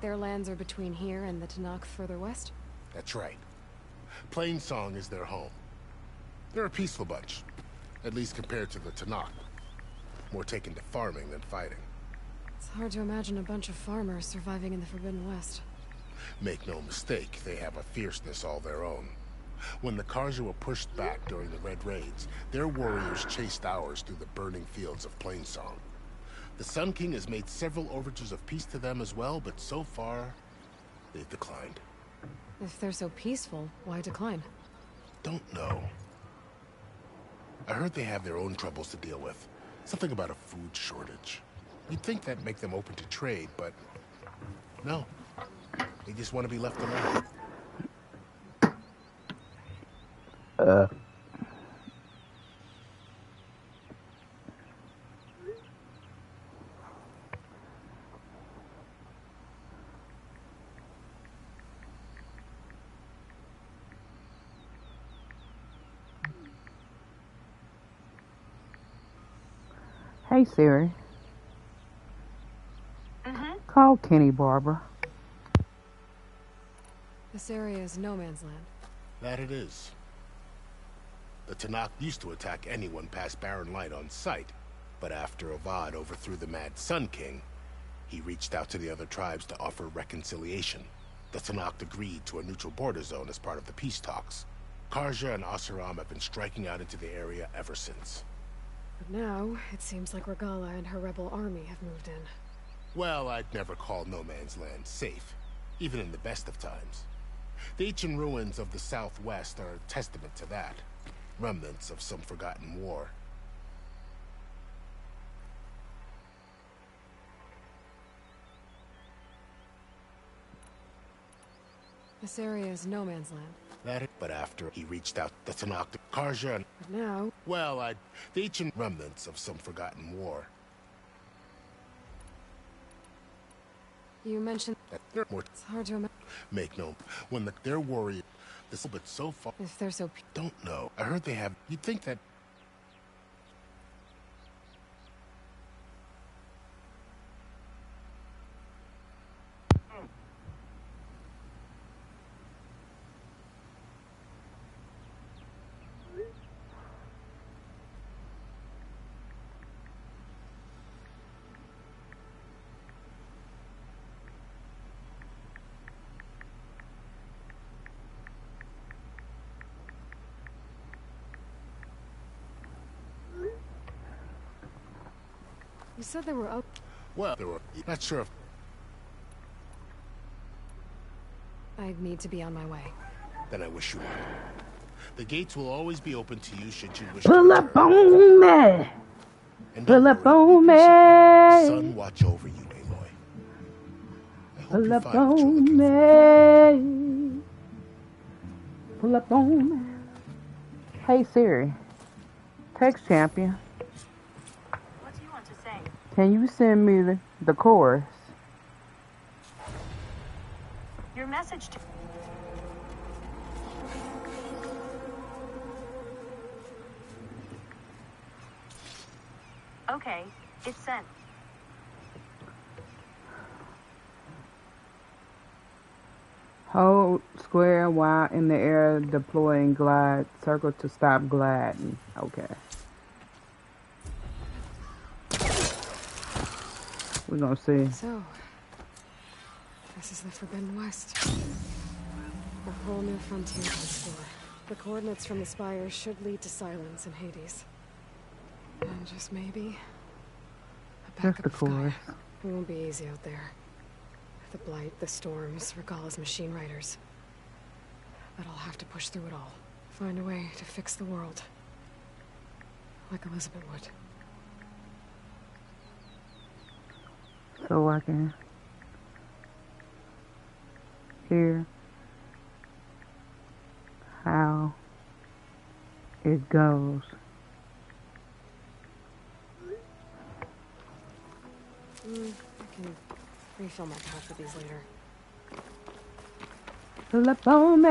S3: Their lands are between here and the Tanakh further west?
S12: That's right. Plainsong is their home. They're a peaceful bunch, at least compared to the Tanakh. More taken to farming than fighting.
S3: It's hard to imagine a bunch of farmers surviving in the Forbidden West.
S12: Make no mistake, they have a fierceness all their own. When the Karja were pushed back during the Red Raids, their warriors chased ours through the burning fields of Plainsong. The Sun King has made several overtures of peace to them as well, but so far, they've declined.
S3: If they're so peaceful, why decline?
S12: Don't know. I heard they have their own troubles to deal with. Something about a food shortage. You'd think that'd make them open to trade, but no. They just want to be left alone.
S17: Hey Siri. Call Kenny Barber.
S3: This area is no man's land.
S12: That it is. The Tanakh used to attack anyone past Barren Light on sight, but after Avad overthrew the Mad Sun King, he reached out to the other tribes to offer reconciliation. The Tanakh agreed to a neutral border zone as part of the peace talks. Karja and Oseram have been striking out into the area ever since.
S3: But now, it seems like Regala and her rebel army have moved in.
S12: Well, I'd never call no man's land safe, even in the best of times. The ancient ruins of the Southwest are a testament to that. Remnants of some forgotten war.
S3: This area is no man's land.
S12: But after he reached out the Tanakh to Karja and...
S3: But now...
S12: Well, the ancient remnants of some forgotten war.
S3: You mentioned...
S12: More
S3: it's hard to imagine.
S12: Make no... When their warrior... But so far...
S3: If they're so...
S12: Don't know. I heard they have... You'd think that...
S3: You said there were up.
S12: Well, there were... Not sure if...
S3: I need to be on my way.
S12: Then I wish you luck. The gates will always be open to you should you wish
S17: Pull
S12: to
S17: up on me.
S12: And
S17: Pull up on me.
S12: Sun watch over you, Aloy.
S17: Pull up on me. Pull up on me. Hey Siri. Text champion. Can you send me the chorus?
S5: Your message to... Okay, it's sent.
S17: Hold square while in the air, deploying glide. Circle to stop gliding. Okay. We're gonna see.
S3: So, this is the Forbidden West. A whole new frontier to explore. The coordinates from the spires should lead to Silence and Hades. And just maybe, a
S17: Just
S3: backup
S17: the chorus.
S3: It won't be easy out there. The Blight, the Storms, Regala's machine riders. But I'll have to push through it all. Find a way to fix the world. Like Elizabeth would.
S17: So I can hear how
S1: it goes.
S3: I can refill my pouch with these later.
S1: Pull up on me.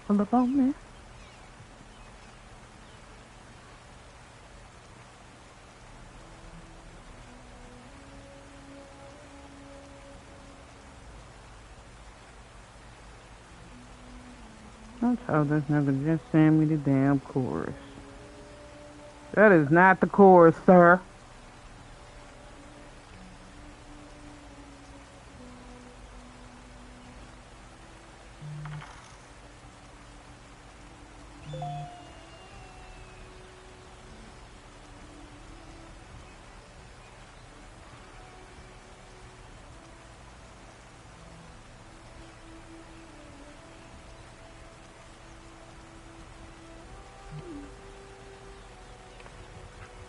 S1: Pull up on me. I told this nigga just send me the damn chorus. That is not the chorus, sir.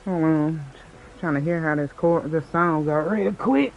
S1: Hold on, trying to hear how this song go real quick.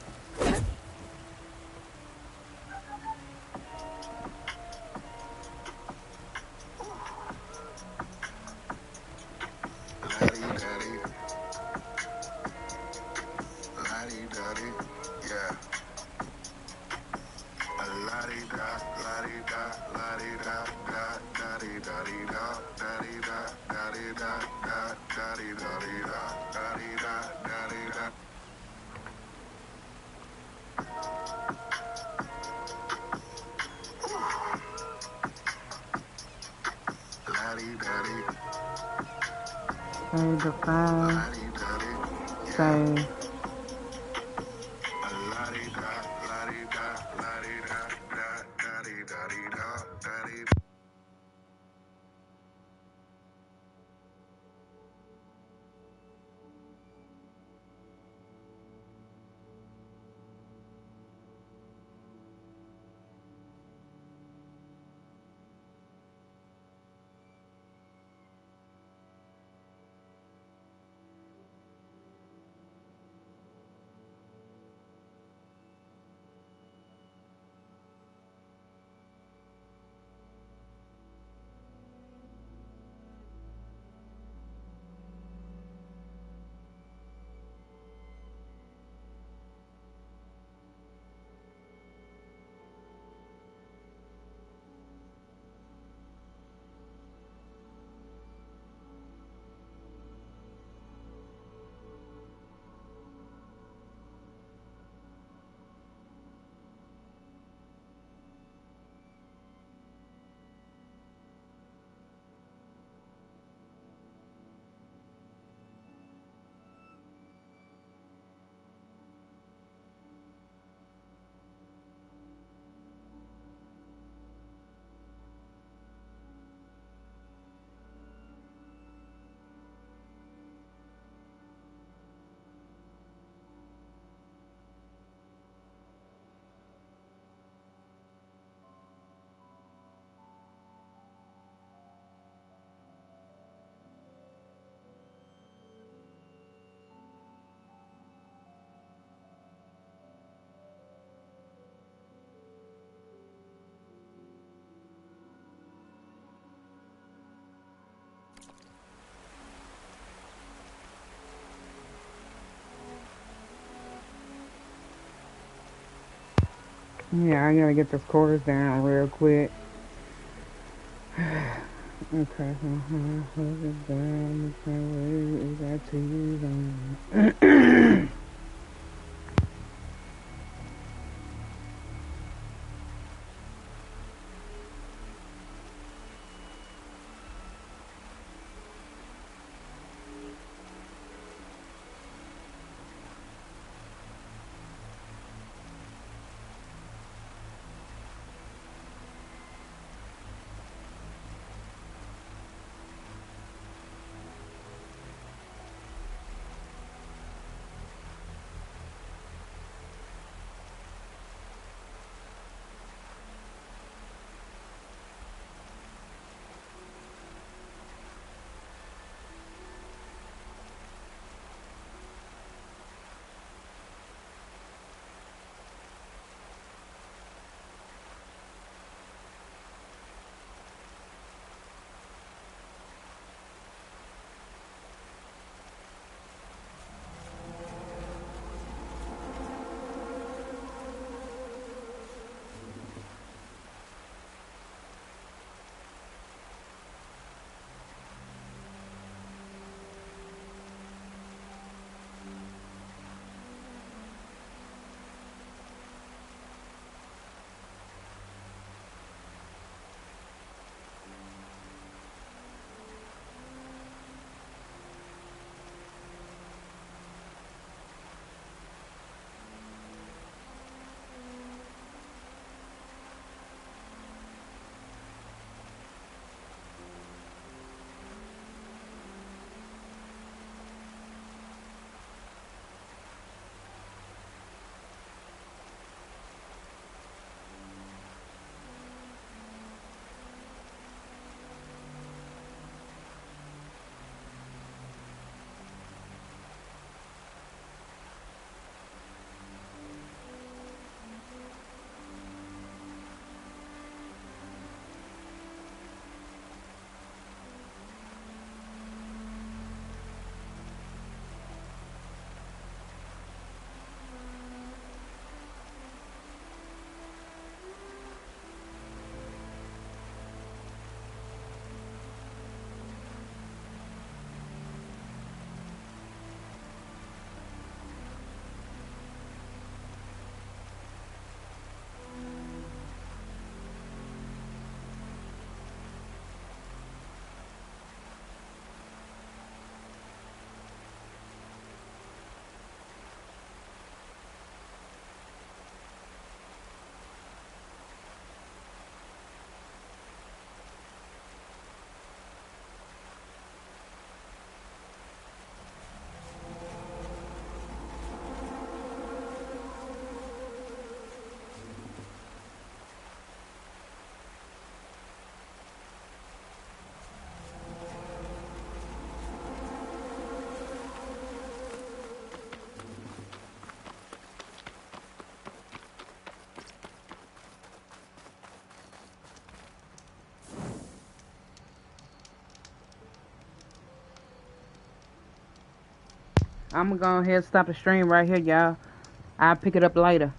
S1: Say the phone. Say. Yeah, I gotta get this chorus down real quick. Okay. Hold it down. Got to use on. I'm gonna go ahead and stop the stream right here, y'all. I'll pick it up later.